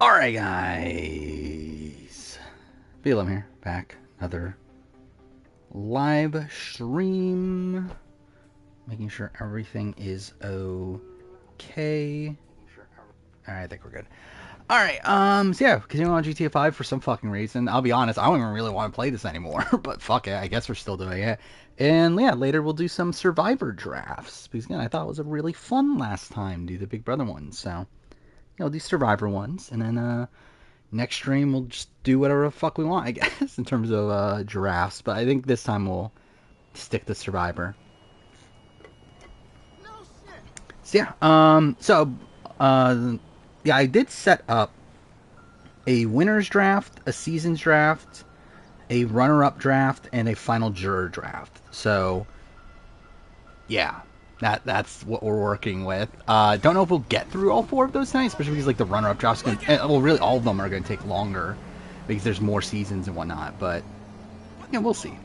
Alright guys, Belum here, back, another live stream, making sure everything is okay. Alright, I think we're good. Alright, so yeah, continuing on GTA 5 for some fucking reason. I'll be honest, I don't even really want to play this anymore, but fuck it, I guess we're still doing it. And yeah, later we'll do some Survivor drafts, because again, I thought it was a really fun last time, do the Big Brother ones, so, you know, do Survivor ones, and then, next stream we'll just do whatever the fuck we want, I guess, in terms of giraffes. But I think this time we'll stick to Survivor. So yeah, yeah, I did set up a winner's draft, a season's draft, a runner-up draft, and a final juror draft. So yeah, that's what we're working with. Don't know if we'll get through all four of those tonight, especially because like the runner-up drafts, well, really all of them are going to take longer because there's more seasons and whatnot. But yeah, we'll see.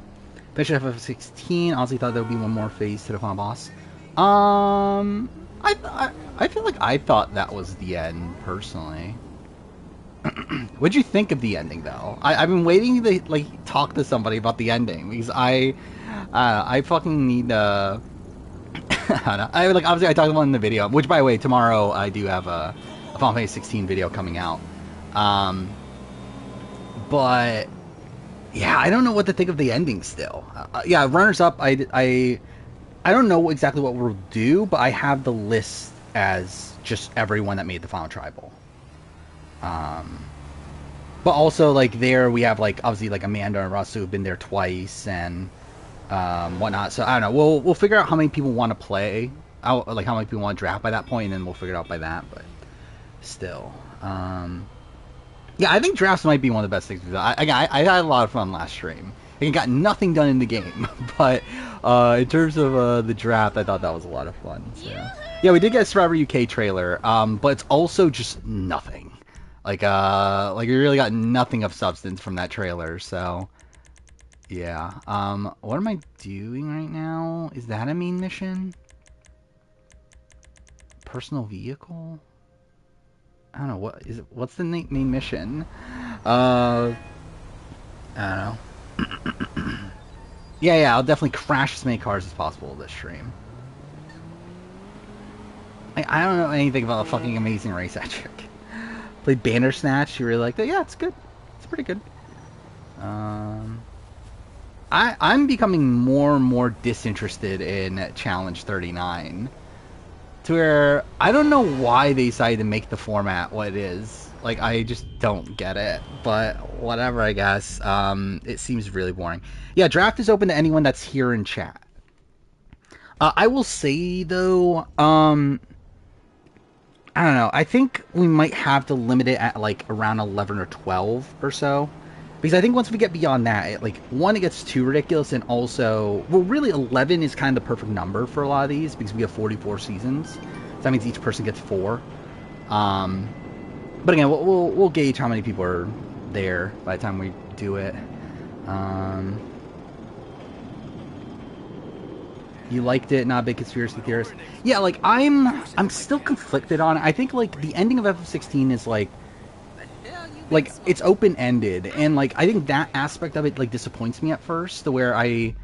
Finish FF16. Honestly, thought there would be one more phase to the final boss. I feel like I thought that was the end personally. What'd you think of the ending though? I've been waiting to like talk to somebody about the ending because I fucking need I like obviously I talked about it in the video, which by the way tomorrow I do have a Final Fantasy 16 video coming out. But yeah, I don't know what to think of the ending still. Yeah, runners up. I don't know exactly what we'll do, but I have the list as just everyone that made the final tribal. But also like there we have like obviously like Amanda and Russ who have been there twice and whatnot. So I don't know. We'll figure out how many people want to play, like how many people want to draft by that point, and then we'll figure it out by that. But still, yeah, I think drafts might be one of the best things to do. I had a lot of fun last stream. I got nothing done in the game, but in terms of the draft, I thought that was a lot of fun. So. Yeah, we did get a Survivor UK trailer, but it's also just nothing. Like we really got nothing of substance from that trailer. So. Yeah. What am I doing right now? Is that a main mission? Personal vehicle? I don't know. What is it? What's the main mission? I don't know. Yeah, I'll definitely crash as many cars as possible this stream. I don't know anything about a fucking amazing race that chick. Played Bandersnatch. You really liked it? Yeah, it's good. It's pretty good. I'm becoming more and more disinterested in Challenge 39. To where I don't know why they decided to make the format what it is. Like, I just don't get it. But whatever, I guess. It seems really boring. Yeah, draft is open to anyone that's here in chat. I will say, though, I don't know. I think we might have to limit it at, like, around 11 or 12 or so. Because I think once we get beyond that, it gets too ridiculous, and also, well, really 11 is kind of the perfect number for a lot of these, because we have 44 seasons. So that means each person gets 4. But again, we'll gauge how many people are there by the time we do it. You liked it, not a big conspiracy theorist. Yeah, like, I'm still conflicted on it. I think, like, the ending of FF16 is, like, it's open-ended, and, like, I think that aspect of it, like, disappoints me at first, to where I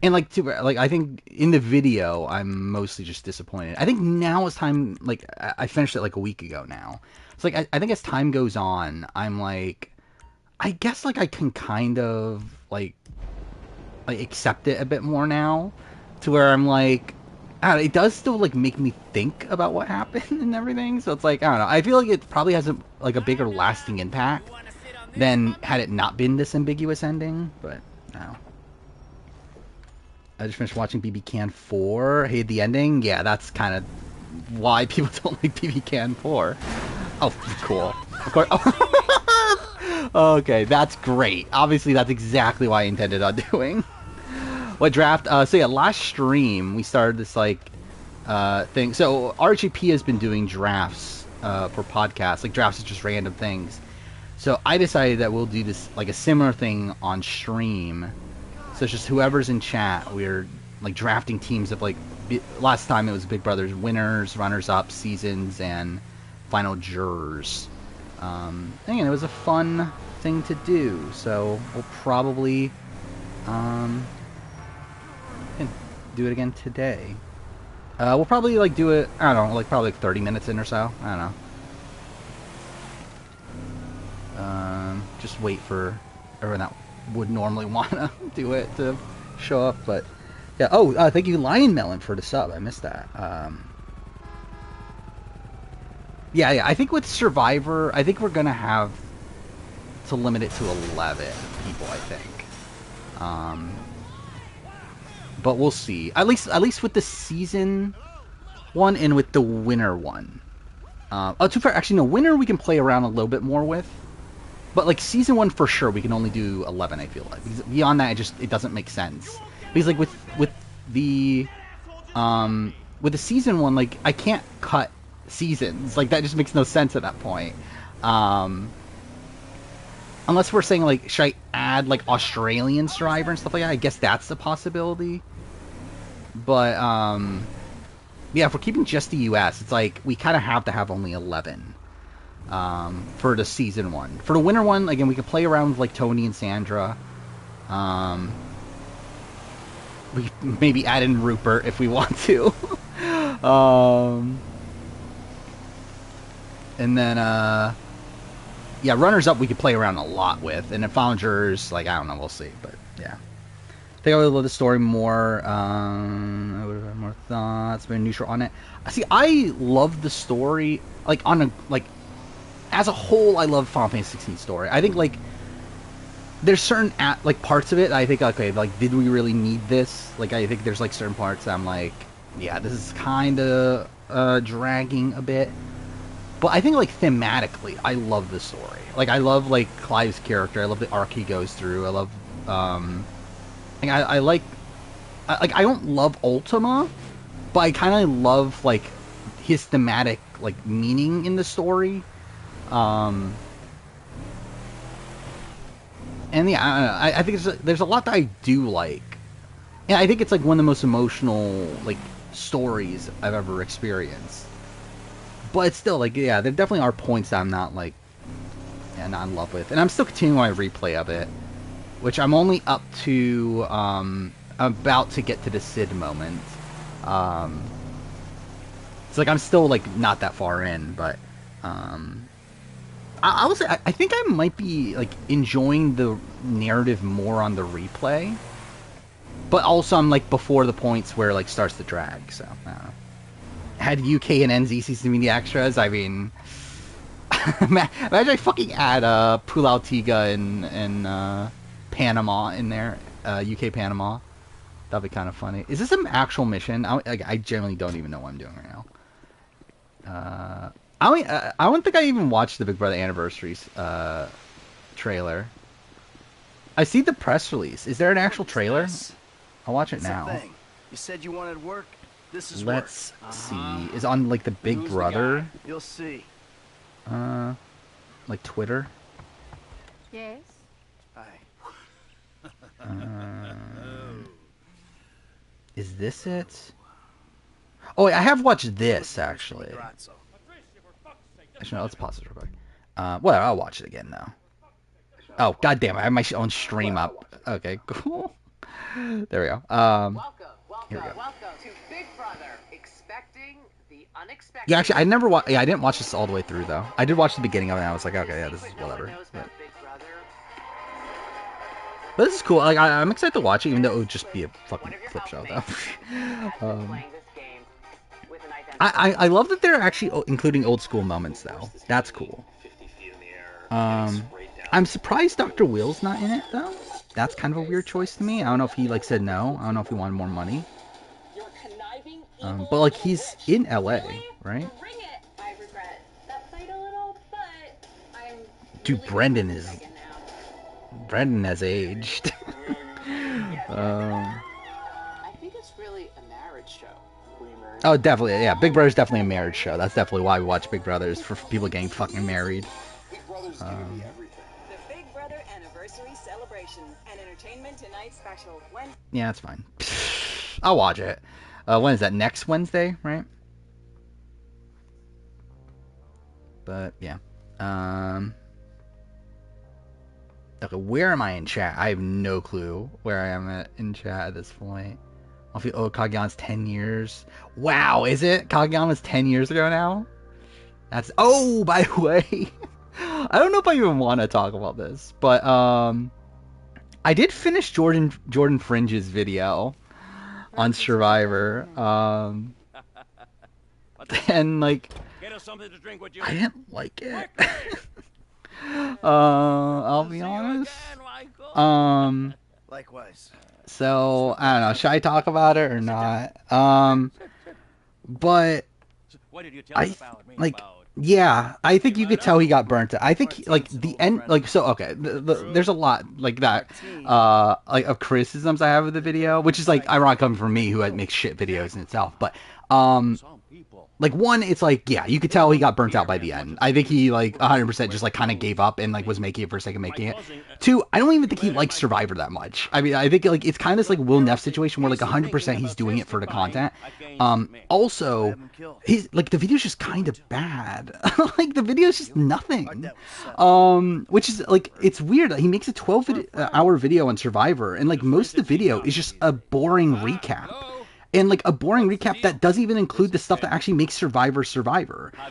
think in the video, I'm mostly just disappointed. I think now it's time, like, I finished it, like, a week ago now. It's like, I think as time goes on, I'm, like, I guess, like, I can kind of, like, accept it a bit more now, to where I'm, like, I don't know, it does still, like, make me think about what happened and everything, so it's like, I don't know, I feel like it probably has a bigger lasting impact than had it not been this ambiguous ending, but, no. I just finished watching BB Can 4, hated the ending, yeah, that's kind of why people don't like BB Can 4. Oh, cool. Of course, oh. Okay, that's great. Obviously, that's exactly what I intended on doing. What draft? So yeah, last stream we started this thing. So RHAP has been doing drafts for podcasts. Like drafts is just random things. So I decided that we'll do this like a similar thing on stream. So it's just whoever's in chat. We're like drafting teams of like last time it was Big Brother's winners, runners up, seasons, and final jurors. Again, it was a fun thing to do, so we'll probably do it again today. We'll probably like do it, I don't know, like probably like 30 minutes in or so. I don't know. Just wait for everyone that would normally want to do it to show up, but yeah. Oh, thank you, Lion Melon, for the sub. I missed that. Yeah. I think with Survivor, I think we're gonna have to limit it to 11 people. I think. But we'll see. At least with the season one and with the winner one. Too far. Actually, no. Winner we can play around a little bit more with. But like season one for sure, we can only do 11. I feel like because beyond that, it doesn't make sense. Because like with the season one, like I can't cut seasons. Like that just makes no sense at that point. Unless we're saying like, should I add like Australian Survivor and stuff like that? I guess that's the possibility. But yeah, if we're keeping just the US, it's like we kind of have to have only 11. For the season one. For the winter one, again, we can play around with like Tony and Sandra. We maybe add in Rupert if we want to. And then yeah, runners up we could play around a lot with, and then founders, like I don't know, we'll see, but yeah. I think I would love the story more. I would have more thoughts, been neutral on it. See, I love the story, like on a like. As a whole, I love Final Fantasy 16 story. I think like there's certain like parts of it I think okay, like did we really need this? Like I think there's like certain parts that I'm like, yeah, this is kind of dragging a bit. But I think like thematically, I love the story. Like I love like Clive's character. I love the arc he goes through. I love like I like I don't love Ultima, but I kind of love like his thematic like meaning in the story. And yeah, I don't know. I think there's a lot that I do like. And I think it's like one of the most emotional like stories I've ever experienced. But it's still like, yeah, there definitely are points that I'm not like, yeah, not in love with. And I'm still continuing my replay of it, which I'm only up to about to get to the Sid moment. It's like I'm still like not that far in, but I would say I think I might be like enjoying the narrative more on the replay, but also I'm like before the points where it like starts to drag. So I don't know. Had UK and NZ season be the extras, I mean, imagine I fucking add Pulau Tiga and Panama in there, UK Panama. That'd be kind of funny. Is this an actual mission? I generally don't even know what I'm doing right now. I don't think I even watched the Big Brother Anniversaries trailer. I see the press release. Is there an actual trailer? I'll watch it now. You said you wanted work. This is Let's see. Is on like the Big Brother? You'll see. Like Twitter? Yes. Hi. Is this it? Oh, wait, I have watched this actually. Actually, no, let's pause this real quick. Well, I'll watch it again now. Oh, goddamn! I have my own stream up. Okay, cool. There we go. Welcome Here we go. to Big Brother. Expecting the unexpected. Yeah, actually, I never watched. Yeah, I didn't watch this all the way through though. I did watch the beginning of it. And I was like, okay, yeah, this is whatever. But this is cool. Like, I'm excited to watch it, even though it would just be a fucking flip show though. I love that they're actually including old school moments though. That's cool. I'm surprised Dr. Will's not in it though. That's kind of a weird choice to me. I don't know if he like said no. I don't know if he wanted more money. But like he's in LA, right? Dude, Brendan has aged. I think it's really a marriage show. Oh, definitely. Yeah, Big Brother's definitely a marriage show. That's definitely why we watch Big Brothers, for people getting fucking married. The Big Brother Anniversary Celebration, an Entertainment Tonight special. Yeah, that's fine. I'll watch it. When is that? Next Wednesday, right? But yeah. Um. Okay, where am I in chat? I have no clue where I am in chat at this point. Oh, Kagyan's 10 years. Wow, is it? Kagyan was 10 years ago now? That's... Oh, by the way. I don't know if I even want to talk about this, but I did finish Jordan Fringe's video on Survivor. And like I didn't like it. I'll be honest. Likewise. So I don't know. Should I talk about it or not? But I like. Yeah, I think you could tell he got burnt. I think like the end, like so. Okay, there's a lot like that, like of criticisms I have of the video, which is like ironic coming from me who makes shit videos in itself. But like one, it's like yeah, you could tell he got burnt out by the end. I think he like 100% just like kind of gave up and like was making it for the sake of making it. Two, I don't even think he likes Survivor that much. I mean, I think like it's kind of this like Will Neff situation where like 100% he's doing it for the content. Also, he's like the video's just kind of bad. Like the video's just nothing. Which is like it's weird. He makes a 12-hour video on Survivor, and like most of the video is just a boring recap. And like a boring recap that doesn't even include the stuff that actually makes Survivor.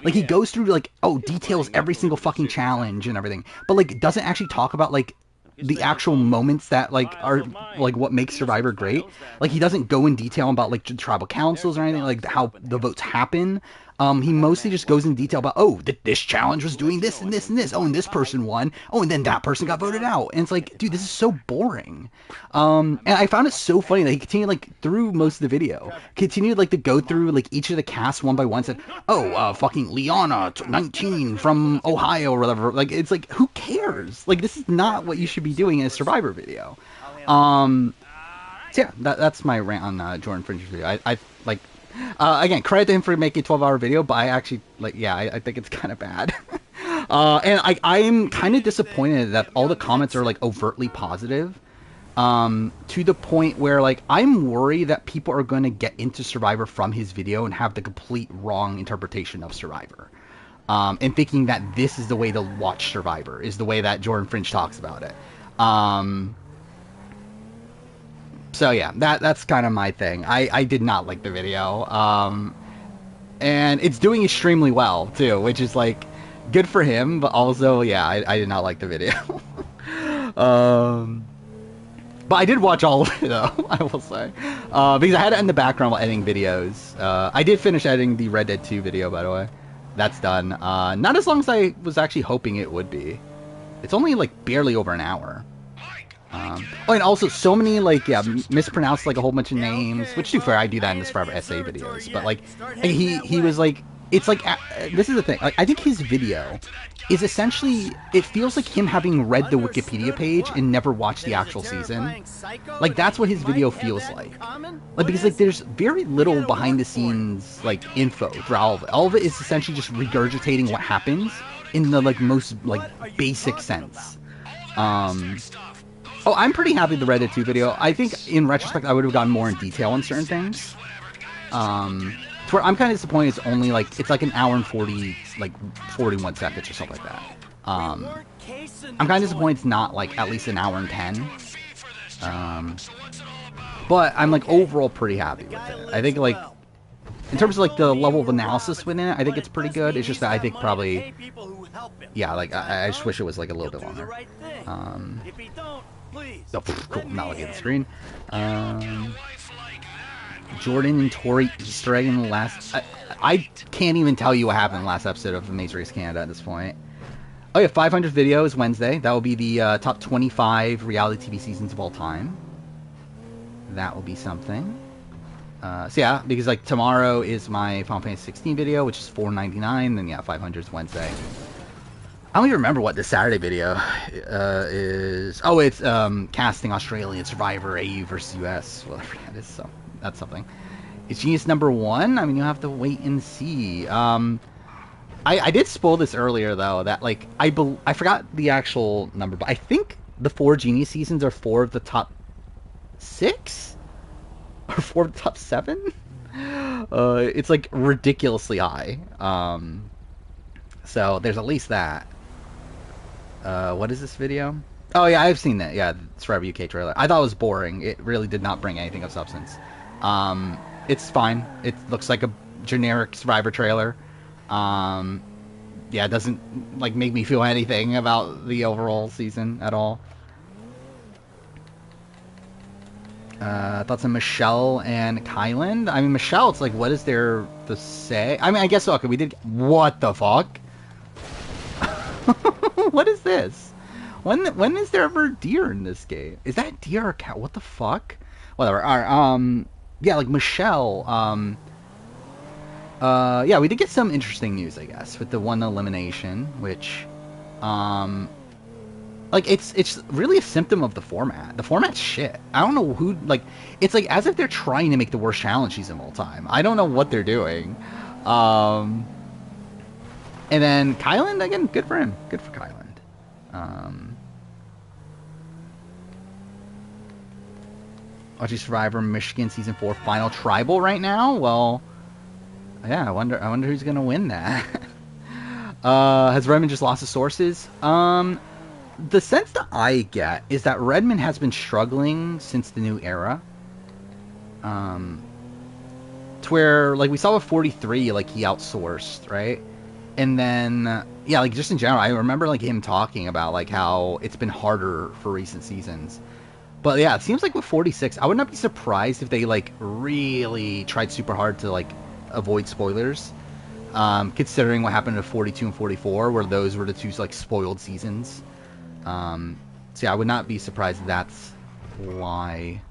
Like he goes through like details every single fucking challenge and everything, but like doesn't actually talk about like the actual moments that like are like what makes Survivor great. Like he doesn't go in detail about like tribal councils or anything, like how the votes happen. He mostly just goes in detail about this challenge was doing this and this and this. Oh, and this person won. Oh, and then that person got voted out. And it's like, dude, this is so boring. And I found it so funny that he continued like through most of the video, continued like to go through like each of the casts one by one. Said, fucking Liana, 19 from Ohio or whatever. Like it's like, who cares? Like this is not what you should be doing in a Survivor video. So yeah, that's my rant on Jordan Fringe's video. I like. Again, credit to him for making a 12-hour video, but I actually, like, yeah, I think it's kind of bad. And I'm kind of disappointed that all the comments are, like, overtly positive, to the point where, like, I'm worried that people are going to get into Survivor from his video and have the complete wrong interpretation of Survivor. And thinking that this is the way to watch Survivor, is the way that Jordan Fringe talks about it. So yeah, that's kind of my thing. I did not like the video. And it's doing extremely well too, which is like good for him, but also yeah, I did not like the video. But I did watch all of it though, I will say. Because I had it in the background while editing videos. I did finish editing the Red Dead 2 video, by the way. That's done. Not as long as I was actually hoping it would be. It's only like barely over an hour. And also so many like mispronounced like a whole bunch of names, which to be fair I do that in the Survivor essay videos, but like he was like, it's like this is the thing, like I think his video is essentially, it feels like him having read the Wikipedia page and never watched the actual season. Like that's what his video feels like because like there's very little behind the scenes like info for all of it. All of it is essentially just regurgitating what happens in the like most like basic sense. I'm pretty happy with the Red Dead 2 video. I think, in retrospect, I would have gone more in detail on certain things. To where I'm kind of disappointed it's only, like, it's like an hour and 41 seconds or something like that. I'm kind of disappointed it's not, like, at least an hour and 10. But I'm, like, overall pretty happy with it. I think, like, in terms of, like, the level of analysis within it, I think it's pretty good. It's just that I think probably, yeah, like, I just wish it was, like, a little bit longer. Oh, cool, I'm not looking at the screen. Jordan and Tori Easter egg in the last... I can't even tell you what happened in the last episode of Amazing Race Canada at this point. Oh yeah, 500th video is Wednesday. That will be the top 25 reality TV seasons of all time. That will be something. So yeah, because like tomorrow is my Final Fantasy 16 video, which is $4.99. Then yeah, 500 is Wednesday. I don't even remember what this Saturday video is. Oh, it's casting Australian Survivor AU versus US, whatever that is. So that's something. It's Genius number 1. I mean, you'll have to wait and see. I did spoil this earlier though. That like I forgot the actual number, but I think the 4 Genius seasons are 4 of the top 6 or 4 of the top 7. It's like ridiculously high. So there's at least that. What is this video? Oh yeah, I've seen that. Yeah, the Survivor UK trailer. I thought it was boring. It really did not bring anything of substance. It's fine. It looks like a generic Survivor trailer. Yeah, it doesn't like make me feel anything about the overall season at all. Thoughts on Michelle and Kylan? I mean, Michelle, it's like, what is there to say? I mean, I guess, okay, we did... What the fuck? What is this? When is there ever deer in this game? Is that deer or cow? What the fuck? Whatever. Alright, yeah, like, Michelle, yeah, we did get some interesting news, I guess, with the one elimination, which, like, it's really a symptom of the format. The format's shit. I don't know who, like, it's like as if they're trying to make the worst challenge season of all time. I don't know what they're doing. And then Kylan, again, good for him. Good for Kylan. Watching Survivor Michigan Season 4 Final Tribal right now? Well, yeah, I wonder who's gonna win that. Has Redmond just lost his sources? The sense that I get is that Redmond has been struggling since the new era. To where, like, we saw with 43, like, he outsourced, right? And then, yeah, like, just in general, I remember, like, him talking about, like, how it's been harder for recent seasons. But, yeah, it seems like with 46, I would not be surprised if they, like, really tried super hard to, like, avoid spoilers. Considering what happened to 42 and 44, where those were the two, like, spoiled seasons. So yeah, I would not be surprised if that's why.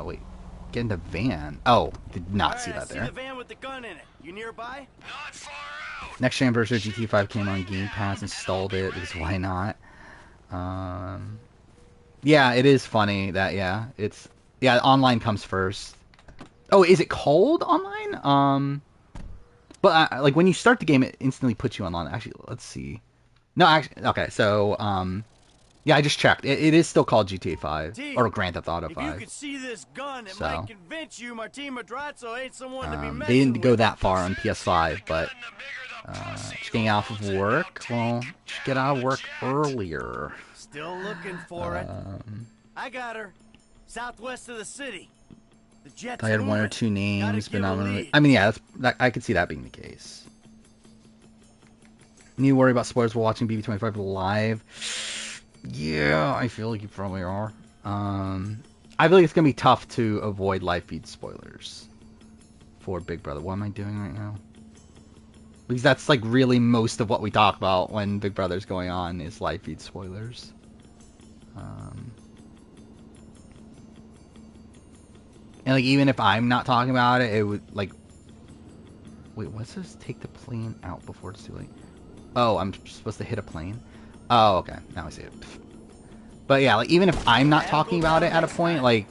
Wait, get in the van. Oh, did not see that there. The van with the gun in it. You nearby? Not far out. Next gen version of GTA 5 came on Game Pass, installed it because why not? Yeah, it is funny that yeah, online comes first. Oh, is it called online? But like when you start the game, it instantly puts you online. Actually, let's see. No, actually, okay, so, yeah, I just checked. It is still called GTA 5, or Grand Theft Auto 5. If you could see this gun, it might convince you Martin Madrazo ain't someone to be messing they didn't go with. that far on PS5, but, just getting off of work, well, just get out of work earlier. Still looking for it. I got her. Southwest of the city. The Jets I had one or two names, but not really. I mean, yeah, I could see that being the case. Need to worry about spoilers while watching BB25 live? Yeah, I feel like you probably are. I feel like it's gonna be tough to avoid live feed spoilers for Big Brother. What am I doing right now? Because that's like really most of what we talk about when Big Brother's going on is live feed spoilers. And like even if I'm not talking about it, it would like. Wait, what's this? Take the plane out before it's too late. Oh, I'm supposed to hit a plane? Oh, okay. Now I see it. But yeah, like, even if I'm not talking about it at a point, like,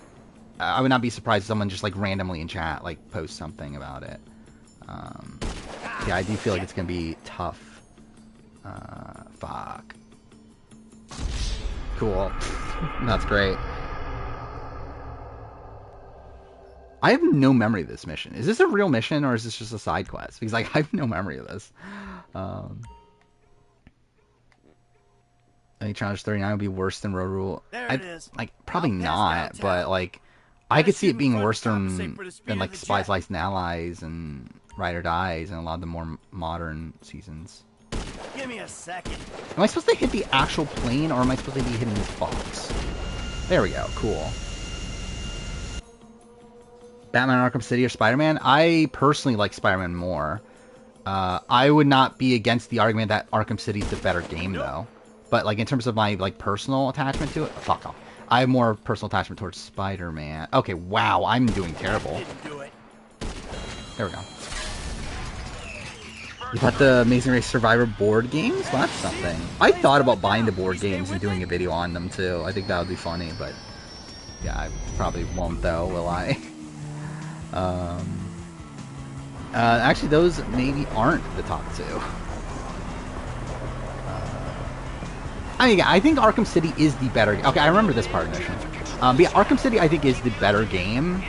I would not be surprised if someone just, like, randomly in chat, like, posts something about it. Yeah, I do feel like it's gonna be tough. Fuck. Cool. That's great. I have no memory of this mission. Is this a real mission, or is this just a side quest? Because, like, I have no memory of this. I think Challenge 39 would be worse than Road Rule. Like, probably not, but, like, I could see it being worse than like, Spies, Lies, and Allies, and Ride or Dies, and a lot of the more modern seasons. Give me a second. Am I supposed to hit the actual plane, or am I supposed to be hitting this box? There we go, cool. Batman Arkham City or Spider-Man? I personally like Spider-Man more. I would not be against the argument that Arkham City is the better game, though. But, like, in terms of my, like, personal attachment to it, fuck off. I have more personal attachment towards Spider-Man. Okay, wow, I'm doing terrible. There we go. You bought the Amazing Race Survivor board games? Well, that's something. I thought about buying the board games and doing a video on them, too. I think that would be funny, but... yeah, I probably won't, though, will I? Actually, those maybe aren't the top two. I mean, yeah, I think Arkham City is the better... okay, I remember this part of the mission. But yeah, Arkham City, I think, is the better game.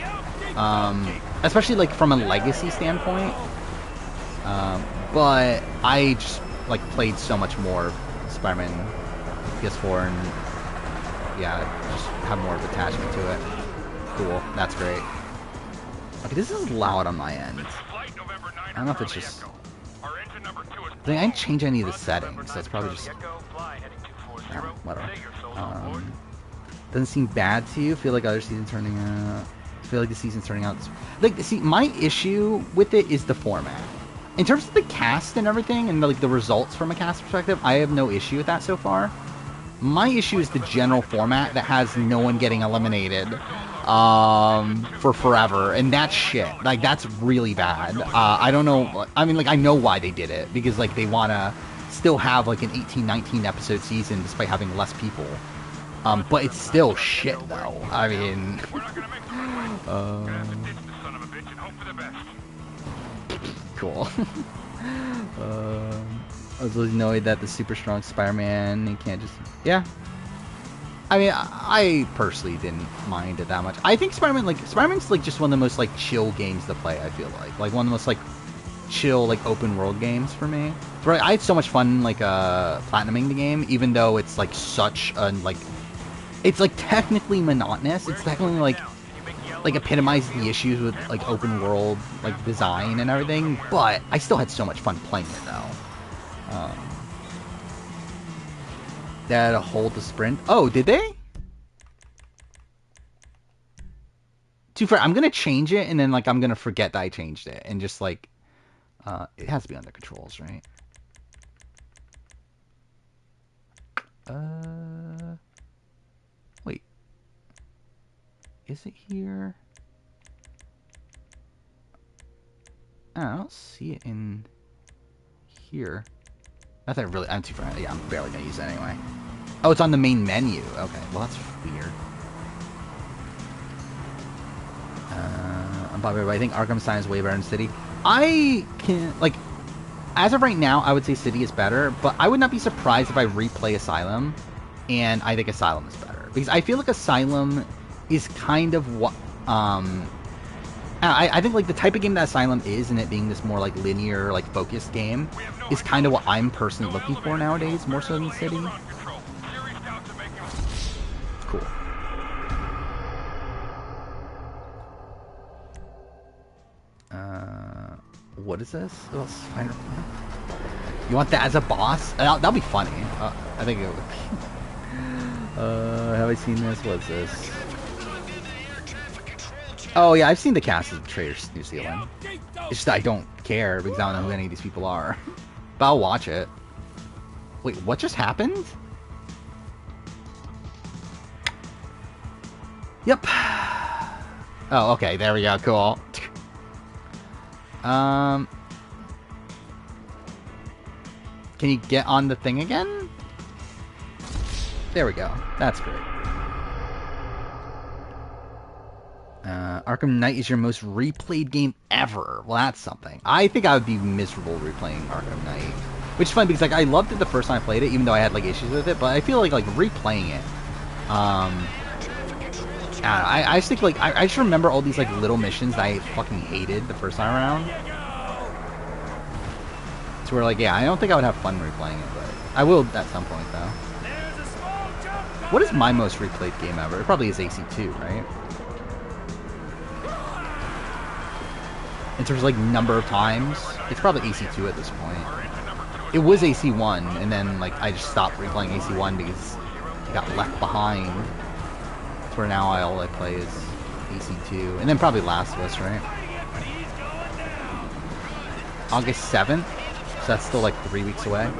Especially, like, from a legacy standpoint. But I just, like, played so much more Spider-Man PS4 and yeah, just have more of attachment to it. Cool, that's great. Okay, this is loud on my end. I don't know if it's just... I didn't change any of the settings, so it's probably just... whatever. Doesn't seem bad to you? Feel like other seasons turning out... Feel like the season's turning out... Like, see, my issue with it is the format. In terms of the cast and everything, and the results from a cast perspective, I have no issue with that so far. My issue is the general format that has no one getting eliminated for forever, and that's shit. Like, that's really bad. I don't know. I mean, like, I know why they did it, because like they want to still have like an 18-19 episode season despite having less people. But it's still shit, though. I mean, cool. I was really annoyed that the super strong Spider-Man, he can't just... Yeah. I mean, I personally didn't mind it that much. I think Spider-Man's like just one of the most like chill games to play, I feel like. Like one of the most like chill, like open world games for me. Right, I had so much fun like platinuming the game, even though it's like such a like... It's like technically monotonous. It's technically like epitomizes the issues with like open world like design and everything, but I still had so much fun playing it though. They had to hold the sprint. Oh, did they? To be fair, I'm gonna change it and then like I'm gonna forget that I changed it and just like it has to be under controls, right? Wait. Is it here? I don't see it in here. Not that I'm too far. Yeah, I'm barely gonna use it anyway. Oh, it's on the main menu. Okay, well that's weird. I'm probably right. I think Arkham Asylum is way better than City. I can like, as of right now, I would say City is better, but I would not be surprised if I replay Asylum, and I think Asylum is better because I feel like Asylum is kind of what I think like the type of game that Asylum is, and it being this more like linear, like focused game, is kind of what I'm personally looking for nowadays, more so than City. Cool. What is this? Oh, Spider. You want that as a boss? That'll be funny. I think it would be. Have I seen this? What's this? Oh yeah, I've seen the cast of Traitors New Zealand. It's just I don't care because I don't know who any of these people are. But I'll watch it. Wait, what just happened? Yep. Oh, okay, there we go, cool. Can you get on the thing again? There we go. That's great. Arkham Knight is your most replayed game ever. Well, that's something. I think I would be miserable replaying Arkham Knight. Which is fun because like I loved it the first time I played it, even though I had like issues with it. But I feel like replaying it. I just think like I just remember all these like little missions that I fucking hated the first time around. So we're like, yeah, I don't think I would have fun replaying it, but I will at some point though. What is my most replayed game ever? It probably is AC2, right? In terms of like number of times, it's probably AC2 at this point. It was AC1, and then like I just stopped replaying AC1 because it got left behind. That's where now all I play is AC2, and then probably Last of Us, right? August 7th, so that's still like 3 weeks away.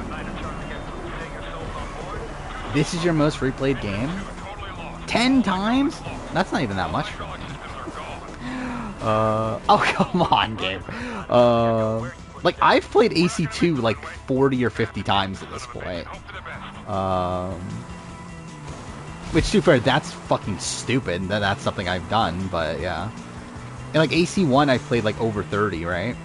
This is your most replayed game? 10 times? That's not even that much for me. Oh, come on, game. Like, I've played AC2 like 40 or 50 times at this point. Which, to be fair, that's fucking stupid. That's something I've done, but yeah. And like AC1, I've played like over 30, right?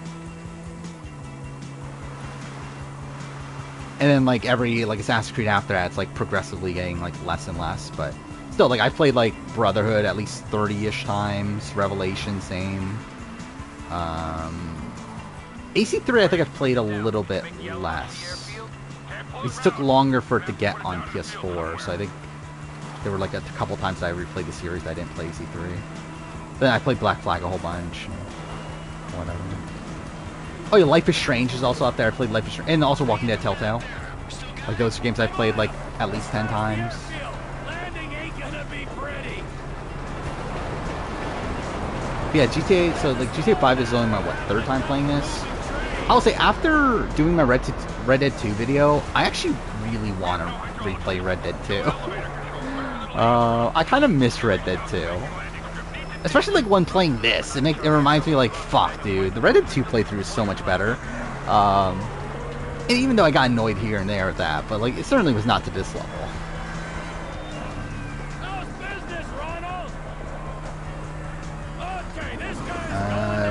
And then like every like Assassin's Creed after that, it's like progressively getting like less and less, but still, like, I've played, like, Brotherhood at least 30-ish times. Revelation, same. AC3, I think I've played a little bit less. It took longer for it to get on PS4, so I think there were like a couple times that I replayed the series that I didn't play Z3. Then I played Black Flag a whole bunch. Whatever. Oh yeah, Life is Strange is also up there. I played Life is Strange. And also Walking Dead Telltale. Like those games I've played like at least 10 times. But yeah, GTA, so like GTA 5 is only my, what, 3rd time playing this? I'll say, after doing my Red Dead 2 video, I actually really want to replay Red Dead 2. I kind of miss Red Dead 2. Especially like when playing this, it reminds me like, fuck, dude, the Red Dead 2 playthrough is so much better. And even though I got annoyed here and there at that, but like it certainly was not to this level.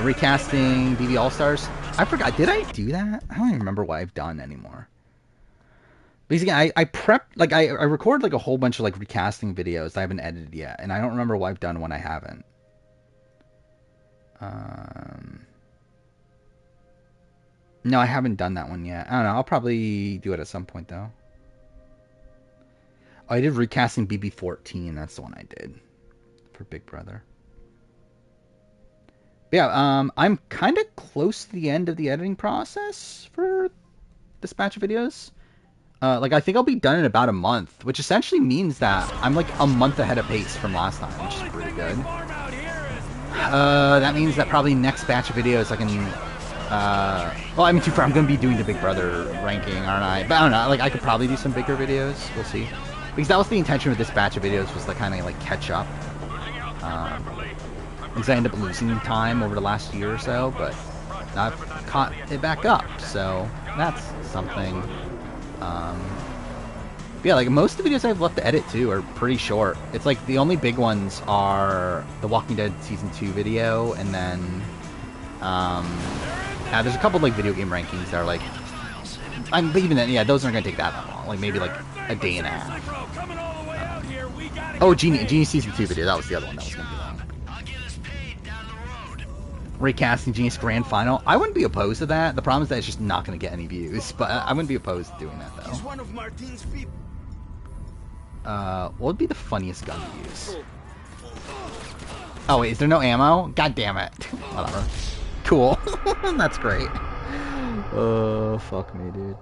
Recasting BB All Stars. I forgot. Did I do that? I don't even remember what I've done anymore. Basically, I prepped, like I record like a whole bunch of like recasting videos that I haven't edited yet, and I don't remember what I've done when I haven't. No, I haven't done that one yet. I don't know. I'll probably do it at some point, though. Oh, I did recasting BB14. That's the one I did for Big Brother. But yeah, I'm kind of close to the end of the editing process for this batch of videos. Like, I think I'll be done in about a month, which essentially means that I'm like a month ahead of pace from last time, which is pretty good. That means that probably next batch of videos I can... well, I mean, too far, I'm going to be doing the Big Brother ranking, aren't I? But I don't know, like, I could probably do some bigger videos. We'll see. Because that was the intention with this batch of videos, was to kind of, like, catch up. Because I ended up losing time over the last year or so, but I've caught it back up, so that's something. Yeah, like, most of the videos I've left to edit, too, are pretty short. It's like, the only big ones are the Walking Dead Season 2 video, and then, there's a couple, like, video game rankings that are, like, but even then, yeah, those aren't gonna take that long. Like, maybe, like, a day and a half. Oh, Genie Season 2 video, that was the other one that was gonna be long. Recasting Genius Grand Final. I wouldn't be opposed to that. The problem is that it's just not going to get any views, but I wouldn't be opposed to doing that, though. He's one of Martin's people. What would be the funniest gun to use? Oh, wait, is there no ammo? God damn it. Whatever. Cool. That's great. Oh, fuck me, dude.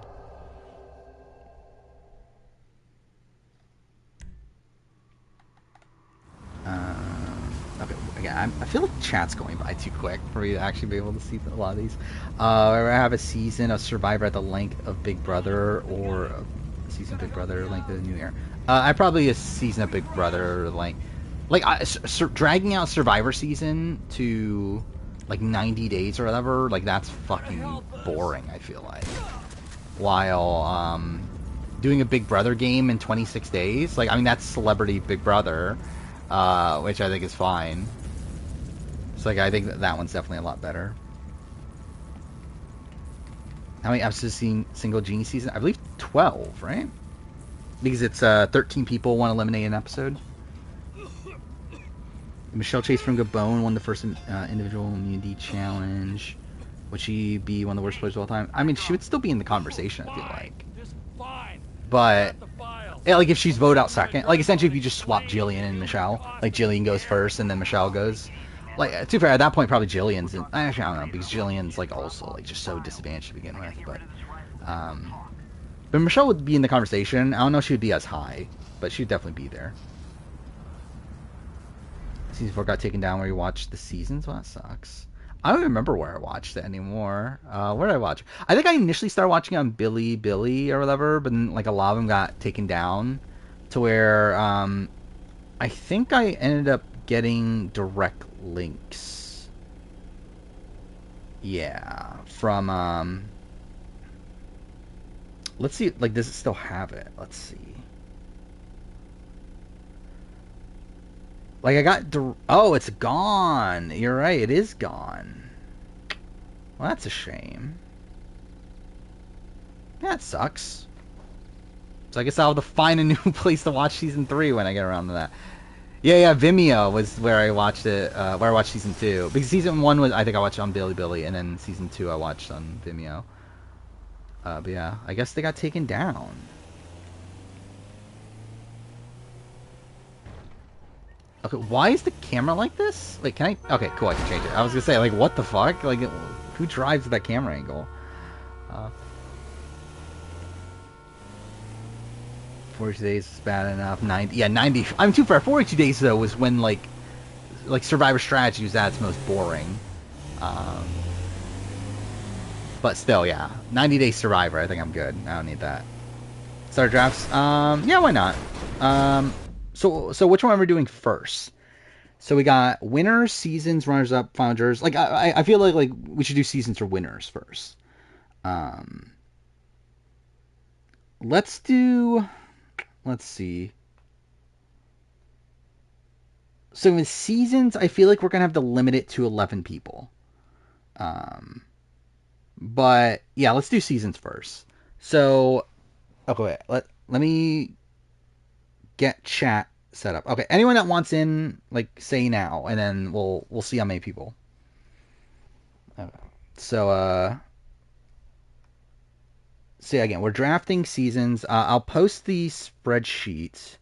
Okay, again, I feel like chat's going by too quick for me to actually be able to see a lot of these. I have a season of Survivor at the length of Big Brother, or a season of Big Brother length of the New Year. I probably a season of Big Brother length. Like, dragging out Survivor season to, like, 90 days or whatever, like, that's fucking boring, I feel like. While, doing a Big Brother game in 26 days, like, I mean, that's Celebrity Big Brother, which I think is fine. So, like, I think that one's definitely a lot better. How many episodes seen single Genie season? I believe 12, right? Because it's 13 people want to eliminate an episode. Michelle Chase from Gabon won the first individual immunity challenge. Would she be one of the worst players of all time? I mean, she would still be in the conversation, I feel like. But, yeah, like, if she's voted out second, like, essentially if you just swap Jillian and Michelle, like, Jillian goes first and then Michelle goes. Like, to be fair, at that point, probably Jillian's in, actually, I don't know, because Jillian's, like, also, like, just so disadvantaged to begin with, but Michelle would be in the conversation. I don't know if she would be as high, but she'd definitely be there. Season 4 got taken down where you watched the seasons? Well, that sucks. I don't remember where I watched it anymore. Where did I watch? I think I initially started watching it on Billy or whatever, but then, like, a lot of them got taken down to where, I think I ended up getting direct links. Yeah, from, let's see, like, does it still have it? Let's see. Like, I got... Oh, it's gone. You're right, it is gone. Well, that's a shame. Yeah, it sucks. So I guess I'll have to find a new place to watch Season 3 when I get around to that. Yeah, Vimeo was where I watched it, where I watched Season 2. Because Season 1 was, I think I watched on Billy, and then Season 2 I watched on Vimeo. But yeah, I guess they got taken down. Okay, why is the camera like this? Wait, can I? Okay, cool, I can change it. I was gonna say, like, what the fuck? Like, who drives that camera angle? 42 days is bad enough. 90, yeah, 90. I'm too far. 42 days though was when like Survivor Strategy was at its most boring. Um, but still, yeah, 90 Day Survivor. I think I'm good. I don't need that. Start drafts. Yeah, why not? So which one are we doing first? So we got winners, seasons, runners up, final jurors. Like I feel like we should do seasons or winners first. Um, let's do. Let's see. So in seasons, I feel like we're gonna have to limit it to 11 people. Um, but yeah, let's do seasons first. So okay, wait, let me get chat set up. Okay, anyone that wants in, like, say now, and then we'll see how many people. Okay. So so yeah, again, we're drafting seasons. I'll post the spreadsheet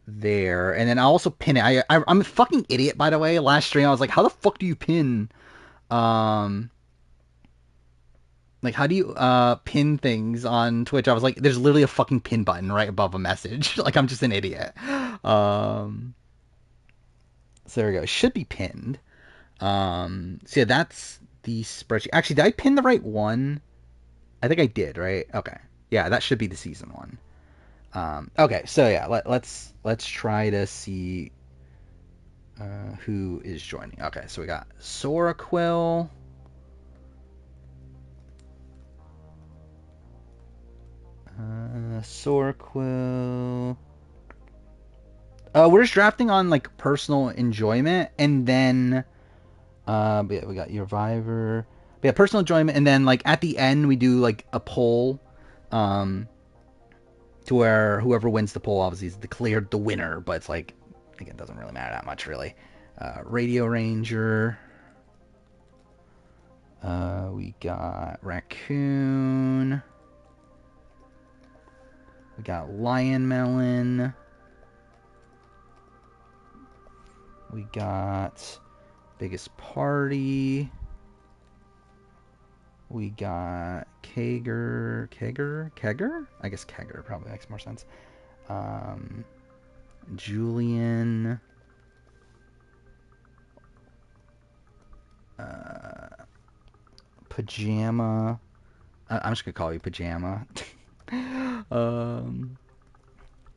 there, and then I'll also pin it. I'm a fucking idiot, by the way. Last stream, I was like, how the fuck do you pin? Um, like, how do you pin things on Twitch? I was like, there's literally a fucking pin button right above a message. Like, I'm just an idiot. Um, so there we go. It should be pinned. So yeah, that's the spreadsheet. Actually, did I pin the right one? I think I did, right? Okay. Yeah, that should be the season one. Okay, so yeah, let's try to see who is joining. Okay, so we got Sora Quill. Sora Quill. We're just drafting on like personal enjoyment, and then but yeah, we got your Survivor. But yeah, personal enjoyment, and then like at the end we do like a poll, um, to where whoever wins the poll obviously is declared the winner. But it's like, again, it doesn't really matter that much really. Radio Ranger. We got Raccoon. We got Lion Melon. We got Biggest Party. We got Kegger. I guess Kegger probably makes more sense. Julian. Pajama. I'm just gonna call you Pajama.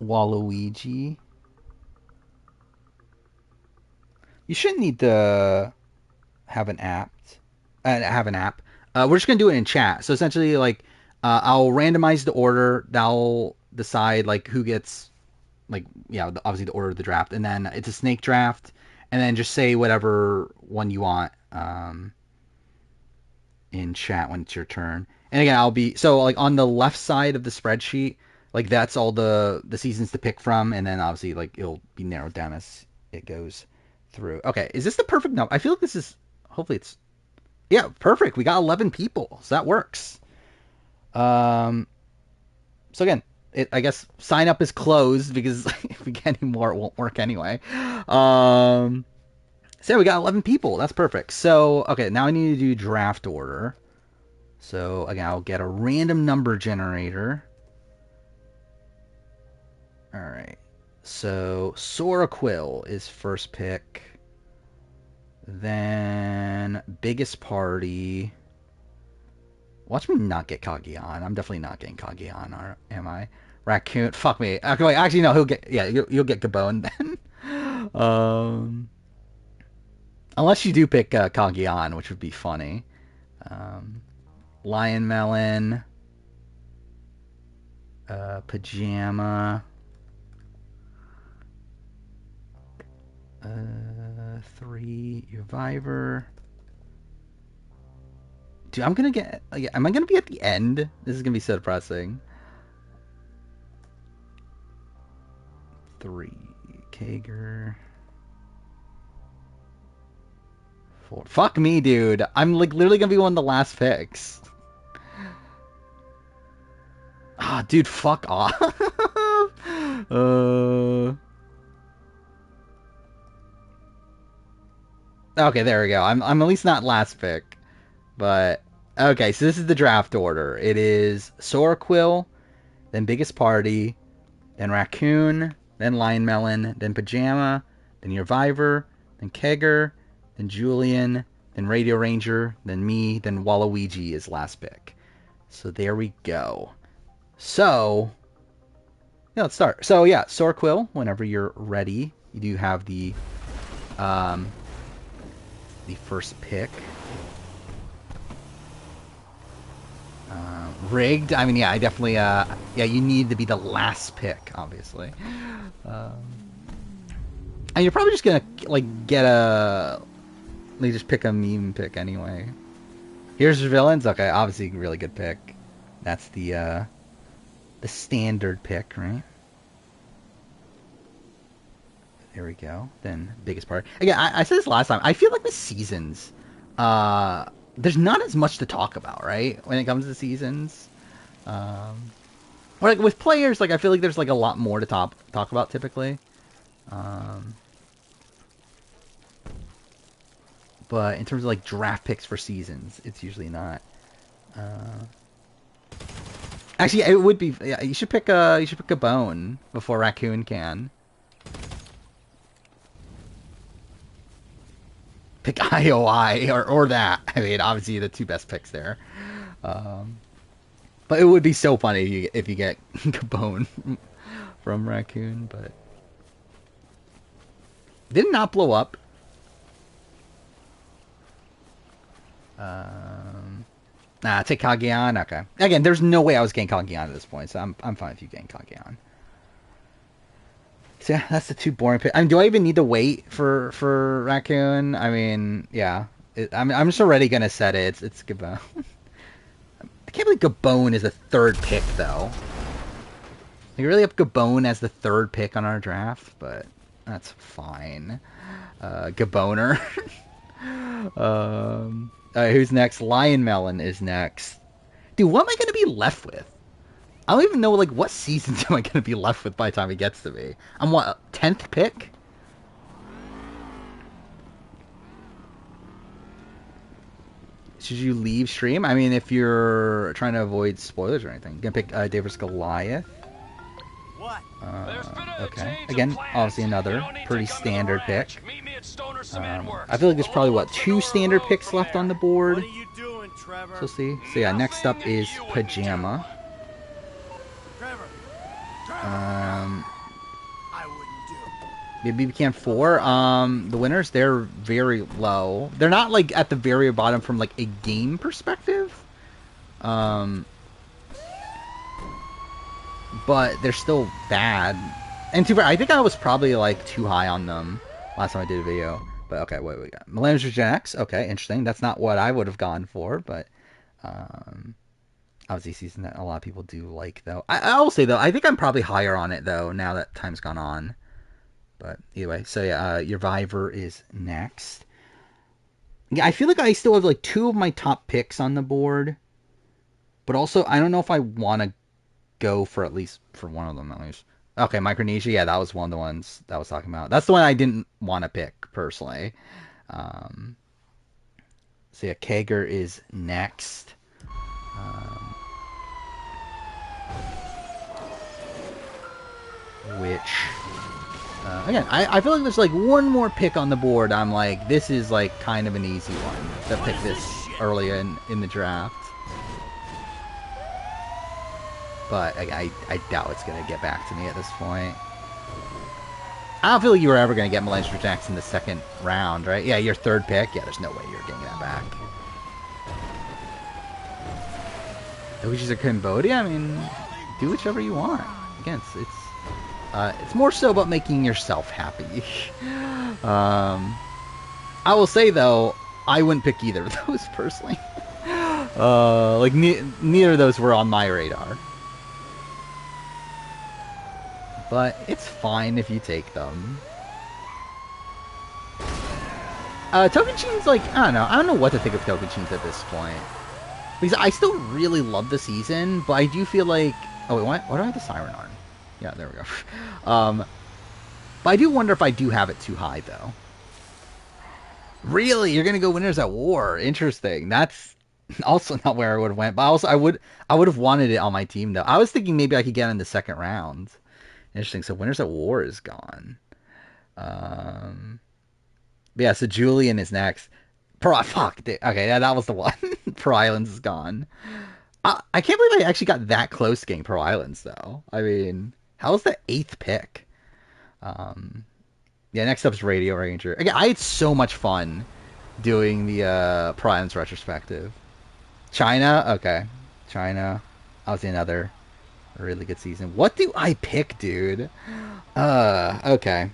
Waluigi. You shouldn't need to have an app. We're just gonna do it in chat. So essentially, like, I'll randomize the order. That'll decide like who gets, like, yeah, obviously the order of the draft, and then it's a snake draft, and then just say whatever one you want in chat when it's your turn. And again, I'll be so like on the left side of the spreadsheet, like that's all the seasons to pick from, and then obviously like it'll be narrowed down as it goes through. Okay, is this the perfect number? I feel like this is. Hopefully it's. Yeah, perfect. We got 11 people, so that works. So again, I guess sign up is closed because if we get any more, it won't work anyway. So yeah, we got 11 people. That's perfect. So, okay, now I need to do draft order. So again, I'll get a random number generator. All right. So Sora Quill is first pick. Then Biggest Party. Watch me not get Kagiyan. I'm definitely not getting Kagiyan, or am I? Raccoon. Fuck me. Okay, wait, actually, no. He'll get. Yeah, you'll get Gabon then. Unless you do pick Kagiyan, which would be funny. Lion Melon. Pajama. 3 Survivor. Dude, I'm gonna get. Am I gonna be at the end? This is gonna be so depressing. 3 Kager. 4. Fuck me, dude. I'm like literally gonna be one of the last picks. Ah, dude, fuck off. Okay, there we go. I'm at least not last pick. But okay, so this is the draft order. It is Soraquill, then Biggest Party, then Raccoon, then Lion Melon, then Pajama, then Reviver, then Kegger, then Julian, then Radio Ranger, then me, then Waluigi is last pick. So there we go. So, yeah, let's start. So yeah, Soraquill, whenever you're ready, you do have the first pick. Rigged. I mean, yeah, I definitely. Yeah, you need to be the last pick, obviously. And you're probably just gonna like get a. They just pick a meme pick anyway. Here's your villains. Okay, obviously really good pick. That's the standard pick, right? There we go. Then Biggest Party. Again, I said this last time. I feel like with seasons, there's not as much to talk about, right? When it comes to seasons, or like with players, like I feel like there's like a lot more to talk about typically. But in terms of like draft picks for seasons, it's usually not. Actually, it would be. Yeah, you should pick a bone before Raccoon can. Pick IOI or that. I mean, obviously the two best picks there. But it would be so funny if you get Gabon from Raccoon. But did it not blow up? Take Kageon. Okay. Again, there's no way I was getting Kageon at this point, so I'm fine if you getting Kageon. So yeah, that's the two boring picks. I mean, do I even need to wait for Raccoon? I mean, yeah. I'm just already gonna set it. It's Gabon. I can't believe Gabon is the third pick though. We really have Gabon as the third pick on our draft, but that's fine. Gaboner. Who's next? Lion Melon is next. Dude, what am I gonna be left with? I don't even know, like, what seasons am I going to be left with by the time he gets to me? I'm, what, 10th pick? Should you leave stream? I mean, if you're trying to avoid spoilers or anything. You can pick Davis Goliath. What? Okay. Again, obviously another pretty standard pick. I feel like there's probably, what, 2 standard picks left on the board? What are you doing, Trevor? So we'll see. So yeah, next up is Pajama. I wouldn't do. BB Camp 4, the winners, they're very low. They're not, like, at the very bottom from, like, a game perspective. But they're still bad. And too bad, I think I was probably, like, too high on them last time I did a video. But, okay, what do we got? Millennium Gen X, okay, interesting. That's not what I would have gone for, but, obviously season that a lot of people do like, though. I will say, though, I think I'm probably higher on it, though, now that time's gone on. But anyway, so yeah, your Viver is next. Yeah, I feel like I still have, like, 2 of my top picks on the board. But also, I don't know if I want to go for at least for one of them, at least. Okay, Micronesia, yeah, that was one of the ones that I was talking about. That's the one I didn't want to pick, personally. So yeah, Kager is next. Which, again, I feel like there's like one more pick on the board. I'm like, this is like kind of an easy one to pick this early in the draft. But I doubt it's going to get back to me at this point. I don't feel like you were ever going to get Millennium Jackson in the second round, right? Yeah, your third pick. Yeah, there's no way you're getting that back. Which is a Cambodia? I mean, do whichever you want. Again, it's more so about making yourself happy. I will say, though, I wouldn't pick either of those, personally. Like, neither of those were on my radar. But it's fine if you take them. Tokenshin's like, I don't know what to think of Tokenshin's at this point. Because I still really love the season, but I do feel like... Oh, wait, what do I have the Siren on? Yeah, there we go. But I do wonder if I do have it too high, though. Really? You're going to go Winners at War? Interesting. That's also not where I would have went. But also, I would have wanted it on my team, though. I was thinking maybe I could get in the second round. Interesting. So Winners at War is gone. Yeah, so Julian is next. Fuck. Dude. Okay, yeah, that was the one. Pearl Islands is gone. I can't believe I actually got that close getting Pearl Islands, though. I mean, how was the 8th pick? Yeah, next up is Radio Ranger. Again, I had so much fun doing the Pearl Islands retrospective. China? Okay. China. Obviously another really good season. What do I pick, dude? Okay.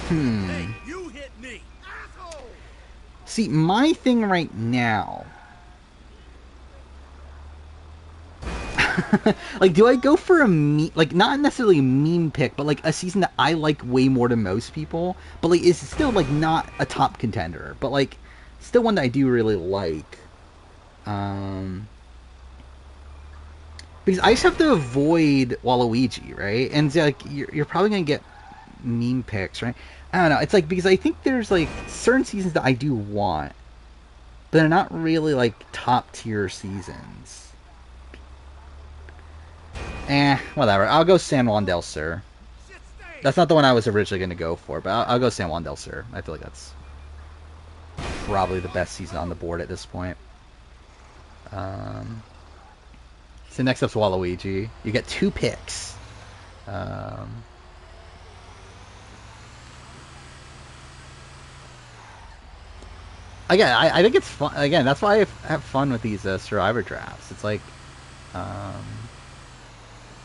Hey, you hit me, asshole! See, my thing right now... like, do I go for a meme, like, not necessarily a meme pick, but like a season that I like way more than most people, but like is still like not a top contender, but like still one that I do really like. Because I just have to avoid Waluigi, right? And like you're probably gonna get meme picks, right? I don't know. It's like because I think there's like certain seasons that I do want, but they're not really like top tier seasons. Whatever. I'll go San Juan del Sur. That's not the one I was originally going to go for, but I'll go San Juan del Sur. I feel like that's probably the best season on the board at this point. So next up's Waluigi. You get 2 picks. Again, I think it's fun. Again, that's why I have fun with these Survivor drafts. It's like...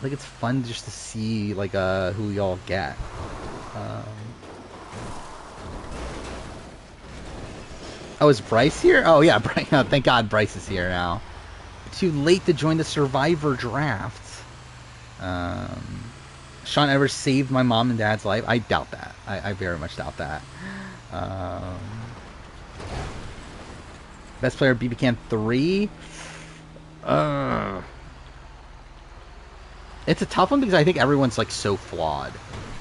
like it's fun just to see like who y'all get. Oh, is Bryce here? Oh yeah, Bryce. Oh, thank God Bryce is here now. Too late to join the Survivor draft. Sean ever saved my mom and dad's life? I doubt that. I very much doubt that. Best player BB Can 3. It's a tough one because I think everyone's like so flawed.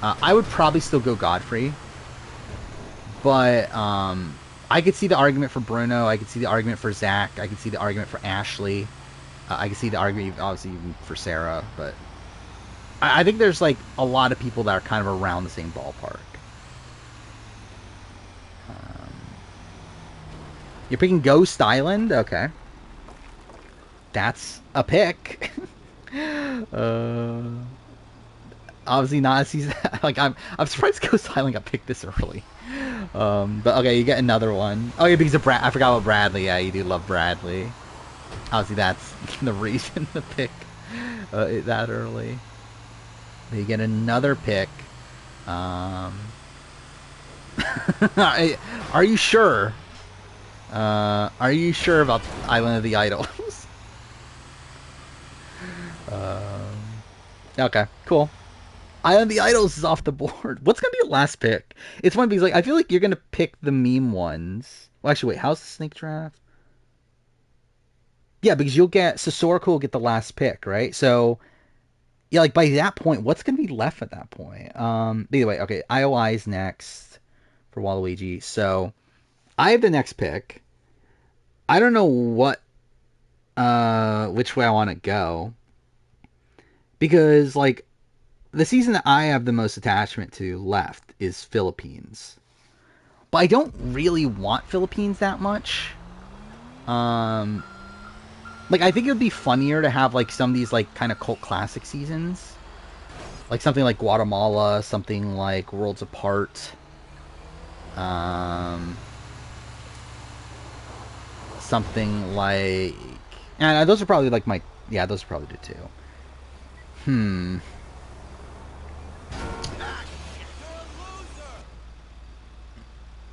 I would probably still go Godfrey, but I could see the argument for Bruno. I could see the argument for Zach. I could see the argument for Ashley. I could see the argument obviously even for Sarah. But I think there's like a lot of people that are kind of around the same ballpark. You're picking Ghost Island, okay? That's a pick. Obviously not a season. Like I'm surprised Ghost Island got picked this early. But okay, you get another one. Oh yeah, because of I forgot about Bradley. Yeah, you do love Bradley. Obviously that's the reason to pick it that early. But you get another pick. Are you sure? Are you sure about Island of the Idols? Okay, cool. Island of the Idols is off the board. What's gonna be your last pick? It's funny because like I feel like you're gonna pick the meme ones. Well, actually, wait. How's the snake draft? Yeah, because you'll get Sasorico will get the last pick, right? So yeah, like by that point, what's gonna be left at that point? Either way, okay. IOI is next for Waluigi. So I have the next pick. I don't know which way I want to go. Because, like, the season that I have the most attachment to left is Philippines. But I don't really want Philippines that much. Like, I think it would be funnier to have, like, some of these, like, kind of cult classic seasons. Like, something like Guatemala, something like Worlds Apart. Something like... And those are probably, like, my... Yeah, those are probably the two.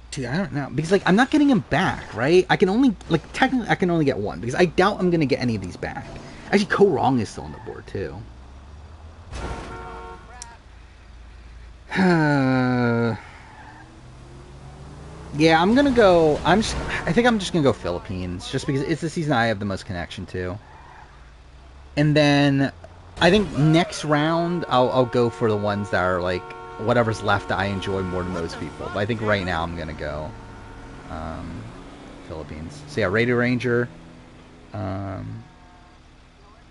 Dude, I don't know. Because, like, I'm not getting him back, right? I can only, like, technically, I can only get one. Because I doubt I'm going to get any of these back. Actually, Ko-Rong is still on the board, too. I, 'cause, like, I'm not getting him back, right? I can only, like, technically, I can only get one. Because I doubt I'm going to get any of these back. Actually, Ko-Rong is still on the board, too. 'Cause, like, I'm not getting him back, right? I can only, like, technically, I can only get one. Because I doubt I'm going to get any of these back. Actually, Ko-Rong is still on the board, too. Yeah, I'm gonna go. I think I'm just gonna go Philippines, just because it's the season I have the most connection to. And then I think next round I'll go for the ones that are like whatever's left that I enjoy more than most people. But I think right now I'm gonna go Philippines. So yeah, Radio Ranger.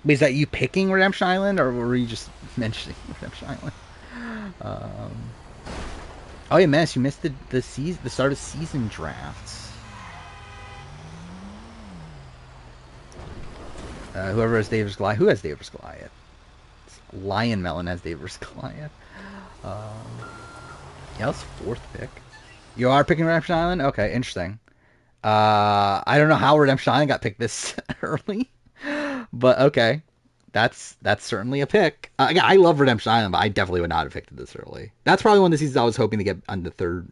Is that you picking Redemption Island, or were you just mentioning Redemption Island? Oh yeah, Menace, you missed the start of season drafts. Whoever has Davis Goliath. Who has Davis Goliath? Lion Melon has Davis Goliath. Yeah, that's 4th pick. You are picking Redemption Island? Okay, interesting. I don't know how Redemption Island got picked this early, but okay. That's certainly a pick. Again, I love Redemption Island, but I definitely would not have picked it this early. That's probably one of the seasons I was hoping to get on the 3rd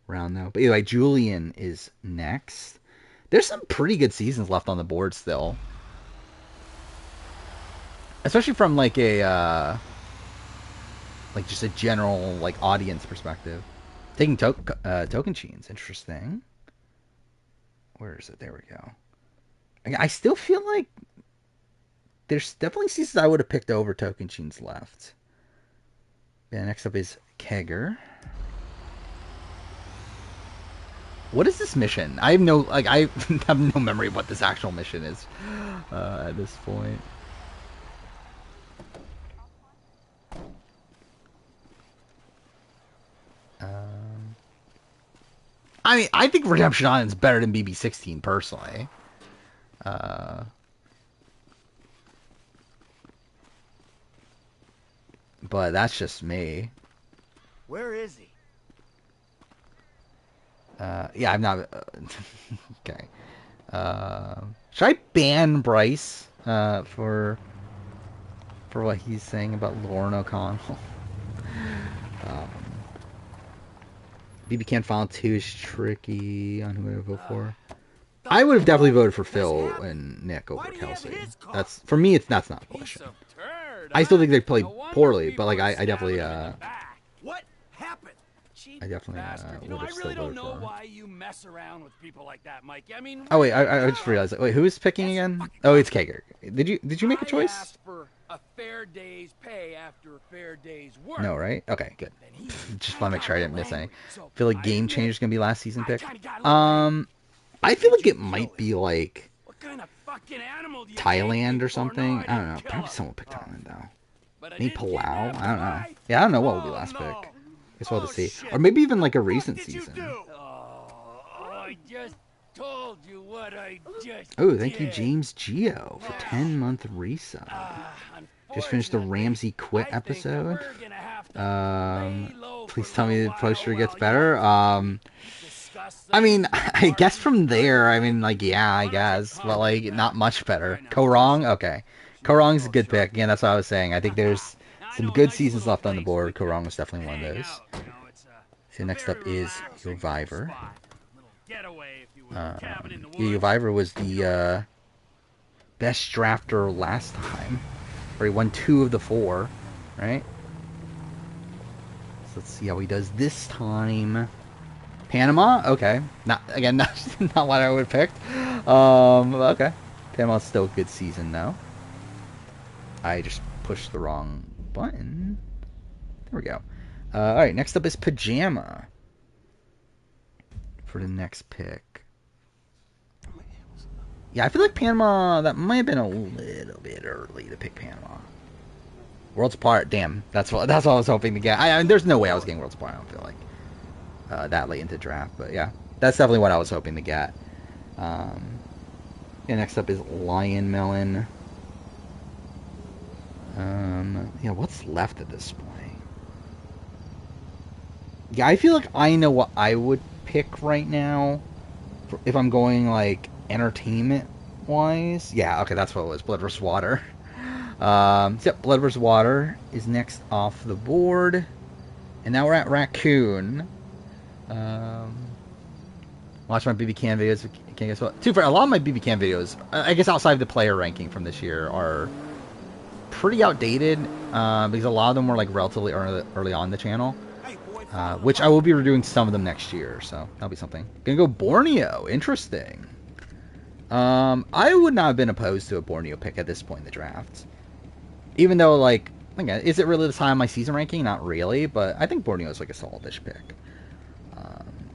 round, though. But anyway, Julian is next. There's some pretty good seasons left on the board still. Especially from like a like just a general like audience perspective. Taking Token Chains, interesting. Where is it? There we go. I still feel like there's definitely seasons I would have picked over Token Chains left. Yeah, next up is Kegger. What is this mission? I have no I have no memory of what this actual mission is at this point. I mean, I think Redemption Island is better than BB16 personally. But that's just me. Where is he? Yeah, I'm not. Okay. Should I ban Bryce for what he's saying about Lauren O'Connell? BB Can Final 2 is tricky on who I vote for. I would have definitely voted for Phil and Nick over Kelsey. That's for me. That's not a question. I still think they played poorly, but like I definitely What happened? I definitely would have still voted for him. Why you mess around with people like that, Mike? I mean, oh wait, I just realized. Wait, who's picking again? Oh, it's Kager. Did you make a choice? I asked for a fair day's pay after a fair day's work. No, right? Okay, good. Just want to make sure I didn't miss any. I feel like Game Changer's gonna be last season pick. I feel like it might be like Thailand or something. I don't know. Probably someone picked Thailand though. Maybe Palau. I don't know. Yeah, I don't know what will be last pick. Guess we'll have to see. Or maybe even like a recent season. I just told you what I just Oh, thank you, James Geo, for 10-month resub. Just finished the Ramsey Quit episode. Please tell me the poster gets better. I mean, I guess from there, I mean, like, yeah, I guess, but like, not much better. Korong, okay. Korong's a good pick. Again, that's what I was saying. I think there's some good seasons left on the board. Korong was definitely one of those. So next up is Reviver. Reviver was the best drafter last time, where he won 2 of the 4, right? So let's see how he does this time. Panama, okay. Not what I would have picked. Okay. Panama's still a good season though. I just pushed the wrong button. There we go. All right, next up is Pajama for the next pick. Yeah, I feel like Panama, that might have been a little bit early to pick Panama. Worlds Apart, damn. That's what I was hoping to get. I mean, there's no way I was getting Worlds Apart, I don't feel like. That late into draft, but yeah, that's definitely what I was hoping to get. Yeah, next up is Lion Melon. Yeah, what's left at this point? Yeah, I feel like I know what I would pick right now if I'm going like entertainment wise. Yeah, okay, that's what it was. Blood vs. Water. So yeah, Blood vs. Water is next off the board, and now we're at Raccoon. Watch my BB Can videos. Can't guess what. A lot of my BB Can videos, I guess outside of the player ranking from this year, are pretty outdated because a lot of them were like relatively early on the channel. which I will be redoing some of them next year, so that'll be something. Gonna go Borneo. Interesting. I would not have been opposed to a Borneo pick at this point in the draft. Even though, like, again, is it really the time of my season ranking? Not really, but I think Borneo is like a solid-ish pick.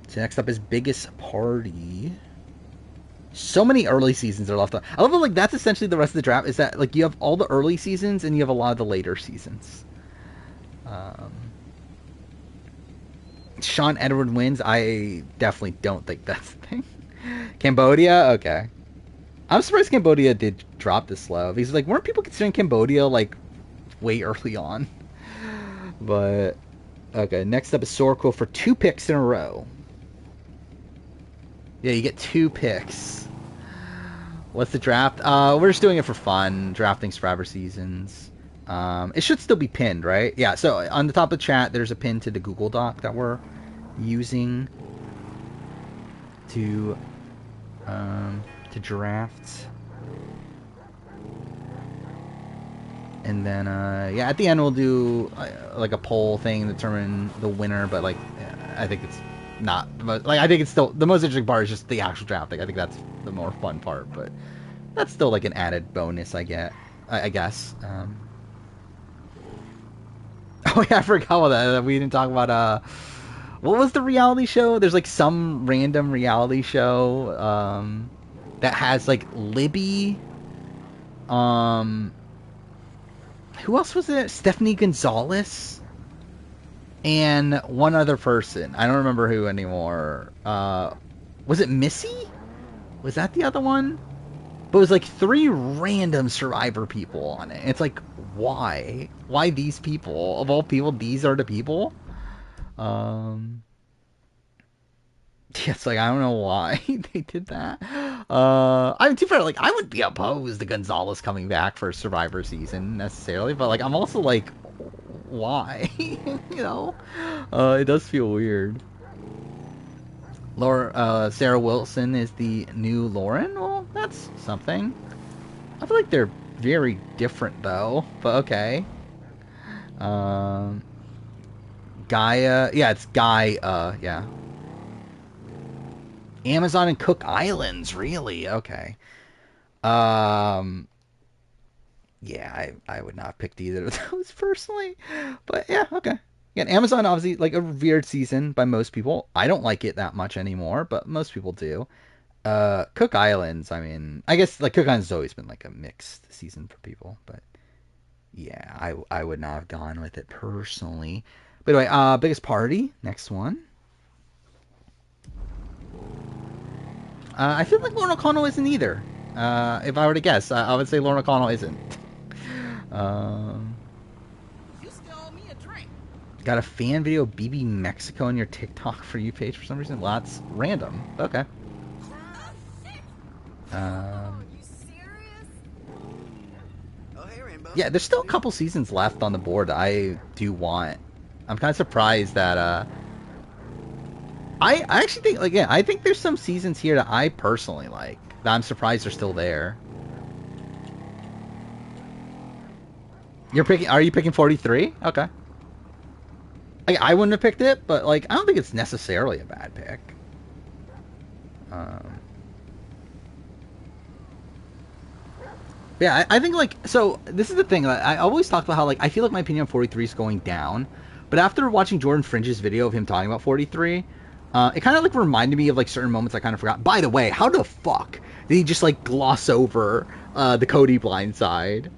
So next up is Biggest Party. So many early seasons are left on. I love it, like, that's essentially the rest of the draft, is that, like, you have all the early seasons and you have a lot of the later seasons. Sean Edward wins. I definitely don't think that's the thing. Cambodia? Okay. I'm surprised Cambodia did drop this low. Because, like, weren't people considering Cambodia, like, way early on? But, okay. Next up is Sorko for 2 picks in a row. Yeah, you get 2 picks. What's the draft? We're just doing it for fun. Drafting Survivor Seasons. It should still be pinned, right? Yeah, so on the top of the chat, there's a pin to the Google Doc that we're using to draft. And then, yeah, at the end we'll do like a poll thing to determine the winner, but like, I think it's not, like, I think it's still, the most interesting part is just the actual drafting. I think that's the more fun part, but that's still like an added bonus I guess. Oh yeah, I forgot about that. We didn't talk about, what was the reality show? There's like some random reality show, that has like Libby, who else was it? Stephanie Gonzalez and one other person. I don't remember who anymore. Was it Missy? Was that the other one? But it was like 3 random Survivor people on it. It's like, why? Why these people? Of all people, these are the people? It's like, I don't know why they did that. I mean, to be fair, like, I wouldn't be opposed to Gonzalez coming back for a Survivor season necessarily, but like, I'm also like, why? You know, it does feel weird. Sarah Wilson is the new Lauren. Well, that's something. I feel like they're very different though, but okay. Gaia, yeah, it's Gaia, yeah. Amazon and Cook Islands, really? Okay. Yeah, I would not have picked either of those personally. But yeah, okay. Again, Amazon, obviously, like a revered season by most people. I don't like it that much anymore, but most people do. Cook Islands, I mean, I guess like Cook Islands has always been like a mixed season for people, but yeah, I would not have gone with it personally. But anyway, Biggest Party, next one. I feel like Lauren O'Connell isn't either. If I were to guess, I would say Lauren O'Connell isn't. You still owe me a drink. Got a fan video of BB Mexico on your TikTok for you page for some reason. Well, that's random. Okay. Yeah, there's still a couple seasons left on the board that I do want. I'm kind of surprised that I actually think, like, yeah, I think there's some seasons here that I personally like, that I'm surprised are still there. Are you picking 43? Okay. I wouldn't have picked it, but, like, I don't think it's necessarily a bad pick. Yeah, I think, like, so, this is the thing, I always talk about how, like, I feel like my opinion on 43 is going down, but after watching Jordan Fringe's video of him talking about 43, it kind of, like, reminded me of, like, certain moments I kind of forgot. By the way, how the fuck did he just, like, gloss over the Cody blindside?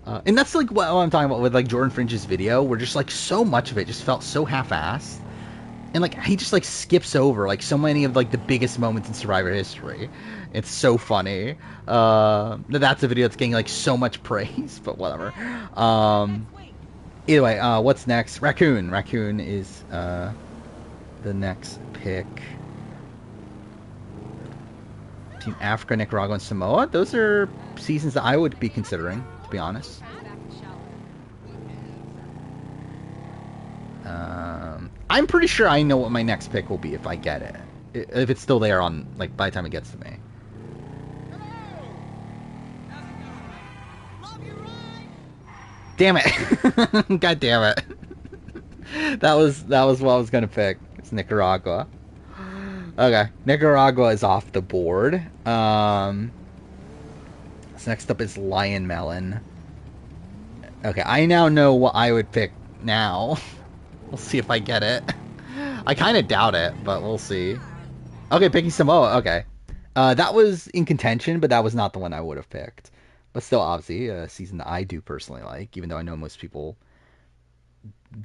And that's, like, what I'm talking about with, like, Jordan Fringe's video, where just, like, so much of it just felt so half-assed. And, like, he just, like, skips over, like, so many of, like, the biggest moments in Survivor history. It's so funny. That's a video that's getting, like, so much praise, but whatever. Either way, what's next? Raccoon. Raccoon is, the next pick. Team Africa, Nicaragua, and Samoa. Those are seasons that I would be considering, to be honest. I'm pretty sure I know what my next pick will be if I get it. If it's still there on, like, by the time it gets to me. Damn it. God damn it. that was what I was gonna pick. It's Nicaragua. Okay, Nicaragua is off the board. So next up is Lion Melon. Okay, I now know what I would pick now. We'll see if I get it. I kind of doubt it, but we'll see. Okay, picking Samoa. Okay. That was in contention, but that was not the one I would have picked. But still, obviously, a season that I do personally like, even though I know most people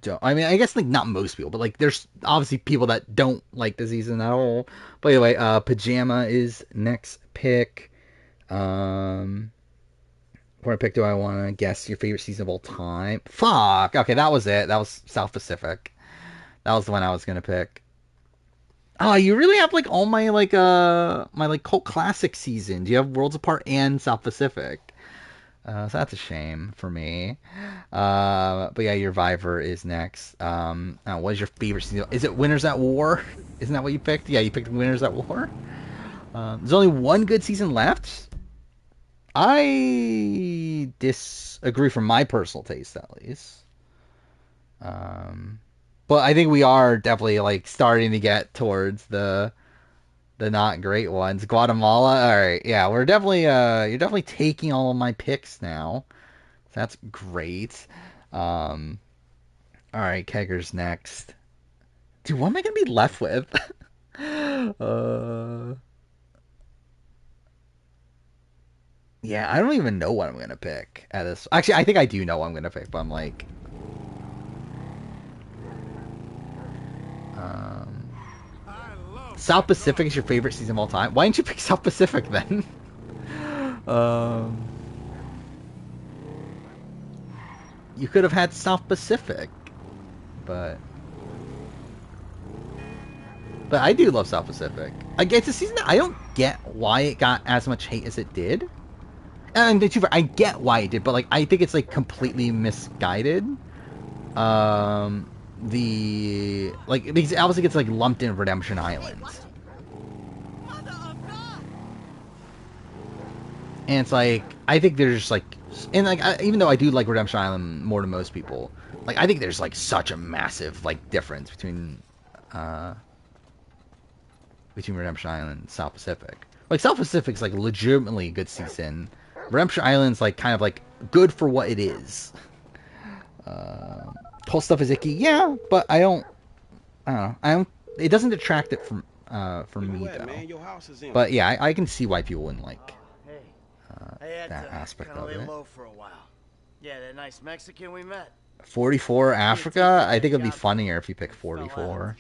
don't. I mean, I guess, like, not most people, but, like, there's obviously people that don't like the season at all. But anyway, Pajama is next pick. What pick do I want to guess your favorite season of all time? Fuck! Okay, that was it. That was South Pacific. That was the one I was gonna pick. Oh, you really have like all my my like cult classic seasons. You have Worlds Apart and South Pacific. So that's a shame for me. But yeah, your Viver is next. What is your favorite season? Is it Winners at War? Isn't that what you picked? Yeah, you picked Winners at War. There's only one good season left. I disagree from my personal taste, at least. But I think we are definitely like starting to get towards the not great ones. Guatemala, all right, yeah, we're definitely you're definitely taking all of my picks now. So that's great. All right, Kegger's next. Dude, what am I gonna be left with? Yeah, I don't even know what I'm gonna pick at this. Actually, I think I do know what I'm gonna pick, but I'm like, South Pacific is your favorite season of all time. Why didn't you pick South Pacific then? You could have had South Pacific, but I do love South Pacific. Like, it's a season that I don't get why it got as much hate as it did. And I get why it did, but like I think it's like completely misguided. Because it obviously gets like lumped in Redemption Island, and it's like I think there's just like, and like even though I do like Redemption Island more than most people, like I think there's like such a massive like difference between Redemption Island and South Pacific. Like South Pacific's like legitimately a good season. Redemption Island's like kind of like good for what it is. Whole stuff is icky, yeah, but I don't know. It doesn't detract it from me though. But yeah, I can see why people wouldn't like that aspect of it. Low for a while. Yeah, that nice Mexican we met. 44 Africa. I think it'd be funnier if you pick 44.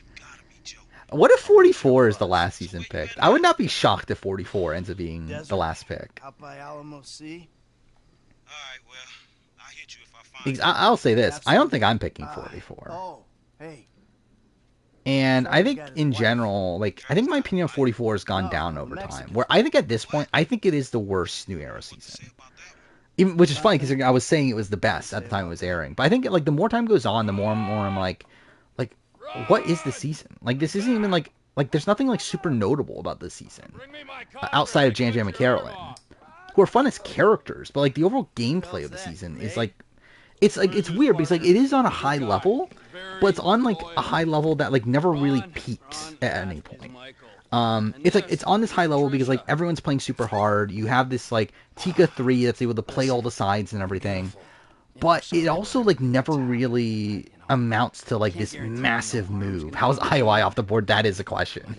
What if 44 is the last season picked? I would not be shocked if 44 ends up being the last pick. Out by Alamo Sea. All right, well, I'll hit you if I find I'll say this. I don't think I'm picking 44. Oh, hey. And I think in general, like, I think my opinion of 44 has gone down over time. Where I think at this point, I think it is the worst New Era season. Even, which is funny because I was saying it was the best at the time it was airing. But I think like the more time goes on, the more and more I'm like, what is the season? Like, this isn't even like there's nothing like super notable about this season outside of Jan Jan and Carolyn, who are fun as characters, but like the overall gameplay of the season is like it's weird because like it is on a high level, but it's on like a high level that like never really peaks at any point. It's like it's on this high level because like everyone's playing super hard. You have this like Tika 3 that's able to play all the sides and everything, but it also like never really amounts to like this massive move. How's IOI off the board? That is a question.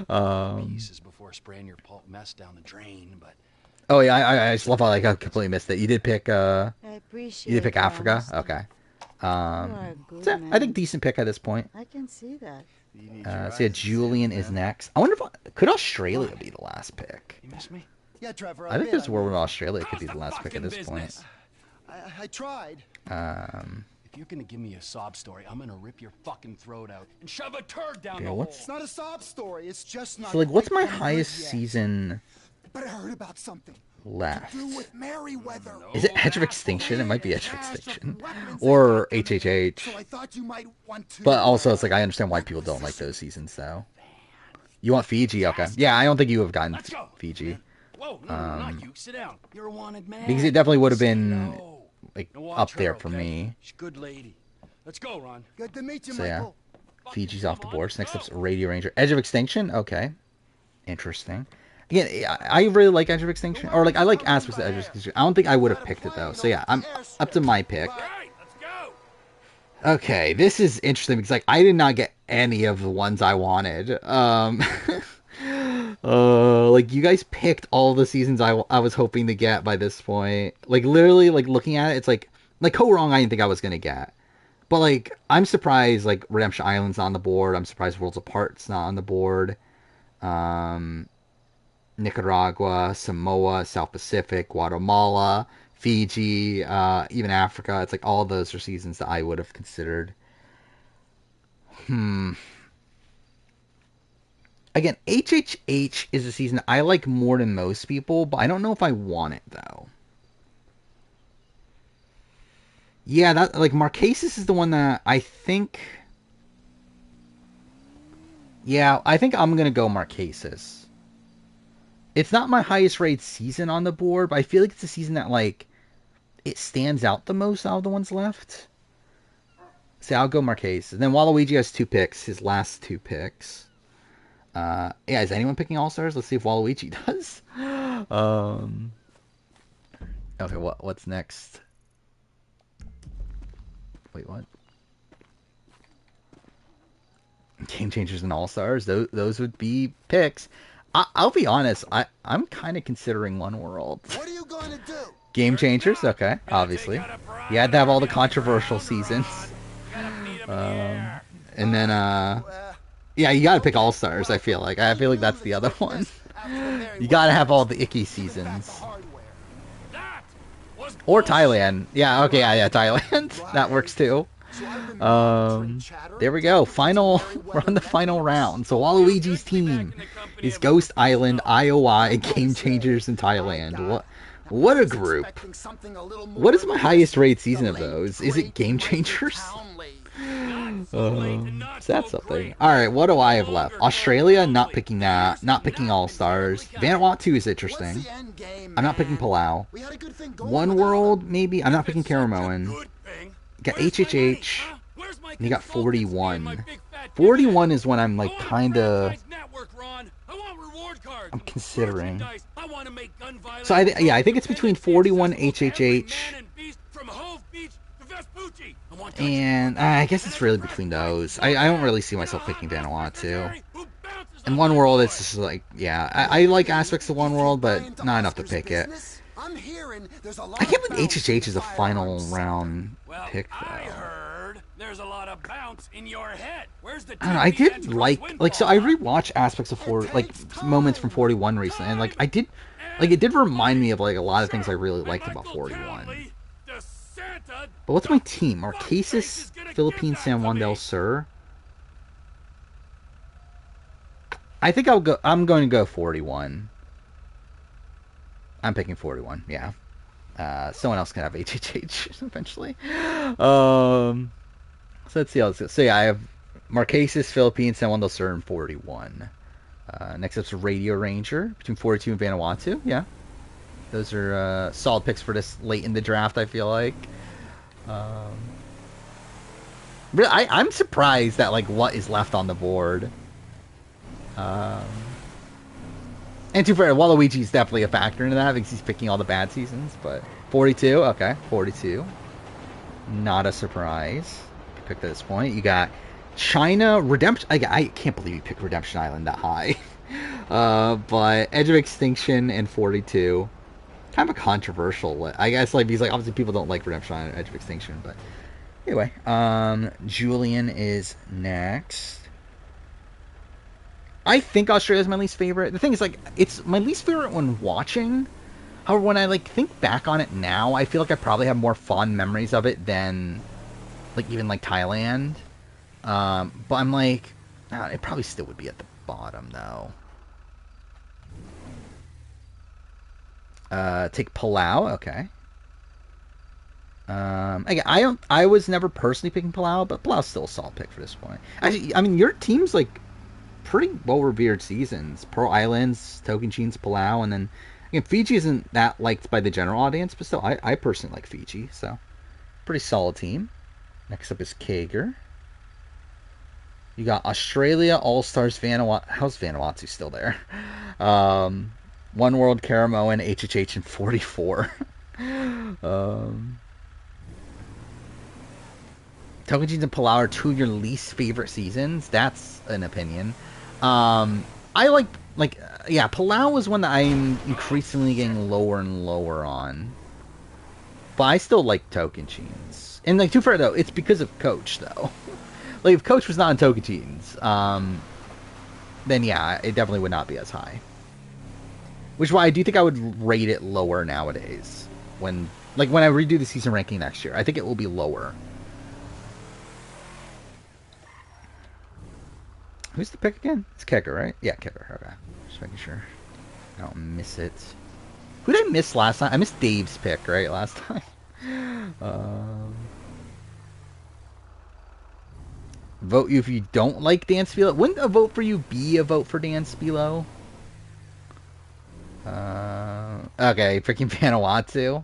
Before spraying your pulp mess down the drain, but oh yeah, I just love how like I completely missed it. You did pick I appreciate you did pick Africa. honesty. Okay. You are good, So, man. I think decent pick at this point. I can see that. So yeah, Julian is next. I wonder if could Australia be the last pick? you miss me? Yeah, Trevor. I think there's a world where Australia could be the last pick at this point. I tried. If you're gonna give me a sob story, I'm gonna rip your fucking throat out and shove a turd down Okay, the what's- It's not a sob story. It's just not. So like, what's my quite highest yet. season But I heard about something left? to do with Merryweather. Is it Edge of Extinction? It might be Edge of Extinction, or HHH. So I thought you might want to. But also, it's like I understand why people don't like those seasons, though. You want Fiji? Okay. Yeah, I don't think you have gotten Let's go. Fiji Whoa, no, not you. Sit down. You're a wanted man. because it definitely would have been No. like Now watch up her, there for okay? me. She's a good lady. Let's go, Ron. Good to meet you, So yeah, Michael. Fiji's off the board. So next up's Radio Ranger. Edge of Extinction. Okay, interesting. Again, I really like Edge of Extinction, or like I like aspects of Edge of Extinction. I don't think I would have picked it though. So yeah, I'm up to my pick. All right, let's go. Okay, this is interesting because like I did not get any of the ones I wanted. Like you guys picked all the seasons I was hoping to get by this point. Like literally, like looking at it, it's like Go Wrong. I didn't think I was gonna get, but like I'm surprised like Redemption Island's not on the board. I'm surprised Worlds Apart's not on the board. Nicaragua, Samoa, South Pacific, Guatemala, Fiji, even Africa. It's like all those are seasons that I would have considered. Again, HHH is a season I like more than most people, but I don't know if I want it though. Yeah, that like Marquesas is the one that I think. Yeah, I think I'm gonna go Marquesas. It's not my highest rated season on the board, but I feel like it's a season that like it stands out the most out of the ones left. So I'll go Marquesas. And then Waluigi has 2 picks, his last 2 picks. Yeah, is anyone picking All-Stars? Let's see if Waluigi does. Okay, what's next? Wait, what? Game Changers and All-Stars, those would be picks. I'll be honest, I'm kind of considering One World. What are you going to do? Game Changers, okay, obviously. You had to have all the controversial seasons. And then, yeah, you gotta pick All-Stars, I feel like. I feel like that's the other one. You gotta have all the icky seasons. Or Thailand. Yeah, okay, yeah, Thailand. That works too. There we go. We're on the final round. So Waluigi's team is Ghost Island, IOI, Game Changers, and Thailand. What a group. What is my highest rated season of those? Is it Game Changers? So that's something. Alright, what do I have left? Australia, not picking that. Not picking All-Stars. Vanuatu is interesting. I'm not picking Palau. One World, maybe. I'm not picking Karamoan. You got HHH. And you got 41. 41 is when I'm like kinda... I'm considering. So I think it's between 41 HHH and I guess it's really between those. I don't really see myself picking Vanuatu. And One World, it's just like, yeah, I like aspects of One World, but not enough to pick it. I can't believe HHH is a final round pick, though. There's a lot of bounce in your head. Where's the I don't know, I did like so I rewatched aspects of moments from 41 recently, and like it did remind me of like a lot of things I really liked about 41. But what's my team? Marquesas, Philippines, San Juan del Sur. I think I'm going to go 41. I'm picking 41. Yeah. Someone else can have HHH eventually. So let's see how this goes. So yeah, I have Marquesas, Philippines, San Juan del Sur, and 41. Next up's Radio Ranger between 42 and Vanuatu. Yeah, those are solid picks for this late in the draft. I feel like. Really, I'm surprised at like what is left on the board. And to be fair, Waluigi is definitely a factor into that because he's picking all the bad seasons. But 42, okay, 42, not a surprise. Picked at this point. You got China, Redemption. I can't believe you picked Redemption Island that high. But Edge of Extinction and 42. Kind of a controversial, I guess, like, because like obviously people don't like Redemption Island and Edge of Extinction, but anyway, Julian is next. I think Australia is my least favorite. The thing is, like, it's my least favorite when watching. However, when I like think back on it now, I feel like I probably have more fond memories of it than like even like Thailand. But I'm like, it probably still would be at the bottom though. Take Palau, okay. Again, I was never personally picking Palau, but Palau's still a solid pick for this point. Actually, I mean, your team's like pretty well-revered seasons. Pearl Islands, Tocantins, Palau, and then again, Fiji isn't that liked by the general audience, but still, I personally like Fiji, so pretty solid team. Next up is Kager. You got Australia, All-Stars, Vanuatu. How's Vanuatu still there? One World, Karamoan, HHH, and 44. Tocantins and Palau are two of your least favorite seasons. That's an opinion. I like, yeah, Palau is one that I'm increasingly getting lower and lower on. But I still like Tocantins. And, like, too fair, though, it's because of Coach, though. Like, if Coach was not in Tocantins, then, yeah, it definitely would not be as high. Which is why I do think I would rate it lower nowadays. When I redo the season ranking next year, I think it will be lower. Who's the pick again? It's Kicker, right? Yeah, Kicker. Okay. Just making sure I don't miss it. Who did I miss last time? I missed Dave's pick, right? Last time. Vote you if you don't like Dan Spilo. Wouldn't a vote for you be a vote for Dan Spilo? Okay, picking Vanuatu.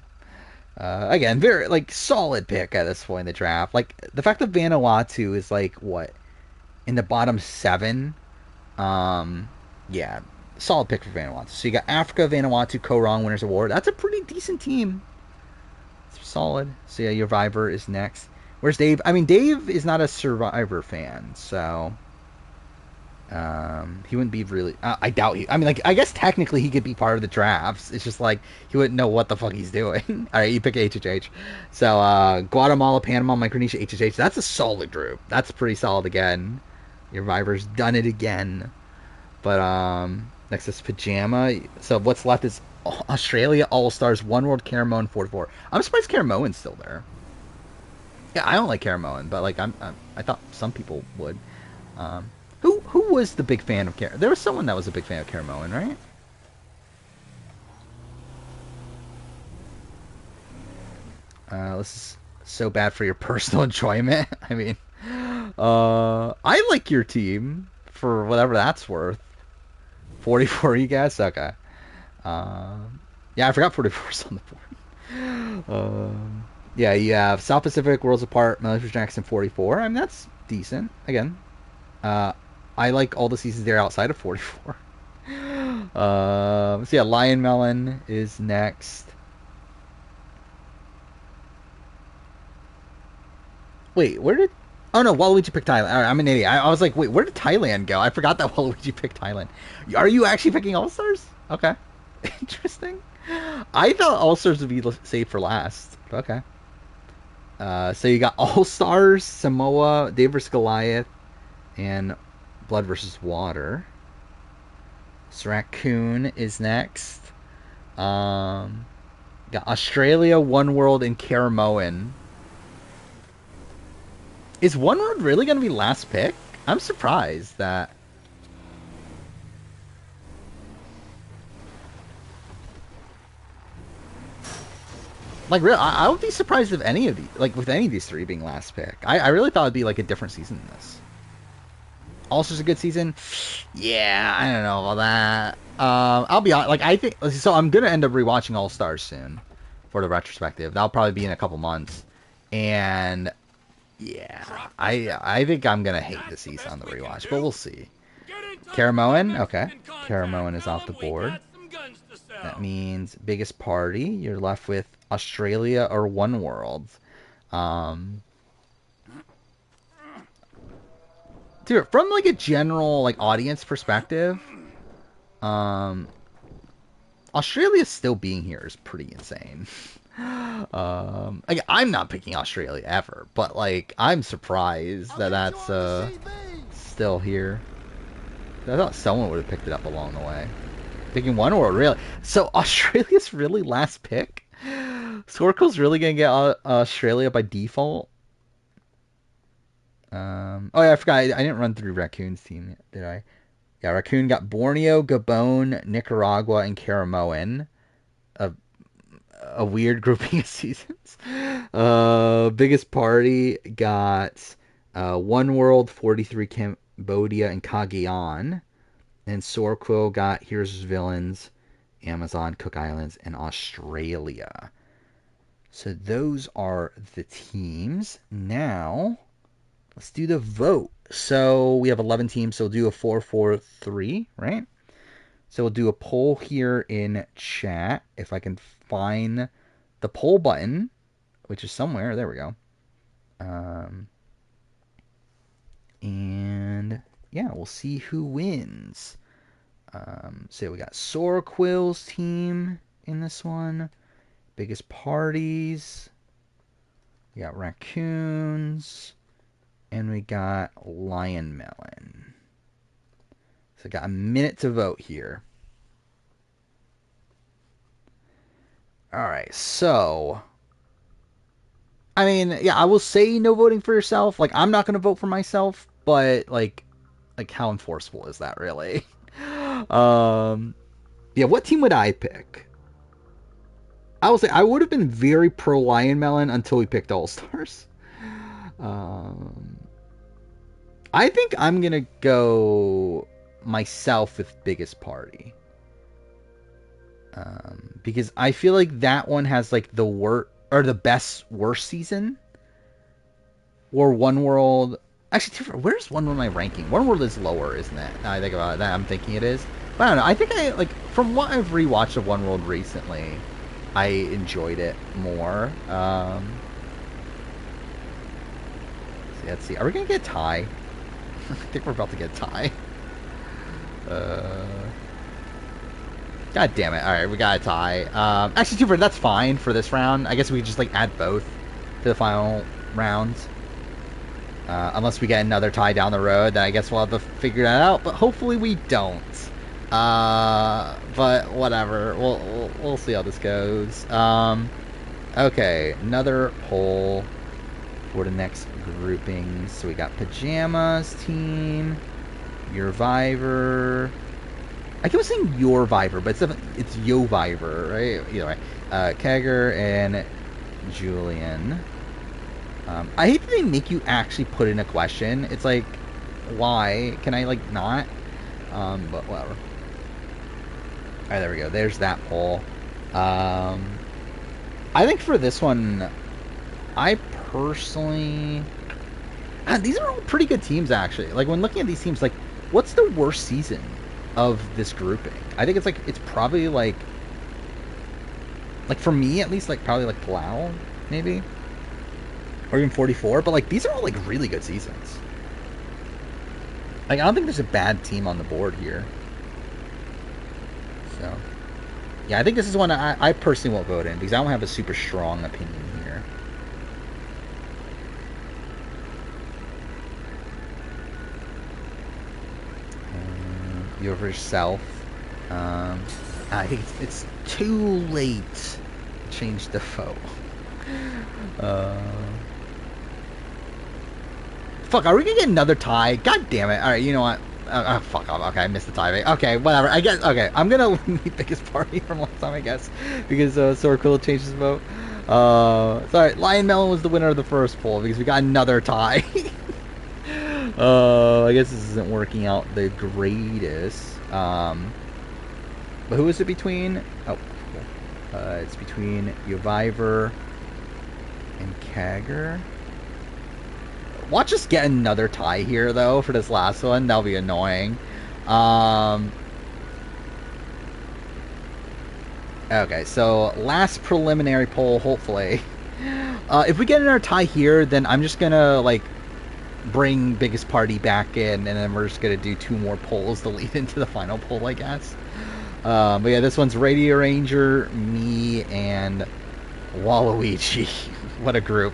Again, very, like, solid pick at this point in the draft. Like, the fact that Vanuatu is, like, what? In the bottom 7? Yeah, solid pick for Vanuatu. So you got Africa, Vanuatu, Korong Winners Award. That's a pretty decent team. It's solid. So yeah, your Survivor is next. Where's Dave? I mean, Dave is not a Survivor fan, so he wouldn't be really. I doubt he. I mean, like, I guess technically he could be part of the drafts. It's just like he wouldn't know what the fuck he's doing. All right, you pick HHH. So Guatemala, Panama, Micronesia, HHH. That's a solid group. That's pretty solid again. Your Survivor's done it again. But next is Pajama. So what's left is Australia, All Stars, One World, Karamoan, 44. I'm surprised Karamoan's still there. Yeah, I don't like Karamoan, but like I thought some people would. Who was the big fan of Karamoan? There was someone that was a big fan of Karamoan, right? This is so bad for your personal enjoyment. I mean, I like your team for whatever that's worth. 44, you guys? Okay. Yeah, I forgot 44's on the board. Yeah, you have South Pacific, Worlds Apart, Melissa Jackson, 44. I mean, that's decent. Again, I like all the seasons there outside of 44. So yeah, Lion Melon is next. Wait, where did... Oh no, Waluigi picked Thailand. All right, I'm an idiot. I was like, wait, where did Thailand go? I forgot that Waluigi picked Thailand. Are you actually picking All-Stars? Okay. Interesting. I thought All-Stars would be saved for last. Okay. So you got All-Stars, Samoa, Dave vs. Goliath, and Blood vs. Water. So Raccoon is next. Got Australia, One World, and Karamoan. Is One World really going to be last pick? I'm surprised that... Like, really, I would be surprised if any of these, like, with any of these three being last pick. I really thought it'd be, like, a different season than this. All-Stars a good season? Yeah, I don't know about that. I'll be honest, like, I think... So I'm going to end up rewatching All-Stars soon for the retrospective. That'll probably be in a couple months. And... yeah, I think I'm going to hate the season on the rewatch, but we'll see. Karamoan? Okay. Karamoan is off the board. That means biggest party. You're left with Australia or One World. Dude, from like a general like audience perspective, Australia still being here is pretty insane. Like, I'm not picking Australia ever, but like I'm surprised that that's still here. I thought someone would have picked it up along the way. Picking One World, really? So Australia's really last pick? Squircle's really gonna get Australia by default? Oh yeah, I forgot. I didn't run through Raccoon's team, did I? Yeah, Raccoon got Borneo, Gabon, Nicaragua, and Karamoan. A weird grouping of seasons. Biggest party got One World, 43 Cambodia, and Cagayan. And Sorquil got Here's Villains, Amazon, Cook Islands, and Australia. So those are the teams. Now, let's do the vote. So we have 11 teams, so we'll do a 4-4-3, right? So we'll do a poll here in chat. If I can find the poll button, which is somewhere. There we go. And yeah, we'll see who wins. So we got Sorquil's team in this one. Biggest parties. We got Raccoons. And we got Lion Melon. So I got a minute to vote here. Alright, so I mean, yeah, I will say no voting for yourself. Like, I'm not gonna vote for myself, but like how enforceable is that really? Yeah, what team would I pick? I will say I would have been very pro Lion Melon until we picked All Stars. I think I'm gonna go myself with Biggest Party. Because I feel like that one has like the worst season. Or One World. Actually, where's One World in my ranking? One World is lower, isn't it? Now I think about that, I'm thinking it is. But I don't know. I think from what I've rewatched of One World recently, I enjoyed it more. Let's see. Are we gonna get a tie? I think we're about to get a tie. God damn it. Alright, we got a tie. Actually, that's fine for this round. I guess we could just, add both to the final round. Unless we get another tie down the road, then I guess we'll have to figure that out. But hopefully we don't. But whatever. We'll see how this goes. Okay, another poll for the next grouping. So we got Pajamas team, Your Viver. I keep saying Your Viver, but it's Yo Viver, right? Either way. Kegger and Julian. I hate that they make you actually put in a question. It's like, why? Can I, not? But whatever. Alright, there we go. There's that poll. I think for this one, I personally... these are all pretty good teams, actually. When looking at these teams, what's the worst season of this grouping? I think it's probably, for me, at least, probably, Palau, maybe? Or even 44, but these are all really good seasons. I don't think there's a bad team on the board here. So, yeah, I think this is one I personally won't vote in because I don't have a super strong opinion here. You over yourself. I think it's too late to change the vote. Fuck, are we gonna get another tie? God damn it. Alright, you know what? Fuck off. Okay, I missed the tie. Okay, whatever. I guess, okay, I'm gonna leave Biggest Party from last time, I guess. Because, Sorquil changed his vote. Sorry, Lion Melon was the winner of the first poll because we got another tie. I guess this isn't working out the greatest. But who is it between? Oh, cool. It's between Yoviver and Kagger. Watch us get another tie here, though, for this last one. That'll be annoying. Okay, so last preliminary poll, hopefully. If we get another tie here, then I'm just gonna, bring Biggest Party back in, and then we're just gonna do 2 more polls to lead into the final poll, I guess. But yeah, this one's Radio Ranger, me, and Waluigi. What a group.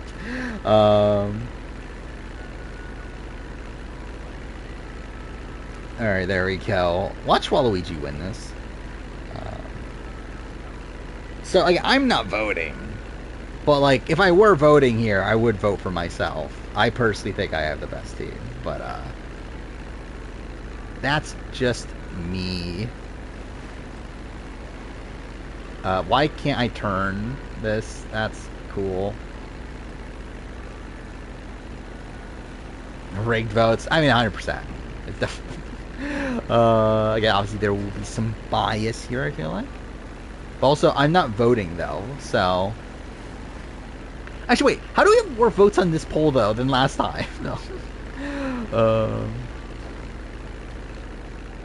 Alright, there we go. Watch Waluigi win this. So, I'm not voting. But, if I were voting here, I would vote for myself. I personally think I have the best team. But, that's just me. Why can't I turn this? That's cool. Rigged votes? I mean, 100%. It's definitely... again, obviously there will be some bias here, I feel like. But also, I'm not voting, though, so... Actually, wait. How do we have more votes on this poll though than last time? No.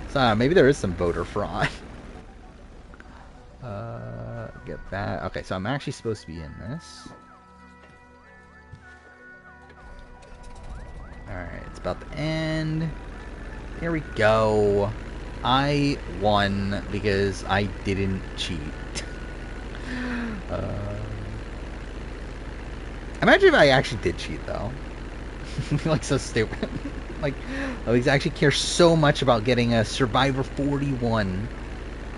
So maybe there is some voter fraud. Get that. Okay, so I'm actually supposed to be in this. Alright, it's about to end. Here we go. I won because I didn't cheat. Imagine if I actually did cheat, though. Like, so stupid. Like, I actually care so much about getting a Survivor 41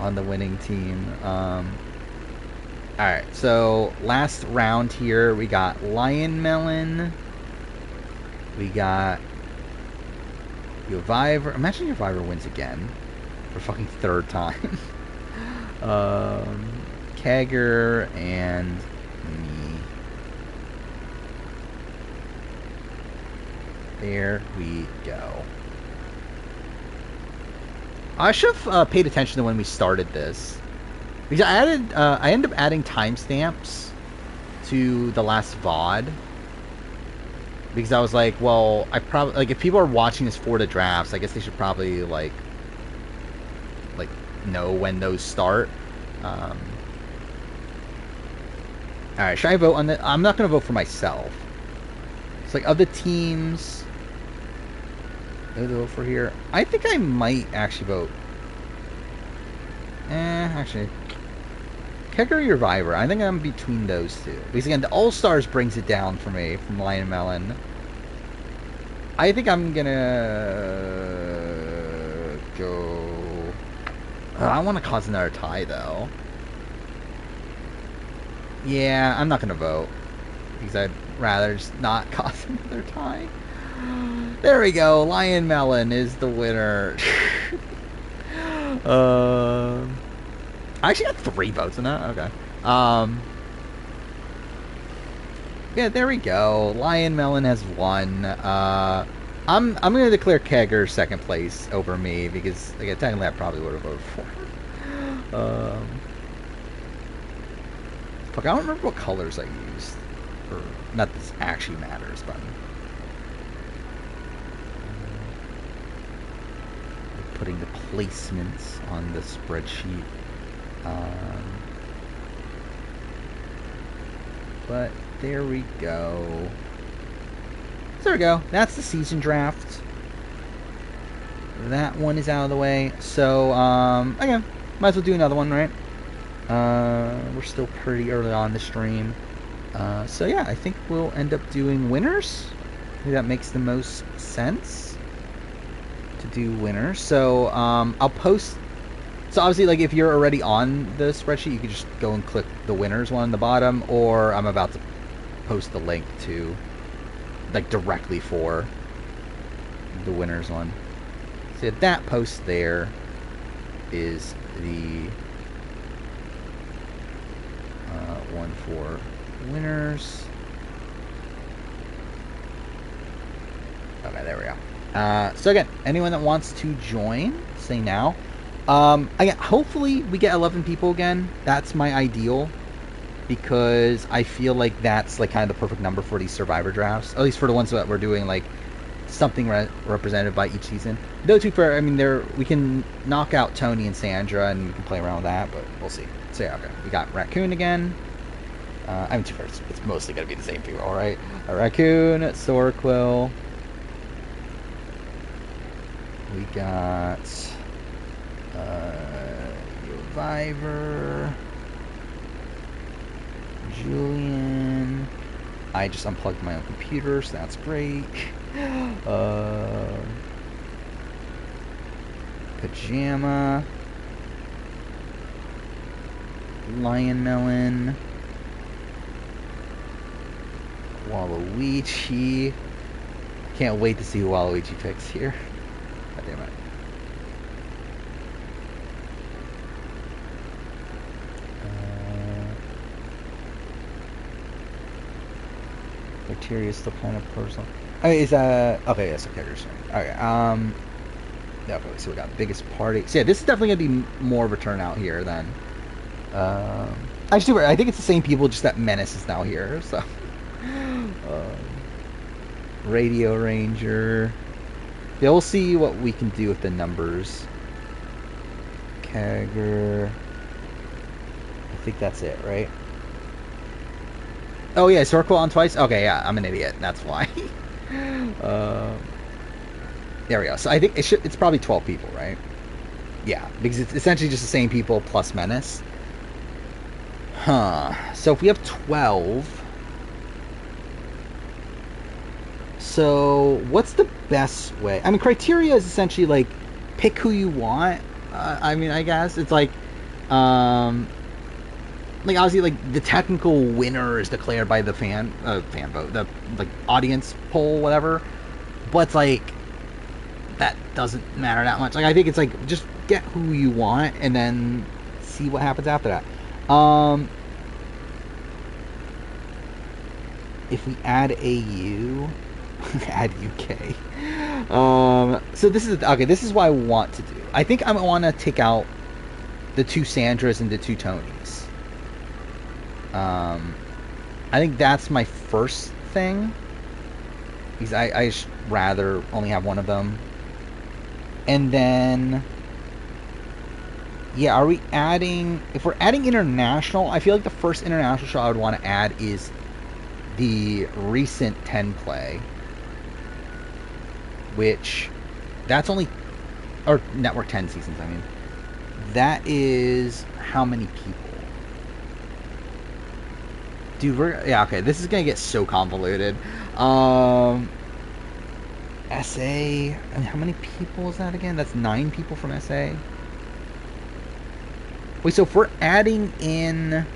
on the winning team. Alright, so last round here, we got Lion Melon. We got Yovivor. Imagine Yovivor wins again. For fucking third time. Kegger and me. There we go. I should have paid attention to when we started this. Because I ended up adding timestamps to the last VOD. Because I was like, well, I probably, like, if people are watching this for the drafts, I guess they should probably, like know when those start. Alright, should I vote on the... I'm not going to vote for myself. It's like, of the teams... to vote for here. I think I might actually vote. Actually... Kegger or Reviver? I think I'm between those two. Because again, the All-Stars brings it down for me, from Lion Melon. I think I'm gonna... go... I want to cause another tie, though. Yeah, I'm not gonna vote. Because I'd rather just not cause another tie. There we go. Lion Melon is the winner. I actually got 3 votes in that. Okay. Yeah, there we go. Lion Melon has won. I'm gonna declare Kegger second place over me because again, technically I probably would have voted for. Fuck, I don't remember what colors I used. Or not that this actually matters, but putting the placements on the spreadsheet. But there we go. So there we go. That's the season draft. That one is out of the way. So, again, might as well do another one, right? We're still pretty early on the stream. So yeah, I think we'll end up doing winners. I think that makes the most sense to do winners. So, I'll post... So obviously, like, if you're already on the spreadsheet, you can just go and click the winners one on the bottom, or I'm about to post the link to, like, directly for the winners one. So that post there is the one for winners. Okay, there we go. So again, anyone that wants to join, say now. Again, hopefully we get 11 people again. That's my ideal, because I feel like that's like kind of the perfect number for these Survivor drafts. At least for the ones that we're doing like something represented by each season. Though, to be fair, I mean, we can knock out Tony and Sandra, and we can play around with that, but we'll see. So yeah, okay, we got Raccoon again. I mean, to be fair, it's mostly gonna be the same people, all right? Raccoon, Sorquill. We got Reviver, Julian. I just unplugged my own computer, so that's great. Pajama, Lion Melon, Waluigi. Can't wait to see who Waluigi picks here. God damn it. Criteria is still kind of personal. Okay, is okay, yes, okay, okay, okay, so we got biggest party. So yeah, this is definitely gonna be more of a turnout here then. Actually, I think it's the same people, just that Menace is now here, so Radio Ranger. Yeah, we'll see what we can do with the numbers. Kagger. I think that's it, right? Oh yeah, circle on twice? Okay, yeah, I'm an idiot. That's why. There we go. So I think it's probably 12 people, right? Yeah, because it's essentially just the same people plus Menace. Huh. So if we have 12... So, what's the best way? I mean, criteria is essentially, like, pick who you want. I mean, I guess. It's like, obviously, like, the technical winner is declared by the fan vote, the, like, audience poll, whatever. But it's like, that doesn't matter that much. Like, I think it's like, just get who you want, and then see what happens after that. If we add AU... add UK. So this is okay. This is what I want to do. I think I want to take out the 2 Sandras and the 2 Tonys. I think that's my first thing. Because I just rather only have one of them. And then, yeah, are we adding? If we're adding international, I feel like the first international show I would want to add is the recent 10 play. Which, that's only, or Network 10 seasons, I mean. That is how many people? Dude, yeah, okay, this is gonna get so convoluted. SA, and how many people is that again? That's 9 people from SA. Wait, so if we're adding in...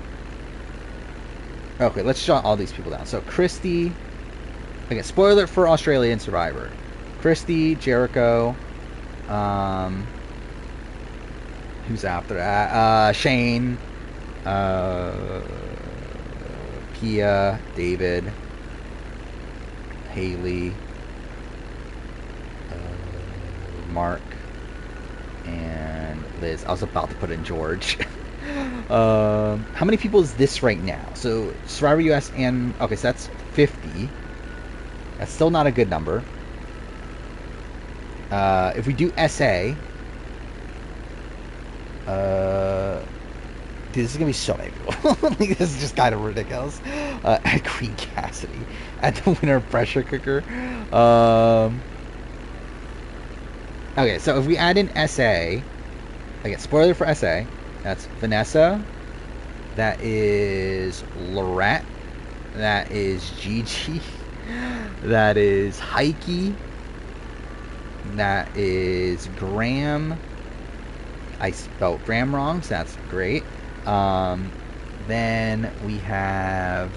Okay, let's jot all these people down. So, Christy... Okay, spoiler for Australia and Survivor. Christy, Jericho, who's after that? Shane, Pia, David, Haley, Mark, and Liz. I was about to put in George. How many people is this right now? So Survivor US and okay, so that's 50. That's still not a good number. If we do SA, dude, this is gonna be so many people. Like, this is just kind of ridiculous. At Queen Cassidy, at the winner pressure cooker. Okay, so if we add in SA, okay, spoiler for SA, that's Vanessa, that is Lorette, that is Gigi, that is Heike, that is Graham. I spelled Graham wrong, so that's great. Then we have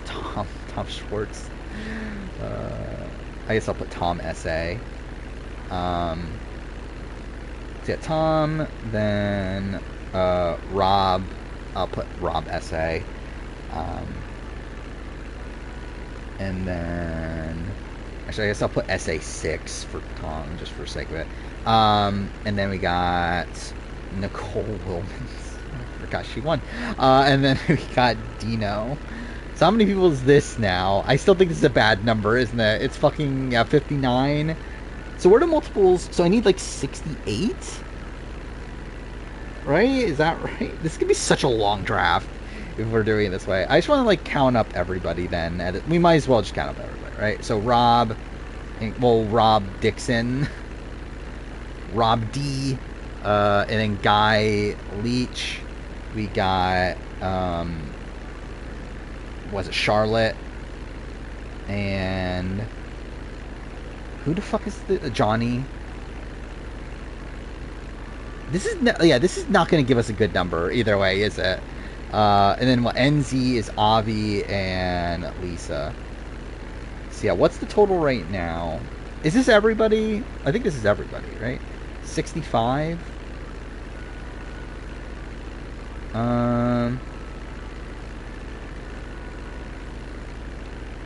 Tom Schwartz. I guess I'll put Tom SA. So yeah, Tom, then Rob. I'll put Rob SA. And then... Actually, I guess I'll put SA6 for Tom, just for the sake of it. And then we got Nicole Wilmans. I forgot she won. And then we got Dino. So how many people is this now? I still think this is a bad number, isn't it? It's fucking 59. So what are the multiples? So I need like 68? Right? Is that right? This could be such a long draft if we're doing it this way. I just want to like count up everybody then. We might as well just count up everybody. Right, so Rob Dixon, Rob D, and then Guy Leach. We got, was it Charlotte? And who the fuck is Johnny? This is not going to give us a good number either way, is it? And then NZ is Avi and Lisa. So yeah, what's the total right now? Is this everybody? I think this is everybody, right? 65?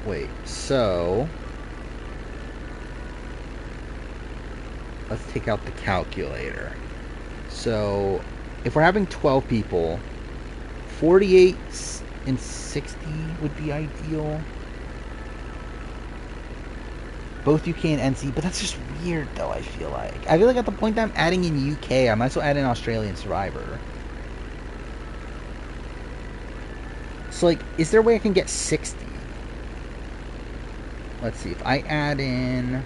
Wait, so... Let's take out the calculator. So, if we're having 12 people, 48 and 60 would be ideal. both UK and NC, but that's just weird though. I feel like at the point that I'm adding in UK, I might as well add in Australian Survivor. So like, is there a way I can get 60? Let's see, if I add in...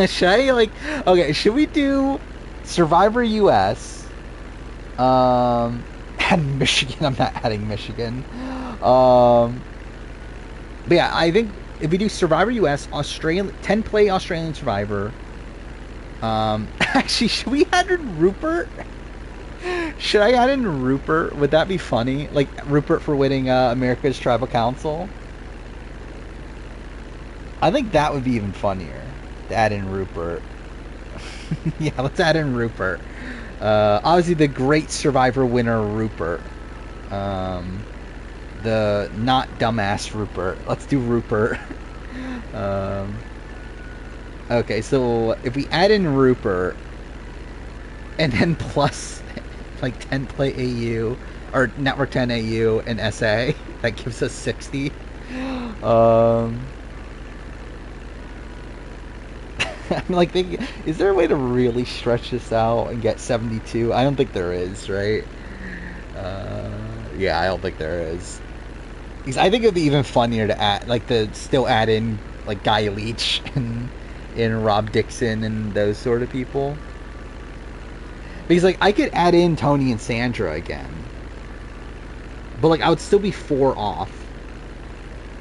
should I, like... Okay, should we do Survivor US? Add Michigan. I'm not adding Michigan. But yeah, I think if we do Survivor US, 10 play Australian Survivor. Actually, should we add in Rupert? Should I add in Rupert? Would that be funny? Like, Rupert for winning America's Tribal Council? I think that would be even funnier, to add in Rupert. Yeah, let's add in Rupert. Obviously, the great Survivor winner, Rupert. The not dumbass Rupert. Let's do Rupert. Okay, so if we add in Rupert, and then plus... like 10 play AU or Network 10 AU and SA, that gives us 60. I'm like thinking, is there a way to really stretch this out and get 72? I don't think there is, right? Yeah, I don't think there is. Because I think it'd be even funnier to add, like, to still add in like Guy Leach and Rob Dixon and those sort of people. Because, like, I could add in Tony and Sandra again. But, like, I would still be 4 off.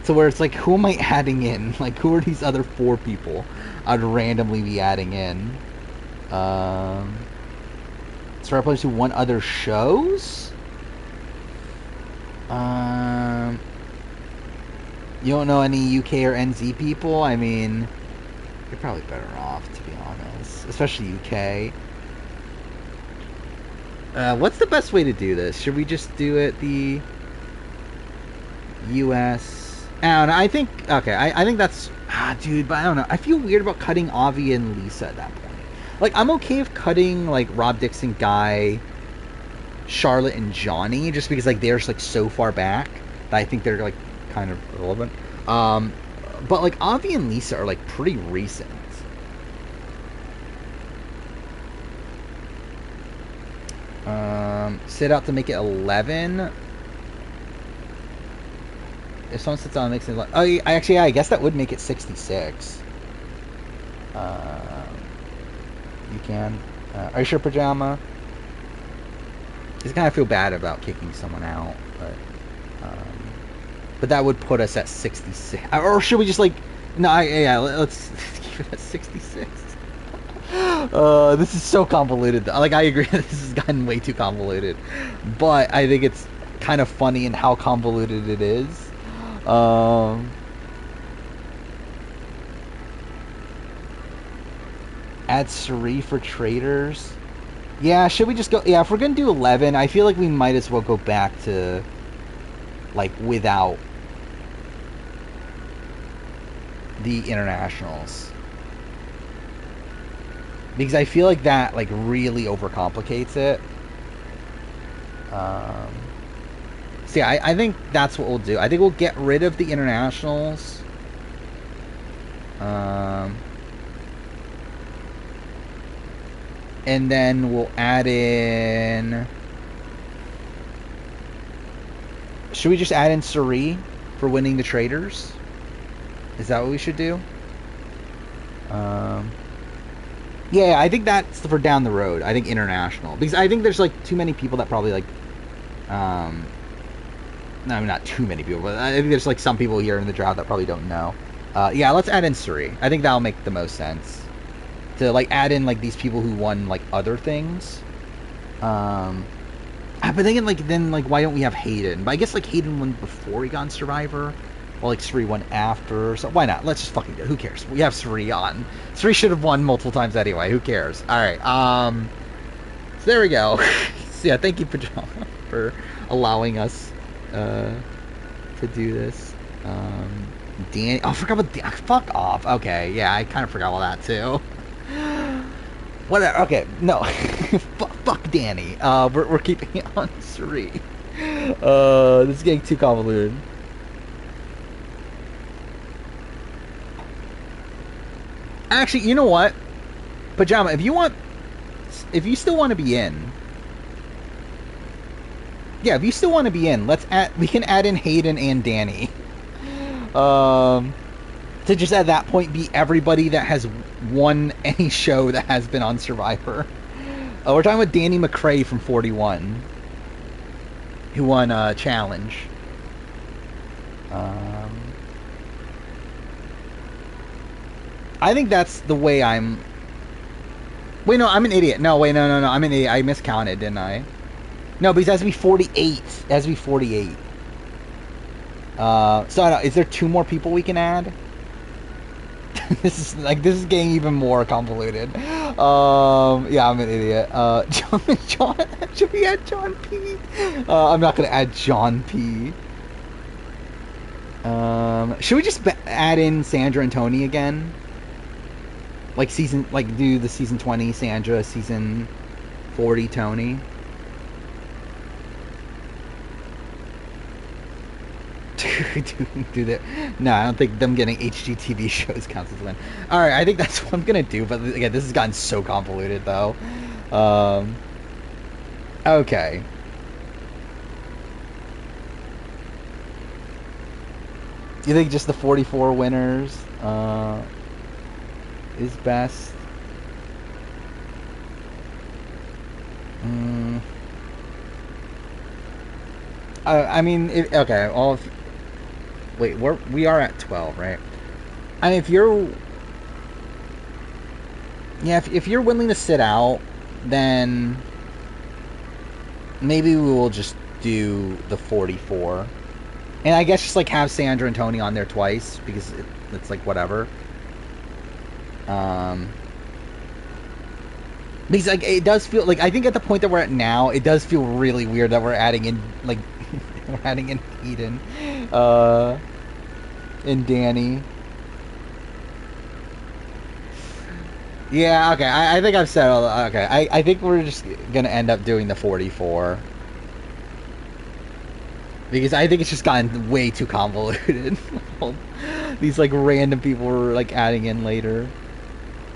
So where it's like, who am I adding in? Like, who are these other 4 people I'd randomly be adding in? So I probably do 1 other shows? You don't know any UK or NZ people? I mean, you're probably better off, to be honest. Especially UK. What's the best way to do this? Should we just do it the US? I don't know. I think, okay, I think that's, dude, but I don't know. I feel weird about cutting Avi and Lisa at that point. Like, I'm okay with cutting, like, Rob Dixon, Guy, Charlotte, and Johnny, just because, like, they're just, like, so far back that I think they're, like, kind of relevant. But, like, Avi and Lisa are, like, pretty recent. Sit out to make it 11. If someone sits down and makes it like, oh, actually, yeah, I guess that would make it 66. You can. Are you sure, Pajama? I kind of feel bad about kicking someone out, but that would put us at 66. Or should we just like, no, yeah, let's keep it at 66. This is so convoluted. Like, I agree, this has gotten way too convoluted, but I think it's kind of funny in how convoluted it is. Add Suri for traders. Yeah, should we just go? Yeah, if we're gonna do 11, I feel like we might as well go back to, like, without the internationals. Because I feel like that, like, really overcomplicates it. So yeah, I think that's what we'll do. I think we'll get rid of the internationals. And then we'll add in... Should we just add in Suri for winning the traders? Is that what we should do? Yeah, I think that's for down the road. I think international. Because I think there's, like, too many people that probably, like... no, I mean, not too many people, but I think there's, like, some people here in the draft that probably don't know. Yeah, let's add in Suri. I think that'll make the most sense. To, like, add in, like, these people who won, like, other things. But then, like, why don't we have Hayden? But I guess, like, Hayden won before he got on Survivor. Well, like, Suri won after. So why not? Let's just fucking do it. Who cares? We have Suri on. Suri should have won multiple times anyway. Who cares? Alright, so there we go. So yeah, thank you, Pajama, for allowing us to do this. Danny, oh, I forgot about Danny. Fuck off. Okay, yeah, I kind of forgot about that too. Whatever. Okay, no. Fuck Danny. We're keeping it on Suri. This is getting too convoluted. Actually, you know what? Pajama, if you still want to be in, yeah, if you still want to be in, we can add in Hayden and Danny. To just at that point be everybody that has won any show that has been on Survivor. We're talking about Danny McCrae from 41, who won Challenge. I think that's the way I'm... Wait, no, I'm an idiot. No, wait, no, I'm an idiot. I miscounted, didn't I? No, because it has to be 48. It has to be 48. So, I don't know, is there 2 more people we can add? This is getting even more convoluted. Yeah, I'm an idiot. John, should we add John P? I'm not gonna add John P. Should we just add in Sandra and Tony again? Do the season 20 Sandra, season 40 Tony. do that. No, I don't think them getting HGTV shows counts as a win. Alright, I think that's what I'm gonna do, but again, this has gotten so convoluted though. Okay. You think just the 44 winners is best? I mean, okay, wait, we are at 12, right? I mean, if you're... Yeah, if you're willing to sit out, then maybe we will just do the 44. And I guess just, like, have Sandra and Tony on there twice, because it's like, whatever. Because, like, it does feel... Like, I think at the point that we're at now, it does feel really weird that we're adding in, like... we're adding in Eden. And Danny. Yeah, okay. I think I've said all... Okay, I think we're just gonna end up doing the 44. Because I think it's just gotten way too convoluted. These, like, random people were, like, adding in later.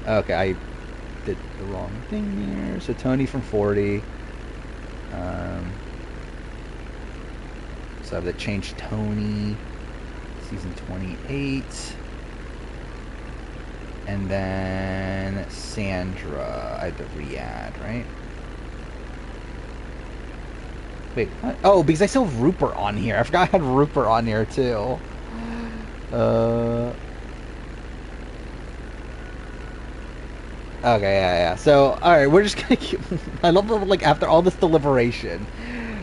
Okay, I did the wrong thing here. So Tony from 40. So I have to change Tony. Season 28. And then Sandra. I have to re-add, right? Wait, what? Oh, because I still have Rupert on here. I forgot I had Rupert on here, too. Okay, yeah. So, alright, we're just gonna keep... I love, like, after all this deliberation,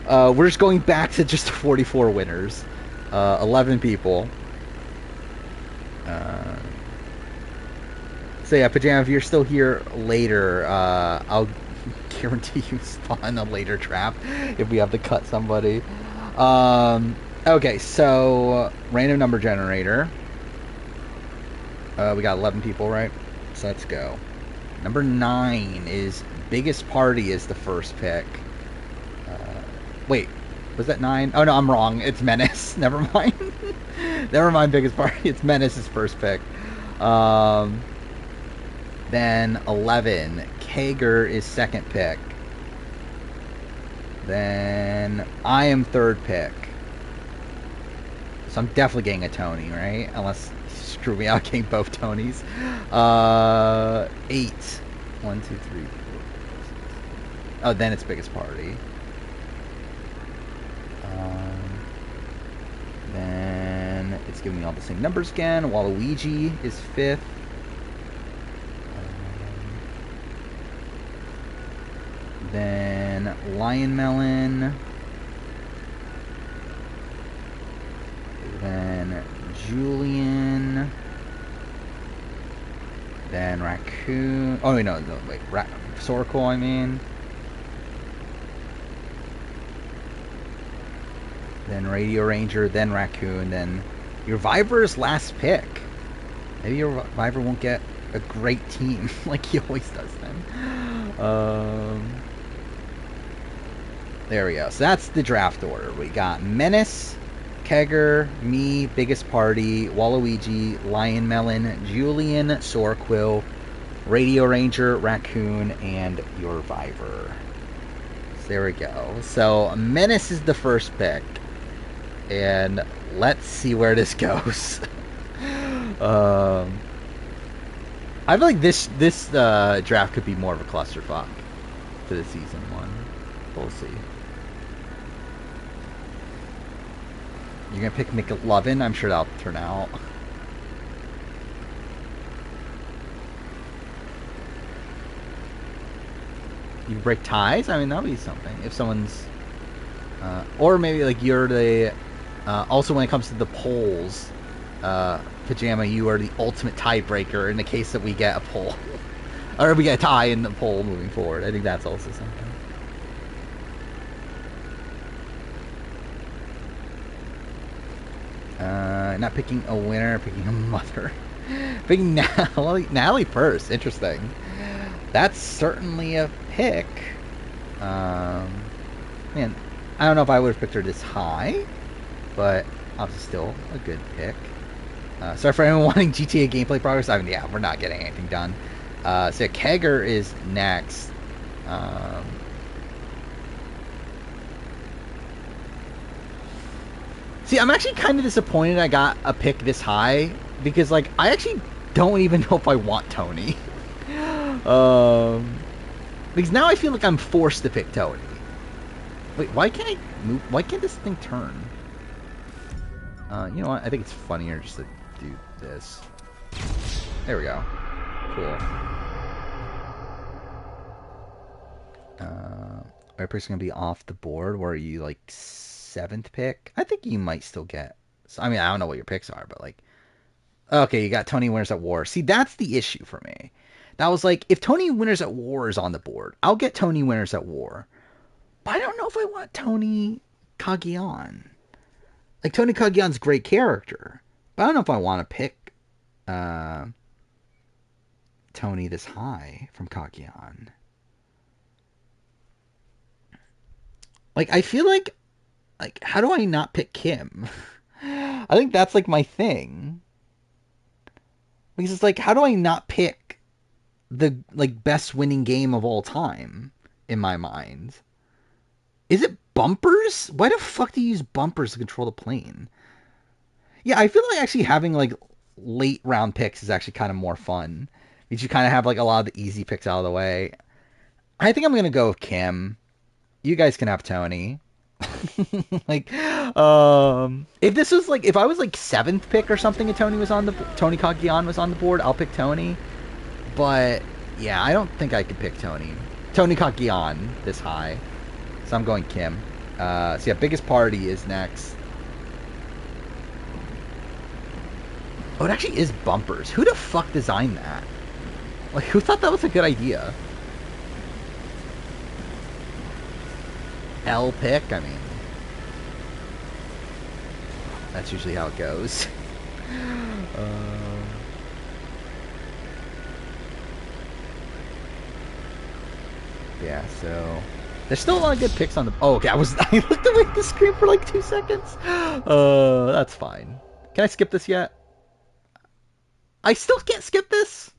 we're just going back to just 44 winners. 11 people. So yeah, Pajama, if you're still here later, I'll guarantee you spawn a later trap if we have to cut somebody. Okay, so random number generator. We got 11 people, right? So let's go. Number 9 is biggest party is the first pick. Wait, was that 9? Oh no, I'm wrong. It's Menace. Never mind. Never mind. Biggest party. It's Menace's first pick. Then 11. Kager is second pick. Then I am third pick. So I'm definitely getting a Tony, right? Unless screw me out, getting both Tonys. 8. 1, 2, 3, 4. Oh, then it's biggest party. Then it's giving me all the same numbers again. Waluigi is 5th. Then Lion Melon. Then Julian. Then Raccoon. Oh, no, wait. Sorko, I mean. Then Radio Ranger, then Raccoon, then your Vivor's last pick. Maybe your Vivor won't get a great team like he always does then. There we go. So that's the draft order. We got Menace, Kegger, me, Biggest Party, Waluigi, Lion Melon, Julian, Sorquill, Radio Ranger, Raccoon, and your Viver. So there we go. So Menace is the first pick. And let's see where this goes. I feel like this draft could be more of a clusterfuck to the season one. We'll see. You're gonna pick McLovin? I'm sure that'll turn out. You break ties? I mean, that'll be something. If someone's... or maybe, like, you're the... also, when it comes to the polls... Pajama, you are the ultimate tiebreaker in the case that we get a poll. Or we get a tie in the poll moving forward. I think that's also something. Not picking a winner, picking a mother. Picking Natalie first. Interesting. That's certainly a pick. Man, I don't know if I would have picked her this high, but obviously still a good pick. Sorry for anyone wanting GTA gameplay progress. I mean, yeah, we're not getting anything done. So Kegger is next. See, I'm actually kind of disappointed I got a pick this high, because, like, I actually don't even know if I want Tony. Because now I feel like I'm forced to pick Tony. Wait, why can't I move? Why can't this thing turn? You know what? I think it's funnier just to do this. There we go. Cool. Our person's gonna be off the board. Where are you, like, 7th pick? I think you might still get... I mean, I don't know what your picks are, but, like... Okay, you got Tony Winners at War. See, that's the issue for me. That was like, if Tony Winners at War is on the board, I'll get Tony Winners at War. But I don't know if I want Tony Kagian. Like, Tony Kagian's a great character. But I don't know if I want to pick Tony this high from Kagian. Like, I feel like, how do I not pick Kim? I think that's, like, my thing. Because it's like, how do I not pick the, like, best winning game of all time in my mind? Is it bumpers? Why the fuck do you use bumpers to control the plane? Yeah, I feel like actually having, like, late round picks is actually kind of more fun. Because you kind of have, like, a lot of the easy picks out of the way. I think I'm going to go with Kim. You guys can have Tony. Like, if this was, like, if I was, like, 7th pick or something and Tony Kagian was on the board, I'll pick Tony. But, yeah, I don't think I could pick Tony Kagian this high. So I'm going Kim. So yeah, Biggest Party is next. Oh, it actually is bumpers. Who the fuck designed that? Like, who thought that was a good idea? L pick? I mean, that's usually how it goes. Yeah, so there's still a lot of good picks on the... Oh, okay, I looked away at the screen for like 2 seconds. That's fine. Can I skip this yet? I still can't skip this?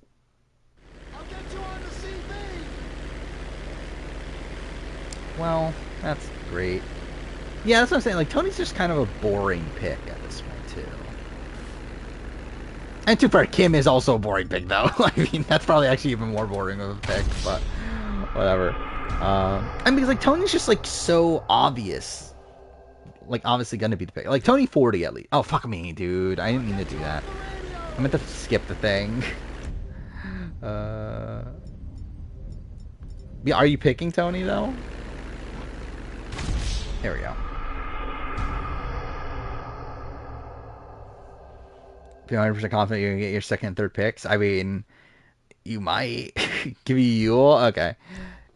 I'll get you on the CV. Well, that's great. Yeah, that's what I'm saying. Like, Tony's just kind of a boring pick at this point, too. And too far, Kim is also a boring pick, though. I mean, that's probably actually even more boring of a pick, but whatever. I mean, because, like, Tony's just, like, so obvious. Like, obviously gonna be the pick. Like, Tony 40, at least. Oh, fuck me, dude. I didn't mean to do that. I meant to skip the thing. Yeah, are you picking Tony, though? There we go. If you're 100% confident you're going to get your 2nd and 3rd picks, I mean, you might. Give you Yule? Okay.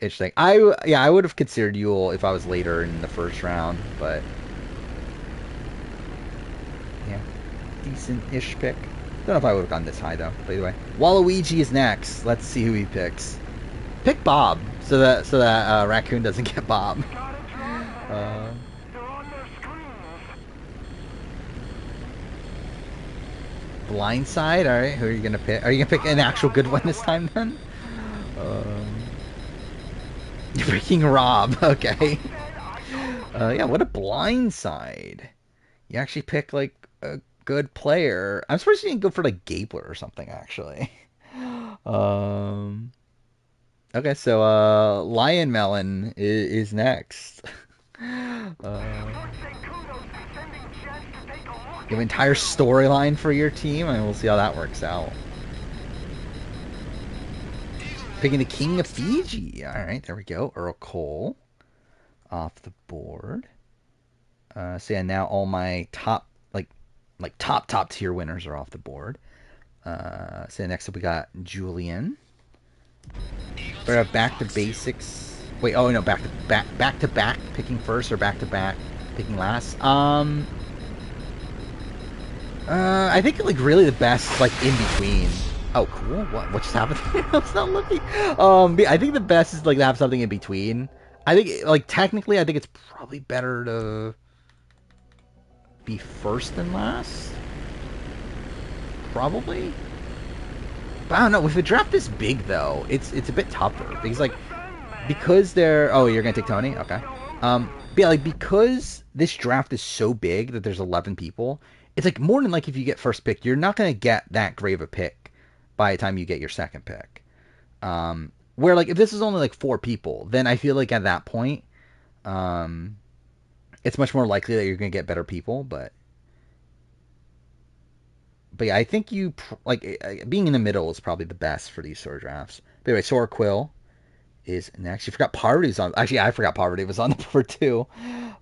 Interesting. I would have considered Yule if I was later in the 1st round, but yeah, decent-ish pick. Don't know if I would have gone this high, though. By the way, Waluigi is next. Let's see who he picks. Pick Bob, so that Raccoon doesn't get Bob. Blindside. All right, who are you gonna pick? Are you gonna pick an actual good one this time then? You're picking Rob. Okay. Yeah, what a blindside. You actually pick like a good player. I'm surprised you didn't go for like Gabler or something actually. Okay, so Lion Melon is next. You have an entire storyline for your team, and we'll see how that works out. Picking the King of Fiji. All right, there we go. Earl Cole off the board. So yeah, now all my top top tier winners are off the board. So next up we got Julian. We have back to basics. Wait, oh no, back to back picking first or back to back picking last. I think like really the best like in between. Oh, cool. What just happened? I was not looking. I think the best is like to have something in between. I think like technically, I think it's probably better to be first than last. Probably. But I don't know. With a draft this big though, it's a bit tougher because they're. Oh, you're gonna take Tony? Okay. But yeah, like because this draft is so big that there's 11 people. It's like more than like if you get first pick, you're not gonna get that great of a pick by the time you get your second pick. Where like if this is only like 4 people, then I feel like at that point, it's much more likely that you're gonna get better people. But yeah, I think you being in the middle is probably the best for these sort of drafts. But anyway, Sora Quill is next. You forgot Poverty's on. Actually, I forgot Poverty was on the board too.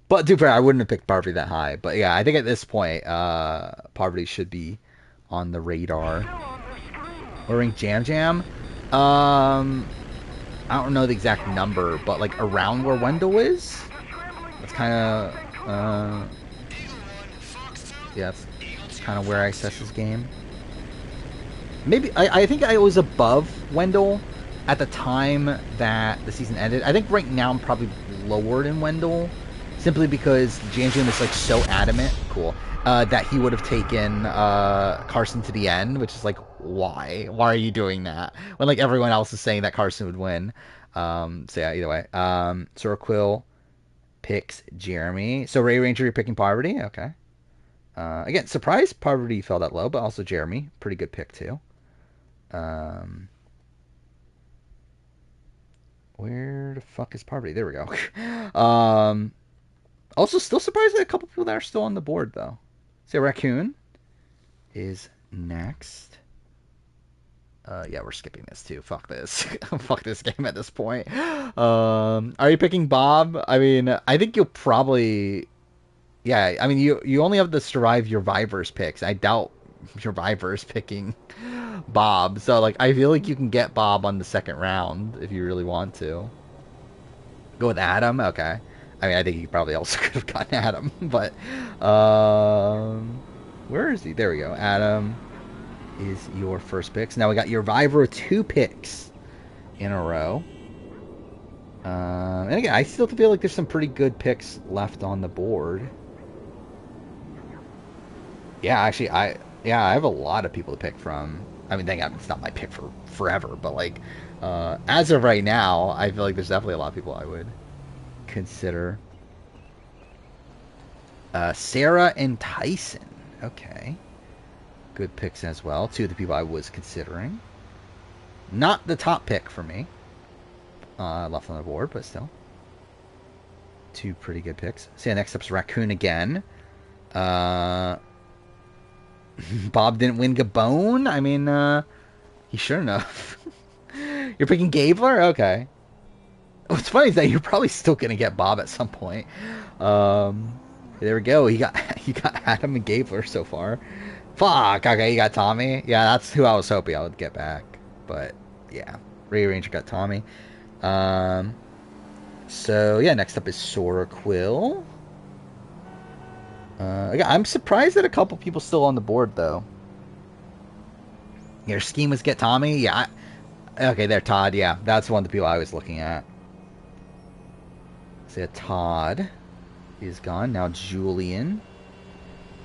But to be fair, I wouldn't have picked Poverty that high. But yeah, I think at this point, Poverty should be on the radar. We're Jam Jam. I don't know the exact number, but like around where Wendell is. That's kind of yeah, that's kind of where I assess his game. Maybe I think I was above Wendell at the time that the season ended. I think right now I'm probably lower than Wendell, simply because Jam Jam is like so adamant, that he would have taken Carson to the end, which is like, why? Why are you doing that when like everyone else is saying that Carson would win? So yeah, either way, Sora Quill picks Jeremy. So Ray Ranger, you're picking Poverty, okay. Again, surprised Poverty fell that low, but also Jeremy, pretty good pick too. Where the fuck is Poverty? There we go. Also, still surprised that a couple people that are still on the board, though. So, Raccoon is next. Yeah, we're skipping this, too. Fuck this. Fuck this game at this point. Are you picking Bob? I mean, I think you'll probably... Yeah, I mean, you only have to survive your Vivers picks. I doubt your Vivers picking Bob. So, like, I feel like you can get Bob on the second round if you really want to. Go with Adam? Okay. I mean, I think you probably also could have gotten Adam, but where is he? There we go. Adam is your first pick. So now we got your Vivor 2 picks in a row. And again, I still feel like there's some pretty good picks left on the board. Yeah, actually, I have a lot of people to pick from. I mean, thank God it's not my pick for forever, but like as of right now, I feel like there's definitely a lot of people I would consider. Sarah and Tyson. Okay. Good picks as well. 2 of the people I was considering. Not the top pick for me. Left on the board, but still. 2 pretty good picks. So yeah, next up's Raccoon again. Bob didn't win Gabon? I mean, he sure enough. You're picking Gabler? Okay. What's funny is that you're probably still gonna get Bob at some point. There we go. You got Adam and Gabler so far. Fuck. Okay, you got Tommy. Yeah, that's who I was hoping I would get back. But yeah, Ray Ranger got Tommy. So yeah, next up is Sora Quill. I'm surprised that a couple people still on the board though. Your scheme was get Tommy. Yeah. Okay, there, Todd. Yeah, that's one of the people I was looking at. So yeah, Todd is gone. Now Julian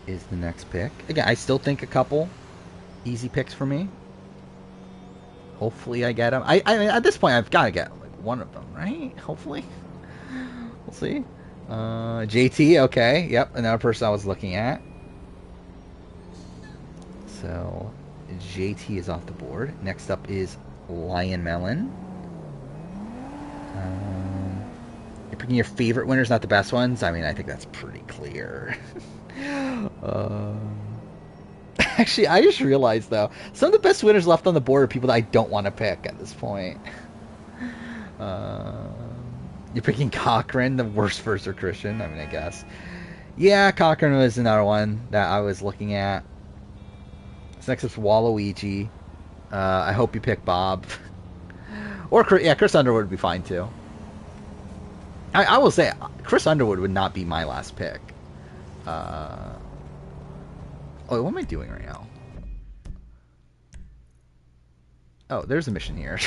is the next pick. Again, I still think a couple Easy picks for me. Hopefully I get them. I mean, at this point, I've got to get like one of them, right? Hopefully. We'll see. JT, okay. Yep, another person I was looking at. So, JT is off the board. Next up is Lion Melon. You're picking your favorite winners, not the best ones? I mean, I think that's pretty clear. Actually, I just realized, though, some of the best winners left on the board are people that I don't want to pick at this point. You're picking Cochran, the worst first or Christian, I mean, I guess. Yeah, Cochran was another one that I was looking at. So next up's Waluigi. I hope you pick Bob. Or, yeah, Chris Underwood would be fine, too. I will say, Chris Underwood would not be my last pick. Oh, what am I doing right now? Oh, there's a mission here.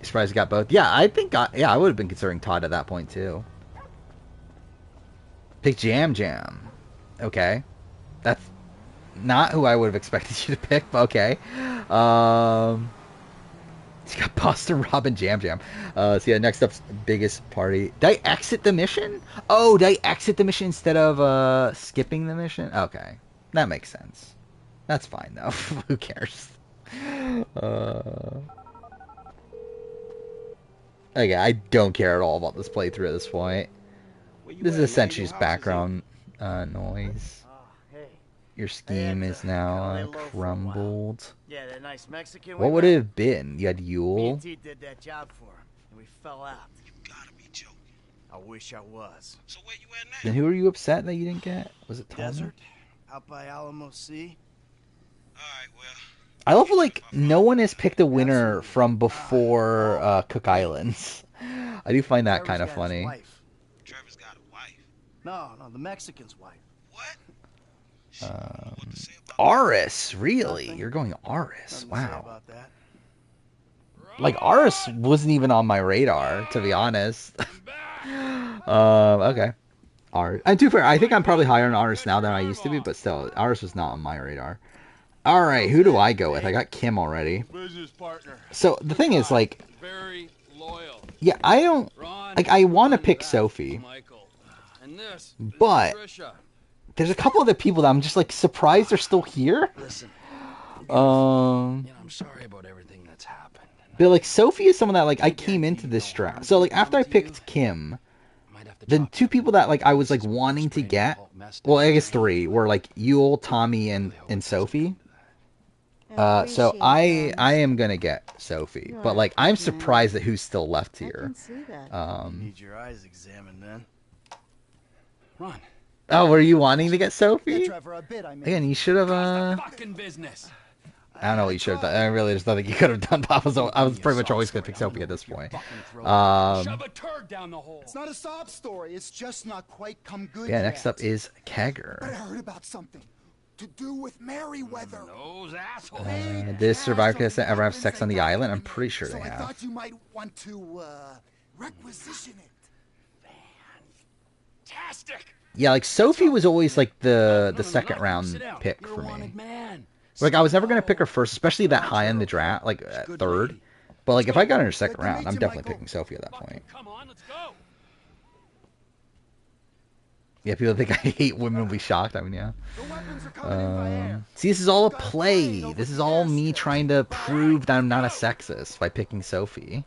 Surprised you got both. Yeah, I think I would have been considering Todd at that point too. Pick Jam Jam. Okay. That's not who I would have expected you to pick, but okay. You got Boston Robin Jam Jam. So yeah, next up's Biggest Party. Did I exit the mission? Oh, did I exit the mission instead of skipping the mission? Okay. That makes sense. That's fine though. Who cares? Okay, I don't care at all about this playthrough at this point. This is essentially just background noise. Your scheme is now crumbled. Yeah, that nice Mexican. What would it have been? You had Me Yule? and T did that job for him, and we fell out. You gotta be joking. I wish I was. So where you at now? Then who are you upset that you didn't get? Was it Tom? Desert, out by Alamo Sea. Alright, well. I love how, like, no one has picked a winner from before Cook Islands. I do find that kind of Trevor's got his funny. wife. Trevor's got a wife. No, the Mexican's wife. What? Aris, really? You're going Aris? Nothing to say Wow. about that. Like, Aris wasn't even on my radar, to be honest. Okay. Aris. And to be fair, I think I'm probably higher on Aris now than I used to be, but still, Aris was not on my radar. Alright, who do I go with? I got Kim already. Business partner. So, the thing is, like, Very loyal. yeah, I don't, like, I want to pick Sophie, Michael. And this but Trisha. there's a couple other people that I'm just, like, surprised they're still here. Listen, Um, I'm sorry about everything that's happened. but, like, Sophie is someone that, like, I came into this draft. So, like, after I picked Kim, then two people that, like, I was, like, wanting to get, well, I guess three, were, like, Yule, Tommy, and Sophie. So I am gonna get Sophie, but like I'm surprised at who's still left I here. can see that. Need your eyes examined, then. Run. Oh, were you wanting to get Sophie? Trevor, a bit I mean. Again, you should have. Fucking business. I don't know what you should have done. I really, there's nothing you could have done. But I was pretty much always gonna pick Sophie at this point. Shove a turd down the hole. It's not a sob story. It's just not quite come good Yeah, yet. next up is But I Kegger. heard about something to do with Merryweather. Those assholes. This survivor could ever have sex on the island? I'm pretty sure So they I have. thought you might want to requisition it. Fantastic. Yeah, like Sophie was always like the second round pick You're for a me. wanted man. Like I was never gonna pick her first, especially that high in the draft, like at third. But like if I got her in her second round, I'm definitely picking Sophie at that point. Come on, let's go. Yeah, people think I hate women will be shocked. I mean, yeah. The weapons are coming in by air. See, this is all a play. This is all me trying to prove that I'm not a sexist by picking Sophie.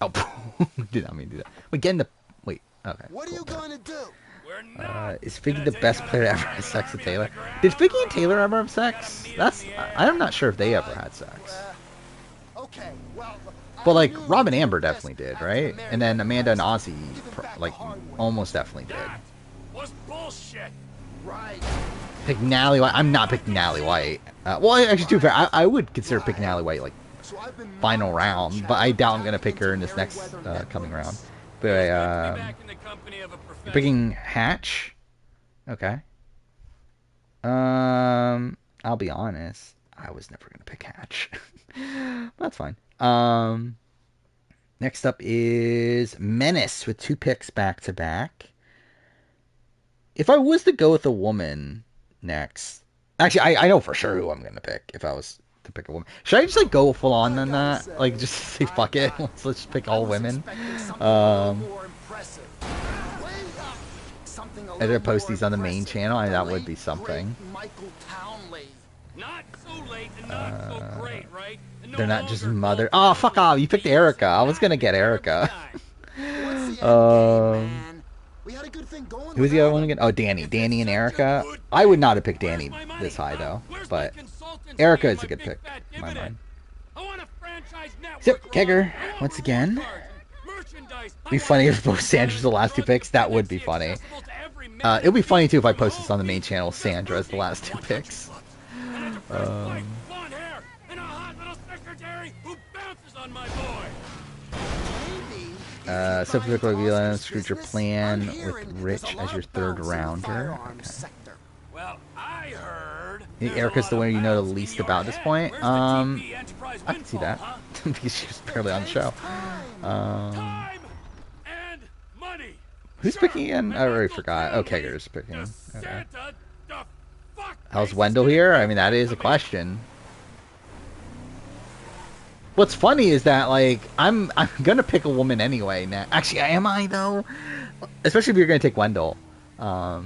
Oh, did not mean to do that. Wait, get in the... Wait, okay. What are you going to do? Is Figgy the best player to ever have sex with Taylor? Did Figgy and Taylor ever have sex? I'm not sure if they ever had sex. Okay, well, But, like, Rob and Amber definitely did, right? And then Amanda and Ozzy, like, almost definitely did. Was bullshit. right. Pick Nally White. I'm not picking Nally White. Well, actually, to be fair, I would consider picking Nally White, like, So I've been final round. But I doubt I'm going to pick her in this next coming round. But, Back in the company of a professional. picking Hatch? Okay. I'll be honest. I was never going to pick Hatch. That's fine. Next up is Menace with 2 picks back to back. If I was to go with a woman next, actually, I know for sure who I'm gonna pick if I was to pick a woman. Should I just like go full on on that? Like just say fuck it, let's just pick all women. I did post these on the main channel, and that would be something. Not so late and not so great, right? They're not just mother. Oh, fuck off! You picked Erica. I was gonna get Erica. Who's the other one again? Oh, Danny. Danny and Erica. I would not have picked Danny this high though, but Erica is a good pick in my mind. Zip Kegger once again. It'd be funny if both Sandra's the last 2 picks. That would be funny. It'd be funny too if I post this on the main channel. Sandra as the last 2 picks. So for the screwed your plan with Rich as your 3rd rounder. Okay. Well, I heard Erica's the winner you know the least about at this point. I can see that because she was barely on the show. Who's picking again? I already forgot. Oh, Kegger's picking. Okay. How's Wendell here? I mean, that is a question. What's funny is that like I'm gonna pick a woman anyway now. Actually, am I though? Especially if you're gonna take Wendell. Oh,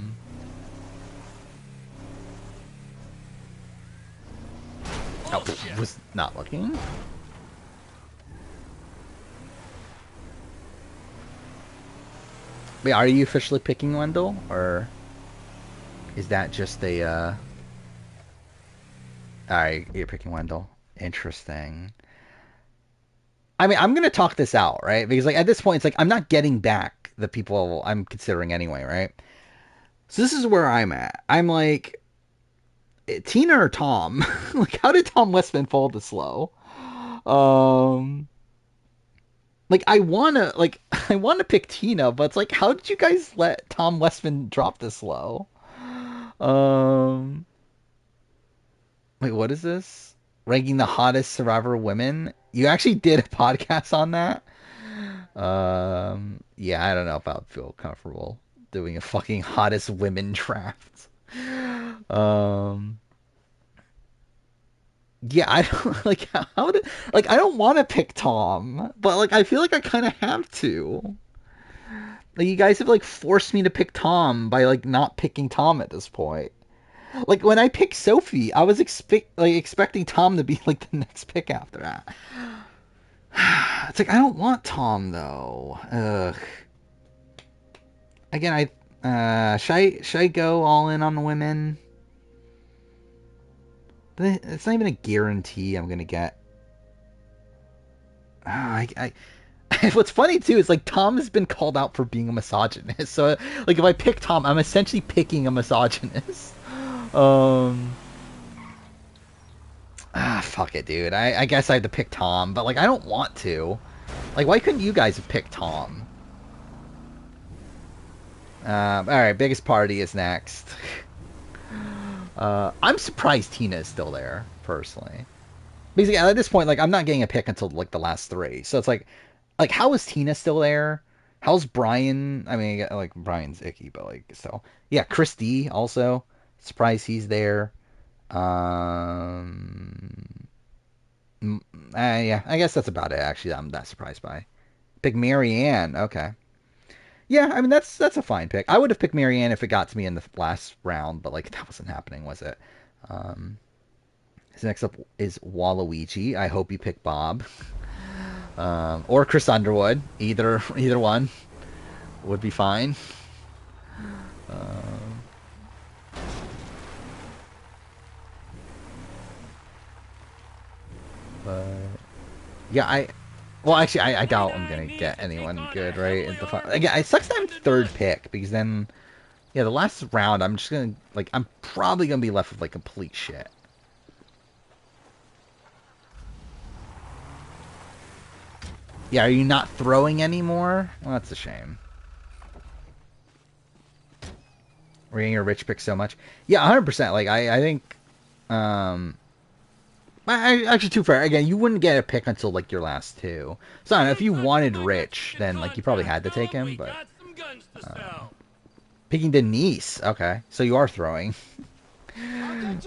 was not looking. Wait, are you officially picking Wendell, or is that just a? Alright, you're picking Wendell. Interesting. I mean, I'm gonna talk this out, right? Because like at this point, it's like I'm not getting back the people I'm considering anyway, right? So this is where I'm at. I'm like, Tina or Tom? Like, how did Tom Westman fall this low? Like I wanna pick Tina, but it's like, how did you guys let Tom Westman drop this low? Wait, what is this? Ranking the hottest Survivor women? You actually did a podcast on that? Yeah, I don't know if I would feel comfortable doing a fucking hottest women draft. Yeah, I don't like how to like I don't want to pick Tom, but like I feel like I kind of have to. Like you guys have like forced me to pick Tom by like not picking Tom at this point. Like when I picked Sophie, I was expecting Tom to be like the next pick after that. It's like I don't want Tom though. Ugh. Again, should I go all in on the women? But it's not even a guarantee I'm gonna get. What's funny too is like Tom has been called out for being a misogynist. So like if I pick Tom, I'm essentially picking a misogynist. Fuck it, dude. I guess I have to pick Tom, but like I don't want to. Like why couldn't you guys have picked Tom? Alright, biggest party is next. I'm surprised Tina is still there, personally. Basically, at this point, like, I'm not getting a pick until, like, the last 3. So it's like, how is Tina still there? How's Brian? I mean, like, Brian's icky, but, like, so. Yeah, Chris D, also. Surprised he's there. Yeah, I guess that's about it, actually, that I'm not surprised by. Pick Marianne, okay. Yeah, I mean, that's a fine pick. I would have picked Marianne if it got to me in the last round, but, like, that wasn't happening, was it? So next up is Waluigi. I hope you pick Bob. Or Chris Underwood. Either one would be fine. But yeah, well, actually, I doubt I'm gonna get anyone good, right? Again, it sucks that I'm 3rd pick because then, yeah, the last round I'm just gonna I'm probably gonna be left with like complete shit. Yeah, are you not throwing anymore? Well, that's a shame. We're getting your rich pick so much. Yeah, 100%. Like I think, Actually, too fair. Again, you wouldn't get a pick until like your last two. So I don't know, if you wanted Rich, then like you probably had to take him. But picking Denise, okay. So you are throwing. I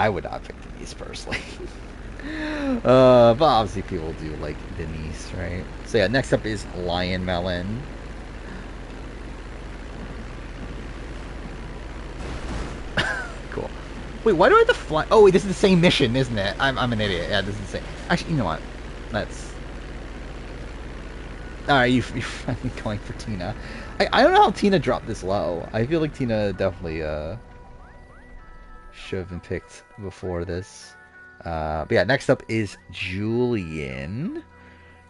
would not pick Denise personally. But obviously people do like Denise, right? So yeah, next up is Lion Melon. Cool. Wait, why do I have to fly? Oh, wait, this is the same mission, isn't it? I'm an idiot. Yeah, this is the same. Actually, you know what? That's... Alright, you're finally going for Tina. I don't know how Tina dropped this low. I feel like Tina definitely should have been picked before this. But yeah, next up is Julian.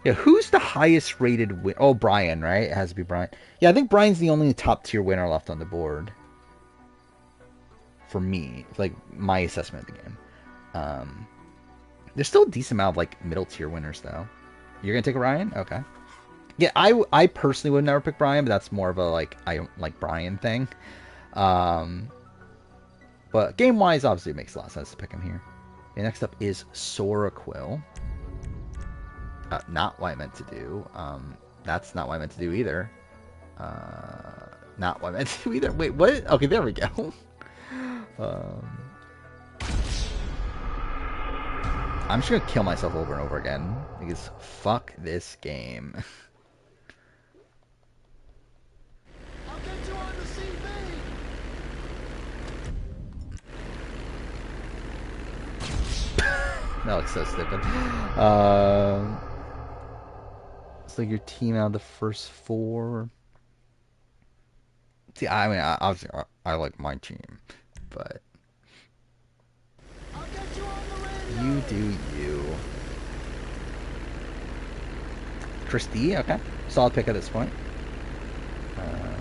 Yeah, who's the highest rated win? Oh, Brian, right? It has to be Brian. Yeah, I think Brian's the only top tier winner left on the board. For me, like my assessment of the game. There's still a decent amount of like middle tier winners though. You're gonna take a Ryan? Okay. Yeah, I personally would never pick Brian, but that's more of a like I don't like Brian thing. But game wise, obviously it makes a lot of sense to pick him here. Okay, next up is Soraquil. Not what I meant to do. That's not what I meant to do either. Not what I meant to do either. Wait, what? Okay, there we go. I'm just gonna kill myself over and over again because fuck this game. I'll get you on the CV. That looks so stupid. It's like your team out of the first four. See, I mean, obviously, I like my team, but I'll get you on the radio. you do you. Christy, okay, solid pick at this point.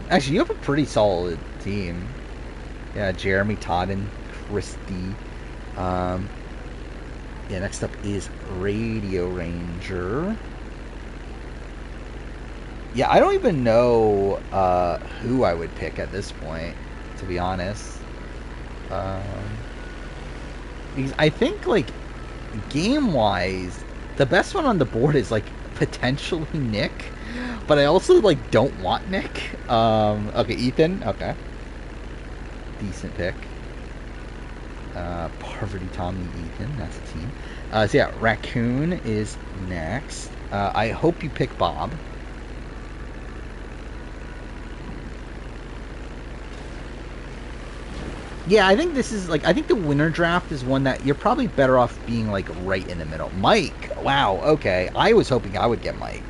Actually, you have a pretty solid team. Yeah, Jeremy, Todd, and Christy. Yeah, next up is Radio Ranger. Yeah, I don't even know who I would pick at this point, to be honest. Because I think, like, game-wise, the best one on the board is, like, potentially Nick. But I also, like, don't want Nick. Okay, Ethan. Okay. Decent pick. Poverty Tommy Ethan. That's a team. So, yeah, Raccoon is next. I hope you pick Bob. Yeah, I think this is, like, I think the winner draft is one that you're probably better off being, like, right in the middle. Mike! Wow, okay. I was hoping I would get Mike.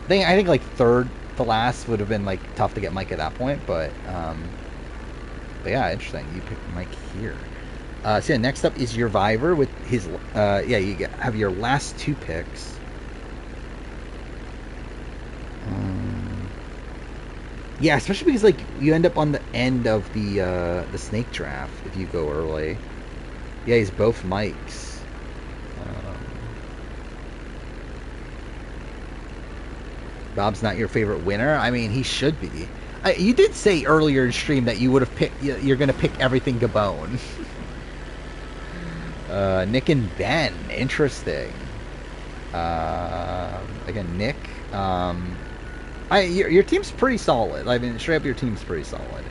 I think like, third to last would have been, like, tough to get Mike at that point, but yeah, interesting. You picked Mike here. So, yeah, next up is your Viver with his, yeah, you have your last two picks. Yeah, especially because, like, you end up on the end of the snake draft if you go early. Yeah, he's both Mikes. Bob's not your favorite winner? I mean, he should be. You did say earlier in stream that you would have picked, you're going to pick everything Gabon. Nick and Ben. Interesting. Again, Nick. Your team's pretty solid. I mean, straight up, your team's pretty solid.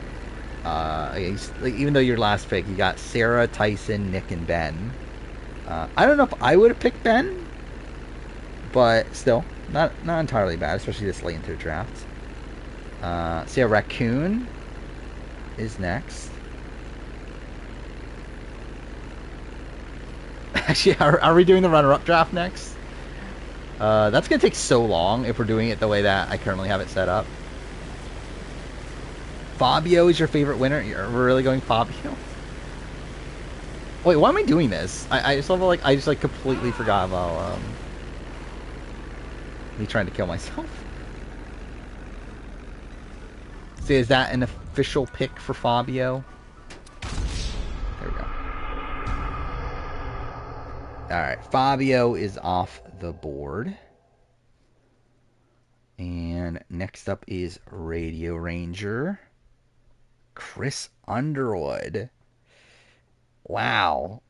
Like, even though your last pick, you got Sarah, Tyson, Nick, and Ben. I don't know if I would have picked Ben, but still, not entirely bad, especially this late into the draft. So yeah, Raccoon is next. Actually, are we doing the runner-up draft next? That's going to take so long if we're doing it the way that I currently have it set up. Fabio is your favorite winner? We're really going Fabio? Wait, why am I doing this? I just love, like, I just, like, completely forgot about, me trying to kill myself. See, is that an official pick for Fabio? There we go. Alright, Fabio is off the board. And next up is Radio Ranger. Chris Underwood. Wow.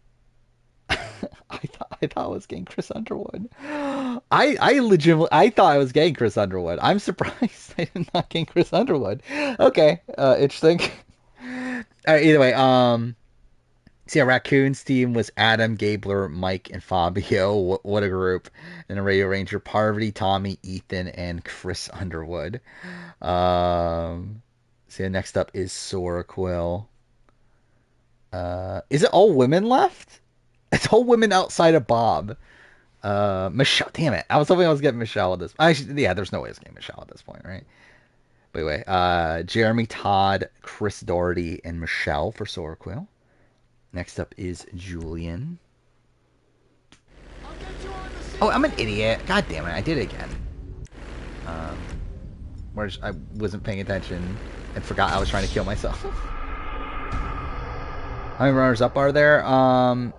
I thought I was getting Chris Underwood. I legitimately I thought I was getting Chris Underwood. I'm surprised I did not get Chris Underwood. Okay, interesting. All right, either way, so yeah, Raccoon's team was Adam, Gabler, Mike, and Fabio. What a group. And a Radio Ranger, Parvati, Tommy, Ethan, and Chris Underwood. So yeah, next up is Sora Quill. Is it all women left? It's all women outside of Bob. Michelle, damn it. I was hoping I was getting Michelle at this. Actually, yeah, there's no way I was getting Michelle at this point, right? But anyway, Jeremy, Todd, Chris Doherty, and Michelle for Sora Quill. Next up is Julian. Oh, I'm an idiot. God damn it, I did it again. I wasn't paying attention and forgot I was trying to kill myself. How many runners up are there? On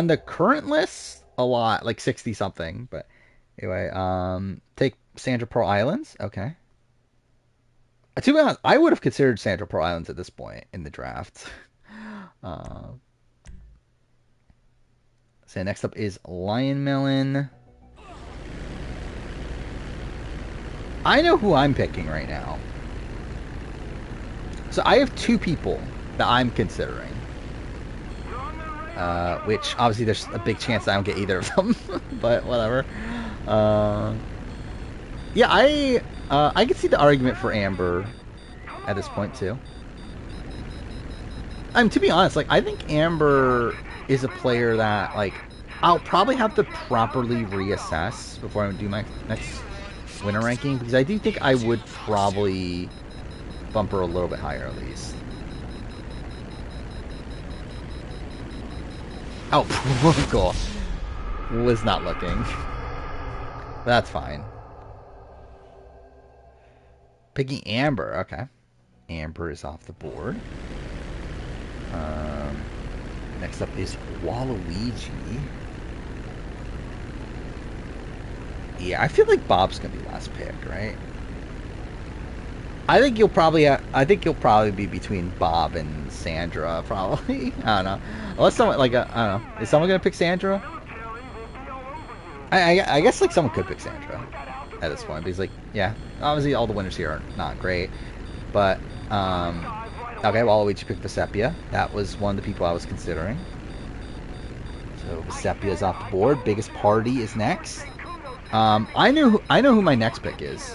the current list, a lot, like 60 something. But anyway, take Sandra Pearl Islands. Okay. To be honest, I would have considered Sandra Pearl Islands at this point in the draft. So next up is Lion Melon. I know who I'm picking right now. So I have two people that I'm considering. Which obviously there's a big chance I don't get either of them, but whatever. Yeah, I can see the argument for Amber at this point too. To be honest, like I think Amber is a player that like I'll probably have to properly reassess before I do my next winner ranking, because I do think I would probably bump her a little bit higher at least. Oh, cool. Was not looking. That's fine. Picking Amber, okay. Amber is off the board. Next up is Waluigi. Yeah, I feel like Bob's gonna be last pick, right? I think you'll probably be between Bob and Sandra, probably. I don't know. Unless someone like I don't know. Is someone gonna pick Sandra? I guess like someone could pick Sandra at this point because like yeah, obviously all the winners here are not great, but okay, Waluigi picked Vesepia. That was one of the people I was considering. So Vesepia is off the board. Biggest Party is next. I know who my next pick is.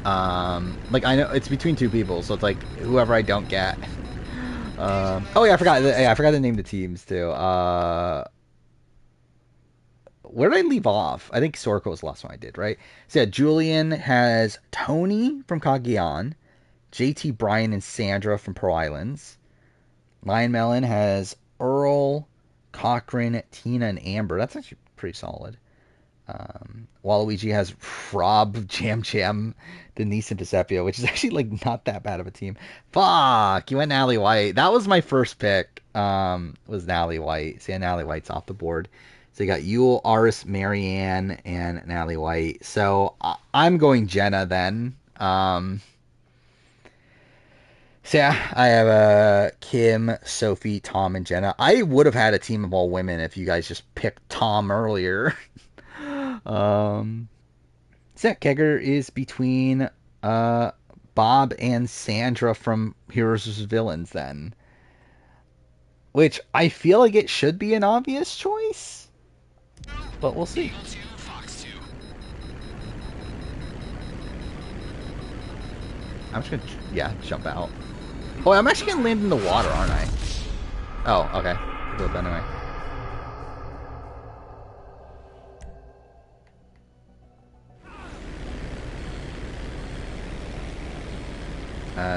Like I know it's between two people, so it's like whoever I don't get. Oh yeah, I forgot to name the teams too. Where did I leave off? I think Sorko was the last one I did, right? So yeah, Julian has Tony from Cagayan, JT, Brian, and Sandra from Pearl Islands. Lion Melon has Earl, Cochran, Tina, and Amber. That's actually pretty solid. Waluigi has Rob, Jam Jam, Denise, and Vesepia, which is actually like not that bad of a team. Fuck, you went Natalie White. That was my first pick. Was Natalie White. See, Natalie White's off the board. So you got Yule, Aris, Marianne, and Natalie White. So I'm going Jenna then. So yeah, I have Kim, Sophie, Tom, and Jenna. I would have had a team of all women if you guys just picked Tom earlier. So yeah, Kegger is between Bob and Sandra from Heroes vs. Villains then. Which I feel like it should be an obvious choice. But we'll see. I'm just gonna, jump out. Oh, I'm actually gonna land in the water, aren't I? Oh, okay. Do it anyway.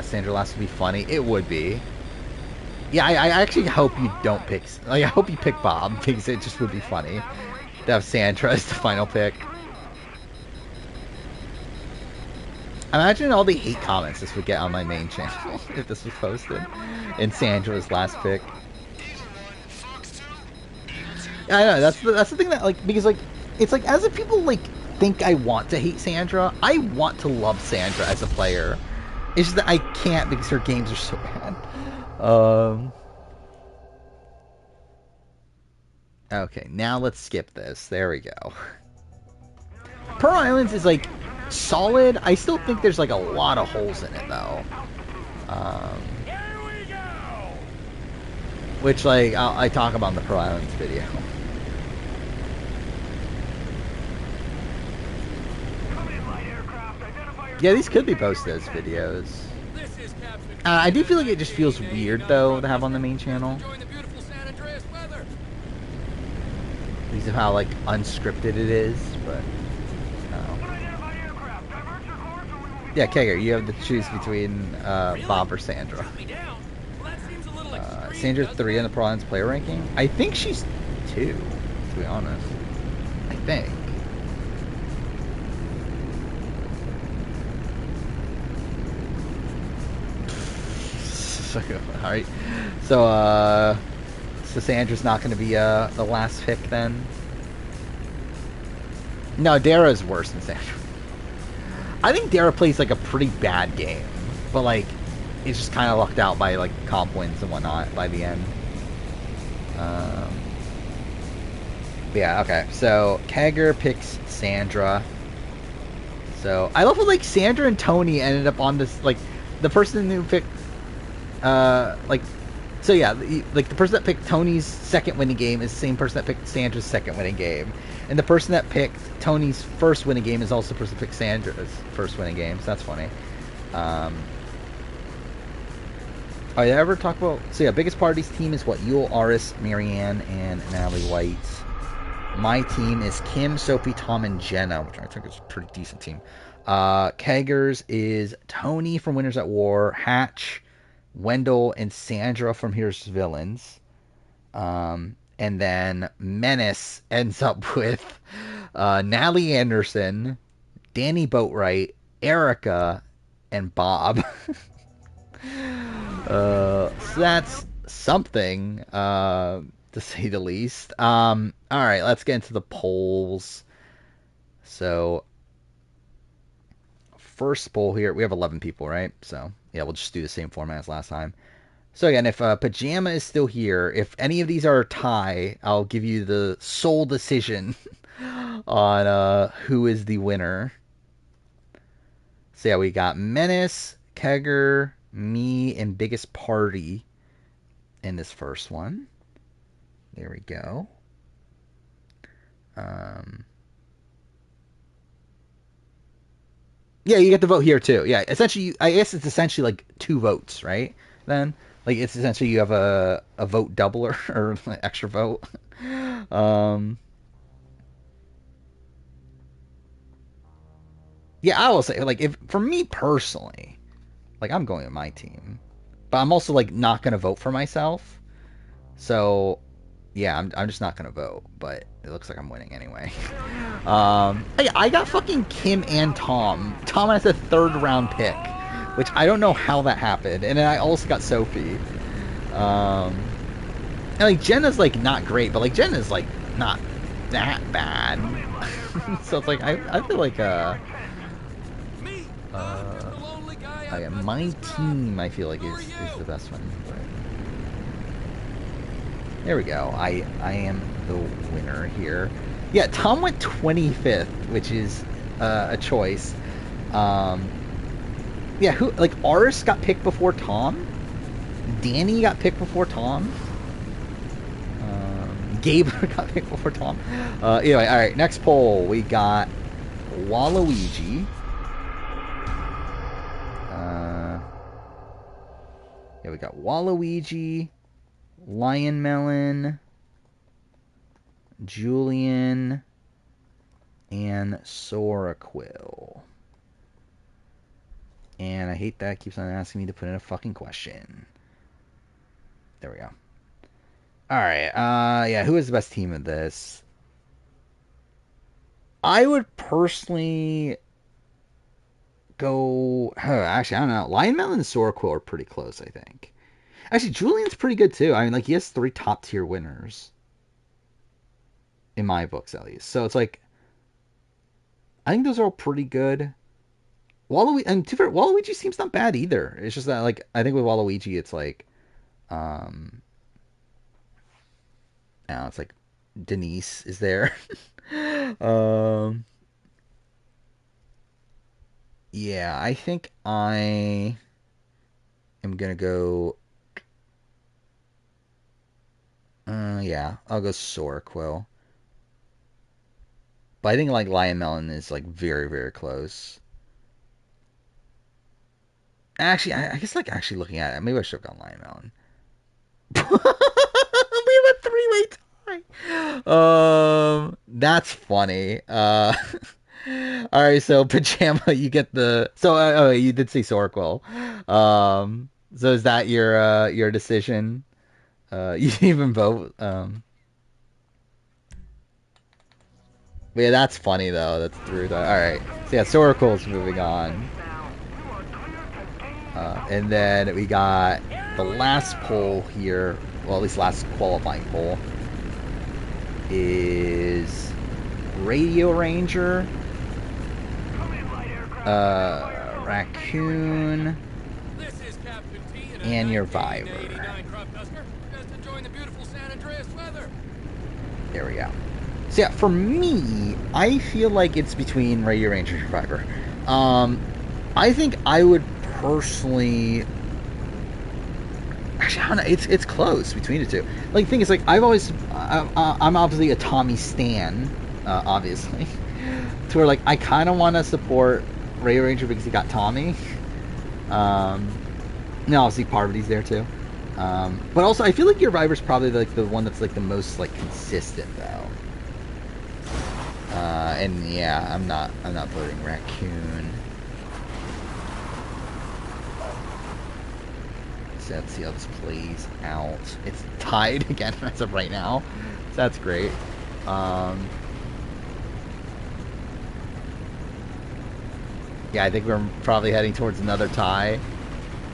Sandra Last would be funny. It would be. Yeah, I actually hope you don't pick... Like, I hope you pick Bob, because it just would be funny to have Sandra as the final pick. Imagine all the hate comments this would get on my main channel if this was posted. And Sandra's last pick. I know, that's the thing that, like, because, like, it's like, as if people, like, think I want to hate Sandra, I want to love Sandra as a player. It's just that I can't because her games are so bad. Okay, now let's skip this. There we go. Pearl Islands is like solid. I still think there's like a lot of holes in it though. Which like I talk about in the Pearl Islands video. Yeah, these could be posted as videos. I do feel like it just feels weird though to have on the main channel. Because of how like unscripted it is, but yeah, Kegger, you have to choose between Bob or Sandra. Sandra's 3 on the Pearl Islands player ranking. I think she's 2, to be honest. I think. Alright. So Sandra's not going to be the last pick then? No, Dara's worse than Sandra. I think Dara plays like a pretty bad game, but like it's just kind of lucked out by like comp wins and whatnot by the end. Yeah, okay. So Kegger picks Sandra. So I love how like Sandra and Tony ended up on this, like the person who picked so yeah, like the person that picked Tony's second winning game is the same person that picked Sandra's second winning game. And the person that picked Tony's first winning game is also the person that picked Sandra's first winning game. So that's funny. I ever talk about... So yeah, biggest party's team is what? Yule, Aris, Marianne, and Natalie White. My team is Kim, Sophie, Tom, and Jenna, which I think is a pretty decent team. Kegger's is Tony from Winners at War, Hatch, Wendell, and Sandra from Here's Villains. And then Menace ends up with Natalie Anderson, Danny Boatwright, Erica, and Bob. So that's something, to say the least. Alright, let's get into the polls. So, first poll here, we have 11 people, right? So, yeah, we'll just do the same format as last time. So again, if Pajama is still here, if any of these are a tie, I'll give you the sole decision on who is the winner. So yeah, we got Menace, Kegger, me, and Biggest Party in this first one. There we go. Yeah, you get to vote here too. Yeah, essentially, I guess it's essentially like 2 votes, right? Then, like, it's essentially you have a vote doubler or an extra vote. Yeah, I will say, like, if for me personally, like, I'm going with my team, but I'm also like not gonna vote for myself. So, yeah, I'm just not gonna vote. But it looks like I'm winning anyway. Hey, I got fucking Kim and Tom. Tom has a 3rd round pick, which I don't know how that happened. And then I also got Sophie. And like Jenna's like not great, but like Jenna's like not that bad. So it's like I feel like my team I feel like is the best one. But there we go. I am the winner here. Yeah, Tom went 25th, which is a choice. Yeah, who like Aris got picked before Tom? Danny got picked before Tom? Gabe got picked before Tom? Anyway, alright, next poll. We got Waluigi. Yeah, we got Waluigi, Lion Melon, Julian, and Soraquil. And I hate that it keeps on asking me to put in a fucking question. There we go. Alright, yeah, who is the best team of this? I would personally go... actually, I don't know. Lion Melon and Soraquil are pretty close, I think. Actually, Julian's pretty good, too. I mean, like, he has 3 top-tier winners. In my books, at least. So, it's like... I think those are all pretty good. Waluigi seems not bad, either. It's just that, like, I think with Waluigi, it's like... I don't know, it's like... Denise is there. um, yeah, I think I am gonna go. Yeah, I'll go Sorquil. But I think like Lion Melon is like very, very close. Actually, I guess like actually looking at it, maybe I should have gone Lion Melon. We have a three-way tie. That's funny. All right, so Pajama, you get the. So oh, you did say Sorquil. So is that your decision? You didn't even vote. But yeah, that's funny though. That's rude. All right. So yeah, Sorquil's moving on. And then we got the last poll here. Well, at least last qualifying poll is Radio Ranger, Raccoon, and your Viver. There we go. So yeah, for me, I feel like it's between Radio Ranger and Survivor. I think I would personally. Actually, I don't know. It's close between the two. Like, the thing is, like, I'm obviously a Tommy stan, obviously. To where, like, I kind of want to support Radio Ranger because he got Tommy. No, obviously Parvati's there too. But also, I feel like your Viver's probably like the one that's like the most like consistent though. And yeah, I'm not voting Raccoon. So let's see how this plays out. It's tied again as of right now. So that's great. Yeah, I think we're probably heading towards another tie.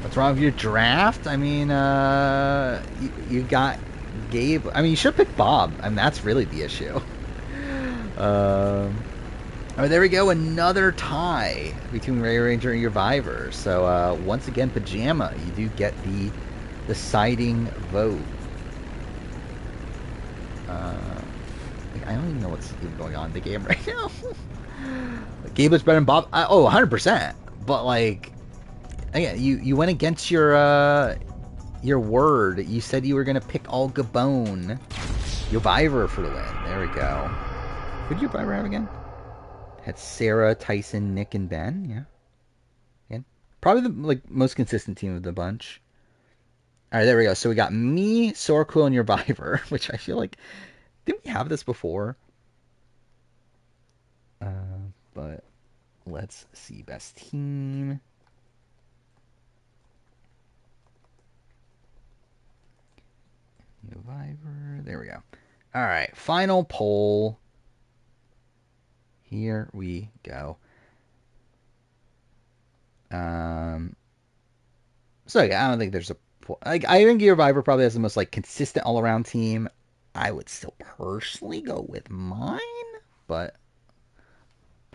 What's wrong with your draft? I mean, you got Gabe. I mean, you should pick Bob. I mean, that's really the issue. All right, there we go. Another tie between Ray Ranger and your Viver. So once again, Pajama, you do get the deciding vote. I don't even know what's even going on in the game right now. Gabe was better than Bob. 100%. But like, again, you went against your word. You said you were gonna pick all Gabon, your Viver for the win. There we go. Who did your Viver have again? Had Sarah, Tyson, Nick, and Ben. Yeah. Again, probably the like most consistent team of the bunch. All right, there we go. So we got me, Sorquil, and your Viver, which I feel like didn't we have this before? But let's see, best team. Your Viver. There we go. All right, final poll. Here we go. So yeah, I don't think there's a like. I think your Viver probably has the most like consistent all around team. I would still personally go with mine, but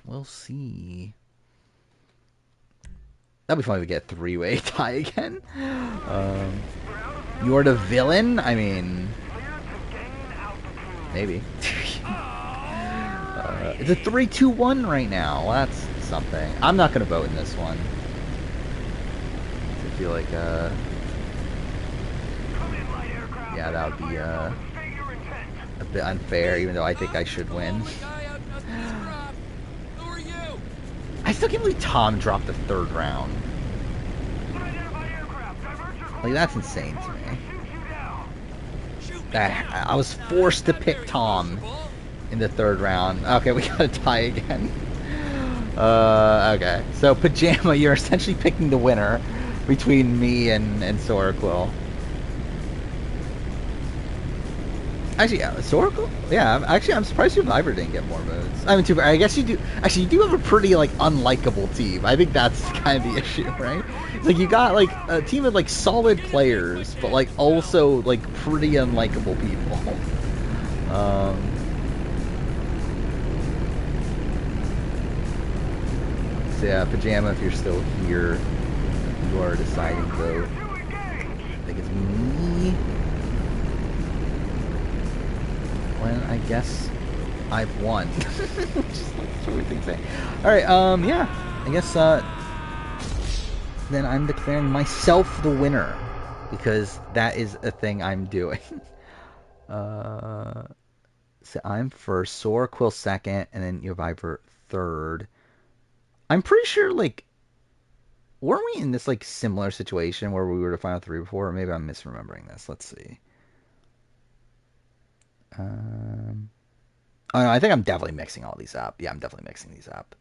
we'll see. That'd be fun if we get a three-way tie again. You're the villain? I mean, maybe. It's a 3-2-1 right now. Well, that's something. I'm not going to vote in this one. I feel like, yeah, that would be a bit unfair, even though I think I should win. I still can't believe Tom dropped the third round. Like, that's insane to me. I was forced to pick Tom in the third round. Okay, we got a tie again. Okay. So, Pajama, you're essentially picking the winner between me and Sorquil. Actually, yeah, Sorquil? Yeah, actually, I'm surprised your Viver didn't get more votes. I mean, I guess you do. Actually, you do have a pretty, like, unlikable team. I think that's kind of the issue, right? It's like, you got, like, a team of, like, solid players, but, like, also, like, pretty unlikable people. So, yeah, Pajama, if you're still here, you are deciding vote. I think it's me. when I guess I've won. Just like weird thing to say. Alright, yeah. I guess then I'm declaring myself the winner. Because that is a thing I'm doing. So I'm first, Sora Quill second, and then Yovivor third. I'm pretty sure, like, weren't we in this, like, similar situation where we were to final three before? Or maybe I'm misremembering this. Let's see. Oh, no, I think I'm definitely mixing all these up. Yeah, I'm definitely mixing these up.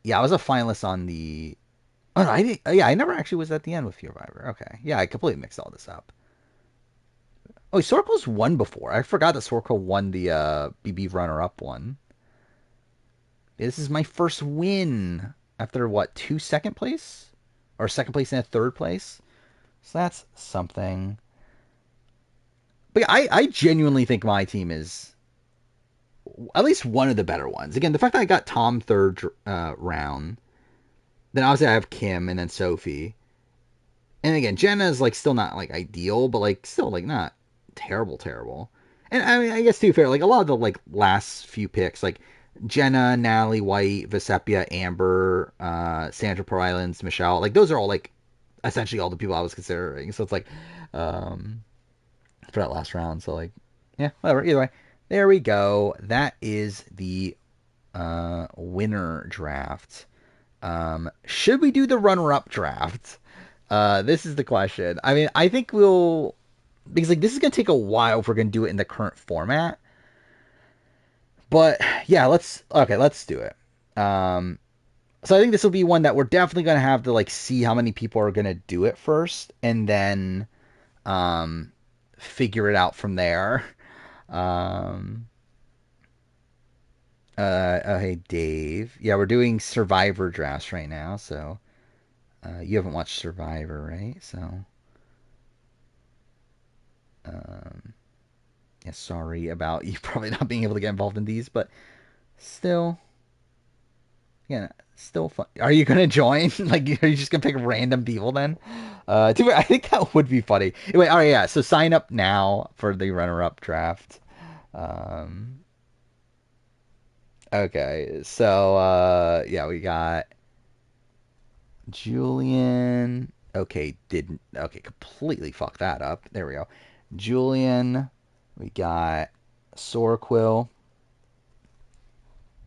Yeah, I was a finalist on the... Oh, no, I never actually was at the end with Yovivor. Okay. Yeah, I completely mixed all this up. Oh, Sorkel's won before. I forgot that Sorkel won the BB runner-up one. This is my first win after, what, 2 second place? Or second place and a third place? So that's something. But yeah, I genuinely think my team is at least one of the better ones. Again, the fact that I got Tom third round, then obviously I have Kim and then Sophie. And again, Jenna is like still not like ideal, but like still like not terrible. And I mean, I guess to be fair, like a lot of the like last few picks, like Jenna, Natalie White, Vesepia, Amber, Sandra Pearl Islands, Michelle, like those are all like essentially all the people I was considering. So it's like for that last round. So like, yeah, whatever. Either way, there we go. That is the winner draft. Should we do the runner-up draft? This is the question. I mean, I think we'll, because like this is gonna take a while if we're gonna do it in the current format. But yeah, let's do it. So I think this will be one that we're definitely gonna have to like see how many people are gonna do it first, and then figure it out from there. Oh, hey Dave. Yeah, we're doing Survivor drafts right now, so you haven't watched Survivor, right? So yeah, sorry about you probably not being able to get involved in these, but still, yeah, still fun. Are you gonna join? Like, are you just gonna pick random people then? I think that would be funny. Anyway, all right, yeah. So sign up now for the runner-up draft. Okay, so yeah, we got Julian. Okay, completely fucked that up. There we go. Julian. We got Sorquill.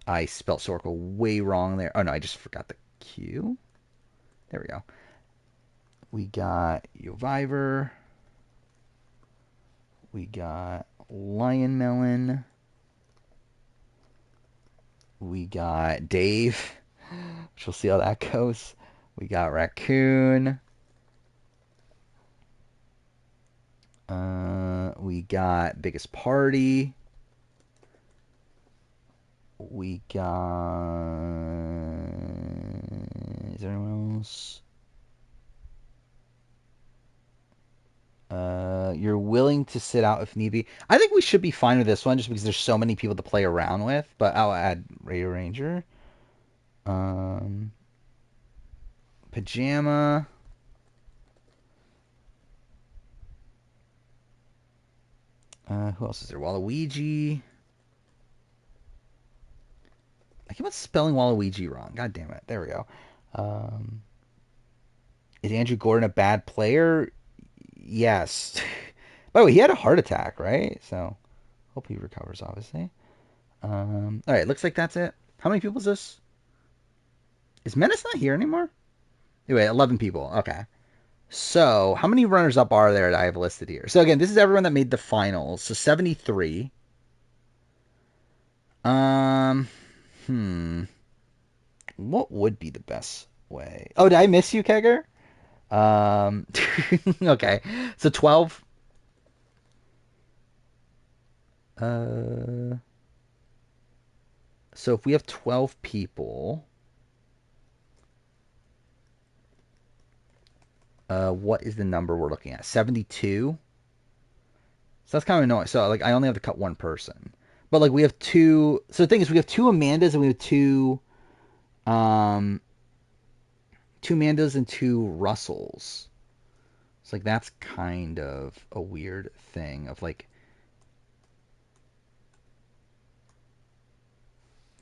I spelled Sorquill way wrong there. Oh no, I just forgot the Q. There we go. We got Yovivor. We got Lion Melon. We got Dave, which we'll see how that goes. We got Raccoon. We got Biggest Party. We got... Is there anyone else? You're willing to sit out if need be. I think we should be fine with this one just because there's so many people to play around with. But I'll add Radio Ranger. Pajama. Who else is there? Waluigi. I keep on spelling Waluigi wrong. God damn it. There we go. Is Andrew Gordon a bad player? Yes. By the way, he had a heart attack, right? So, hope he recovers, obviously. Alright, looks like that's it. How many people is this? Is Menace not here anymore? Anyway, 11 people. Okay. So, how many runners-up are there that I have listed here? So, again, this is everyone that made the finals. So, 73. What would be the best way? Oh, did I miss you, Kegger? Okay. So 12. So if we have 12 people, what is the number we're looking at? 72? So that's kind of annoying. So like I only have to cut one person. But like we have two, so the thing is we have two Amandas and we have two Amandas and two Russells. It's like that's kind of a weird thing of like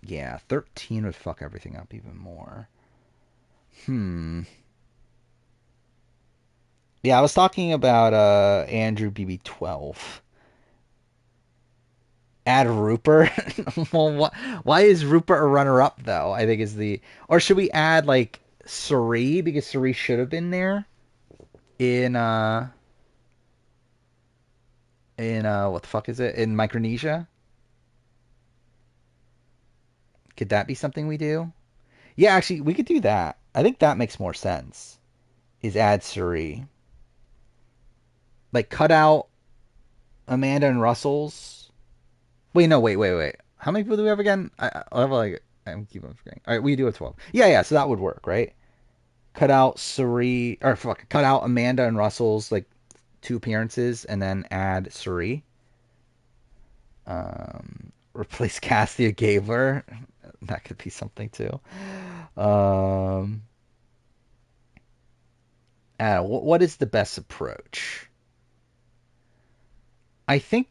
Yeah, 13 would fuck everything up even more. Yeah, I was talking about Andrew BB12. Add Rupert. Well, why is Rupert a runner-up though? I think is the, or should we add like Suri, because Suri should have been there in what the fuck is it, in Micronesia? Could that be something we do? Yeah, actually, we could do that. I think that makes more sense. Is add Suri. Like cut out Amanda and Russell's. Wait, no, wait. How many people do we have again? I have like, I'm keep on forgetting. All right, we do have 12. Yeah. So that would work, right? Cut out Suri, or fuck, cut out Amanda and Russell's like 2 appearances, and then add Suri. Replace Cassia Gabler. That could be something too. What is the best approach? I think,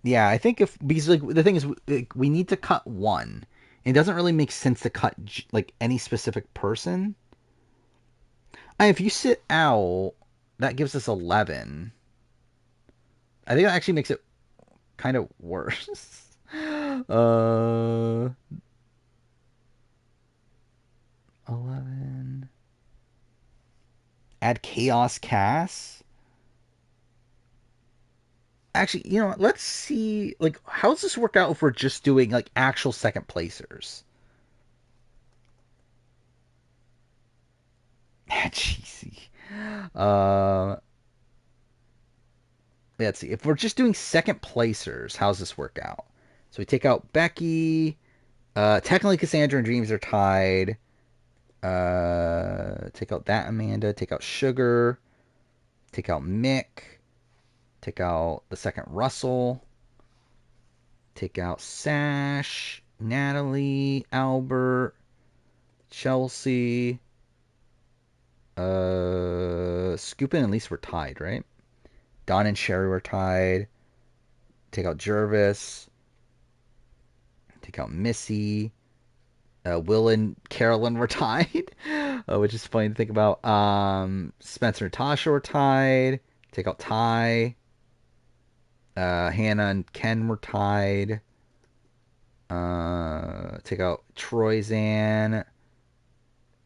yeah, I think if, because like the thing is, like, we need to cut one. It doesn't really make sense to cut like any specific person. If you sit out, that gives us 11. I think that actually makes it kind of worse. 11. Add Chaos Cass. Actually, you know what? Let's see. Like, how does this work out if we're just doing like actual second placers? Cheesy. Let's see. If we're just doing second placers, how's this work out? So we take out Becky. Technically, Cassandra and Dreams are tied. Take out that Amanda. Take out Sugar. Take out Mick. Take out the second Russell. Take out Sash. Natalie. Albert. Chelsea. Scoopin and Lisa were tied, right? Don and Sherry were tied. Take out Jervis. Take out Missy. Will and Carolyn were tied, which is funny to think about. Spencer and Tasha were tied. Take out Ty. Hannah and Ken were tied. Take out Troyzan.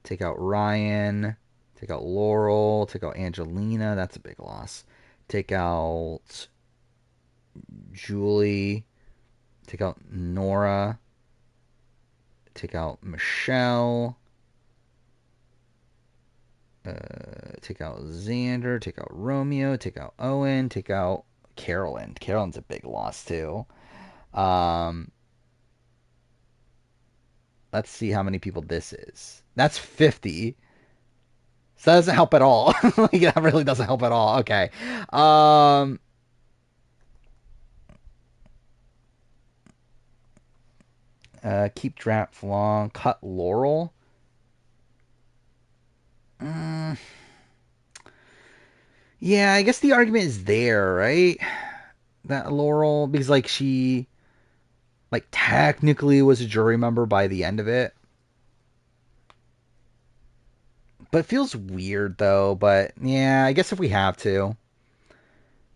Take out Ryan. Take out Laurel. Take out Angelina. That's a big loss. Take out Julie. Take out Nora. Take out Michelle. Take out Xander. Take out Romeo. Take out Owen. Take out Carolyn. Carolyn's a big loss too. Let's see how many people this is. That's 50. So that doesn't help at all. Like, that really doesn't help at all. Okay. Keep draft long. Cut Laurel. Yeah, I guess the argument is there, right? That Laurel, because like she, like technically was a jury member by the end of it. But it feels weird though. But yeah, I guess if we have to.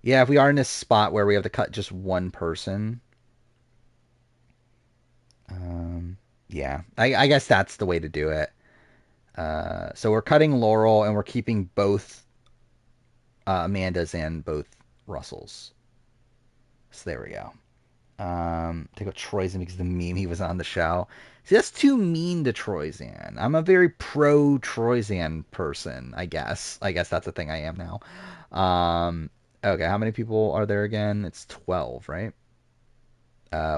Yeah, if we are in this spot where we have to cut just one person. Yeah, I guess that's the way to do it. So we're cutting Laurel and we're keeping both Amanda's and both Russell's. So there we go. Take out Troyzan because the meme he was on the show. See, that's too mean to Troyzan. I'm a very pro Troyzan person, I guess. I guess that's the thing I am now. Okay, how many people are there again? It's 12, right?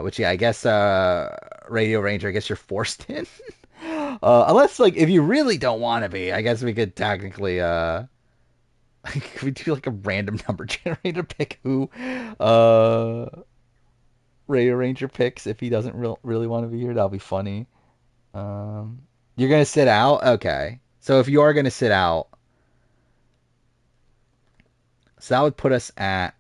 Which, yeah, I guess Radio Ranger, I guess you're forced in. Unless, like, if you really don't want to be, I guess we could technically, could we do, like, a random number generator pick who, Radio Ranger picks if he doesn't really want to be here? That'll be funny. You're going to sit out? Okay. So if you are going to sit out, so that would put us at,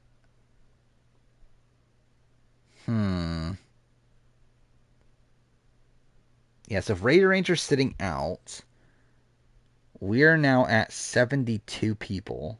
Yeah, so if Radio Ranger's sitting out, we're now at 72 people.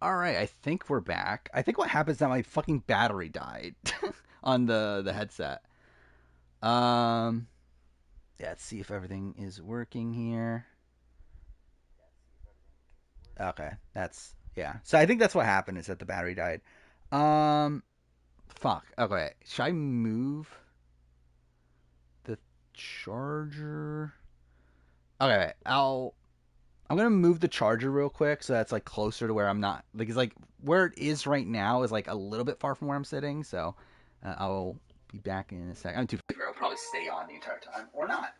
All right, I think we're back. I think what happened is that my fucking battery died on the headset. Um, yeah, let's see if everything is working here. Okay, that's yeah. So I think that's what happened is that the battery died. Um, fuck. Okay, should I move the charger? Okay, I'm gonna move the charger real quick so that's like closer to where I'm not. Like it's like where it is right now is like a little bit far from where I'm sitting. So I'll be back in a sec. I'm too. I'll probably stay on the entire time or not.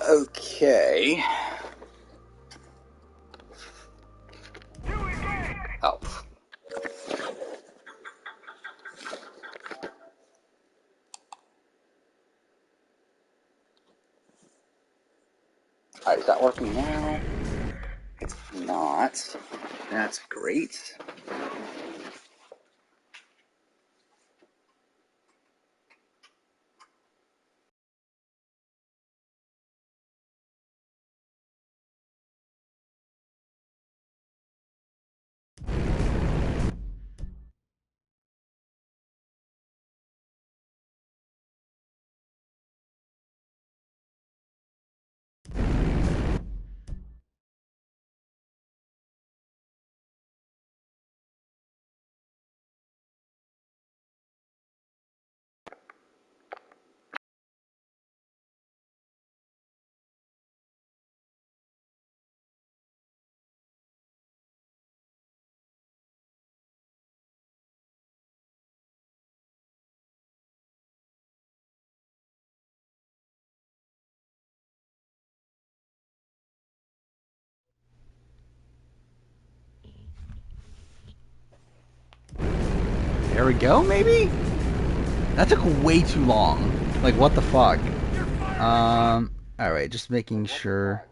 Okay. Oh. Alright, is that working now? It's not. That's great. There we go, maybe? That took way too long. Like, what the fuck? Alright, just making sure.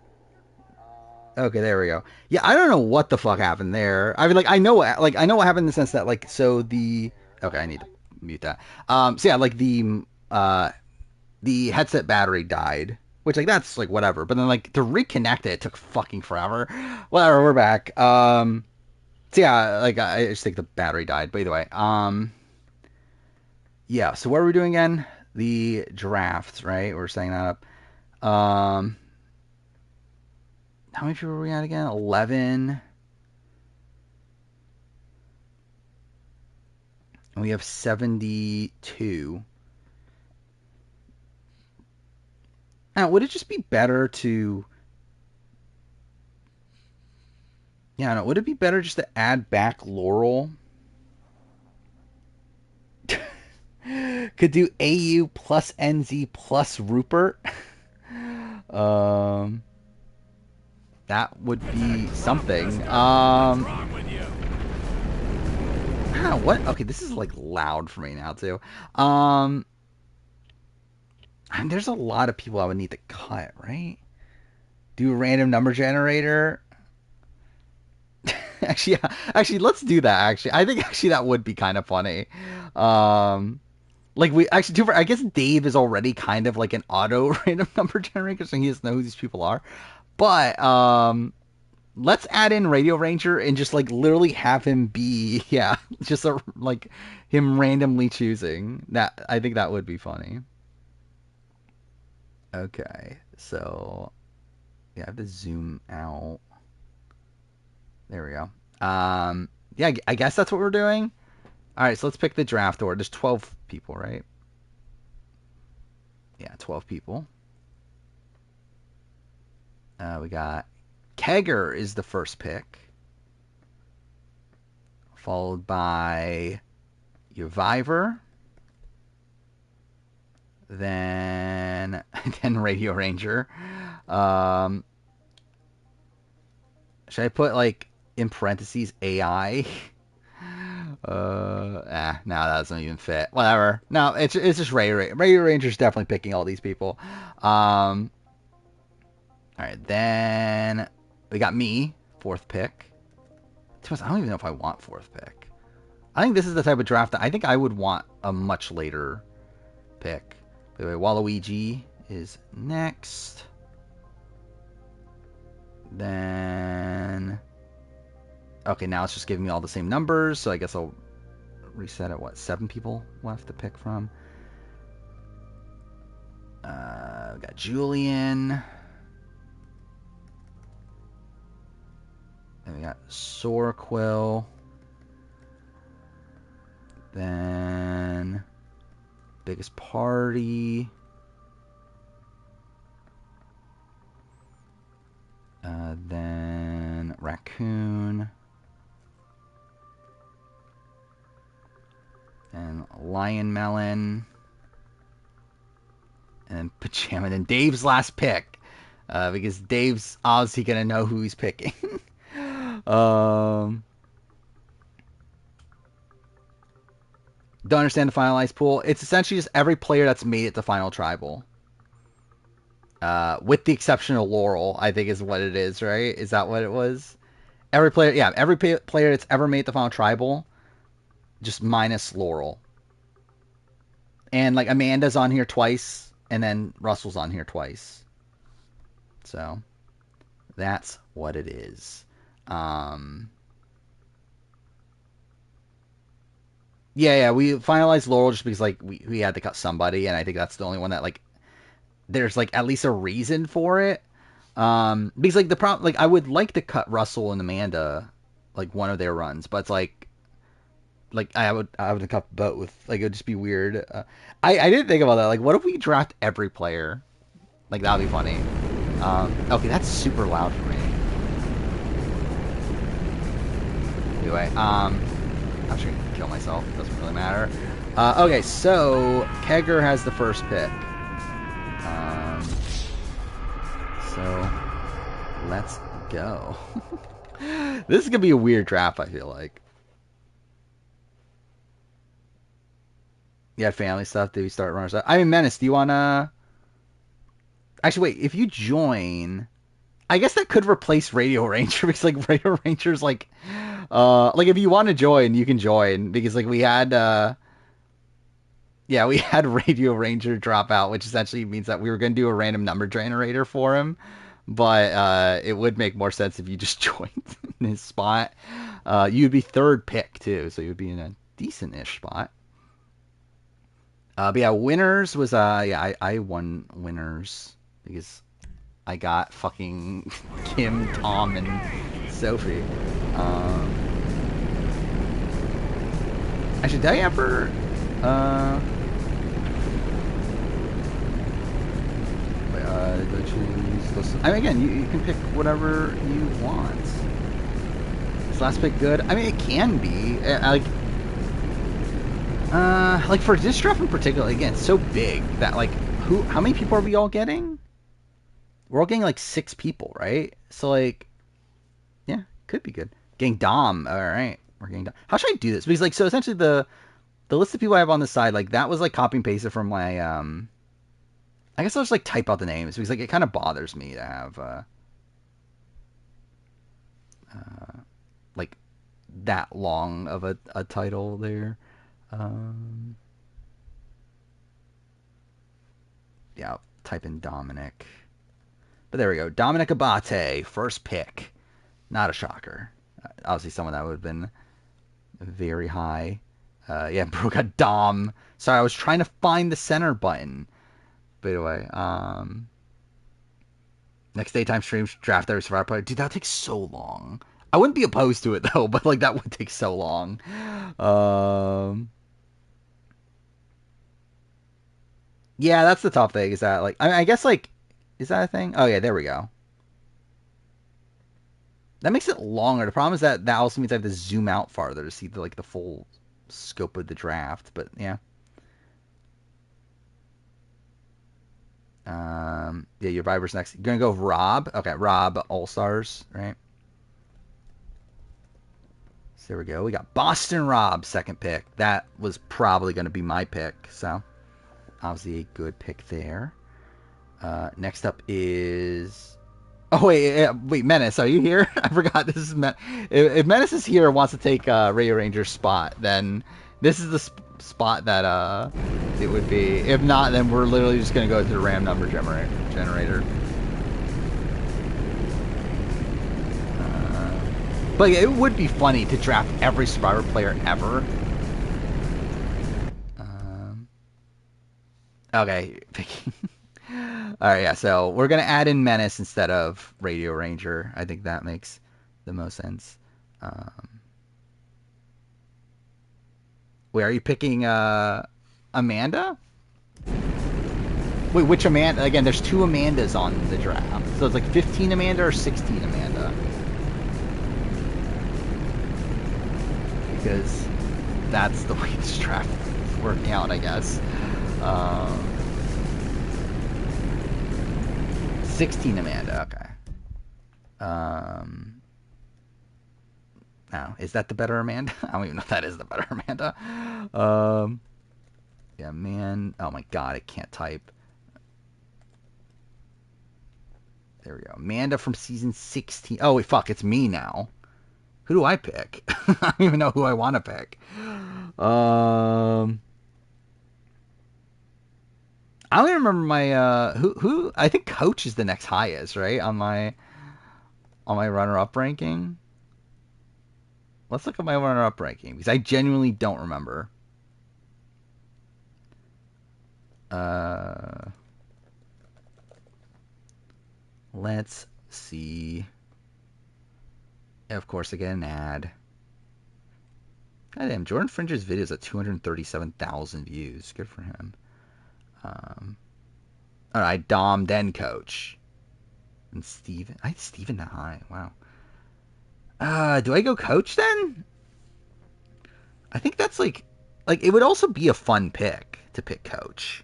Okay, there we go. Yeah, I don't know what the fuck happened there. I mean, like, I know what happened in the sense that, like, so the. Okay, I need to mute that. So yeah, like, the headset battery died. Which, like, that's, like, whatever. But then, like, to reconnect it took fucking forever. Whatever, we're back. So yeah, like, I just think the battery died. But either way, yeah, so what are we doing again? The drafts, right? We're setting that up. How many people were we at again? 11. And we have 72. Now, would it just be better to... Yeah, no, would it be better just to add back Laurel? Could do AU plus NZ plus Rupert. That would be something. What? Okay, this is like loud for me now too. There's a lot of people I would need to cut, right? Do a random number generator. Actually, let's do that. Actually, I think that would be kind of funny. Like we actually do. I guess Dave is already kind of like an auto random number generator, so he doesn't know who these people are. But let's add in Radio Ranger and just like literally have him be just like him randomly choosing that. I think that would be funny. Okay, so yeah, I have to zoom out. There we go. Yeah, I guess that's what we're doing. All right, so let's pick the draft order. There's 12 people, right? Yeah, 12 people. We got Kegger is the first pick, followed by Reviver, then Radio Ranger. Should I put like in parentheses AI? No, that doesn't even fit. Whatever. No, it's just Radio Ranger's definitely picking all these people. All right, then we got me, fourth pick. I don't even know if I want fourth pick. I think this is the type of draft that I think I would want a much later pick. By the way, Waluigi is next. Then... Okay, now it's just giving me all the same numbers, so I guess I'll reset it. 7 people left to pick from. We got Julian. Then we got Sorquill. Then Biggest Party. Then Raccoon. And Lion Melon. And Pajama. And Dave's last pick. Because Dave's obviously going to know who he's picking. Don't understand the finalized pool. It's essentially just every player that's made it to Final Tribal. With the exception of Laurel, I think is what it is, right? Is that what it was? Every player that's ever made the Final Tribal, just minus Laurel. And like Amanda's on here twice, and then Russell's on here twice. So that's what it is. Yeah, we finalized Laurel just because like we had to cut somebody, and I think that's the only one that like there's like at least a reason for it. Because like the problem, like I would like to cut Russell and Amanda, like one of their runs, but it's like I would cut both. Like it would just be weird. I didn't think about that. Like what if we draft every player? Like that would be funny. Okay, that's super loud for me. Anyway, I'm just gonna kill myself. It doesn't really matter. Okay, so Kegger has the first pick. So let's go. This is gonna be a weird draft, I feel like. Yeah, family stuff. Did we start running stuff? I mean, Menace, do you wanna... Actually, wait, if you join... I guess that could replace Radio Ranger, because like Radio Ranger's like if you want to join, you can join, because like we had Radio Ranger drop out, which essentially means that we were going to do a random number generator for him, but it would make more sense if you just joined in his spot. You'd be third pick too, so you'd be in a decent-ish spot. But yeah, winners was I won winners because I got fucking Kim, Tom, and Sophie. Actually, did I ever... I mean, again, you can pick whatever you want. Is last pick good? I mean, it can be. Like for this draft in particular, again, it's so big that like, how many people are we all getting? We're all getting like 6 people, right? So like, yeah, could be good. Getting Dom, all right, we're getting Dom. How should I do this? Because like, so essentially the list of people I have on the side, like that was like copy and pasted from my I guess I'll just like type out the names because like it kind of bothers me to have like that long of a title there. Yeah, I'll type in Dominic. But there we go. Dominic Abate, first pick. Not a shocker. Obviously someone that would have been very high. Yeah, bro got Dom. Sorry, I was trying to find the center button. But anyway, next daytime streams, draft every survivor player. Dude, that takes so long. I wouldn't be opposed to it though, but like that would take so long. Yeah, that's the tough thing. Is that like I guess like is that a thing? Oh yeah, there we go. That makes it longer. The problem is that also means I have to zoom out farther to see the full scope of the draft. But yeah. Yeah, your Viber's next. You're gonna go with Rob. Okay, Rob All Stars, right? So there we go. We got Boston Rob, second pick. That was probably gonna be my pick. So obviously a good pick there. Next up is. Oh wait, Menace, are you here? I forgot this is if Menace is here and wants to take Radio Ranger's spot, then this is the spot that it would be. If not, then we're literally just gonna go to the RAM number generator. But it would be funny to draft every Survivor player ever. Okay, picking. Alright, yeah, so we're going to add in Menace instead of Radio Ranger. I think that makes the most sense. Wait, are you picking Amanda? Wait, which Amanda? Again, there's 2 Amandas on the draft. So it's like 15 Amanda or 16 Amanda? Because that's the way this draft is working out, I guess. 16 Amanda, okay. Now, is that the better Amanda? I don't even know if that is the better Amanda. Yeah, man. Oh my god, I can't type. There we go. Amanda from season 16. Oh, wait, fuck, it's me now. Who do I pick? I don't even know who I want to pick. I don't even remember my who I think Coach is the next highest, right? On my runner-up ranking. Let's look at my runner-up ranking because I genuinely don't remember. Let's see. Yeah, of course, I get an ad. God damn, Jordan Fringe's videos at 237,000 views. Good for him. All right, Dom, then Coach, and Steven. I had Steven that high. Wow. Do I go Coach then? I think that's like it would also be a fun pick to pick Coach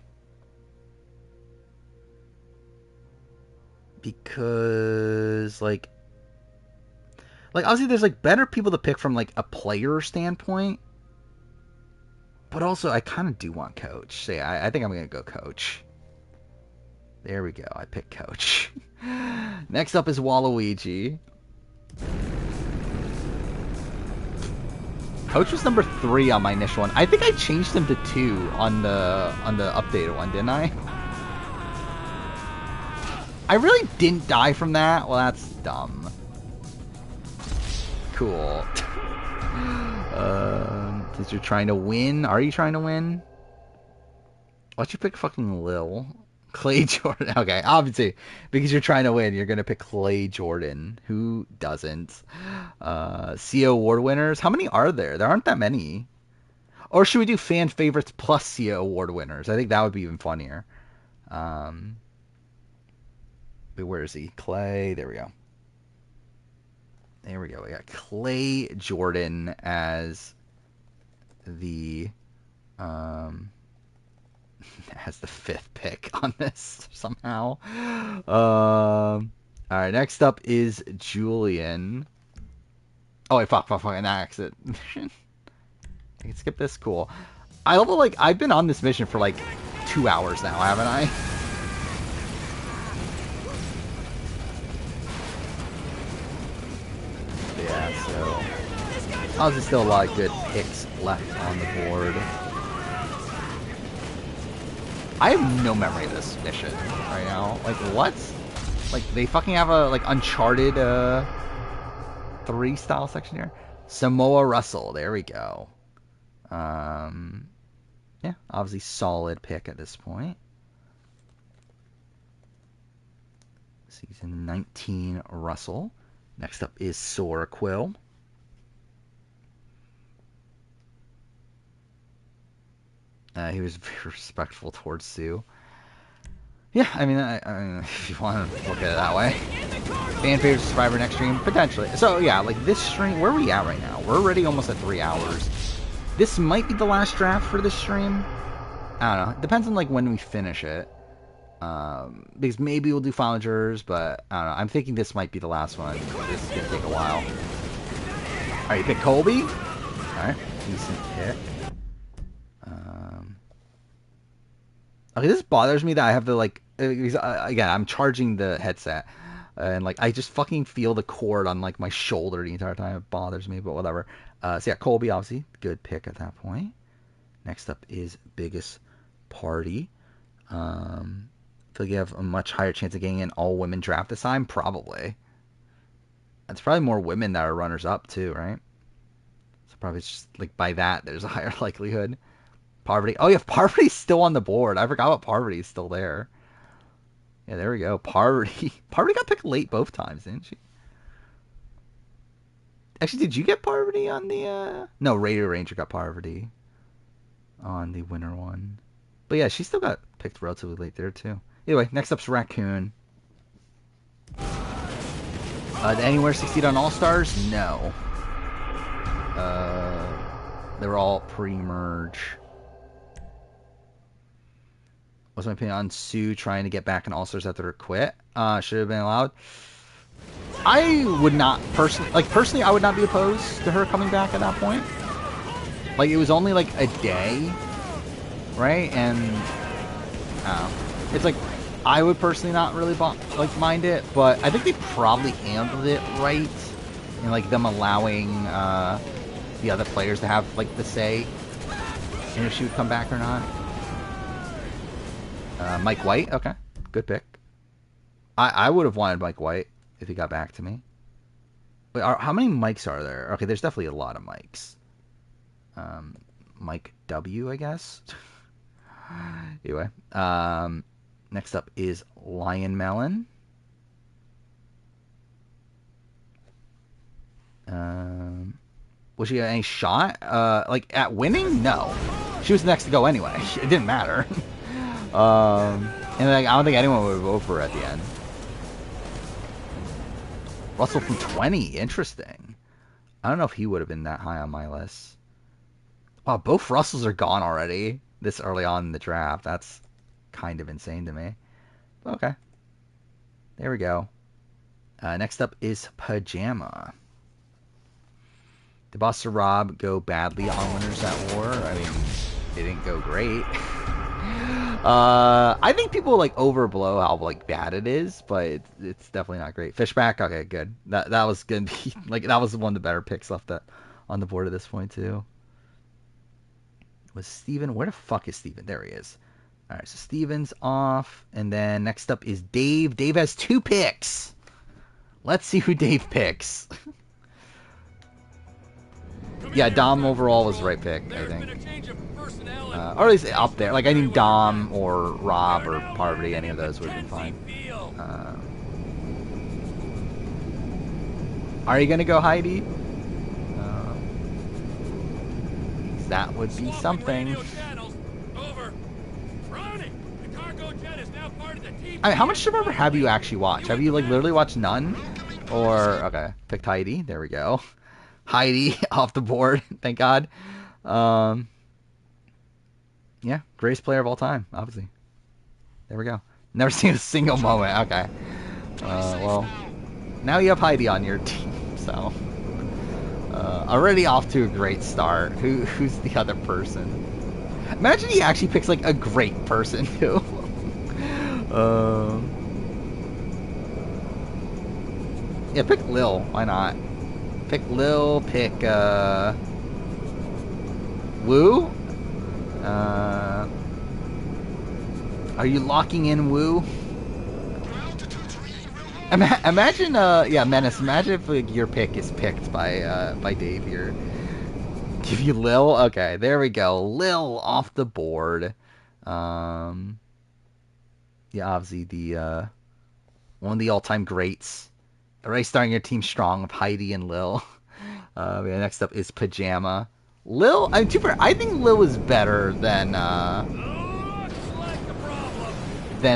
because like obviously there's like better people to pick from like a player standpoint, but also I kind of do want Coach. So yeah, I think I'm gonna go Coach. There we go. I picked Coach. Next up is Waluigi. Coach was number 3 on my initial one. I think I changed him to 2 on the updated one, didn't I? I really didn't die from that. Well, that's dumb. Cool. Since you're trying to win, are you trying to win? Why'd you pick fucking Lil? Clay Jordan. Okay, obviously, because you're trying to win, you're going to pick Clay Jordan. Who doesn't? CO award winners. How many are there? There aren't that many. Or should we do fan favorites plus CO award winners? I think that would be even funnier. Wait, where is he? Clay. There we go. There we go. We got Clay Jordan as the Has the 5th pick on this somehow. All right, next up is Julian. Oh wait, fuck, an exit mission. I can skip this. Cool. I love like I've been on this mission for like 2 hours now, haven't I? Yeah, so obviously still a lot of good picks left on the board. I have no memory of this mission right now. Like, what? Like, they fucking have a, like, Uncharted 3 style section here? Samoa Russell. There we go. Yeah, obviously solid pick at this point. Season 19 Russell. Next up is Sora Quill. He was very respectful towards Sue. Yeah, I mean, if you want to look at it that way. Fan favorite subscriber next stream? Potentially. So, yeah, like this stream, where are we at right now? We're already almost at 3 hours. This might be the last draft for this stream. I don't know. It depends on, like, when we finish it. Because maybe we'll do Final Jurors, but I don't know. I'm thinking this might be the last one. This is going to take a while. Alright, you pick Colby? Alright, decent pick. Okay, this bothers me that I have to, like, again, I'm charging the headset, and, like, I just fucking feel the cord on, like, my shoulder the entire time. It bothers me, but whatever. So, yeah, Colby, obviously, good pick at that point. Next up is Biggest Party. I feel like you have a much higher chance of getting an all-women draft this time? Probably. It's probably more women that are runners-up, too, right? So, probably just, like, by that, there's a higher likelihood. Parvati. Oh, yeah, Parvati's still on the board. I forgot about Parvati's still there. Yeah, there we go. Parvati. Parvati got picked late both times, didn't she? Actually, did you get Parvati on the... No, Radio Ranger got Parvati on the winner one. But yeah, she still got picked relatively late there, too. Anyway, next up's Raccoon. Did Anywhere succeed on All-Stars? No. They were all pre-merge. What's my opinion on Sue trying to get back in All-Stars after her quit? Should have been allowed. I would not personally, I would not be opposed to her coming back at that point. Like, it was only like a day, right? And it's like I would personally not really mind it, but I think they probably handled it right, and like them allowing the other players to have like the say in if she would come back or not. Mike White, okay, good pick. I would have wanted Mike White if he got back to me. Wait, how many mics are there? Okay, there's definitely a lot of mics. Mike W, I guess. Anyway, next up is Lion Melon. Was she got any shot? Like at winning? No, she was next to go anyway. It didn't matter. And like I don't think anyone would vote for her at the end. Russell from 20, interesting. I don't know if he would have been that high on my list. Wow, both Russells are gone already this early on in the draft. That's kind of insane to me. But okay. There we go. Next up is Pajama. Did Buster Rob go badly on Winners at War? I mean, they didn't go great. I think people like overblow how like bad it is, but it's definitely not great. Fishback, okay, good. That was gonna be like that was one of the better picks left on the board at this point too. Was Steven? Where the fuck is Steven? There he is. All right, so Steven's off, and then next up is Dave. Dave has 2 picks. Let's see who Dave picks. Yeah, Dom overall was the right pick, I think. Or at least up there. Like, I think Dom or Rob or Parvati, any of those would have been fine. Are you going to go Heidi? That would be something. I mean, how much Survivor have you actually watched? Have you, like, literally watched none? Or, okay, picked Heidi. There we go. Heidi off the board. Thank God. Yeah, greatest player of all time, obviously. There we go. Never seen a single moment. Okay. Well, now you have Heidi on your team, so already off to a great start. Who's the other person? Imagine he actually picks like a great person too. Yeah, pick Lil. Why not? Pick Lil. Pick Woo. Are you locking in Woo? Imagine, yeah, Menace. Imagine if like, your pick is picked by Dave here. Give you Lil. Okay, there we go. Lil off the board. Yeah, obviously the one of the all-time greats. Already starting your team strong with Heidi and Lil. Yeah, next up is Pajama. Lil, I mean, I think Lil is better than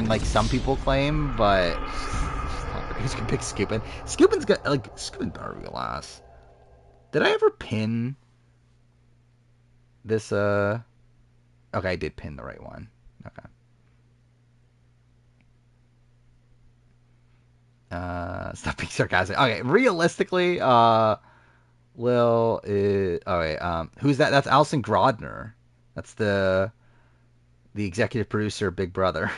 like some people claim, but who's gonna pick Scoopin? Scoopin's got like Scoopin better be last. Did I ever pin this? Okay, I did pin the right one. Okay. Stop being sarcastic. Okay, realistically, Lil is. Okay, who's that? That's Alison Grodner. That's the executive producer of Big Brother.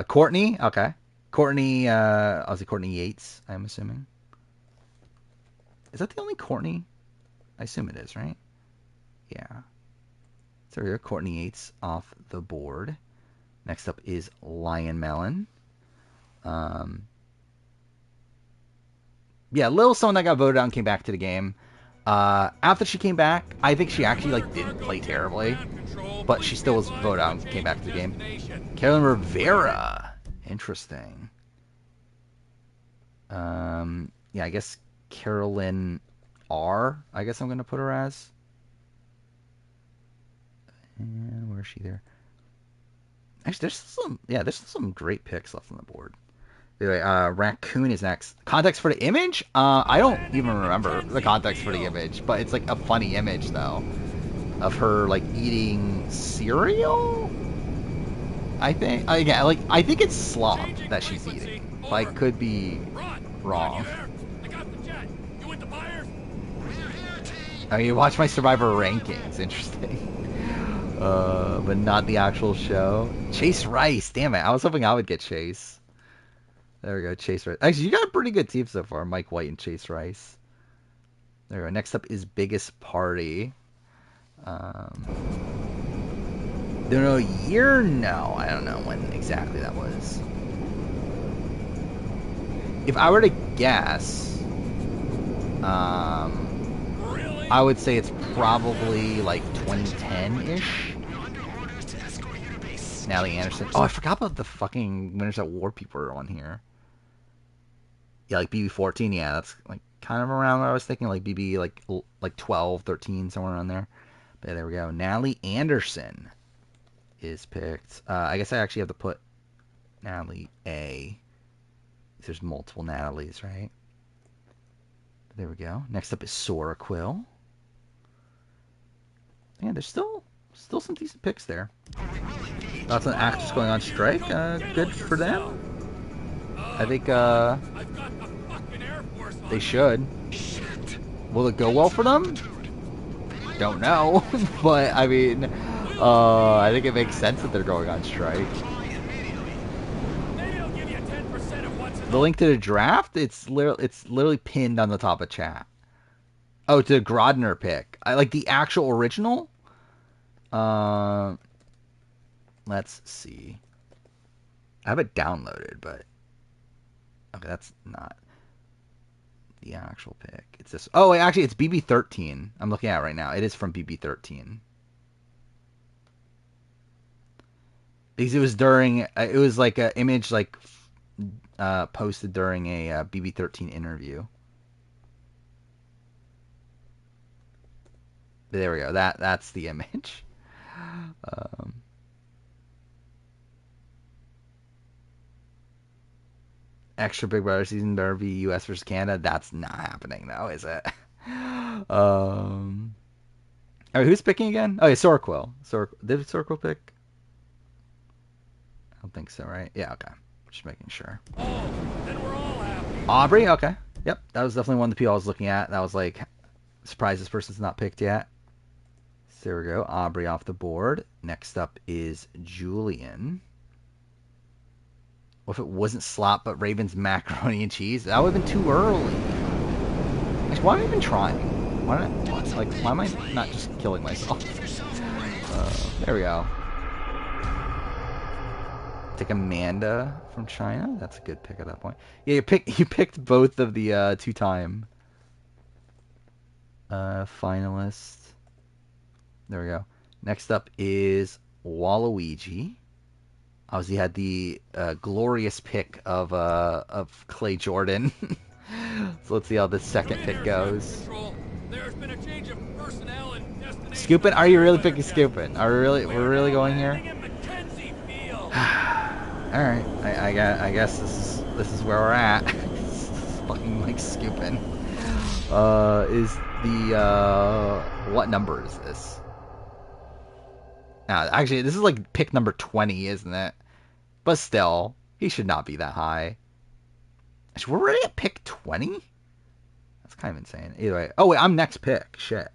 Courtney. Okay. Courtney. Obviously Courtney Yates. I'm assuming. Is that the only Courtney? I assume it is, right? Yeah. So here, Courtney Yates off the board. Next up is Lion Melon. Yeah, Lil's someone that got voted out and came back to the game. After she came back, I think she actually like didn't play terribly, but she still was voted out and came back to the game. Carolyn Rivera, interesting. Yeah, I guess Carolyn R. I guess I'm gonna put her as. And where is she there? Actually, there's some great picks left on the board. Anyway, Raccoon is next. Context for the image? I don't even remember the context for the image, but it's like a funny image though, of her like eating cereal. I think, again, like I think it's slop that she's eating. But I could be wrong. I mean, you watch my Survivor rankings, interesting. But not the actual show. Chase Rice, damn it! I was hoping I would get Chase. There we go, Chase Rice. Actually, you got a pretty good team so far, Mike White and Chase Rice. There we go. Next up is Biggest Party. Don't know year? No, I don't know when exactly that was. If I were to guess, I would say it's probably like 2010-ish. Natalie Anderson. Oh, I forgot about the fucking Winners at War people are on here. Yeah, like BB14, yeah, that's like kind of around what I was thinking, like BB like 12, 13, somewhere around there. But yeah, there we go. Natalie Anderson is picked. I guess I actually have to put Natalie A. There's multiple Natalies, right? There we go. Next up is Sora Quill. Yeah, there's still some decent picks there. Lots of actors going on strike. Good for them. I think they should. Will it go well for them? Don't know. But I mean, I think it makes sense that they're going on strike. The link to the draft, it's literally pinned on the top of chat. Oh, to the Grodner pick. I like the actual original. Let's see. I have it downloaded, but okay, that's not the actual pick. It's this. Oh, wait, actually, it's BB13. I'm looking at it right now. It is from BB13. Because it was during. It was like an image like posted during a BB13 interview. There we go. That's the image. Extra Big Brother season better be U.S. versus Canada. That's not happening though, is it? All right, who's picking again? Oh, yeah, Sorquil. Did Sorquil pick? I don't think so, right? Yeah, okay. Just making sure. Oh, then we're all happy. Aubrey, okay. Yep, that was definitely one of the people I was looking at. That was like, surprised this person's not picked yet. So there we go. Aubrey off the board. Next up is Julian. What if it wasn't slop, but Raven's macaroni and cheese? That would have been too early. Actually, why am I even trying? Why am I not just killing myself? There we go. Take Amanda from China. That's a good pick at that point. Yeah, you picked both of the two-time finalists. There we go. Next up is Waluigi. Obviously had the glorious pick of Clay Jordan. So let's see how the second pick goes. There's been a change of personnel and destination. Scoopin'? Are you really picking Scoopin'? We're really going here? Alright, I guess this is where we're at. This is fucking like Scoopin'. Is the what number is this? Actually, this is like pick number 20, isn't it? But still, he should not be that high. Actually, we're already at pick 20? That's kind of insane. Either way. Oh, wait, I'm next pick. Shit.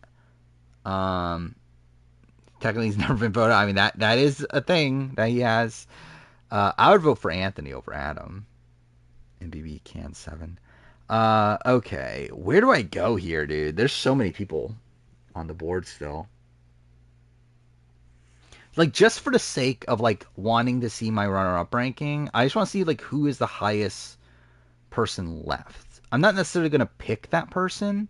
Technically, he's never been voted. I mean, that is a thing that he has. I would vote for Anthony over Adam. MBB Can 7. Okay. Where do I go here, dude? There's so many people on the board still. Like, just for the sake of, like, wanting to see my runner-up ranking, I just want to see, like, who is the highest person left. I'm not necessarily going to pick that person.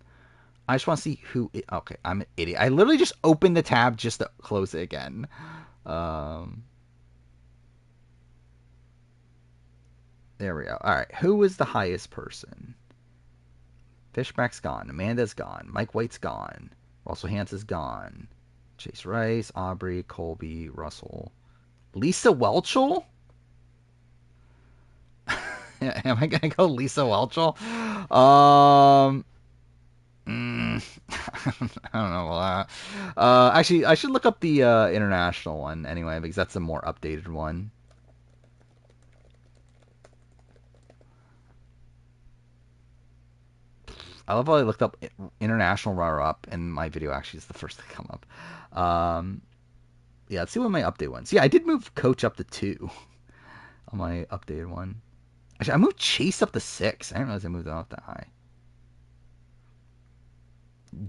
I just want to see who... Okay, I'm an idiot. I literally just opened the tab just to close it again. There we go. All right, who is the highest person? Fishback's gone. Amanda's gone. Mike White's gone. Russell Hans is gone. Chase Rice, Aubrey, Colby, Russell. Lisa Welchel? Am I going to go Lisa Welchel? I don't know. Actually, I should look up the international one anyway, because that's a more updated one. I love how I looked up international runner-up, and my video actually is the first to come up. Yeah, let's see what my update ones. Yeah, I did move Coach up to 2 on my updated one. Actually, I moved Chase up to 6. I didn't realize I moved them up that high.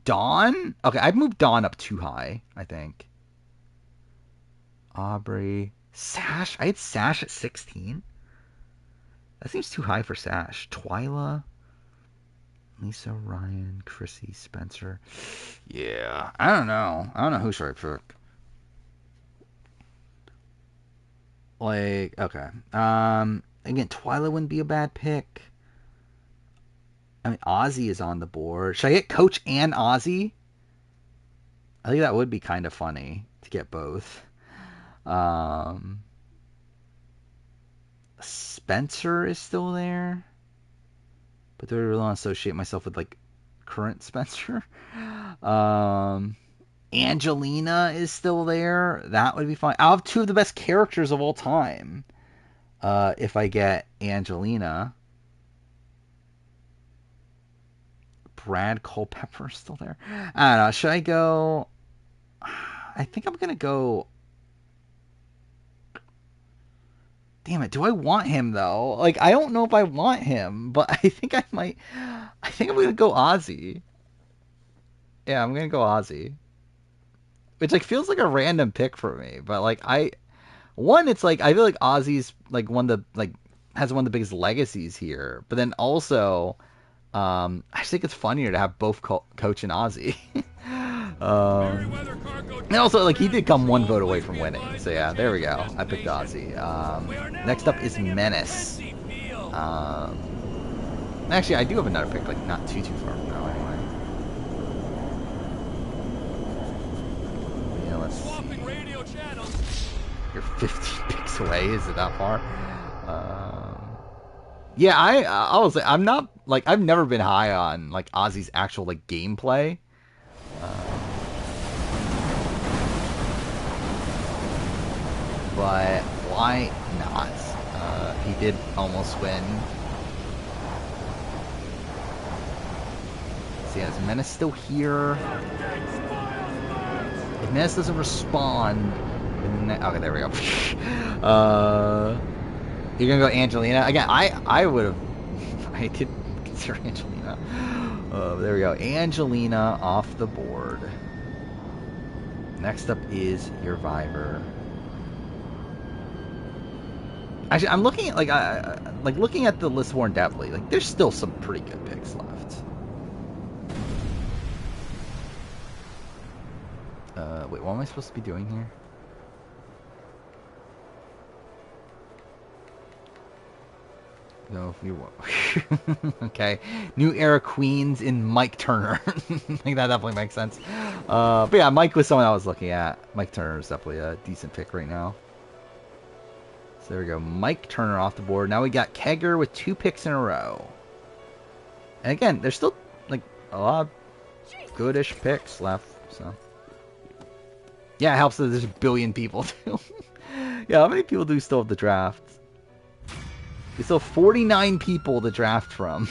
Dawn? Okay, I've moved Dawn up too high, I think. Aubrey. Sash? I had Sash at 16? That seems too high for Sash. Twyla. Lisa, Ryan, Chrissy, Spencer. Yeah, I don't know. I don't know who should I pick. Like, okay. Again, Twyla wouldn't be a bad pick. I mean, Ozzy is on the board. Should I get Coach and Ozzy? I think that would be kind of funny to get both. Spencer is still there. But do I really want to associate myself with, like, current Spencer? Angelina is still there. That would be fine. I'll have 2 of the best characters of all time. If I get Angelina. Brad Culpepper is still there. I don't know. Should I go... I think I'm going to go... Damn it, do I want him, though? Like, I don't know if I want him, but I think I might... I think I'm going to go Ozzy. Yeah, I'm going to go Ozzy. Which, like, feels like a random pick for me, but, like, One, it's like, I feel like Ozzy's, like, one of the, like, has one of the biggest legacies here, but then also, I just think it's funnier to have both Coach and Ozzy. And also, like, he did come 1 vote away from winning. So, yeah, there we go. I picked Ozzy. Next up is Menace. Actually, I do have another pick, like, not too far from now, anyway. Yeah, let's see. You're 15 picks away. Is it that far? Yeah, I will say, I'm not, like, I've never been high on, like, Ozzy's actual, like, gameplay. but why not? He did almost win. So yeah, is Menace still here? If Menace doesn't respond, okay, there we go. You're gonna go Angelina again. I would have. I did consider Angelina. There we go. Angelina off the board. Next up is your Survivor. Actually, I'm looking at like looking at the list more in depthly. Like, there's still some pretty good picks left. Wait, what am I supposed to be doing here? No, if you want. Okay. New era queens in Mike Turner. I think that definitely makes sense. But yeah, Mike was someone I was looking at. Mike Turner is definitely a decent pick right now. So there we go. Mike Turner off the board. Now we got Kegger with 2 picks in a row. And again, there's still like a lot of goodish picks left. So yeah, it helps that there's a billion people too. Yeah, how many people do still have the draft? There's still 49 people to draft from.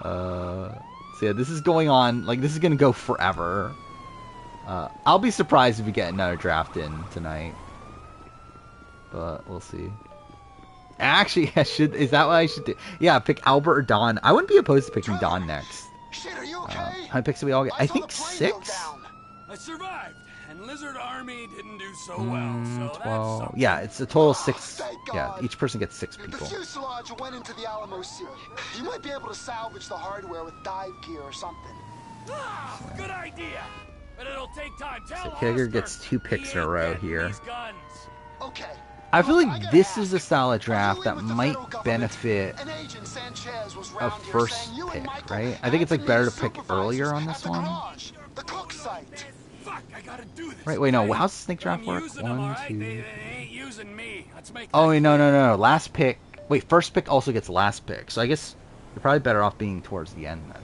So yeah, this is going on. Like, this is gonna go forever. I'll be surprised if we get another draft in tonight. But we'll see. Actually, is that what I should do? Yeah, pick Albert or Don. I wouldn't be opposed to picking Don next. Shit, are you okay? How many picks do we all get? I think 6. I survived, and Lizard Army didn't do so well, so 12. that's Yeah, it's a total of 6. Thank Yeah, God. each person gets 6 The people. fuselage went into the Alamo Sea. You might be able to salvage the hardware with dive gear or something. Ah, good idea. But it'll take time. Tell So Kegger Oscar gets 2 picks he in a ain't row getting here. Okay. I feel I like gotta this ask, is a style of are draft you that with the might federal government? benefit An agent Sanchez was a round here first saying you and pick, Michael right? I think it's like had better meet to pick supervisors earlier on at this the one. garage, the cook site. Fuck, I gotta do this. Right, wait, no. okay? How's the snake draft I'm work? using them, 1, all right? 2. They ain't using me. Let's make Oh, that wait, no, clear. no, no. Last pick. Wait, first pick also gets last pick. So I guess you're probably better off being towards the end then.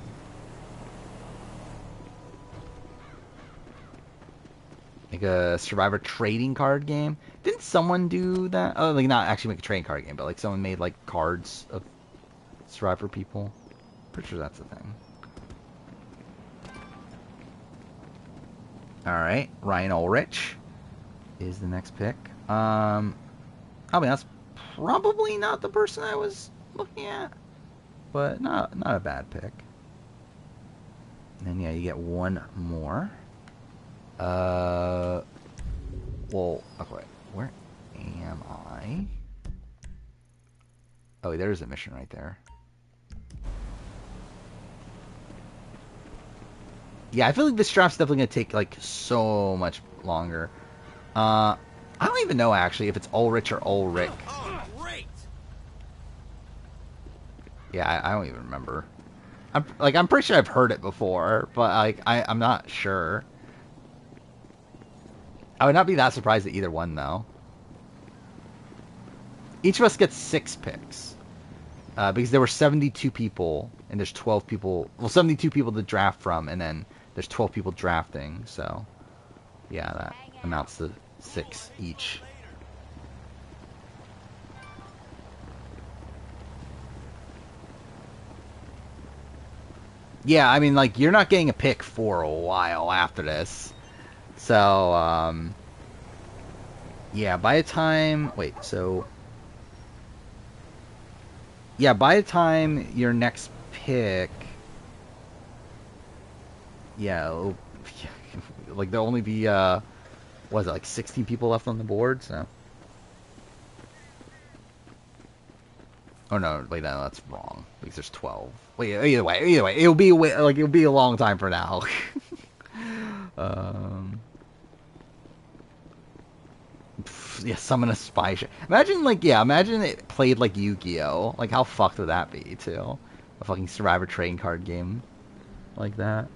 Like a Survivor trading card game. Didn't someone do that? Oh, like not actually make a trading card game, but like someone made like cards of Survivor people. Pretty sure that's a thing. All right, Ryan Ulrich is the next pick. I mean that's probably not the person I was looking at, but not a bad pick. And then yeah, you get one more. Well, okay, where am I? Oh, there's a mission right there. Yeah, I feel like this draft's definitely gonna take like so much longer. I don't even know actually if it's Ulrich or Ulrich. Oh, great. Yeah, I don't even remember. I'm pretty sure I've heard it before, but like I'm not sure. I would not be that surprised at either one, though. Each of us gets 6 picks. Because there were 72 people, and there's 12 people... Well, 72 people to draft from, and then there's 12 people drafting, so... Yeah, that amounts to 6 each. Yeah, I mean, like, you're not getting a pick for a while after this. So, yeah, by the time... Wait, so... Yeah, by the time your next pick... Yeah, like, there'll only be, what is it, like 16 people left on the board, so... Oh, no, wait, no, that's wrong. Because there's 12. Wait, either way, it'll be, like, it'll be a long time for now. Yeah, summon a spy ship. Imagine, like, yeah, imagine it played like Yu-Gi-Oh! Like, how fucked would that be, too? A fucking Survivor trading card game like that.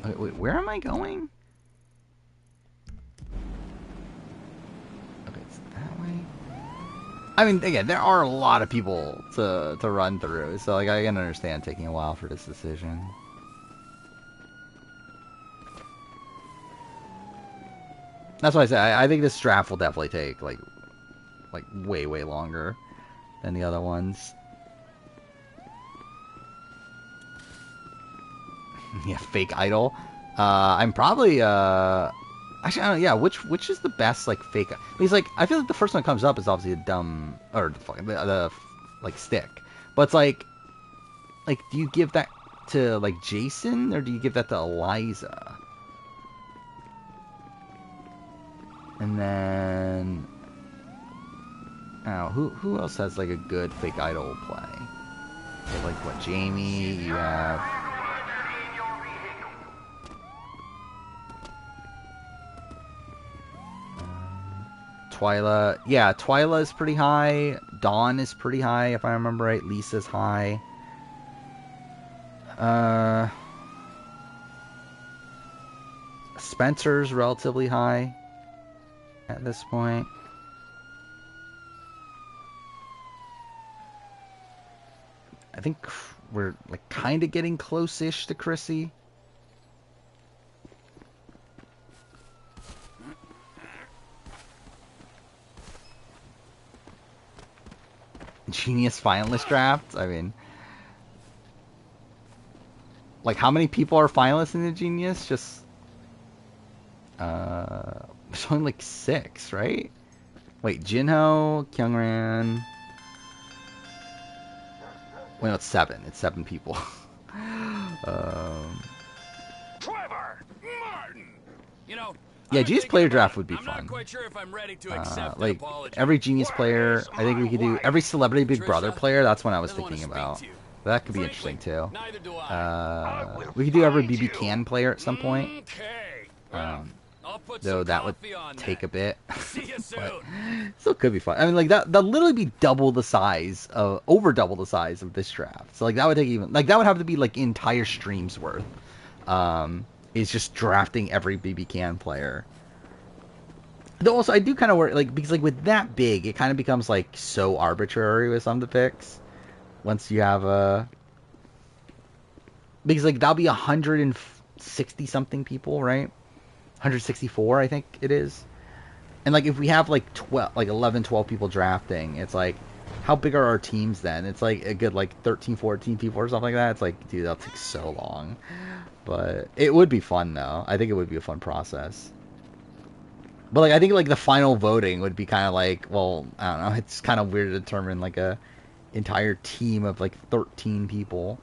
Okay, wait, where am I going? Okay, it's that way. I mean, again, there are a lot of people to run through, so, like, I can understand taking a while for this decision. That's why I said I think this draft will definitely take like way longer than the other ones. Yeah, fake idol. I'm probably actually I don't know, yeah. Which is the best like fake? Because like I feel like the first one that comes up is obviously a dumb or the like stick, but it's like do you give that to like Jason or do you give that to Eliza? And then, oh, who else has like a good fake idol play? You have, like what, Jamie? You have Twyla. Yeah, Twyla is pretty high. Dawn is pretty high if I remember right. Lisa's high. Spencer's relatively high at this point. I think we're like kind of getting close-ish to Chrissy. Genius finalist draft. I mean, like how many people are finalists in the Genius? Just there's only like 6, right? Wait, Jinho, Kyungran. Wait, no, it's 7. It's 7 people. Trevor Martin. You know, yeah, Genius player draft would be I'm fun. not quite sure if I'm ready to accept Like an apology. every Genius player, I think we could do every Celebrity Big Brother player. That's what I was Doesn't wanna thinking speak about. to you. That could be Frankly, interesting too. neither do I. We could do every BB Can player at some point. Okay. Well, I'll put Though some that would coffee on take that. a bit. See you soon. But still could be fun. I mean, like that literally be double the size, over double the size of this draft. So like that would take even that would have to be like entire streams worth. Is just drafting every BB Can player. Though also I do kind of worry because like with that big, it kind of becomes like so arbitrary with some of the picks. Once you have because like that'll be 160 something people, right? 164, I think it is. And like if we have like 11, 12 people drafting, it's like how big are our teams then? It's like a good like 13, 14 people or something like that. It's like, dude, that'll take so long. But it would be fun though. I think it would be a fun process. But like I think like the final voting would be kind of like, well, I don't know, it's kind of weird to determine like a entire team of like 13 people.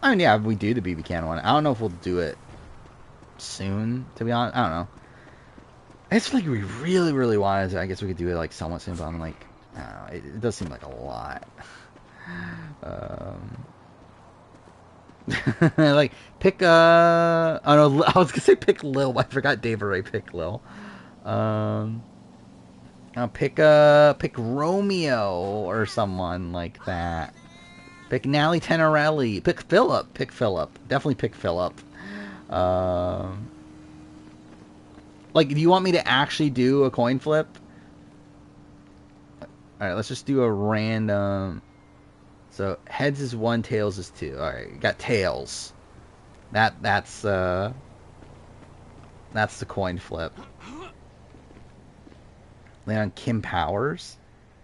I mean, yeah, if we do the BB Can one, I don't know if we'll do it soon, to be honest. I don't know. It's like we really wanted to. I guess we could do it like somewhat soon, but I'm like, I don't know. It does seem like a lot. Like pick oh no, I was gonna say pick Lil, but I forgot David Ray picked Lil. I'll pick Romeo or someone like that. Pick Nally Tenorelli. Pick Philip. Definitely pick Philip. Like, do you want me to actually do a coin flip? Alright, let's just do a random. So, heads is 1, tails is 2. Alright, got tails. That's the coin flip. Land on Kim Powers?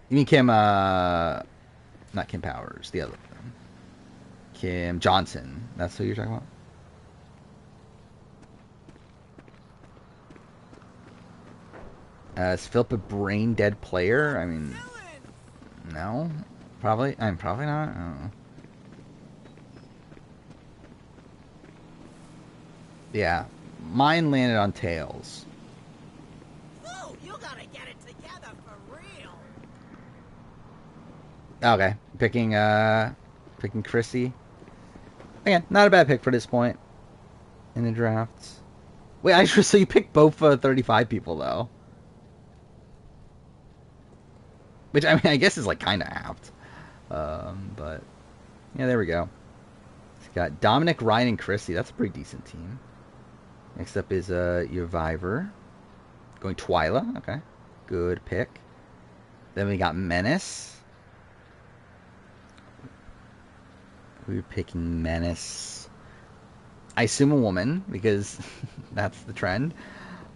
You mean Kim, not Kim Powers, the other one. Kim Johnson. That's who you're talking about? Is Philip a brain dead player? I mean, no. Probably. I'm probably not. I don't know. Yeah. Mine landed on tails. Whoa, you gotta get it together for real. Okay. Picking Chrissy. Again, not a bad pick for this point in the drafts. Wait, actually, so you picked both 35 people, though. Which, I mean, I guess is, like, kind of apt. But, yeah, there we go. It's got Dominic, Ryan, and Chrissy. That's a pretty decent team. Next up is your Viver. Going Twyla. Okay. Good pick. Then we got Menace. We were picking Menace. I assume a woman, because that's the trend.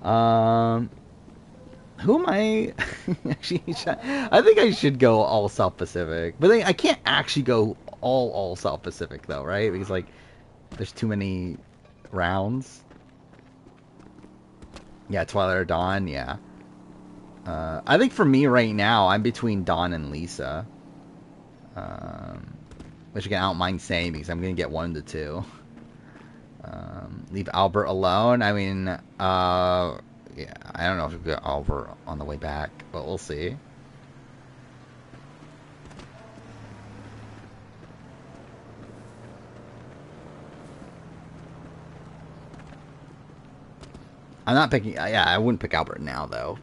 Who am I? Actually, I think I should go all South Pacific. But I can't actually go all South Pacific, though, right? Because, like, there's too many rounds. Yeah, Twilight or Dawn, yeah. I think for me right now, I'm between Dawn and Lisa. Which again, I don't mind saying because I'm going to get one of the two. Leave Albert alone. I mean, yeah, I don't know if we'll get Albert on the way back, but we'll see. I'm not picking... Yeah, I wouldn't pick Albert now, though.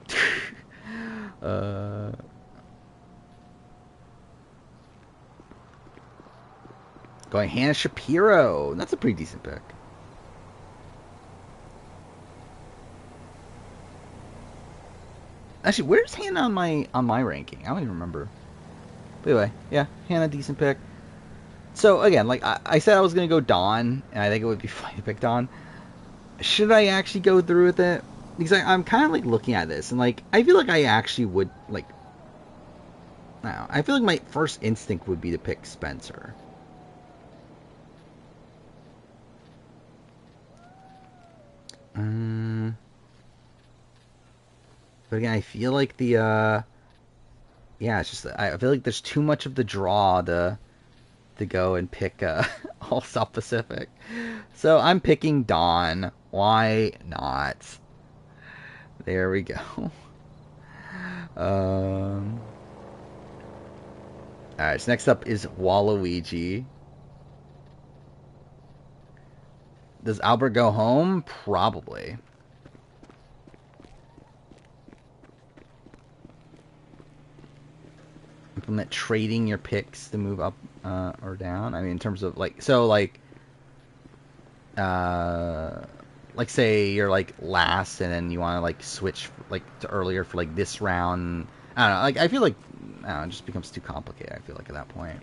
Going Hannah Shapiro. That's a pretty decent pick. Actually, where's Hannah on my ranking? I don't even remember. But anyway, yeah, Hannah, decent pick. So again, like I said, I was gonna go Dawn, and I think it would be fine to pick Dawn. Should I actually go through with it? Because I'm kind of like looking at this, and like I feel like I actually would like. I feel like my first instinct would be to pick Spencer. But again, I feel like the yeah, it's just I feel like there's too much of the draw to go and pick all South Pacific. So I'm picking Dawn. Why not? There we go. Alright, so next up is Waluigi. Does Albert go home? Probably. Implement trading your picks to move up or down. I mean, in terms of like, so like say you're like last, and then you want to like switch like to earlier for like this round. I don't know. Like I feel like I don't know, it just becomes too complicated. I feel like at that point.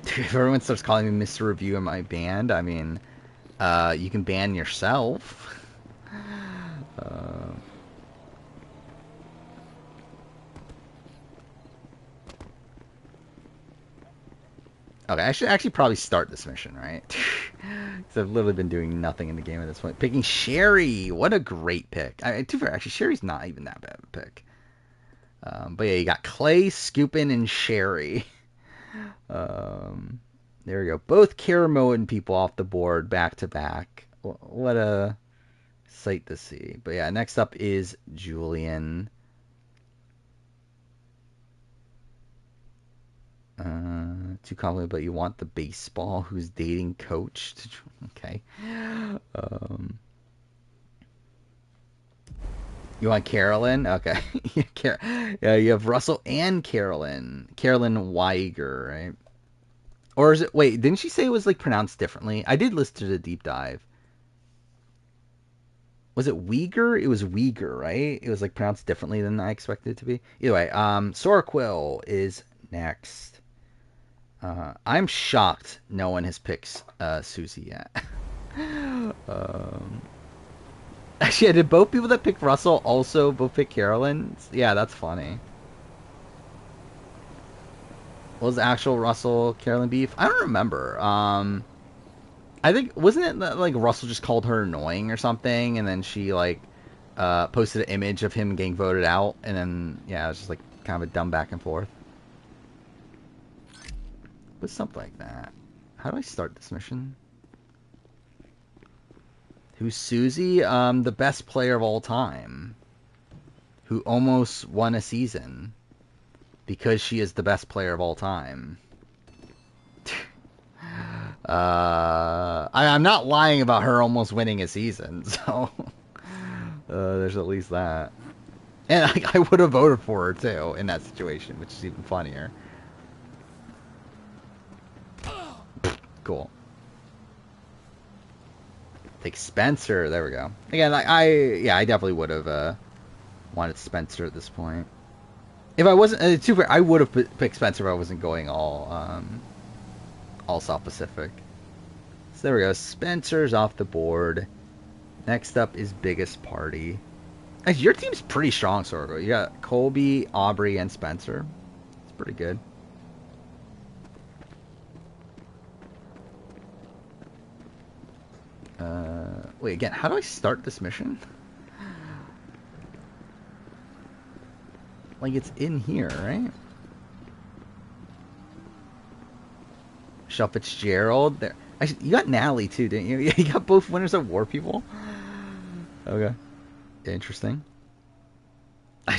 If everyone starts calling me Mr. Review in my band, I mean, you can ban yourself. Okay, I should actually probably start this mission, right? Because I've literally been doing nothing in the game at this point. Picking Sherry! What a great pick. To be fair, actually, Sherry's not even that bad of a pick. But yeah, you got Clay, Scoopin, and Sherry. There we go. Both Karamoan people off the board back to back. What a sight to see. But yeah, next up is Julian. Too complicated, but you want the baseball who's dating coach. Okay. You want Carolyn? Okay. Yeah, you have Russell and Carolyn. Carolyn Weiger, right? Or is it... Wait, didn't she say it was, like, pronounced differently? I did listen to the deep dive. Was it Uyghur? It was Uyghur, right? It was, like, pronounced differently than I expected it to be. Either way, Sora Quill is next. I'm shocked no one has picked Susie yet. Actually, did both people that picked Russell also both pick Carolyn? Yeah, that's funny. What was the actual Russell Carolyn beef? I don't remember. I think, wasn't it that, like, Russell just called her annoying or something, and then she, like, posted an image of him getting voted out, and then, yeah, it was just, like, kind of a dumb back and forth. But something like that. How do I start this mission? Who's Susie? The best player of all time. Who almost won a season. Because she is the best player of all time. I'm not lying about her almost winning a season, so... there's at least that. And I would have voted for her, too, in that situation, which is even funnier. Cool. Take Spencer. There we go. Again, I definitely would have wanted Spencer at this point. If I wasn't I would have picked Spencer if I wasn't going all all South Pacific. So there we go. Spencer's off the board. Next up is Biggest Party. Actually, your team's pretty strong, Sorgo. You got Colby, Aubrey, and Spencer. It's pretty good. Wait, again, how do I start this mission? Like, it's in here, right? Michelle Fitzgerald. There. Actually, you got Natalie, too, didn't you? You got both winners of War People? Okay. Interesting.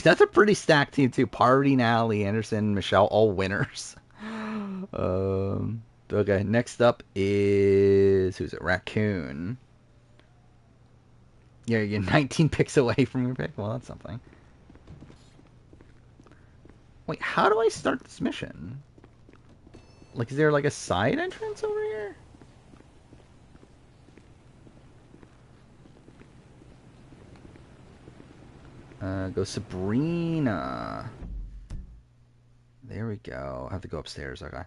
That's a pretty stacked team, too. Party, Natalie, Anderson, Michelle, all winners. Okay, next up is... Who's it? Raccoon. Yeah, you're 19 picks away from your pick. Well, that's something. Wait, how do I start this mission? Like, is there like a side entrance over here? Go Sabrina. There we go. I have to go upstairs. Okay.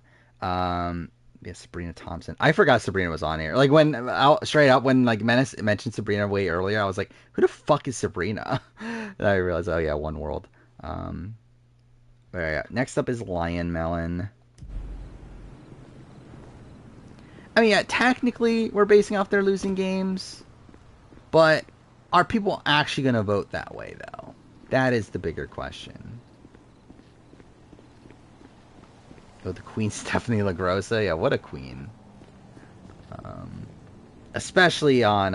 Yeah, Sabrina Thompson. I forgot Sabrina was on here. Like when straight up when like Menace mentioned Sabrina way earlier, I was like, who the fuck is Sabrina? And I realized, oh yeah, One World. Yeah. Next up is Lion Melon. I mean, yeah, technically we're basing off their losing games, but are people actually going to vote that way though? That is the bigger question. Oh, the Queen Stephanie LaGrossa. Yeah, what a queen. Especially on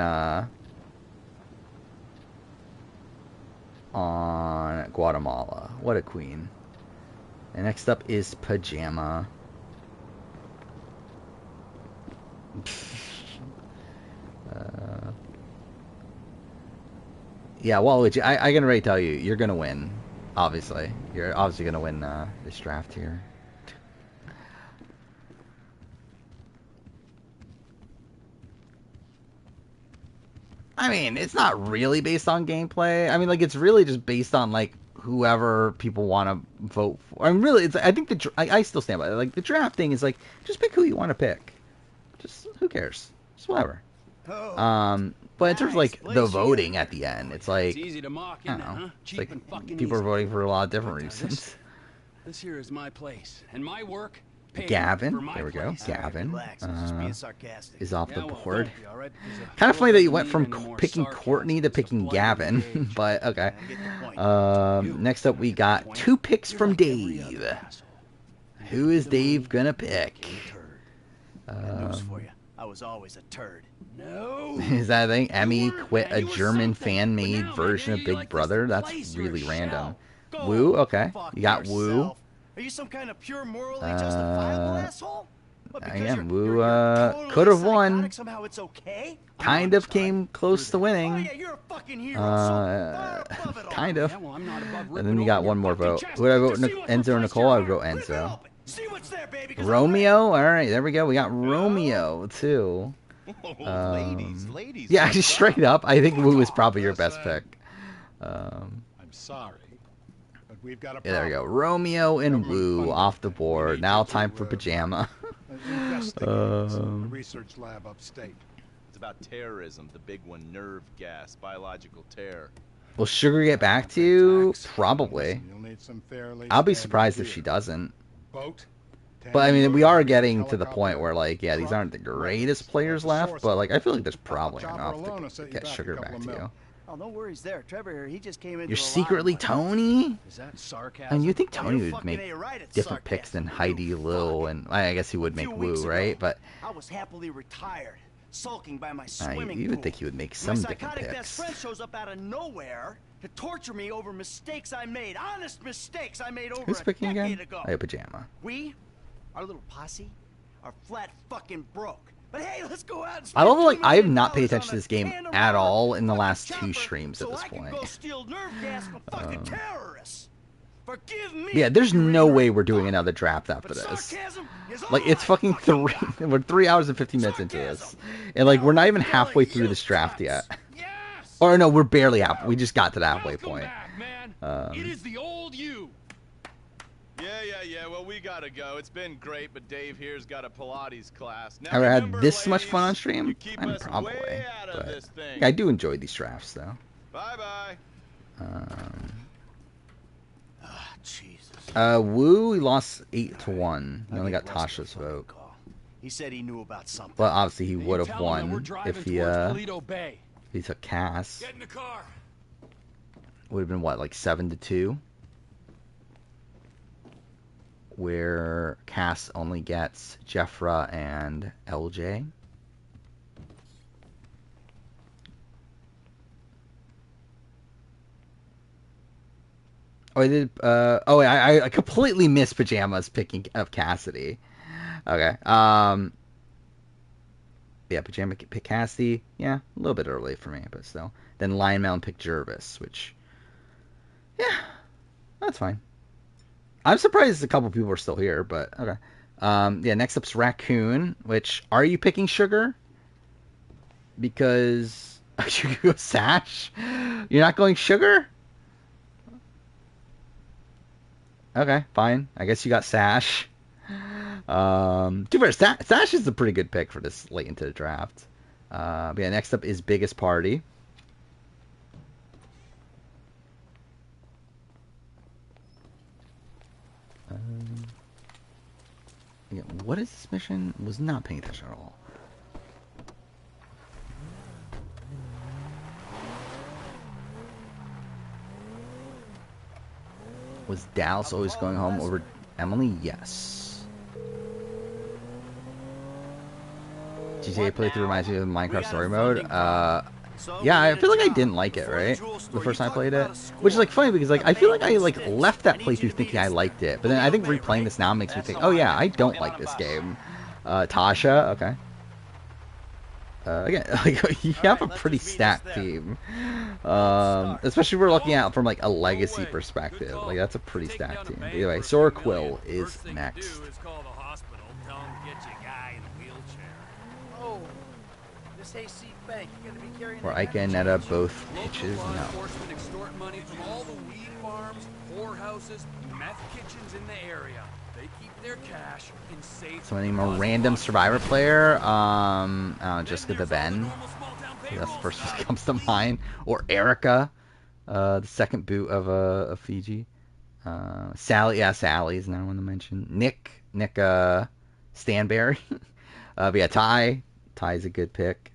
Guatemala. What a queen. And next up is Pajama. Yeah, well, I can already tell you, you're going to win. Obviously. You're obviously going to win this draft here. I mean, it's not really based on gameplay. I mean, like, it's really just based on, like, whoever people want to vote for. I mean, really, I think I still stand by it. Like, the draft thing is, like, just pick who you want to pick. Just, who cares? Just whatever. But in terms of, like, the voting at the end, it's like, I don't know. It's like, people are voting for a lot of different reasons. This here is my place, and my work... Gavin, there we go. Gavin is off the board. Kind of funny that you went from picking Courtney to picking Gavin, but okay. Next up, we got 2 picks from Dave. Who is Dave gonna pick? News for you. I was always a turd. No. Is that a thing? Emmy quit a German fan-made version of Big Brother? That's really random. Woo, okay. You got Woo. Are you some kind of pure morally justifiable asshole? Again, Woo could have won. Somehow it's okay? Kind of came close to winning. Oh, yeah, you're a fucking hero. Kind of. And then you got one more vote. Would I vote Enzo or Nicole? I would vote Enzo. Romeo? Alright, there we go. We got Romeo, too. Yeah, straight up, I think Woo is probably your best pick. I'm sorry. Yeah, there we go. Romeo and Woo off the board. Now time for Pajama. Research lab upstate. It's about terrorism, the big one, nerve gas, biological terror. Will Sugar get back to you? Probably. I'll be surprised if she doesn't. But I mean, we are getting to the point where, like, yeah, these aren't the greatest players left, but like, I feel like there's probably enough to get Sugar back to you. Oh, no worries there. Trevor here, he just came in. You're secretly Tony? Is that sarcasm? And you think Tony would make different picks than Heidi, Lil, and I guess he would make Woo, right? But I was happily retired, sulking by my swimming you would think he would make some different picks. My psychotic picks. best friend shows up out of nowhere to torture me over mistakes I made, honest mistakes I made over Who's picking a decade again? ago. I have Pajama. We, our little posse, are flat fucking broke. But hey, let's go out and I love, like, I have not paid attention to this game at all in the last 2 streams at this point. Yeah, there's no way we're doing another draft after this. Like, it's fucking we're 3 hours and 15 minutes into this. And, like, we're not even halfway through this draft yet. Or, no, we're barely half. We just got to the halfway point. It is the old you. Yeah, Yeah, well, we gotta go. It's been great, but Dave here's got a Pilates class. Now, Ever had remember, this much ladies, fun on stream? you keep I'm us probably, way out of but this thing. I do enjoy these drafts though. Bye-bye. Jesus. Wu, he lost 8-1. He only got Tasha's vote. He said he knew about something. Well, obviously he Now, you would have tell him that we're won driving if he towards Toledo Bay. he took Cass. Get in the car. Would have been what, like 7-2, where Cass only gets Jeffra and LJ. Oh, I did. I completely missed Pajamas picking of Cassidy. Okay. Yeah, Pajama pick Cassidy. Yeah, a little bit early for me, but still. Then Lion Mountain picked Jervis, which, yeah, that's fine. I'm surprised a couple people are still here, but okay. Yeah, next up's Raccoon, which, are you picking Sugar? Because you go Sash? You're not going Sugar? Okay, fine. I guess you got Sash. To be fair, Sash is a pretty good pick for this late into the draft. But yeah, next up is Biggest Party. Yeah, what is this mission? Was not paying attention at all. Was Dallas always going home over Emily? Yes. GTA playthrough reminds me of Minecraft Story Mode. Yeah, I feel like I didn't like it, right? The first time I played it. Which is like funny because like I feel like I like left that playthrough thinking I liked it. But then I think replaying this now makes me think, oh yeah, I don't like this game. Tasha, okay. Again, like you have a pretty stacked team. Especially if we're looking at it from like a legacy perspective. Like that's a pretty stacked team. But anyway, Sora Quill is next. Where Ika and Netta both pitches no. Money from all the weed farms, whorehouses, meth kitchens in the area. They keep their cash in safe. So name a random Survivor player. Jessica the Ben. That's the first one that comes to mind. Or Erica, the second boot of Fiji. Sally, yeah, Sally's another one to mention. Nick Stanberry. But yeah, Ty's a good pick.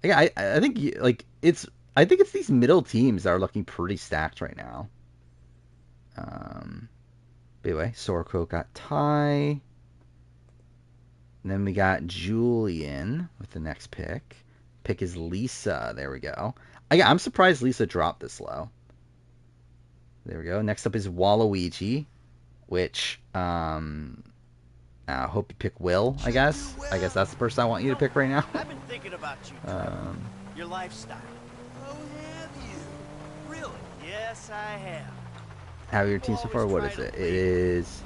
Yeah, I think like it's these middle teams that are looking pretty stacked right now. But anyway, Sorko got Ty. And then we got Julian with the next pick. Pick is Lisa. There we go. I'm surprised Lisa dropped this low. There we go. Next up is Waluigi, which I hope you pick Will, I guess. I guess that's the person I want you to pick right now. I've been thinking about you, your lifestyle. Oh, have you? Really? Yes, I have. How are your team so far? What is it? It is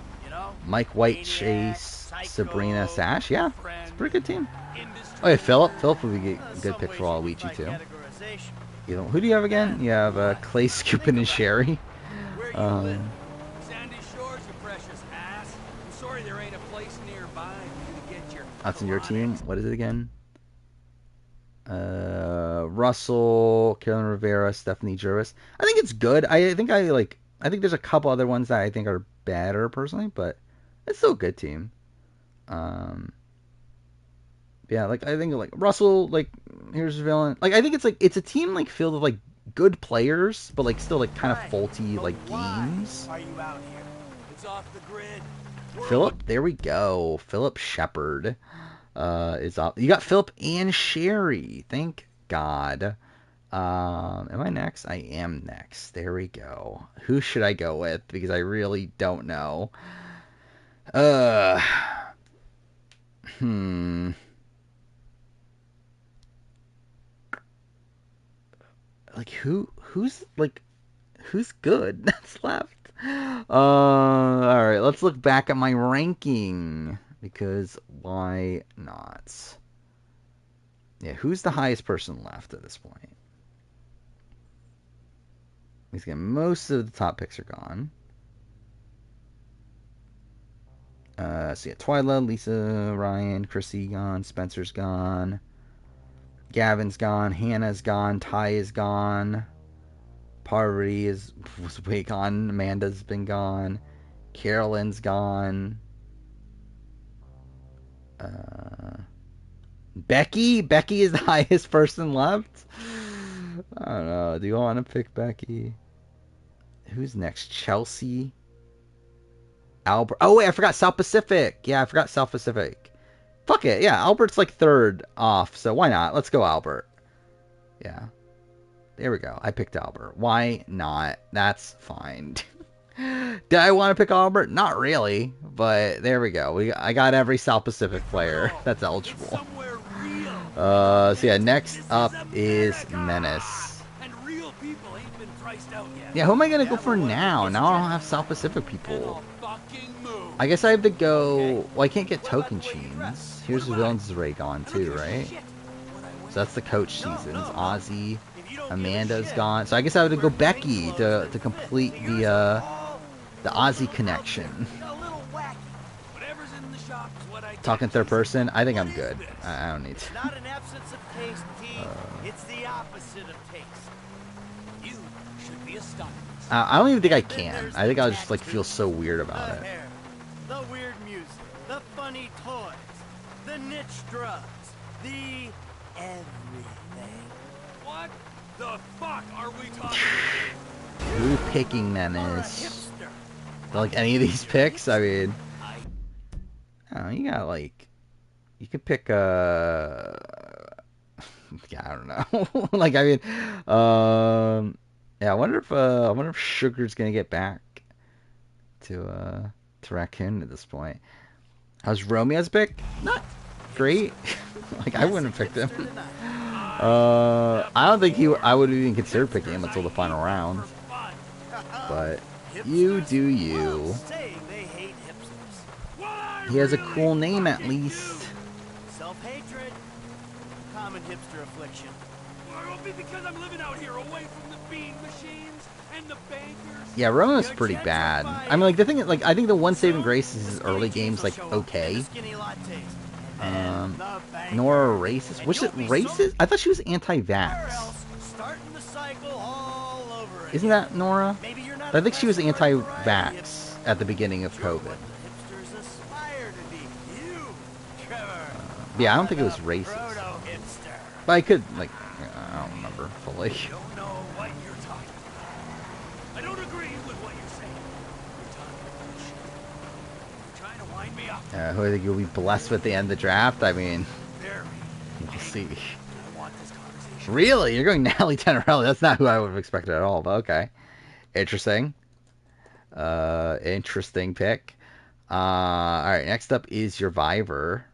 Mike White, Chase, Sabrina, Sash. Yeah, it's a pretty good team. Oh yeah, Philip. Philip would be a good pick for Waluigi too. Who do you have again? You have Clay, Scoopin, and Sherry. Sandy Shores, you precious ass. I'm sorry there ain't a place nearby for you to get your. That's in your team. What is it again? Russell, Carolyn Rivera, Stephanie Jervis. I think it's good. I think there's a couple other ones that I think are better personally, but it's still a good team. Yeah, like I think like Russell, like here's a villain. Like I think it's a team like filled with like good players, but like still like kind of faulty like games. Are you out here? It's off the grid. Philip, there we go. Philip Shepard is up. You got Philip and Sherry. Thank God. Am I next? I am next. There we go. Who should I go with? Because I really don't know. Like who's good that's left? Alright, let's look back at my ranking. Because why not? Yeah, who's the highest person left at this point? Most of the top picks are gone. So yeah, Twyla, Lisa, Ryan, Chrissy gone, Spencer's gone, Gavin's gone, Hannah's gone, Ty is gone, Parvati was way gone, Amanda's been gone, Carolyn's gone, Becky is the highest person left. I don't know. Do you want to pick Becky? Who's next? Chelsea, Albert. Oh wait, I forgot South Pacific. Yeah, I forgot South Pacific. Fuck it. Yeah, Albert's like third off, so why not? Let's go Albert. Yeah. There we go. I picked Albert. Why not? That's fine. Did I want to pick Albert? Not really, but there we go. I got every South Pacific player that's eligible. So yeah, next up is Menace. Yeah, who am I gonna go for now? Now I don't have South Pacific people. I guess I have to go. Well, I can't get token chains. Here's the villains Ray gone too, right? So that's the coach seasons. Ozzy, Amanda's gone. So I guess I have to go Becky to complete the Ozzy connection. Talking third person, I think I'm good. I don't need to. Not an absence of taste, T. It's the opposite of taste. You should be a star. I don't even think I can. I think I'll just like feel so weird about it. The weird music, the funny toys, the niche drugs, the everything. What the fuck are we talking about? Who picking Menace? Like any of these picks? I mean, oh, you got like, you could pick yeah, I don't know. Like I mean, yeah, I wonder if Sugar's gonna get back to Raccoon at this point. How's Romeo's pick? Not great. Like I wouldn't have picked him. I don't think I would even consider picking him until the final round. But you do you. He has a cool name at least. Self-hatred, common hipster affliction. Well, it won't be because I'm living out here away from the bean machines and the bankers. Yeah, Romeo's pretty bad. I mean, like the thing is, like I think the one saving grace is his early games, like okay. Nora racist? Was it racist? I thought she was anti-vax. Isn't that Nora? I think she was anti-vax at the beginning of COVID. Yeah, I don't think it was racist. But I could, like, I don't remember fully. I don't agree with what you're saying. You're trying to wind me up. Who I think you'll be blessed with at the end of the draft? I mean, we'll see. Really? You're going Natalie Tenorelli? That's not who I would have expected at all, but okay. Interesting. Interesting pick. Alright, next up is Survivor.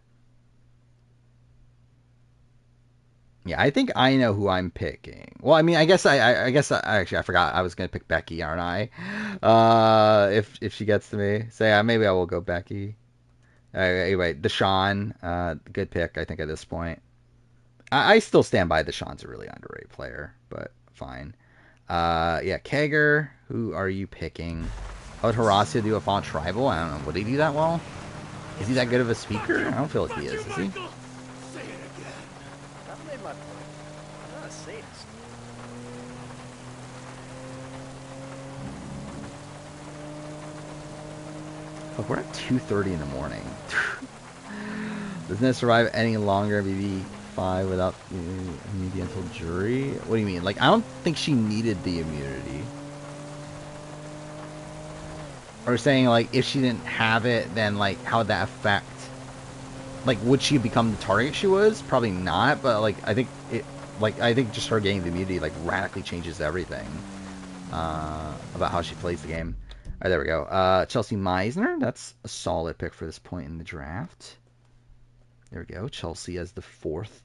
Yeah, I think I know who I'm picking. Well, I mean, I guess I actually I forgot I was gonna pick Becky, aren't I? If she gets to me, so yeah, maybe I will go Becky. Anyway, Deshaun, good pick, I think at this point. I still stand by Deshaun's a really underrated player, but fine. Yeah, Kager, who are you picking? How would Horacio do a font tribal? I don't know. Would he do that well? Is he that good of a speaker? I don't feel like he is he? Look, we're at 2:30 in the morning. Doesn't it survive any longer? BB5 without immunity until jury? What do you mean? Like, I don't think she needed the immunity. Or saying, like, if she didn't have it, then, like, how would that affect? Like, would she become the target she was? Probably not, but, like, I think just her getting the immunity, like, radically changes everything about how she plays the game. Alright, there we go. Chelsea Meisner, that's a solid pick for this point in the draft. There we go. Chelsea as the fourth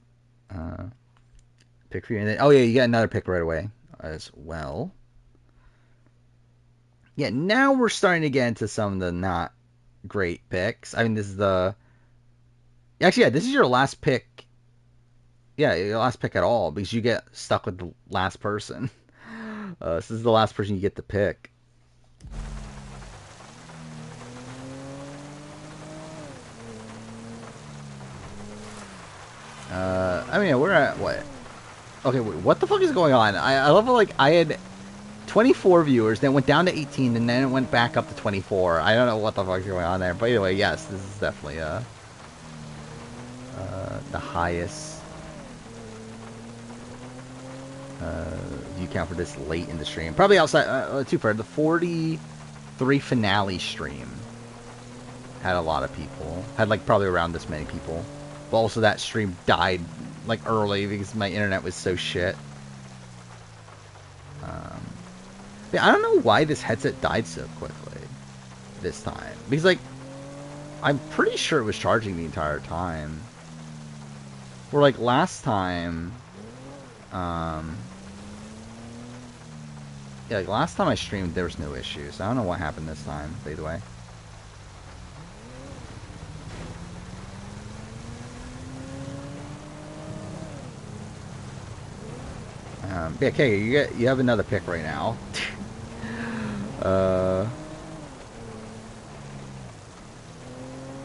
pick for you. And then, oh, yeah, you got another pick right away as well. Yeah, now we're starting to get into some of the not great picks. I mean, this is the... Actually, yeah, this is your last pick. Yeah, your last pick at all, because you get stuck with the last person. This is the last person you get to pick. I mean, we're at what? Okay, wait, what the fuck is going on? I love how, like, I had 24 viewers, then went down to 18, and then it went back up to 24. I don't know what the fuck is going on there. But anyway, yes, this is definitely the highest view count for this late in the stream. Probably outside, too far. The 43 finale stream had a lot of people. Had, like, probably around this many people. But also that stream died, like, early because my internet was so shit. Yeah, I don't know why this headset died so quickly this time. Because, like, I'm pretty sure it was charging the entire time. Where, like, last time, yeah, like, last time I streamed, there was no issues. I don't know what happened this time, by the way. Yeah, okay, you have another pick right now.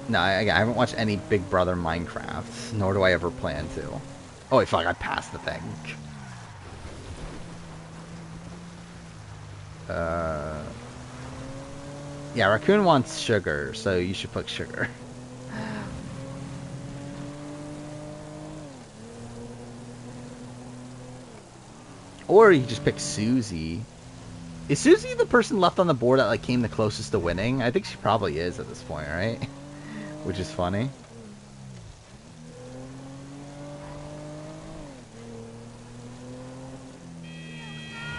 No, I haven't watched any Big Brother Minecraft, nor do I ever plan to. Oh wait, fuck, I passed the thing. Yeah, Raccoon wants sugar, so you should pick sugar. Or you just pick Susie. Is Susie the person left on the board that, like, came the closest to winning? I think she probably is at this point, right? Which is funny.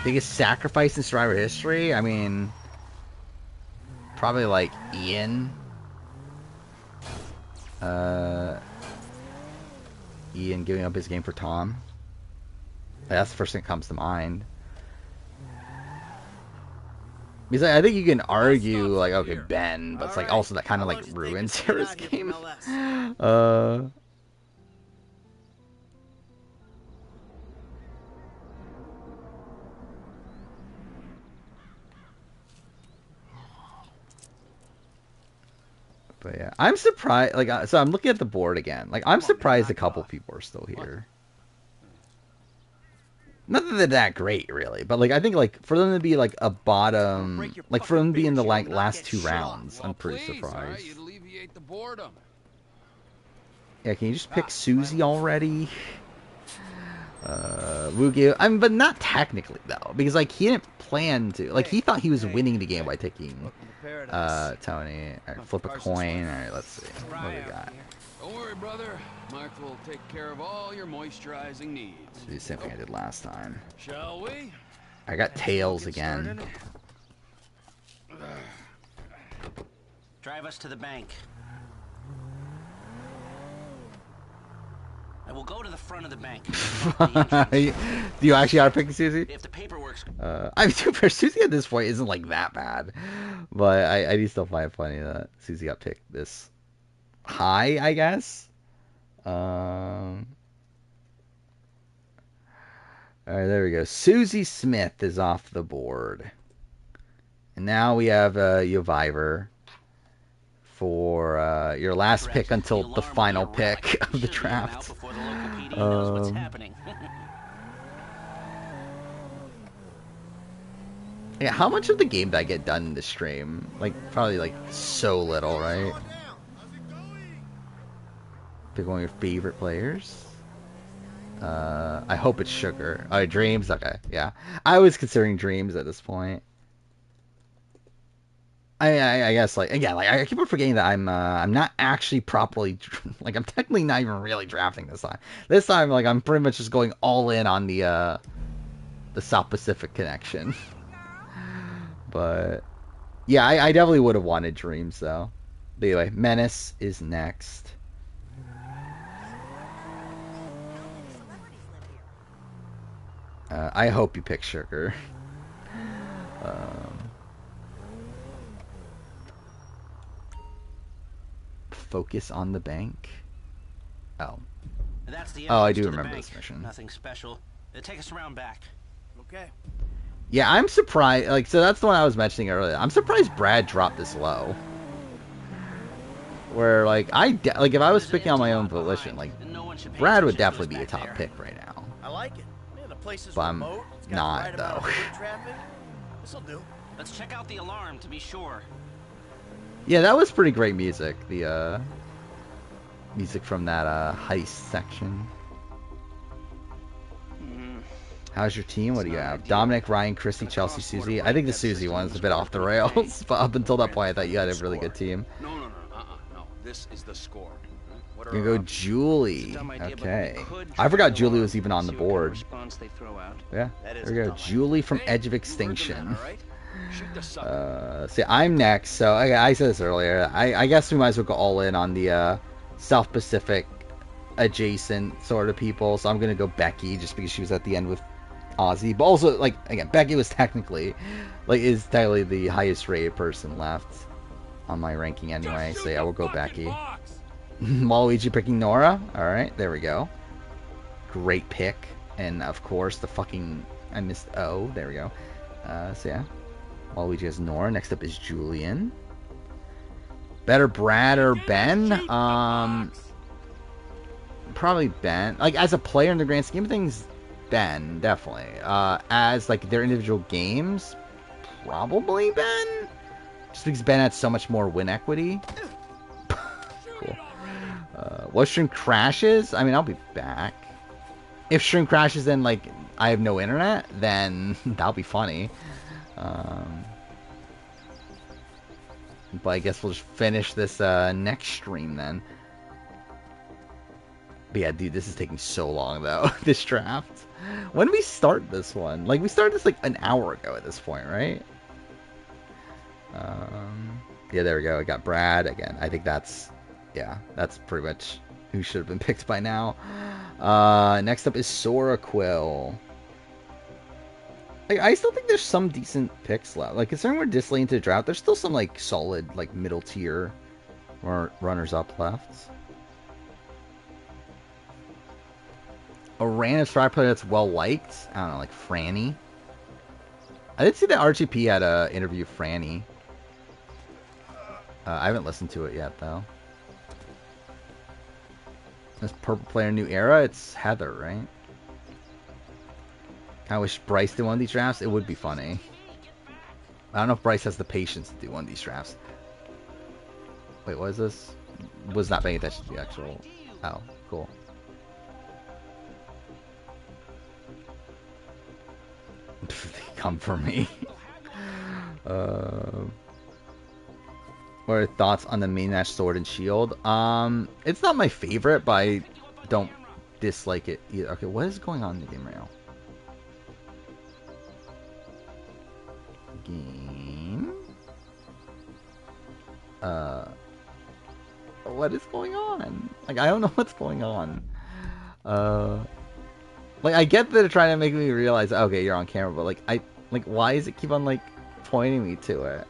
Biggest sacrifice in Survivor history? I mean, probably, like, Ian. Ian giving up his game for Tom. That's the first thing that comes to mind. Because I think you can argue, like, okay, Ben, but it's like also that kind of, like, ruins Sarah's game. But yeah, I'm surprised, like, so I'm looking at the board again. Like, I'm surprised a couple people are still here. Not that they're that great, really, but, like, I think, like, for them to be, like, a bottom, like, for them to be in the, like, last two rounds, I'm pretty surprised. Yeah, can you just pick Susie already? Woogie, I mean, but not technically, though, because, like, he didn't plan to. Like, he thought he was winning the game by taking, Tony. Alright, flip a coin. Alright, let's see. What do we got? Don't worry, brother. Mike will take care of all your moisturizing needs. Do the same thing I did last time. Shall we? I got tails again. Drive us to the bank. I will go to the front of the bank. Do you actually ought to pick Susie? If the paperwork's... I mean, Susie at this point isn't, like, that bad. But I do still find it funny that Susie got picked this high, I guess. Alright, there we go. Susie Smith is off the board. And now we have Yovivor for your last pick until the final pick of the draft. Yeah, how much of the game did I get done in this stream? Like, probably, like, so little, right? Pick one of your favorite players. I hope it's Sugar. Oh, Dreams? Okay, yeah. I was considering Dreams at this point. I guess, like, again, like, I keep on forgetting that I'm not actually properly, like, I'm technically not even really drafting this time. This time, like, I'm pretty much just going all in on the South Pacific connection. But, yeah, I definitely would have wanted Dreams, though. But anyway, Menace is next. I hope you pick Sugar. Focus on the bank. Oh. Oh, I do remember this mission. Nothing special. Take us around back. Okay. Yeah, I'm surprised. Like, so that's the one I was mentioning earlier. I'm surprised Brad dropped this low. Where like like if I was picking on my own volition, like Brad would definitely be a top pick right now. I like it. Man, the place is But I'm remote. It's got the not right amount though. of foot traffic. This'll do. Let's check out the alarm to be sure. Yeah, that was pretty great music. The music from that heist section. How's your team? What do you have? Dominic, Ryan, Chrissy, Chelsea, Susie. I think the Susie one is a bit off the rails, but up until that point, I thought you had a really good team. No. This is the score. What Gonna go Julie. Okay. I forgot Julie was even on the board. Yeah. There we go. Julie from Edge of Extinction. See, I'm next. So I said this earlier. I guess we might as well go all in on the South Pacific adjacent sort of people. So I'm gonna go Becky just because she was at the end with Ozzy. But also, like, again, Becky was technically the highest rated person left on my ranking anyway. So yeah, we'll go Becky. Waluigi picking Nora. Alright, there we go. Great pick. And of course, I missed O. There we go. So yeah. Waluigi has Nora. Next up is Julian. Better Brad or Ben? Probably Ben. Like, as a player in the grand scheme of things, Ben, definitely. As, like, their individual games, probably Ben? Just because Ben had so much more win equity. Cool. What stream crashes? I mean, I'll be back. If stream crashes, then, like, I have no internet, then that'll be funny. But I guess we'll just finish this next stream then. But yeah, dude, this is taking so long, though, this draft. When did we start this one? Like, we started this, like, an hour ago at this point, right? Yeah, there we go. I got Brad again. I think that's pretty much who should have been picked by now. Next up is Sora Quill. Like, I still think there's some decent picks left. Like, considering we're this late into the draft, there's still some, like, solid, like, middle tier runners-up left. A random strike player that's well-liked? I don't know, like Franny. I did see that RGP had a interview with Franny. I haven't listened to it yet, though. This purple player new era, it's Heather, right? I wish Bryce did one of these drafts. It would be funny. I don't know if Bryce has the patience to do one of these drafts. Wait, what is this? Was not paying attention to the actual... Oh, cool. Come for me. What are your thoughts on the main match Sword and Shield? It's not my favorite, but I don't dislike it either. Okay, what is going on in the game right now? Game. What is going on? Like, I don't know what's going on. Like, I get that they're trying to make me realize, okay, you're on camera, but like, why does it keep on like pointing me to it?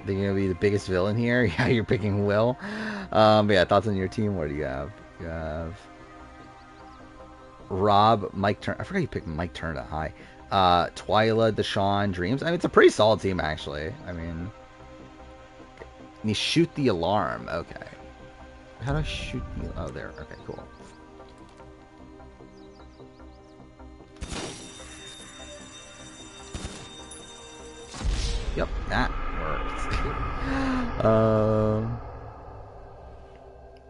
They're gonna be the biggest villain here. Yeah, you're picking Will. But yeah, thoughts on your team? What do you have? You have Rob, Mike Turner. I forgot you picked Mike Turner at high. Twyla, Deshaun, Dreams. I mean, it's a pretty solid team, actually. I mean, you shoot the alarm. Okay. How do I shoot the... Oh, there. Okay, cool. Yep, that worked.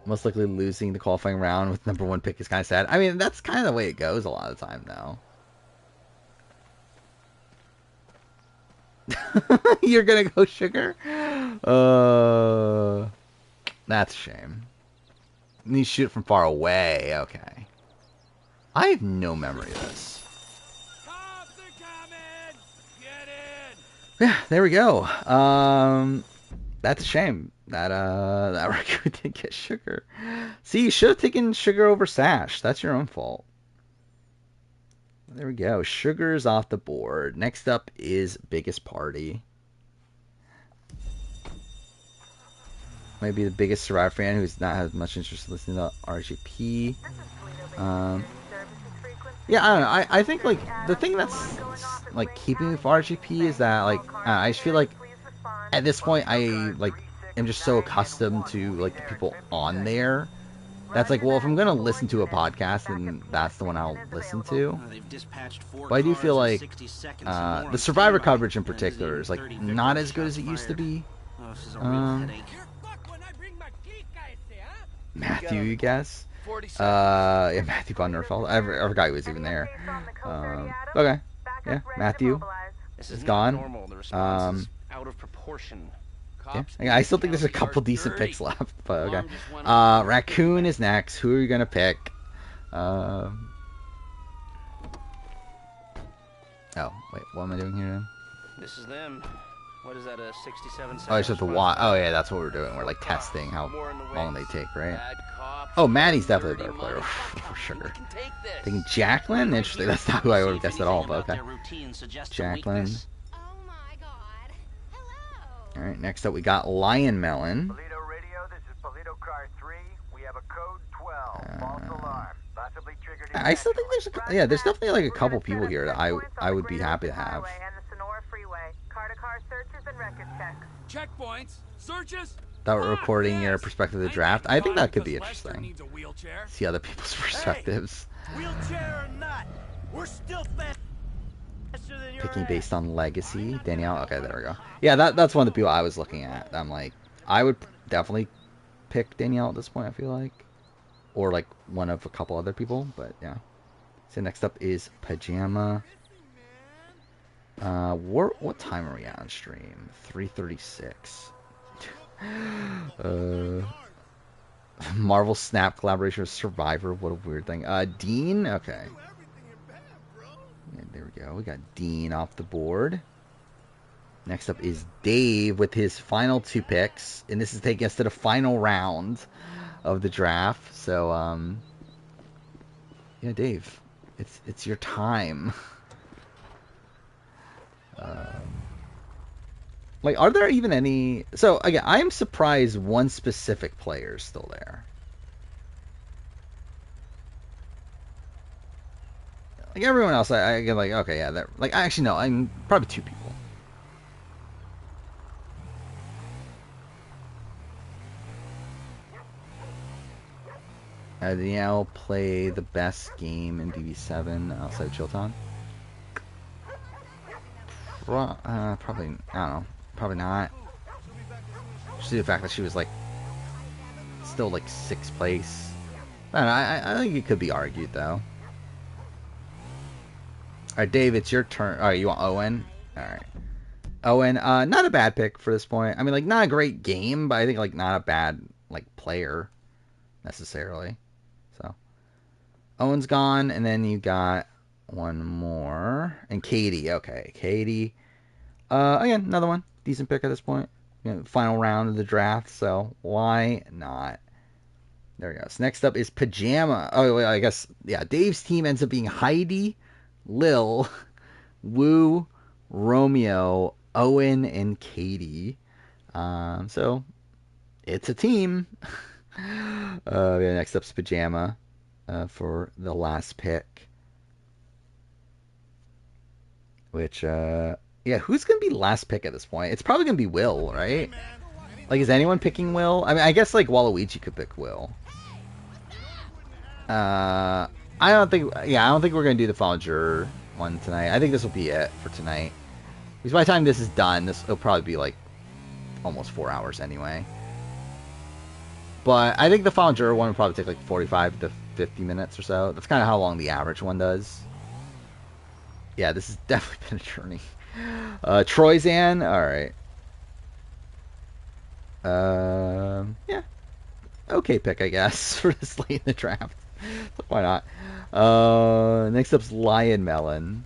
Most likely losing the qualifying round with number one pick is kind of sad. I mean, that's kind of the way it goes a lot of the time now. You're gonna go Sugar? That's a shame. You shoot it from far away. Okay. I have no memory of this. Cops are coming! Get in! Yeah, there we go. That's a shame that that record didn't get Sugar. See, you should have taken Sugar over Sash. That's your own fault. There we go. Sugar's off the board. Next up is Biggest Party. Might be the biggest Survivor fan who's not had much interest in listening to RGP. Yeah, I don't know. I think, like, the thing that's, like, keeping me with RGP is that, like, I just feel like at this point, I like am just so accustomed to like the people on there. That's like, well, if I'm gonna listen to a podcast, then that's the one I'll listen to. But I do feel like the Survivor coverage in particular is like not as good as it used to be. Matthew, you guess? Yeah, Matthew Von Nerfeld. I forgot he was even there. Okay, yeah, Matthew is gone. Out of proportion. Yeah, I still think there's a couple decent picks left, but okay. Raccoon is next. Who are you gonna pick? Oh, wait, what am I doing here then? This is them. What is that, a 67 Oh, I just have to watch. Oh, yeah, that's what we're doing. We're like testing how long they take, right? Oh, Maddie's definitely a better player, for sure. Thinking Jacqueline? Interesting. That's not who I would have guessed at all, but okay. Jacqueline. Alright, next up we got Lion Melon. Polito Radio, this is Polito Car 3. We have a code 12. False alarm. Possibly triggered. I still think there's there's definitely like a couple people here that I would be happy to have. Checkpoints, searches. That we're recording your perspective of the draft. I think that could be interesting. See other people's perspectives. Wheelchair or not, we're still Picking based on legacy. Danielle, okay, there we go. Yeah, that's one of the people I was looking at. I'm like, I would definitely pick Danielle at this point, I feel like. Or like one of a couple other people, but yeah. So next up is Pajama. What time are we at on stream? 3:36. Marvel Snap collaboration with Survivor. What a weird thing. Dean, okay. Yeah, there we go. We got Dean off the board. Next up is Dave with his final 2 picks, and this is taking us to the final round of the draft. So, yeah, Dave, it's your time. Like, are there even any? So again, I'm surprised one specific player is still there. Like everyone else, I get like, okay, yeah, that like actually no, I'm probably 2 people. Danielle play the best game in DB7 outside of Chilton. Probably, I don't know, probably not. Just the fact that she was like still like 6th place. I don't know, I think it could be argued though. Alright, Dave, it's your turn. Alright, you want Owen? Alright. Owen, not a bad pick for this point. I mean, like, not a great game, but I think, like, not a bad, like, player, necessarily. So, Owen's gone, and then you got one more. And Katie, okay. Katie, again, another one. Decent pick at this point. You know, final round of the draft, so why not? There we go. So next up is Pajama. Oh, wait, I guess, yeah, Dave's team ends up being Heidi, Lil, Woo, Romeo, Owen, and Katie. So it's a team. Yeah, next up's Pajama for the last pick. Which, yeah, who's going to be last pick at this point? It's probably going to be Will, right? Like, is anyone picking Will? I mean, I guess, like, Waluigi could pick Will. I don't think we're going to do the Fallen Juror one tonight. I think this will be it for tonight. Because by the time this is done, this will probably be, like, almost 4 hours anyway. But I think the Fallen Juror one will probably take, like, 45 to 50 minutes or so. That's kind of how long the average one does. Yeah, this has definitely been a journey. Troyzan, alright. Yeah. Okay pick, I guess, for this late in the draft. Why not? Next up's Lion Melon.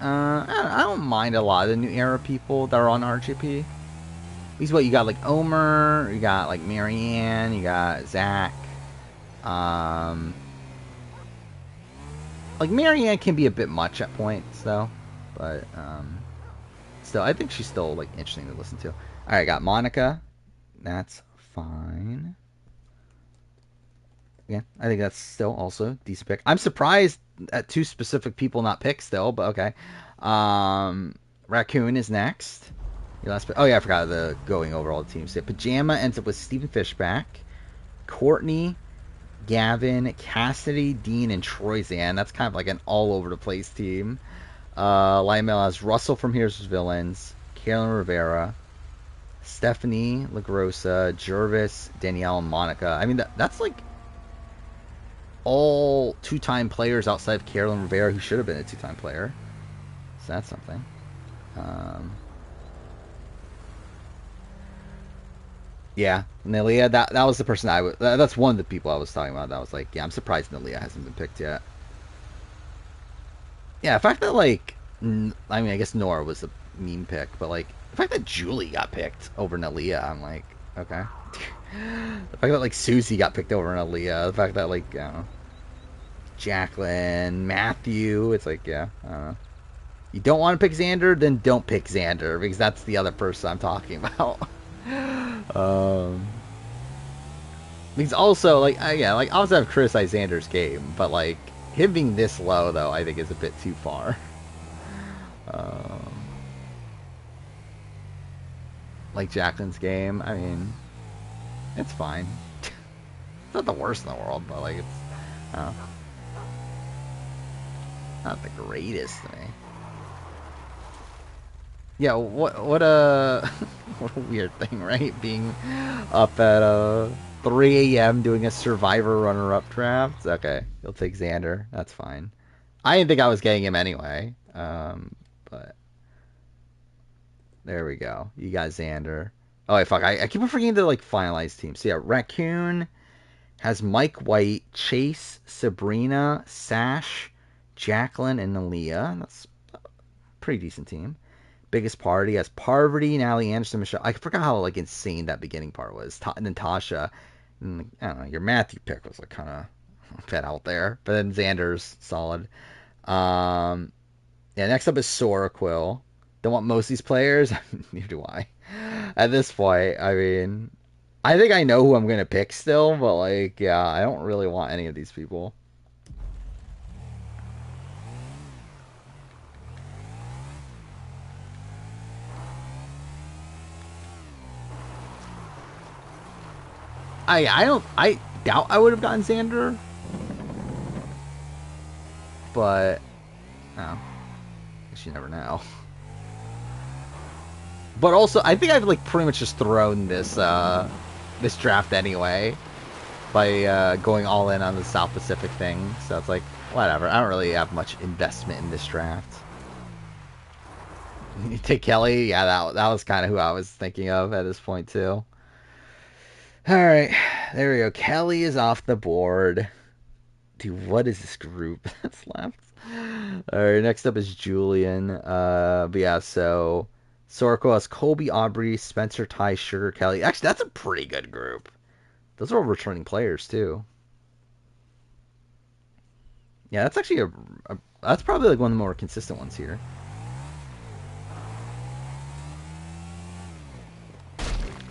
I don't mind a lot of the new era people that are on RGP. At least what you got, like Omer, you got like Marianne, you got Zach. Like Marianne can be a bit much at points though, but still, I think she's still like interesting to listen to. All right, got Monica. That's fine. again, I think that's still also a decent pick. I'm surprised at 2 specific people not picked still, but okay. Raccoon is next. Your last pick. Oh yeah, I forgot the going over all the teams. Yeah, Pajama ends up with Stephen Fishback, Courtney, Gavin, Cassidy, Dean, and Troy Zan. That's kind of like an all over the place team. Lionel has Russell from Here's His Villains, Carolyn Rivera, Stephanie LaGrossa, Jervis, Danielle, and Monica. I mean, that's like all 2-time players outside of Carolyn Rivera who should have been a 2-time player. So that's something. Yeah, Nelia, that was the person that's one of the people I was talking about. That was like, yeah, I'm surprised Nelia hasn't been picked yet. Yeah, the fact that, like, I mean, I guess Nora was the meme pick, but, like, the fact that Julie got picked over Nelia, I'm like, okay. The fact that, like, Susie got picked over Nelia, the fact that, like, I don't know, Jacqueline, Matthew, it's like, yeah, I don't know. You don't want to pick Xander, then don't pick Xander, because that's the other person I'm talking about. Because also, like, yeah, like, obviously I've criticized Xander's game, but, like, him being this low, though, I think is a bit too far. Like Jacqueline's game, I mean, it's fine. It's not the worst in the world, but, like, it's, I don't know, not the greatest to me. Yeah, what a what a weird thing, right? Being up at 3 a.m. doing a Survivor runner-up draft. Okay, you'll take Xander. That's fine. I didn't think I was getting him anyway. But there we go. You got Xander. Oh, wait, fuck. I keep on forgetting to, like, finalize teams. So, yeah, Raccoon has Mike White, Chase, Sabrina, Sash, Jacqueline, and Aaliyah. That's a pretty decent team. Biggest Party has Parvati, Natalie Anderson, Michelle. I forgot how, like, insane that beginning part was. And then Tasha. And, I don't know, your Matthew pick was, like, kind of fed out there. But then Xander's solid. Yeah, next up is Sora Quill. Don't want most of these players. Neither do I. At this point, I mean, I think I know who I'm going to pick still. But, like, yeah, I don't really want any of these people. I doubt I would have gotten Xander, but I guess you never know. But also, I think I've, like, pretty much just thrown this this draft anyway by going all in on the South Pacific thing. So it's like, whatever. I don't really have much investment in this draft. You take Kelly, yeah, that was kind of who I was thinking of at this point too. Alright, there we go. Kelly is off the board. Dude, what is this group that's left? Alright, next up is Julian. But yeah, so Sorko has Colby, Aubrey, Spencer, Ty, Sugar, Kelly. Actually, that's a pretty good group. Those are all returning players, too. Yeah, that's actually that's probably like one of the more consistent ones here.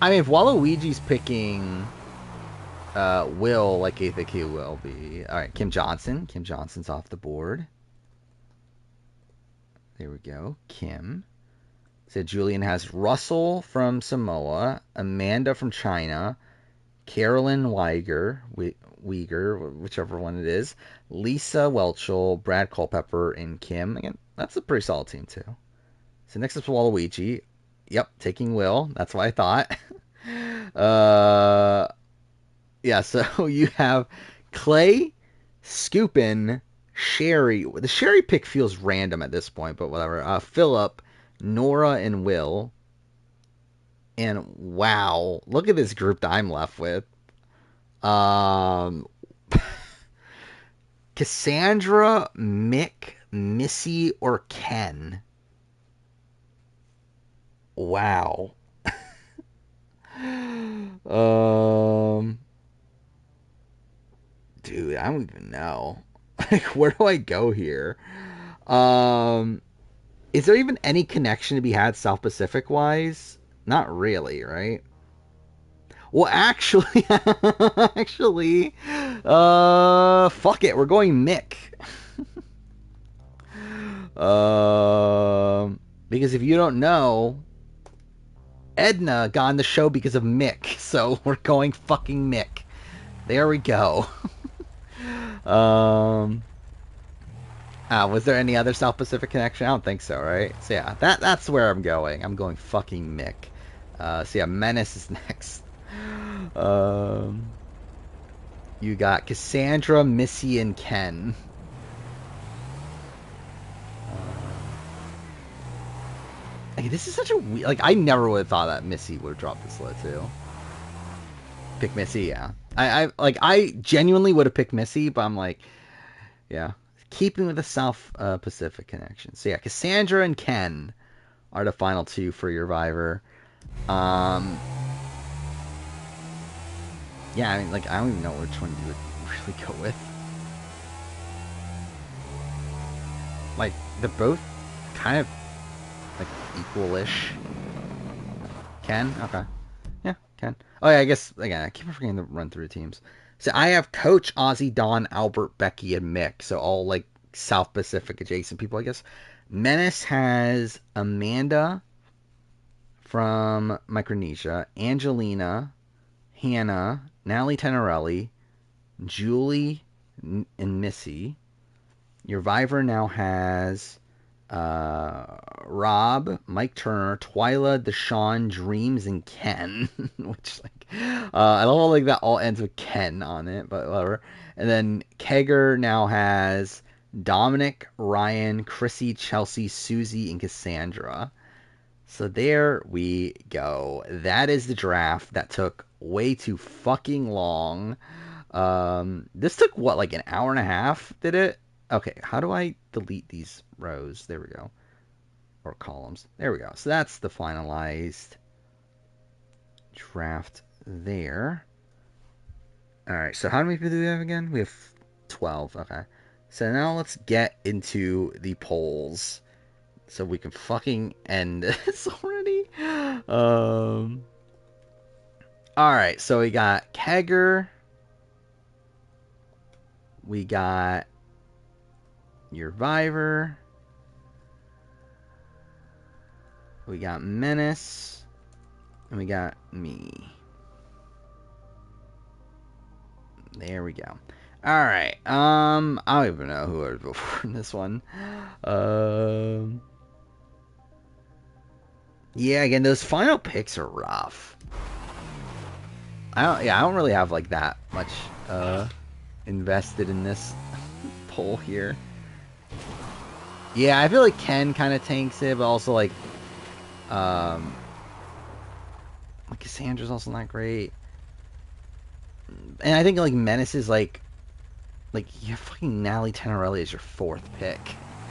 I mean, if Waluigi's picking Will, like I think he will be. Alright, Kim Johnson. Kim Johnson's off the board. There we go. Kim. So Julian has Russell from Samoa, Amanda from China, Carolyn Weiger, whichever one it is, Lisa Welchel, Brad Culpepper, and Kim. Again, that's a pretty solid team, too. So next up is Waluigi. Yep, taking Will. That's what I thought. Yeah, so you have Clay, Scoopin, Sherry. The Sherry pick feels random at this point, but whatever. Philip, Nora, and Will. And wow, look at this group that I'm left with. Cassandra, Mick, Missy, or Ken. Wow. Dude, I don't even know. Like, where do I go here? Is there even any connection to be had South Pacific wise? Not really, right? Well, actually, Fuck it. We're going Mick. Because if you don't know, Edna got on the show because of Mick, so we're going fucking Mick. There we go. Was there any other South Pacific connection? I don't think so, right? So yeah, that's where I'm going. I'm going fucking Mick. So yeah, Menace is next. You got Cassandra, Missy, and Ken. This is such a weird... Like, I never would have thought that Missy would have dropped this low, too. Pick Missy, yeah. I genuinely would have picked Missy, but I'm like... Yeah. Keeping with the South Pacific connection. So, yeah, Cassandra and Ken are the final two for your Survivor. Yeah, I mean, like, I don't even know which one you would really go with. Like, they're both kind of... like equal-ish. Ken? Okay. Yeah, Ken. Oh yeah, I guess, again, I keep forgetting to run through teams. So I have Coach, Ozzy, Don, Albert, Becky, and Mick. So all like South Pacific adjacent people, I guess. Menace has Amanda from Micronesia, Angelina, Hannah, Natalie Tenorelli, Julie, and Missy. Your Survivor now has Rob, Mike Turner, Twyla, Deshaun, Dreams, and Ken. Which, like, I love how, like, that all ends with Ken on it, but whatever. And then Kegger now has Dominic, Ryan, Chrissy, Chelsea, Susie, and Cassandra. So there we go. That is the draft. That took way too fucking long. This took, what, like an hour and a half, did it? Okay, how do I delete these rows? There we go. Or columns. There we go. So that's the finalized draft there. Alright, so how many people do we have again? We have 12. Okay. So now let's get into the polls. So we can fucking end this already. Alright, so we got Kegger. We got your Survivor. We got Menace. And we got me. There we go. Alright. I don't even know who I would vote for in this one. Yeah, again, those final picks are rough. I don't really have like that much invested in this poll here. Yeah, I feel like Ken kind of tanks it, but also like Cassandra's also not great. And I think like Menace is like you have fucking Natalie Tenorelli as your fourth pick.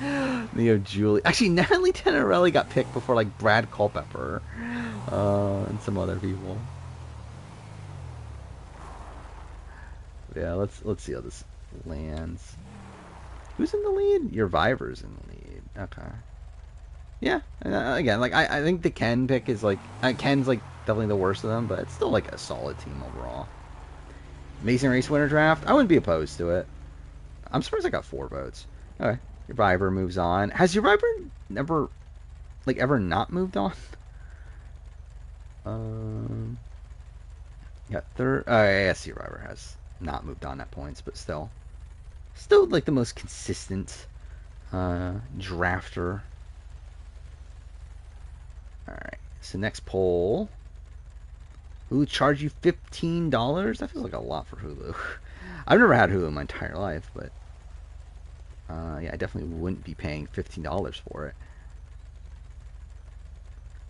You have Julie. Actually, Natalie Tenorelli got picked before like Brad Culpepper and some other people. Yeah, let's see how this lands. Who's in the lead? Your Survivor's in the lead. Okay. Yeah. Again, like I think the Ken pick is like Ken's like definitely the worst of them, but it's still like a solid team overall. Amazing Race winner draft. I wouldn't be opposed to it. I'm surprised I got 4 votes. Okay. Your Survivor moves on. Has your Survivor never ever not moved on? Got third. Oh, yeah, yes, your Survivor has not moved on at points, but still like the most consistent drafter. Alright, so next poll. Hulu charge you $15? That feels like a lot for Hulu. I've never had Hulu in my entire life, but yeah, I definitely wouldn't be paying $15 for it.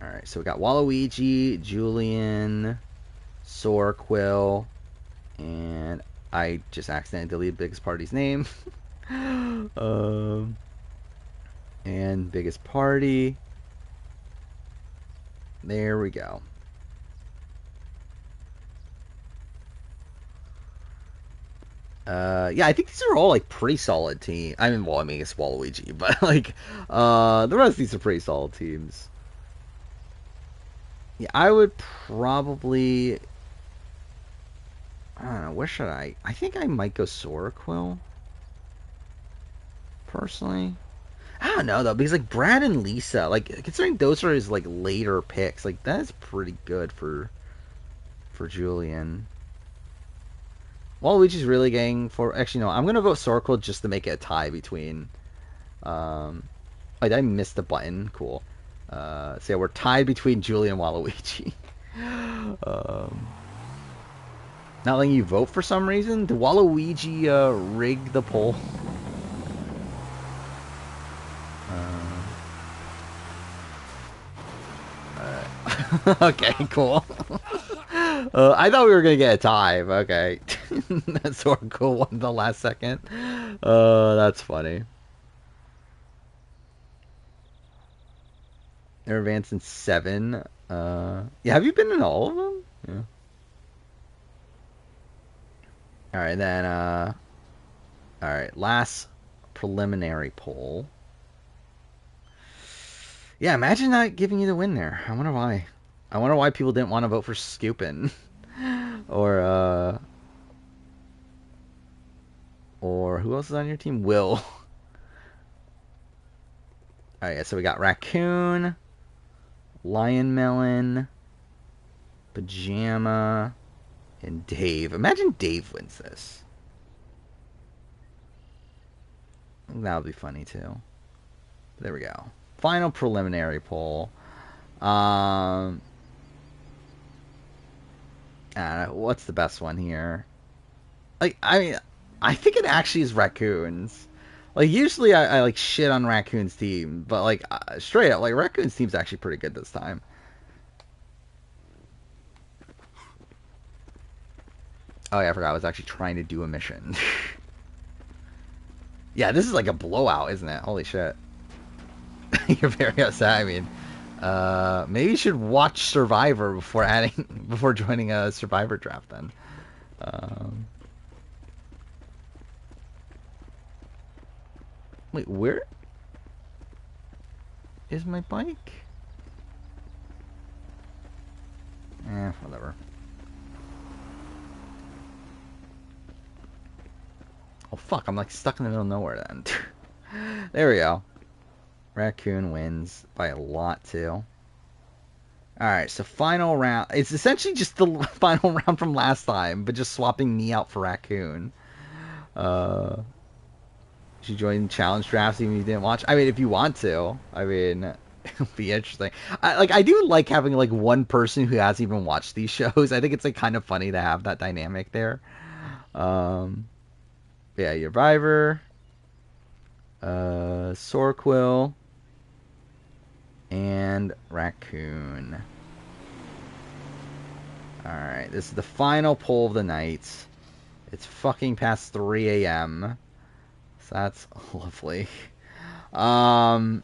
Alright, so we got Waluigi, Julian, Sor, Quill, and I just accidentally deleted Biggest Party's name. And Biggest Party. There we go. Yeah, I think these are all like pretty solid teams. I mean, it's Waluigi, but like the rest of these are pretty solid teams. Yeah, I would probably I don't know. Where should I? I think I might go Soraquill. Personally. I don't know, though, because, like, Brad and Lisa, like, considering those are his, like, later picks, like, that is pretty good for Julian. Waluigi's really getting for... Actually, no, I'm going to vote Soraquill just to make it a tie between... Oh, did I miss the button? Cool. So, yeah, we're tied between Julian and Waluigi. Not letting you vote for some reason? Did Waluigi rig the poll? Okay, cool. I thought we were gonna get a tie, but okay. That's sort of cool. One the last second. That's funny. They're advancing 7. Yeah, have you been in all of them? Yeah. All right, then. All right, last preliminary poll. Yeah, imagine not giving you the win there. I wonder why. I wonder why people didn't want to vote for Scoopin. or who else is on your team? Will. Alright, so we got Raccoon, Lion Melon, Pajama, and Dave. Imagine Dave wins this. That would be funny too. There we go. Final preliminary poll. I don't know, what's the best one here? Like, I think it actually is Raccoons. Like, usually I like shit on Raccoon's team, but like straight up, like Raccoon's team's actually pretty good this time. Oh yeah, I forgot I was actually trying to do a mission. Yeah, this is like a blowout, isn't it? Holy shit. You're very upset. I mean, maybe you should watch Survivor before joining a Survivor draft then. Wait, where is my bike? Whatever. Oh fuck, I'm like stuck in the middle of nowhere then. There we go. Raccoon wins by a lot too. Alright, so final round. It's essentially just the final round from last time, but just swapping me out for Raccoon. You should join challenge drafts even if you didn't watch. I mean, if you want to. I mean, it'll be interesting. I do like having like one person who hasn't even watched these shows. I think it's like kind of funny to have that dynamic there. Yeah, Survivor, Sorquill, and Raccoon. Alright, this is the final poll of the night. It's fucking past 3 a.m. So that's lovely. I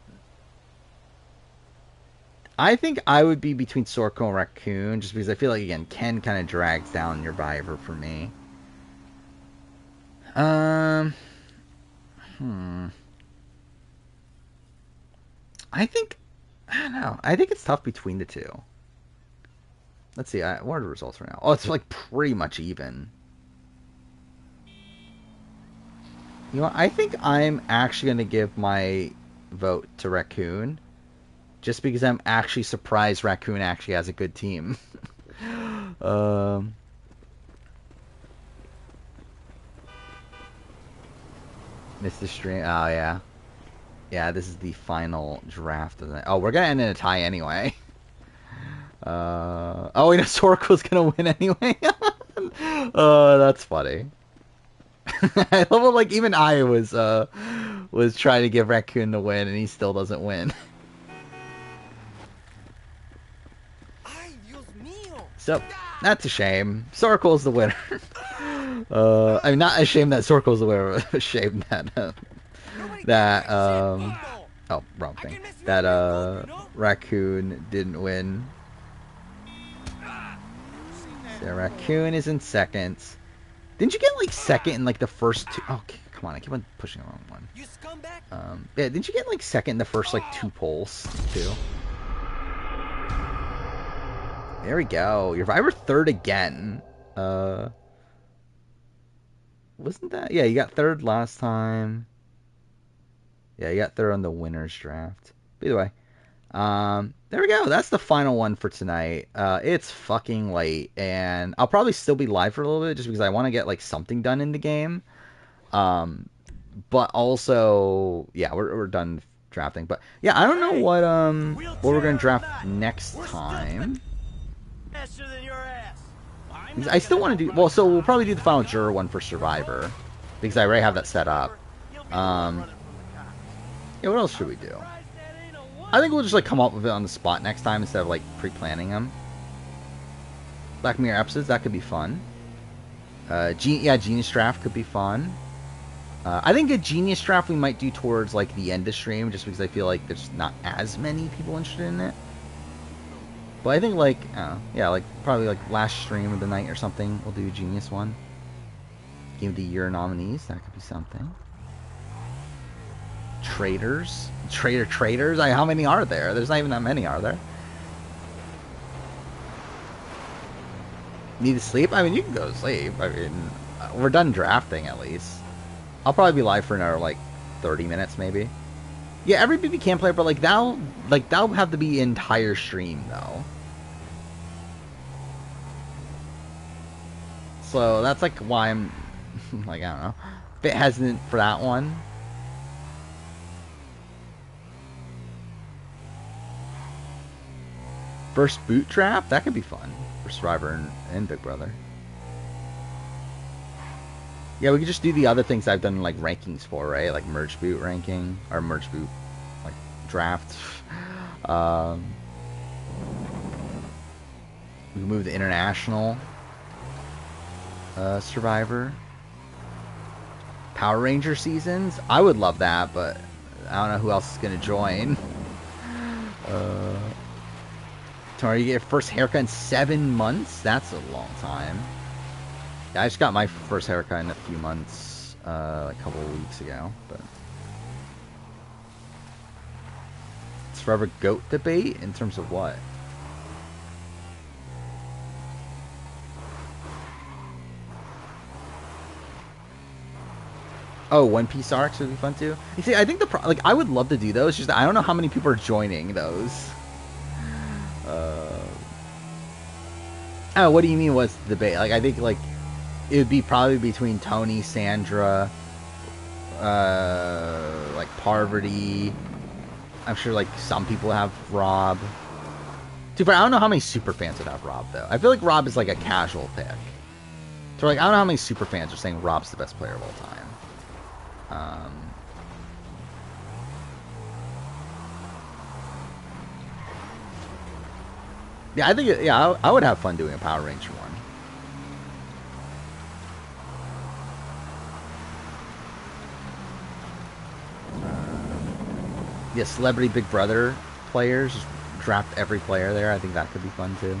think I would be between Sorquill and Raccoon, just because I feel like, again, Ken kind of drags down Survivor for me. I don't know. I think it's tough between the two. Let's see. What are the results right now? Oh, it's like pretty much even. You know, I think I'm actually going to give my vote to Raccoon, just because I'm actually surprised Raccoon actually has a good team. Missed the stream. Oh, yeah. Yeah, this is the final draft of the... Oh, we're going to end in a tie anyway. Oh, wait, Sorquill's going to win anyway. Oh, that's funny. I love it, like, even I was trying to give Raccoon the win, and he still doesn't win. So, that's a shame. Sorquill's the winner. I mean, not a shame that Sorquill's the winner, but a shame that, oh, wrong thing. That, Raccoon didn't win. So, Raccoon is in second. Didn't you get, like, second in, like, the first two? Oh, come on, I keep on pushing the wrong one. Yeah, didn't you get, like, second in the first, like, 2 polls, too? There we go. Survivor third again. wasn't that? Yeah, you got third last time. Yeah, you got third on the winners draft. But either way, there we go. That's the final one for tonight. It's fucking late, and I'll probably still be live for a little bit just because I want to get like something done in the game. But also, yeah, we're done drafting. But yeah, I don't know what we're gonna draft next time. I still want to do well, so we'll probably do the final juror one for Survivor because I already have that set up. Yeah, what else should we do? I think we'll just like come up with it on the spot next time instead of like pre-planning them. Black Mirror episodes, that could be fun. Genius Draft could be fun. I think a Genius Draft we might do towards like the end of stream just because I feel like there's not as many people interested in it. But I think like, yeah, like probably like last stream of the night or something, we'll do a Genius one. Game of the Year nominees, that could be something. Traders? Traders? How many are there? There's not even that many, are there? Need to sleep? I mean, you can go to sleep. I mean, we're done drafting at least. I'll probably be live for another like 30 minutes maybe. Yeah, every BB can player, but like that'll have to be entire stream though. So that's like why I'm like, I don't know, a bit hesitant for that one. First boot draft? That could be fun for Survivor and Big Brother. Yeah, we could just do the other things I've done like rankings for, right? Like merge boot ranking or merge boot like draft. We can move to international Survivor. Power Ranger seasons. I would love that, but I don't know who else is gonna join. Tomorrow you get your first haircut in 7 months? That's a long time. Yeah, I just got my first haircut in a few months, a couple of weeks ago. But it's forever goat debate in terms of what? Oh, One Piece arcs would be fun too. You see, I think like I would love to do those. Just I don't know how many people are joining those. Oh, what do you mean? What's the debate? Like, I think like it would be probably between Tony, Sandra, like Parvati. I'm sure like some people have Rob. Dude, but I don't know how many super fans would have Rob though. I feel like Rob is like a casual pick. So like I don't know how many super fans are saying Rob's the best player of all time. Yeah, I think I would have fun doing a Power Ranger one. Yeah, Celebrity Big Brother players, just draft every player there. I think that could be fun too.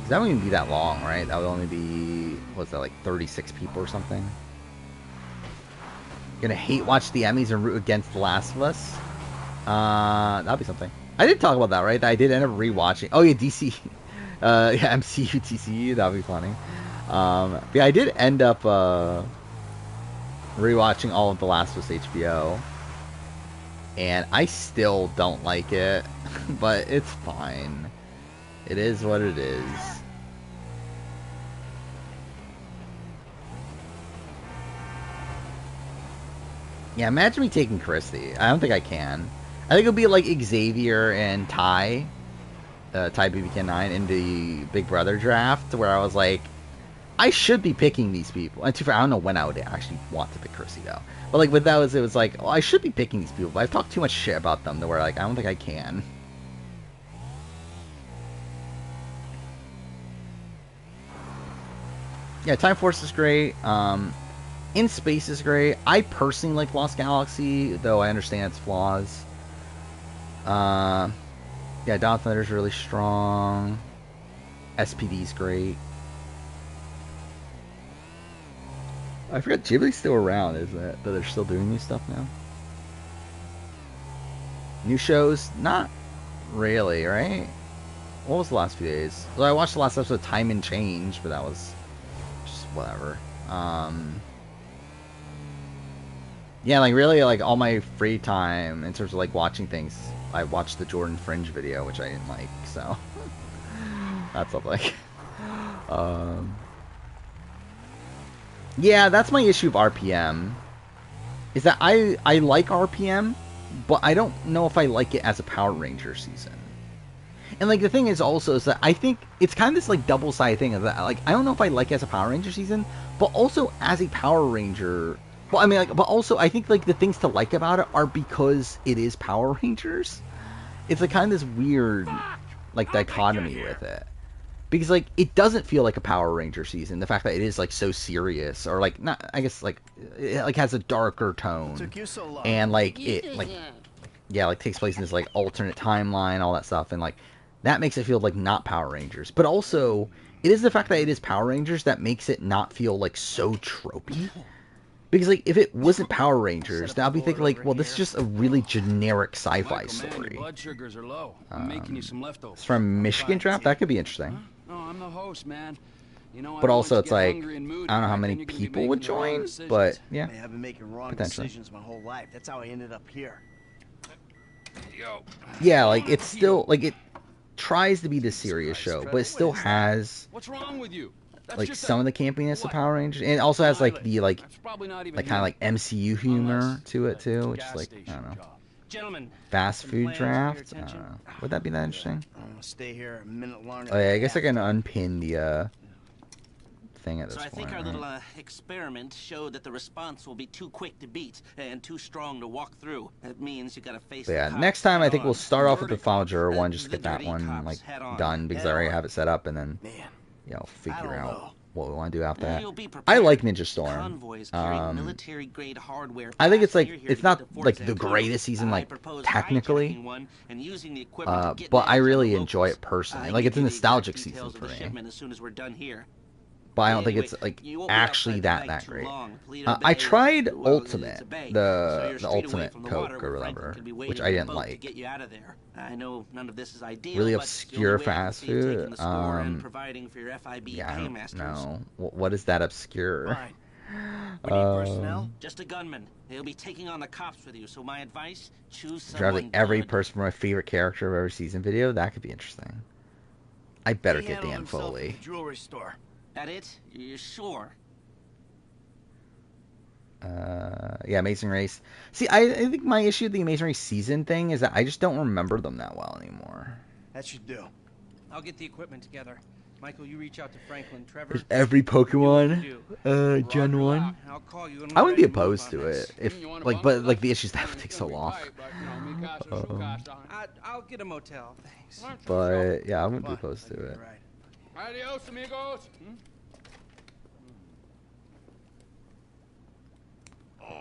That wouldn't even be that long, right? That would only be, what's that, like 36 people or something? Gonna hate watch the Emmys and root against The Last of Us? That'd be something. I did talk about that, right? I did end up rewatching. Oh yeah, DC. Yeah, MCU, TCU. That'd be funny. Yeah, I did end up rewatching all of The Last of Us HBO, and I still don't like it, but it's fine. It is what it is. Yeah, imagine me taking Christy. I don't think I can. I think it'll be like Xavier and Ty BBK9 in the Big Brother draft, where I was like, I should be picking these people. And I don't know when I would actually want to pick Chrissy though. But like with those, it was like, oh, I should be picking these people, but I've talked too much shit about them to where like I don't think I can. Yeah, Time Force is great. In Space is great. I personally like Lost Galaxy, though I understand its flaws. Yeah, Dawn of Thunder's really strong. SPD's great. I forgot Ghibli's still around, isn't it? That they're still doing new stuff now. New shows? Not really, right? What was the last few days? Well, I watched the last episode of Time and Change, but that was just whatever. Yeah, like really, like all my free time in terms of like watching things, I watched the Jordan Fringe video, which I didn't like, so that's something. Yeah, that's my issue of RPM. Is that I like RPM, but I don't know if I like it as a Power Ranger season. And like the thing is also is that I think it's kind of this like double-sided thing of that, like I don't know if I like it as a Power Ranger season, but also as a Power Ranger. Well, I mean, like, but also I think like the things to like about it are because it is Power Rangers. It's like kind of this weird like dichotomy with it, because like it doesn't feel like a Power Ranger season. The fact that it is like so serious, or like not, I guess like it like has a darker tone, Took you so long. and like it like yeah like takes place in this like alternate timeline, all that stuff, and like that makes it feel like not Power Rangers. But also it is the fact that it is Power Rangers that makes it not feel like so tropey. Because, like, if it wasn't Power Rangers, then I'll be thinking, like, well, this is just a really generic sci-fi story. Blood sugars are low. I'm making you some leftovers. It's from Michigan Draft. That could be interesting. No, I'm the host, man. You know, But also, it's like, I don't know how many people would join, but, yeah, I've been making wrong potentially. decisions my whole life. That's how I ended up here. Yeah, like, it's still, like, it tries to be this serious show, but it still has... What's wrong with you? Like some of the campiness of Power Rangers, and it also has like the like kind of like MCU humor to it too, which is like I don't know. Gentlemen, Fast food draft. Would that be that interesting? Stay here a minute longer. Oh yeah, I guess I can unpin the thing at this point. So I think our right? little experiment showed that the response will be too quick to beat and too strong to walk through. That means you got to face. But yeah, the next time I think we'll start off with the Final Juror one, just to get that one like done, because I already have it set up, and then you know figure out what we want to do after that. I like Ninja Storm. I think it's like it's not like the greatest season like technically, but I really enjoy it personally. Like it's a nostalgic season for me. But I don't think it's like actually that great. I tried Ultimate, the Ultimate Coke or whatever, which I didn't like. I know none of this is ideal, really but obscure fast food. yeah, I don't know. What is that obscure? Just a gunman. He'll be taking on the cops with you. So my advice: choose someone. Driving every person from my favorite character of every season video. That could be interesting. I better get Dan Foley. Jewelry store. That it? You're sure? Yeah, Amazing Race. See, I think my issue with the Amazing Race season thing is that I just don't remember them that well anymore. That should do. I'll get the equipment together. Michael, you reach out to Franklin. Trevor. There's every Pokemon, Gen 1. I wouldn't be opposed to it if, like, but like the issue is that would take so long. I'll get a motel. Thanks. But yeah, I wouldn't be opposed to it. Adios, amigos.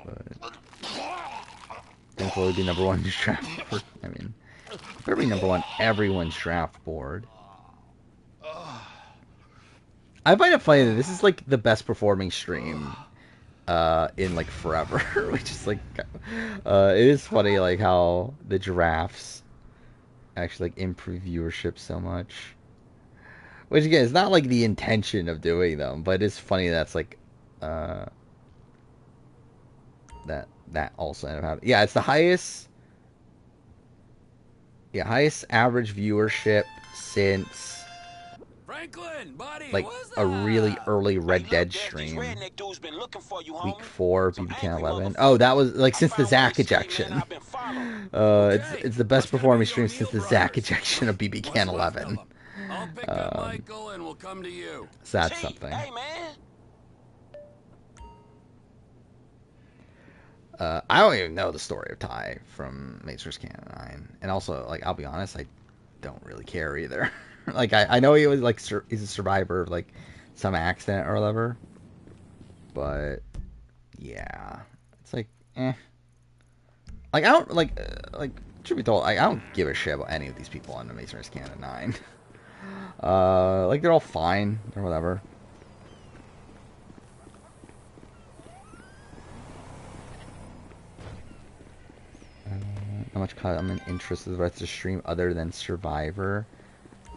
But thankfully, it'd be number one draft board. I mean, better be number one everyone's draft board. I find it funny that this is like the best performing stream in like forever, which is like it is funny like how the drafts actually like improve viewership so much. Which again is not like the intention of doing them, but it's funny that's like that also ended up happening. Yeah, it's the highest average viewership since like a really early Red Dead stream. Week 4, BB 11. Oh, that was like since the Zack ejection. It's the best performing stream since the Zack ejection of BB 11. I'll pick up Michael and we'll come to you. So that's something. Hey, man. I don't even know the story of Ty from Mazer's Canon 9. And also, like, I'll be honest, I don't really care either. Like, I know he was, like, he's a survivor of, like, some accident or whatever. But, yeah. It's like, eh. Like, I don't, like, truth be told, I don't give a shit about any of these people on the Mazer's Canon 9. Like, they're all fine or whatever. How much I'm interested in the rest of the stream other than Survivor.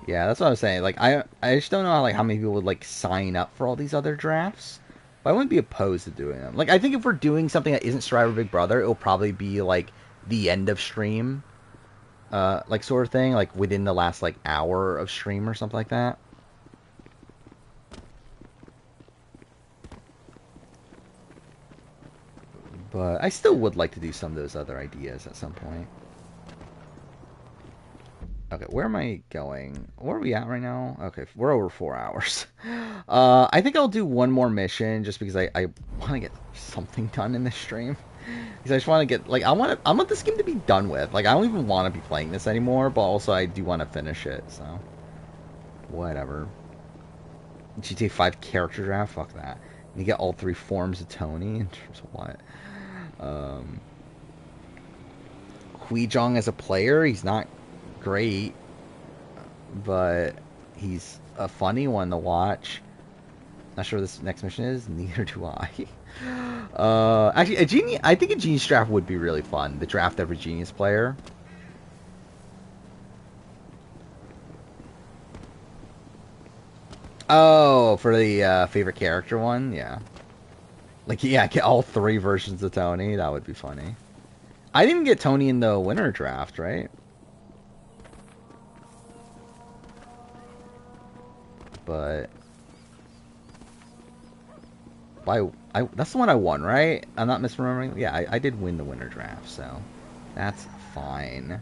Yeah, that's what I was saying. Like, I just don't know how many people would like sign up for all these other drafts. But I wouldn't be opposed to doing them. Like, I think if we're doing something that isn't Survivor Big Brother, it'll probably be like the end of stream, like sort of thing, like within the last like hour of stream or something like that. But I still would like to do some of those other ideas at some point. Okay, where am I going? Where are we at right now? Okay, we're over 4 hours. I think I'll do one more mission just because I want to get something done in this stream. Because I just want to get, like, I want this game to be done with. Like, I don't even want to be playing this anymore, but also I do want to finish it, so. Whatever. GTA 5 character draft? Fuck that. You get all 3 forms of Tony in terms of what? Hui Jong as a player, he's not great, but he's a funny one to watch. Not sure what this next mission is. Neither do I. Actually, I think a genius draft would be really fun. The draft every genius player. Oh, for the favorite character one, yeah. Like, yeah, get all 3 versions of Tony. That would be funny. I didn't get Tony in the winter draft, right? But that's the one I won, right? I'm not misremembering. Yeah, I did win the winter draft, so that's fine.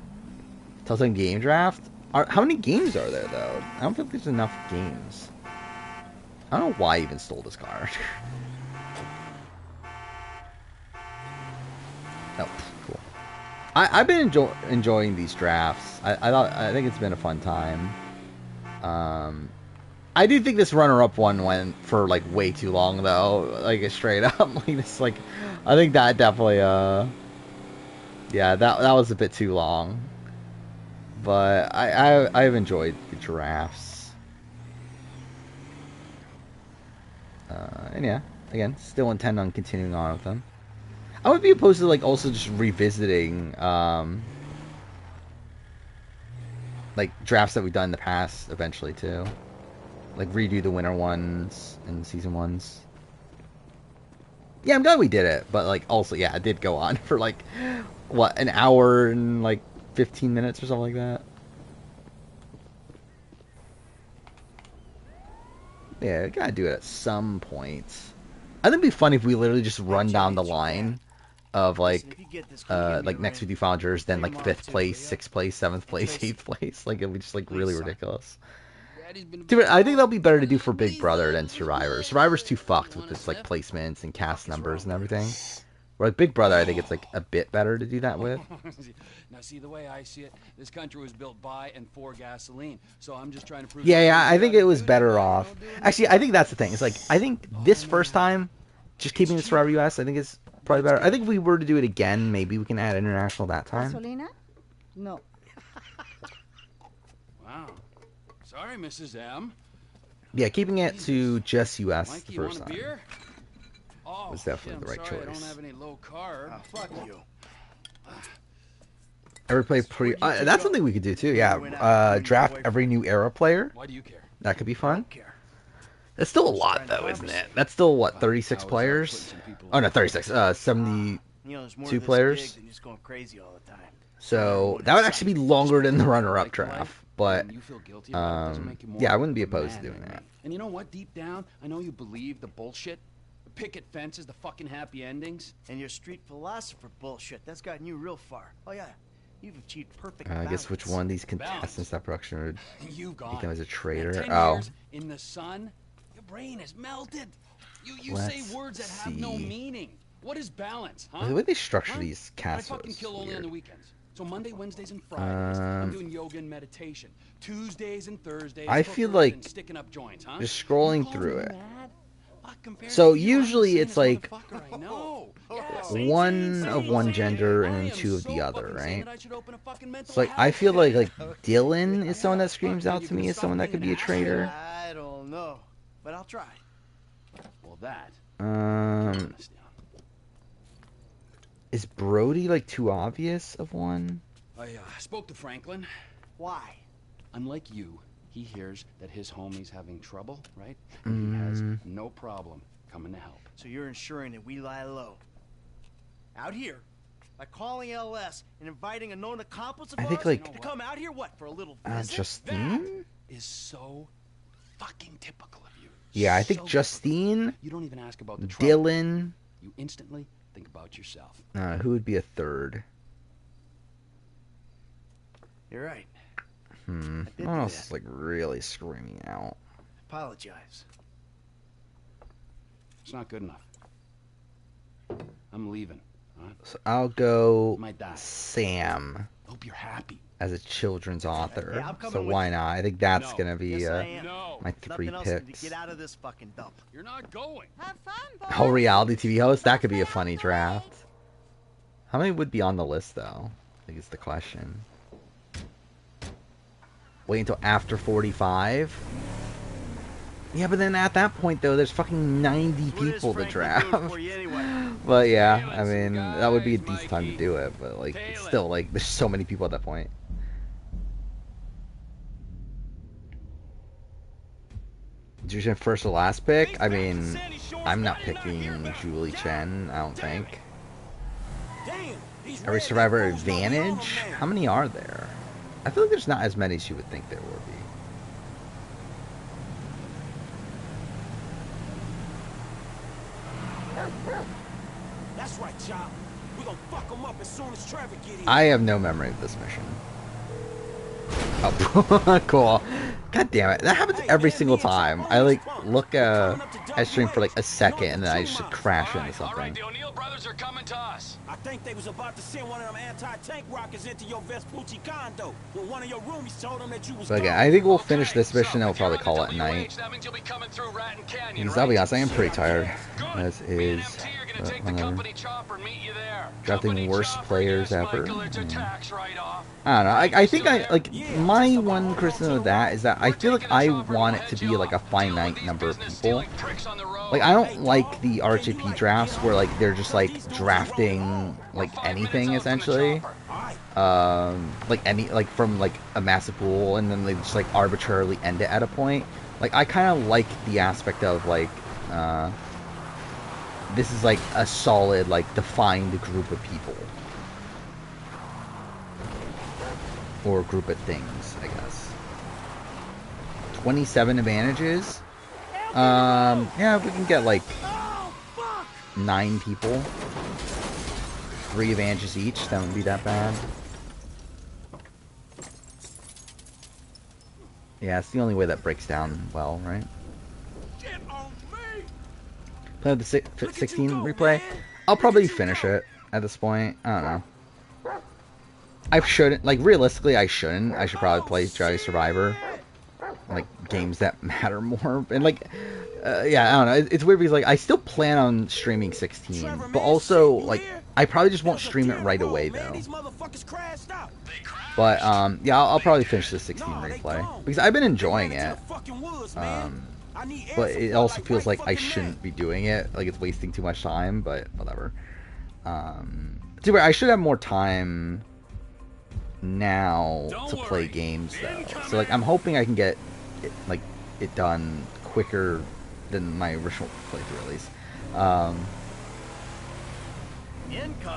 Telltale game draft? How many games are there, though? I don't think there's enough games. I don't know why I even stole this card. Oh, cool. I've been enjoying these drafts. I think it's been a fun time. I do think this runner-up one went for like way too long though. Like straight up, like this. Like, I think that definitely. Yeah, that was a bit too long. But I've enjoyed the drafts. And yeah, again, still intend on continuing on with them. I would be opposed to like also just revisiting like drafts that we've done in the past eventually too. Like redo the winter ones and season ones. Yeah, I'm glad we did it, but like also yeah, it did go on for like what, an hour and like 15 minutes or something like that. Yeah, gotta do it at some point. I think it'd be funny if we literally just run down the line of like next we do Final Jurors, then like 5th place, 6th place, 7th place, 8th place. Like it'd be just like really ridiculous. Dude, I think that'll be better to do for Big Brother than Survivor. Survivor's too fucked with its like placements and cast numbers and everything. Where like Big Brother, I think it's like a bit better to do that with. Now, see, the way I see it, this country was built by and for gasoline. So I'm just trying to prove. Yeah, I think it was better off. Actually, I think that's the thing. It's like I think this first time, just keeping the Survivor US, I think is probably better. I think if we were to do it again, maybe we can add international that time. Gasolina? No. Wow. Sorry, Mrs. M. Yeah, keeping it to just US Mike, the you first want a time beer? Oh, was definitely the right sorry, choice. I don't have any low carb. Fuck you. Ever play pre? That's something we could do too. Yeah, draft every new era player. Why do you care? That could be fun. That's still a lot, though, isn't it? That's still what, 36 players? Oh no, 36. 72 players. So that would actually be longer than the runner-up draft. But yeah, I wouldn't be opposed to doing that. And you know what? Deep down, I know you believe the bullshit. The picket fences, the fucking happy endings. And your street philosopher bullshit. That's gotten you real far. Oh yeah. You've achieved perfect I balance. guess which one of these contestants that production would become as a traitor? 10 Oh. years in the sun, your brain is melted. You say words that have no meaning. What is balance, huh? The way they structure these casts I fucking is kill only on weird. the weekends. So Monday, Wednesdays, and Fridays, I'm doing yoga and meditation. Tuesdays and Thursdays, I feel hookers like and sticking up joints, huh? just scrolling through it. So usually it's like one of one gender and then 2 of the other, right? So like I feel like Dylan is someone that screams out to me as someone that could be a traitor. I don't know, but I'll try. Well, that. Is Brody like too obvious of one? I spoke to Franklin. Why? Unlike you, he hears that his homie's having trouble, right? And he has no problem coming to help. So you're ensuring that we lie low. Out here, by calling LS and inviting a known accomplice of I think, ours like, to come out here, what, for a little visit? Justine? Is so fucking typical of you. Yeah, I think So Justine, you don't even ask about the trouble. Dylan. You instantly think about yourself. Who would be a third? You're right. No one else is like really screaming out. Apologize. It's not good enough. I'm leaving. Huh? So I'll go Might die. Sam Hope you're happy. as a children's author. Yeah, I'm coming So with why you. not? I think that's No. gonna be Yes, I am. my three Nothing else than to picks. get out of this fucking dump. You're not going. Have fun, boys. Oh, reality TV host? That could be a funny draft. How many would be on the list though? I think it's the question. Wait until after 45? Yeah, but then at that point though, there's fucking 90 people to draft. But yeah, I mean, that would be a decent time to do it. But like, it's still like, there's so many people at that point. Julian first or last pick? I mean, I'm not picking Julie Chen, I don't think. Every Survivor Advantage? How many are there? I feel like there's not as many as you would think there would be. That's right, Chop. We gonna fuck them up as soon as Trevor get here. I have no memory of this mission. Oh, cool. God damn it. That happens every single time. I like look at stream for like a second and then I just crash into something. The O'Neill brothers are coming to us. I think they was about to send one of them anti-tank rockets into your Vespucci condo when one of your roomies told them that you was So again, gone. I think we'll finish this mission and we'll probably call it night. That means you'll be coming through Ratton Canyon, Because I'll be right? honest, I am pretty tired. As Me and is. MT are gonna But take the whatever. company chopper and meet you there. Drafting Company worst chopper, players yes, ever. Michael, it's a tax write-off. I don't know. I think I like my one criticism of that is that I feel like I want it to be like a finite number of people. Like I don't like the RHAP drafts where like they're just like drafting like anything essentially. Like from like a massive pool and then they just like arbitrarily end it at a point. Like I kind of like the aspect of like this is like a solid like defined group of people. Or group of things, I guess. 27 advantages. Yeah, if we can get like 9 people, 3 advantages each, that wouldn't be that bad. Yeah, it's the only way that breaks down well, right? Play with the 16 replay. I'll probably finish it at this point. I don't know. I shouldn't, like, realistically, I shouldn't. I should probably play Jolly Survivor. Like, games that matter more. And, like, yeah, I don't know. It's weird because, like, I still plan on streaming 16. But also, like, I probably just won't stream it right away, though. But, yeah, I'll probably finish the 16 replay. Because I've been enjoying it. But it also feels like I shouldn't be doing it. Like, it's wasting too much time, but whatever. I should have more time now to play games though, so like I'm hoping I can get it done quicker than my original playthrough at least.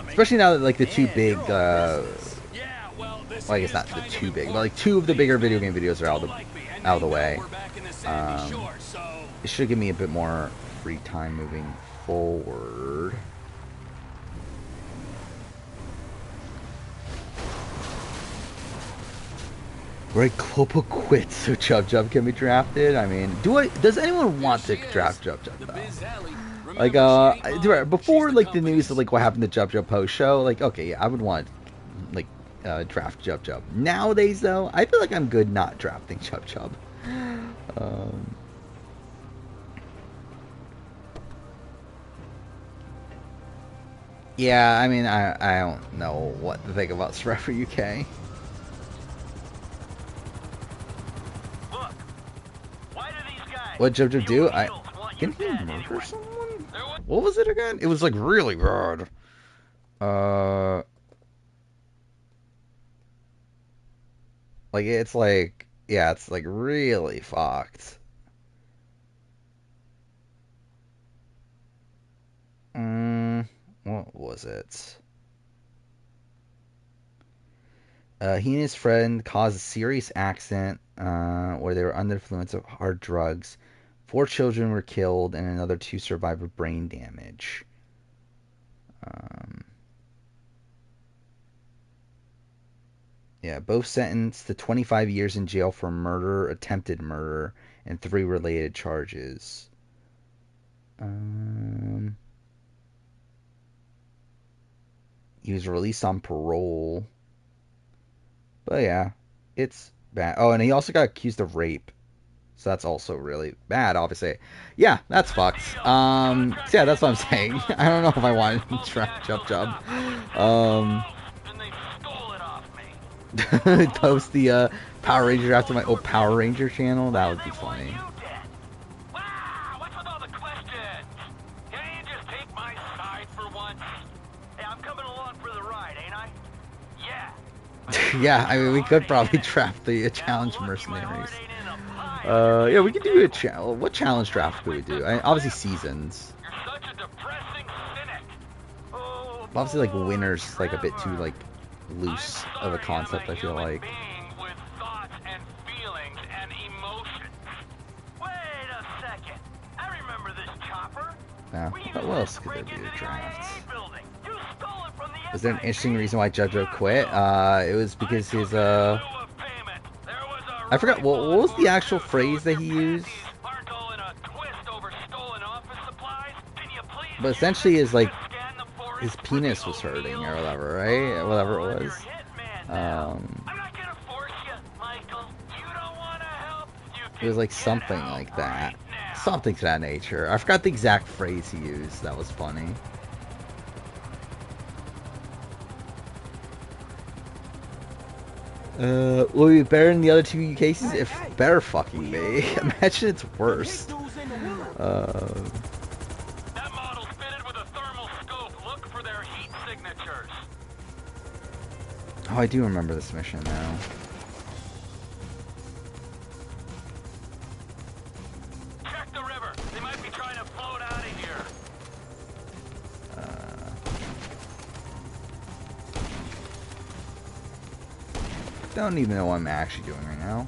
Especially now that like the two big well, I guess not the two big, but like 2 of the bigger video game videos are out of the way. It should give me a bit more free time moving forward. Right, Klopo quit so Chub Chub can be drafted. I mean, does anyone want to draft Chub Chub though? Like, before like the news of like what happened to Chub Chub post show, like okay, yeah, I would want like draft Chub Chub. Nowadays though, I feel like I'm good not drafting Chub Chub. Yeah, I mean, I don't know what to think about Survivor UK. What Jub Jub do? Can he murder someone? What was it again? It was like really bad. Like it's like Yeah, it's like really fucked. What was it? He and his friend caused a serious accident where they were under the influence of hard drugs. 4 children were killed, and another 2 survived with brain damage. Yeah, both sentenced to 25 years in jail for murder, attempted murder, and 3 related charges. He was released on parole. But yeah, it's bad. Oh, and he also got accused of rape. So that's also really bad, obviously. Yeah, that's fucked. So yeah, that's what I'm saying. I don't know if I want to jump. Post the Power Ranger after my old Power Ranger channel. That would be funny. Yeah, I mean, we could probably trap the challenge mercenaries. Yeah, we could do a challenge. What challenge draft could we do? Obviously, seasons. Obviously, like winners, like a bit too like loose of a concept. I feel like. Yeah. What else could there be a draft? Was there an interesting reason why JoJo quit? It was because his I forgot what was the actual phrase that he used. But essentially, his like his penis was hurting or whatever, right? Whatever it was. It was like something like that. Something to that nature. I forgot the exact phrase he used. That was funny. Will be better than the other 2 cases? If better fucking me. Imagine it's worse. That model's fitted with a thermal scope. Look for their heat signatures. Oh, I do remember this mission now. Check the river. They might be trying to float out of here. Don't even know what I'm actually doing right now.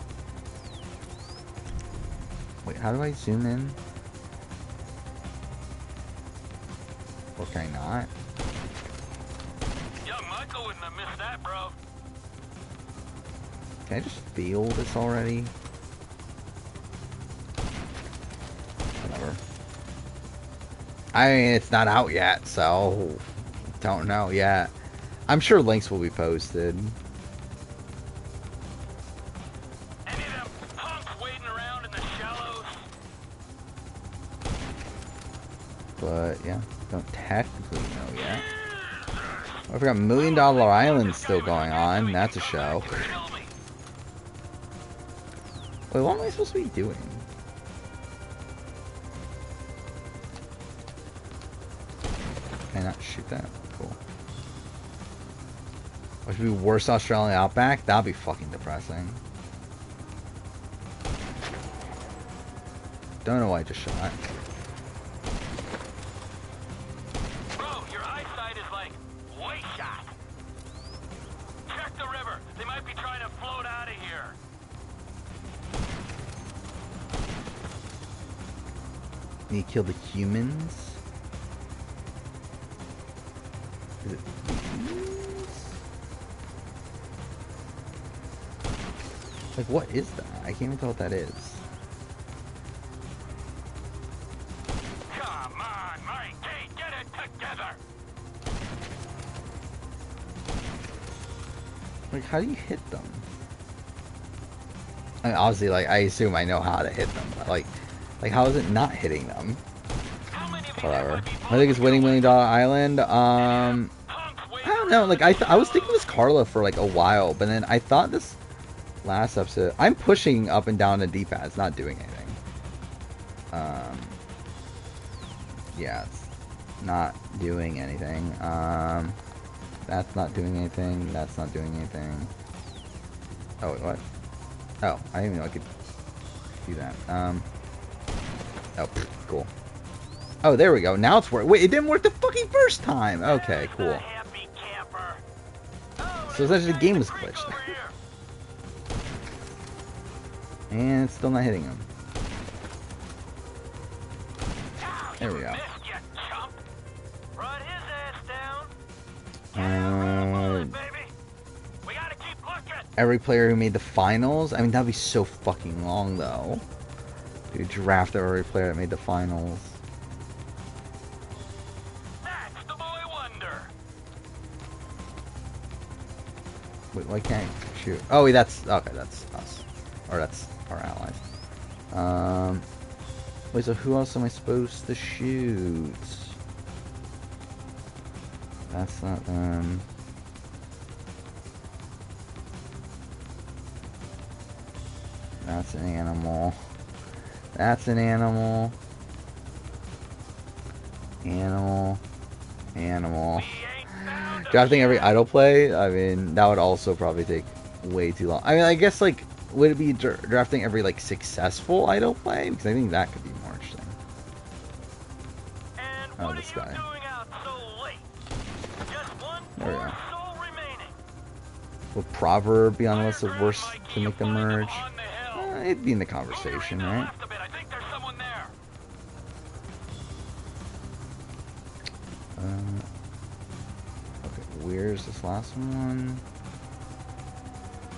Wait, how do I zoom in? Or can I not? Young Michael wouldn't have missed that, bro. Can I just feel this already? Whatever. I mean, it's not out yet, so don't know yet. I'm sure links will be posted. But yeah, don't technically know yet. Oh, I forgot $1 Million Island still going on. That's a show. Wait, what am I supposed to be doing? Can I not shoot that? Cool. What should be worse Australian Outback? That'd be fucking depressing. Don't know why I just shot. Need to kill the humans? Is it humans? Like, what is that? I can't even tell what that is. Come on, Mikey, get it together. Like, how do you hit them? I mean, obviously, like, I assume I know how to hit them, but, like, how is it not hitting them? Whatever. I think it's winning $1 Million Island. I don't know. Like, I was thinking it was Carla for, like, a while, but then I thought this last episode... I'm pushing up and down the D-pad. It's not doing anything. Yeah, it's not doing anything. That's not doing anything. That's not doing anything. Oh, wait, what? Oh, I didn't even know I could do that. Oh, cool. Oh, there we go. Now it's working. Wait, it didn't work the fucking first time. Okay, cool. So essentially the game was glitched. And it's still not hitting him. There we go. Every player who made the finals? I mean, that'd be so fucking long, though. To draft every player that made the finals. Wait, why can't I shoot? Oh, wait, that's... Okay, that's us. Or that's our allies. Wait, so who else am I supposed to shoot? That's not them. That's an animal. That's an animal. Animal. Animal. Drafting every idle play? I mean, that would also probably take way too long. I mean, I guess, like, would it be drafting every, like, successful idle play? Because I think that could be more interesting. Oh, this guy. There we go. Would Proverb be on the list of worst to make them merge? It'd be in the conversation, right? Okay, where's this last one?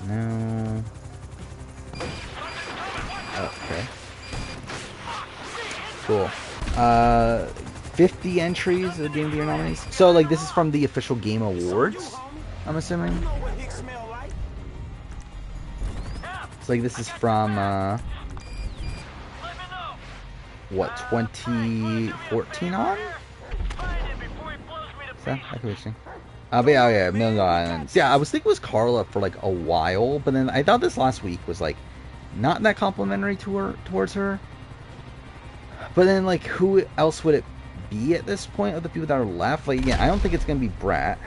No. Oh, okay. Cool. 50 entries of Game of the Year nominees. So, like, this is from the official Game Awards, I'm assuming. So, like, this is from, what, 2014 on? Is that could be interesting. But yeah, oh yeah, Million Dollar Islands. Yeah, I was thinking it was Carla for, like, a while, but then I thought this last week was, like, not that complimentary towards her. But then, like, who else would it be at this point of the people that are left? Like, again, I don't think it's going to be Brat.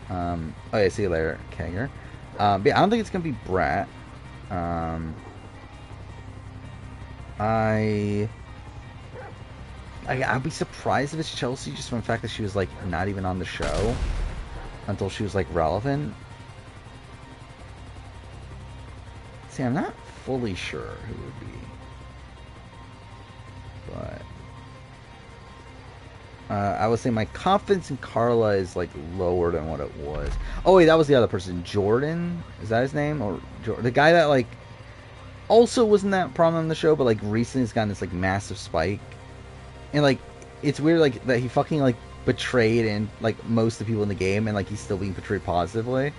Oh yeah, see you later, Kanger. But yeah, I don't think it's going to be Brat. I'd be surprised if it's Chelsea, just from the fact that she was, like, not even on the show until she was, like, relevant. See, I'm not fully sure who it would be. But I would say my confidence in Carla is, like, lower than what it was. Oh wait, that was the other person, Jordan. Is that his name? Or the guy that, like, also wasn't that prominent on the show, but, like, recently has gotten this, like, massive spike. And, like, it's weird, like, that he fucking, like, betrayed and, like, most of the people in the game, and, like, he's still being portrayed positively.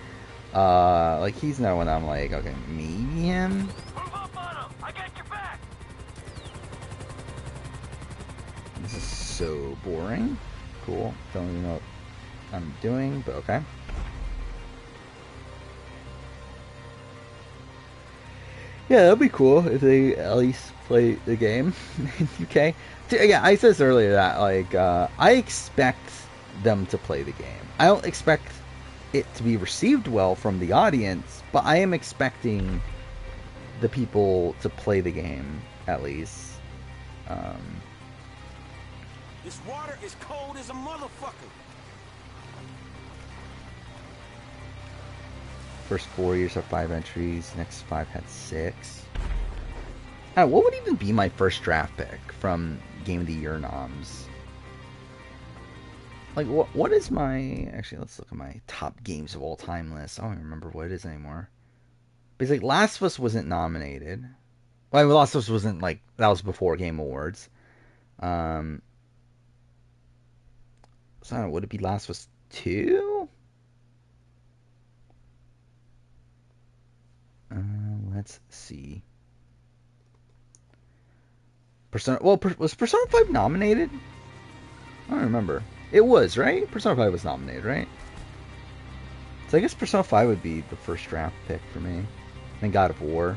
Like, he's no one I'm like, okay, maybe him. This is so boring. Cool. Don't even know what I'm doing, but okay. Yeah, that'd be cool if they at least play the game in UK. Yeah, I said this earlier that, like, I expect them to play the game. I don't expect it to be received well from the audience, but I am expecting the people to play the game, at least. This water is cold as a motherfucker. First 4 years have 5 entries. Next 5 had 6. What would even be my first draft pick from Game of the Year noms? Like, what is my... Actually, let's look at my top games of all time list. I don't even remember what it is anymore. Because, like, Last of Us wasn't nominated. Well, Last of Us wasn't, like... That was before Game Awards. So, I don't know. Would it be Last of Us 2? Let's see. Persona... Well, was Persona 5 nominated? I don't remember. It was, right? Persona 5 was nominated, right? So I guess Persona 5 would be the first draft pick for me. Then God of War.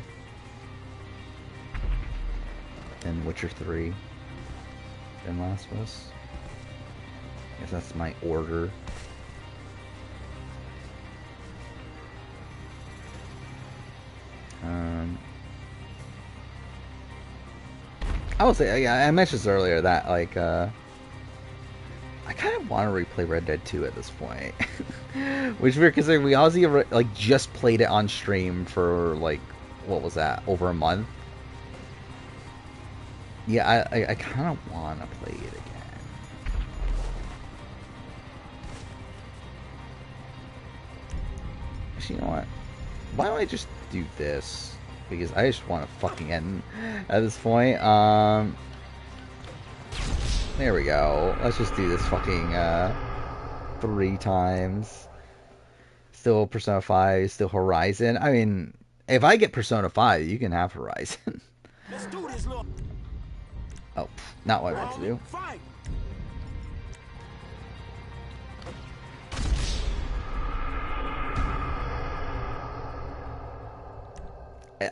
Then Witcher 3. Then Last of Us. I guess that's my order. I will say, yeah, I mentioned this earlier that like I kind of want to replay Red Dead 2 at this point, which is weird because we obviously like just played it on stream for like what was that, over a month. Yeah, I kind of want to play it again. Actually, you know what? Why don't I just do this? Because I just want to fucking end at this point. There we go. Let's just do this fucking 3 times. Still Persona 5, still Horizon. I mean, if I get Persona 5, you can have Horizon. Let's do this, look. Oh, not what I meant to do. Fight.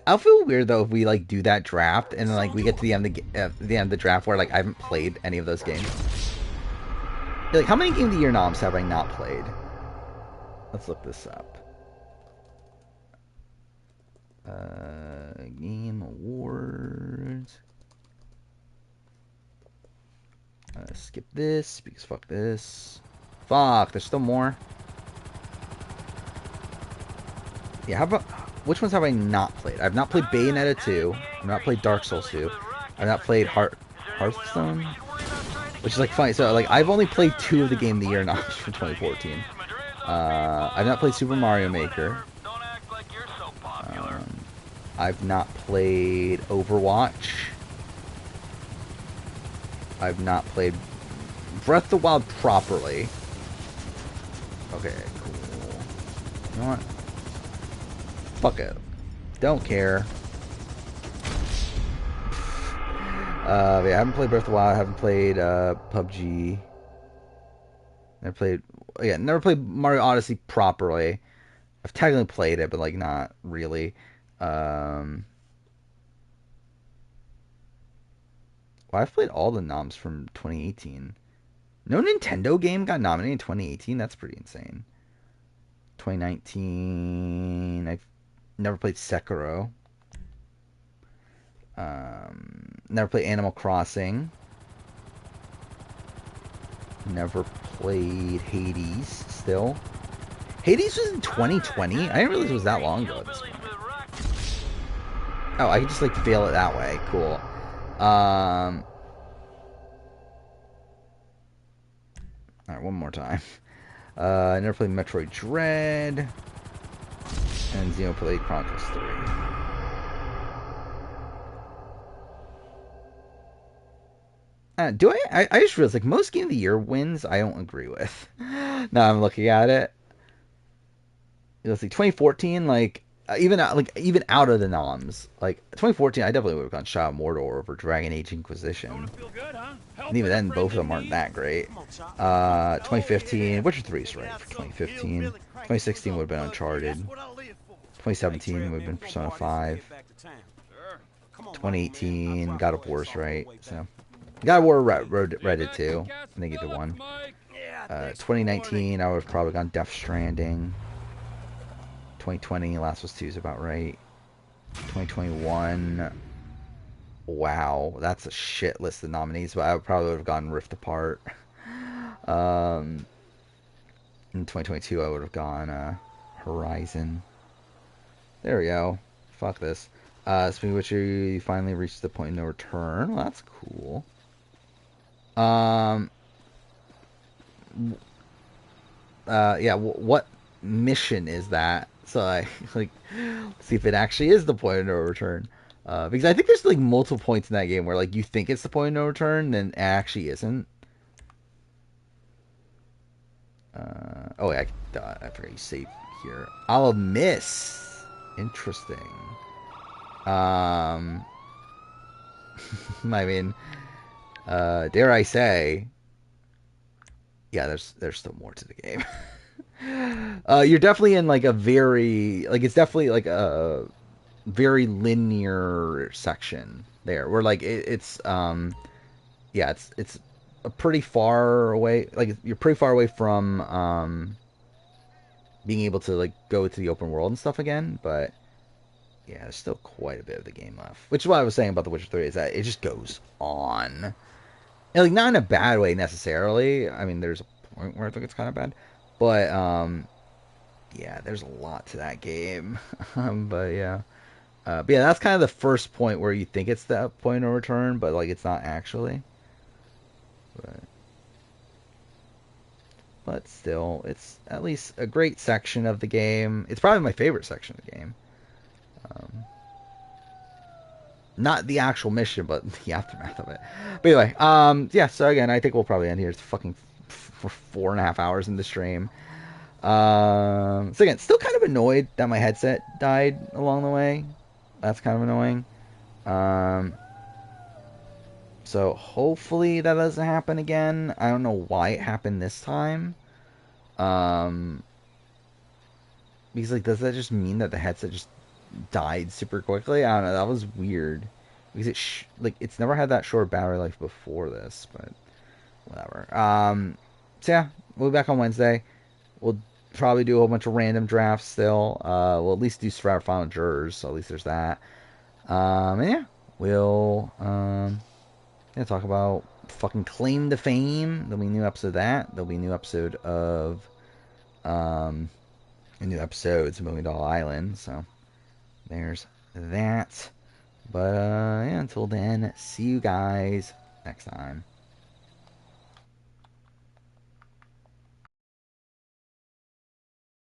I'll feel weird though if we like do that draft and then like we get to the end of the draft where like I haven't played any of those games. Like, how many Game of the Year noms have I not played? Let's look this up. Game Awards. Skip this because fuck this. Fuck, there's still more. Yeah, how about... Which ones have I not played? I've not played Bayonetta 2. I've not played Dark Souls 2. I've not played Hearthstone. Which is like funny. So like I've only played 2 of the Game of the Year noms for 2014. I've not played Super Mario Maker. I've not played Overwatch. I've not played Breath of the Wild properly. Okay, cool. You know what? Fuck it. Don't care. Yeah, I haven't played Breath of the Wild. I haven't played PUBG. Never played Mario Odyssey properly. I've technically played it, but like not really. Well, I've played all the noms from 2018. No Nintendo game got nominated in 2018. That's pretty insane. 2019. I've never played Sekiro. Never played Animal Crossing. Never played Hades still. Hades was in 2020? I didn't realize it was that long ago at this point. Oh, I can just like fail it that way. Cool. Alright, one more time. I never played Metroid Dread. And Xenoblade Chronicles 3. Do I just realized, like, most Game of the Year wins I don't agree with. Now I'm looking at it. Let's see, 2014, like, even out of the noms, like, 2014, I definitely would have gone Shadow of Mordor over Dragon Age Inquisition. And even then, both of them aren't that great. 2015, Witcher 3 is right for 2015. 2016 would have been Uncharted. 2017 would have been Persona 5. 2018, God of War's right, so... God of War Reddit too. I think either one. 2019, I would have probably gone Death Stranding. 2020, Last of Us 2 is about right. 2021, wow, that's a shit list of nominees, but I would probably have gone Rift Apart. In 2022, I would have gone Horizon. There we go. Fuck this. Speaking of which, you finally reached the point of no return. Well, that's cool. Yeah, what mission is that? So I like see if it actually is the point of no return. Because I think there's like multiple points in that game where like you think it's the point of no return, then it actually isn't. Oh yeah, I forgot you save here. I'll miss. Interesting. I mean, dare I say, yeah, there's still more to the game. You're definitely in like a very, like, it's definitely like a very linear section there where like it's yeah, it's a pretty far away, like you're pretty far away from being able to like go to the open world and stuff again, but yeah, there's still quite a bit of the game left. Which is what I was saying about The Witcher 3, is that it just goes on. And, like, not in a bad way necessarily. I mean, there's a point where I think it's kind of bad. But, yeah, there's a lot to that game. But yeah, that's kind of the first point where you think it's that point of return, but like it's not actually. But still, it's at least a great section of the game. It's probably my favorite section of the game. Not the actual mission, but the aftermath of it. But anyway, yeah. So again, I think we'll probably end here. It's fucking for 4.5 hours in the stream. So again, still kind of annoyed that my headset died along the way. That's kind of annoying. So hopefully that doesn't happen again. I don't know why it happened this time. Because like, does that just mean that the headset just died super quickly? I don't know. That was weird. Because it's never had that short battery life before this, but whatever. So yeah, we'll be back on Wednesday. We'll probably do a whole bunch of random drafts still. We'll at least do Survivor Final Jurors, so at least there's that. And yeah, we'll talk about fucking Claim to Fame. There'll be a new episode of that. There'll be a new episode of $1 Million Island. So there's that. But yeah, until then, see you guys next time.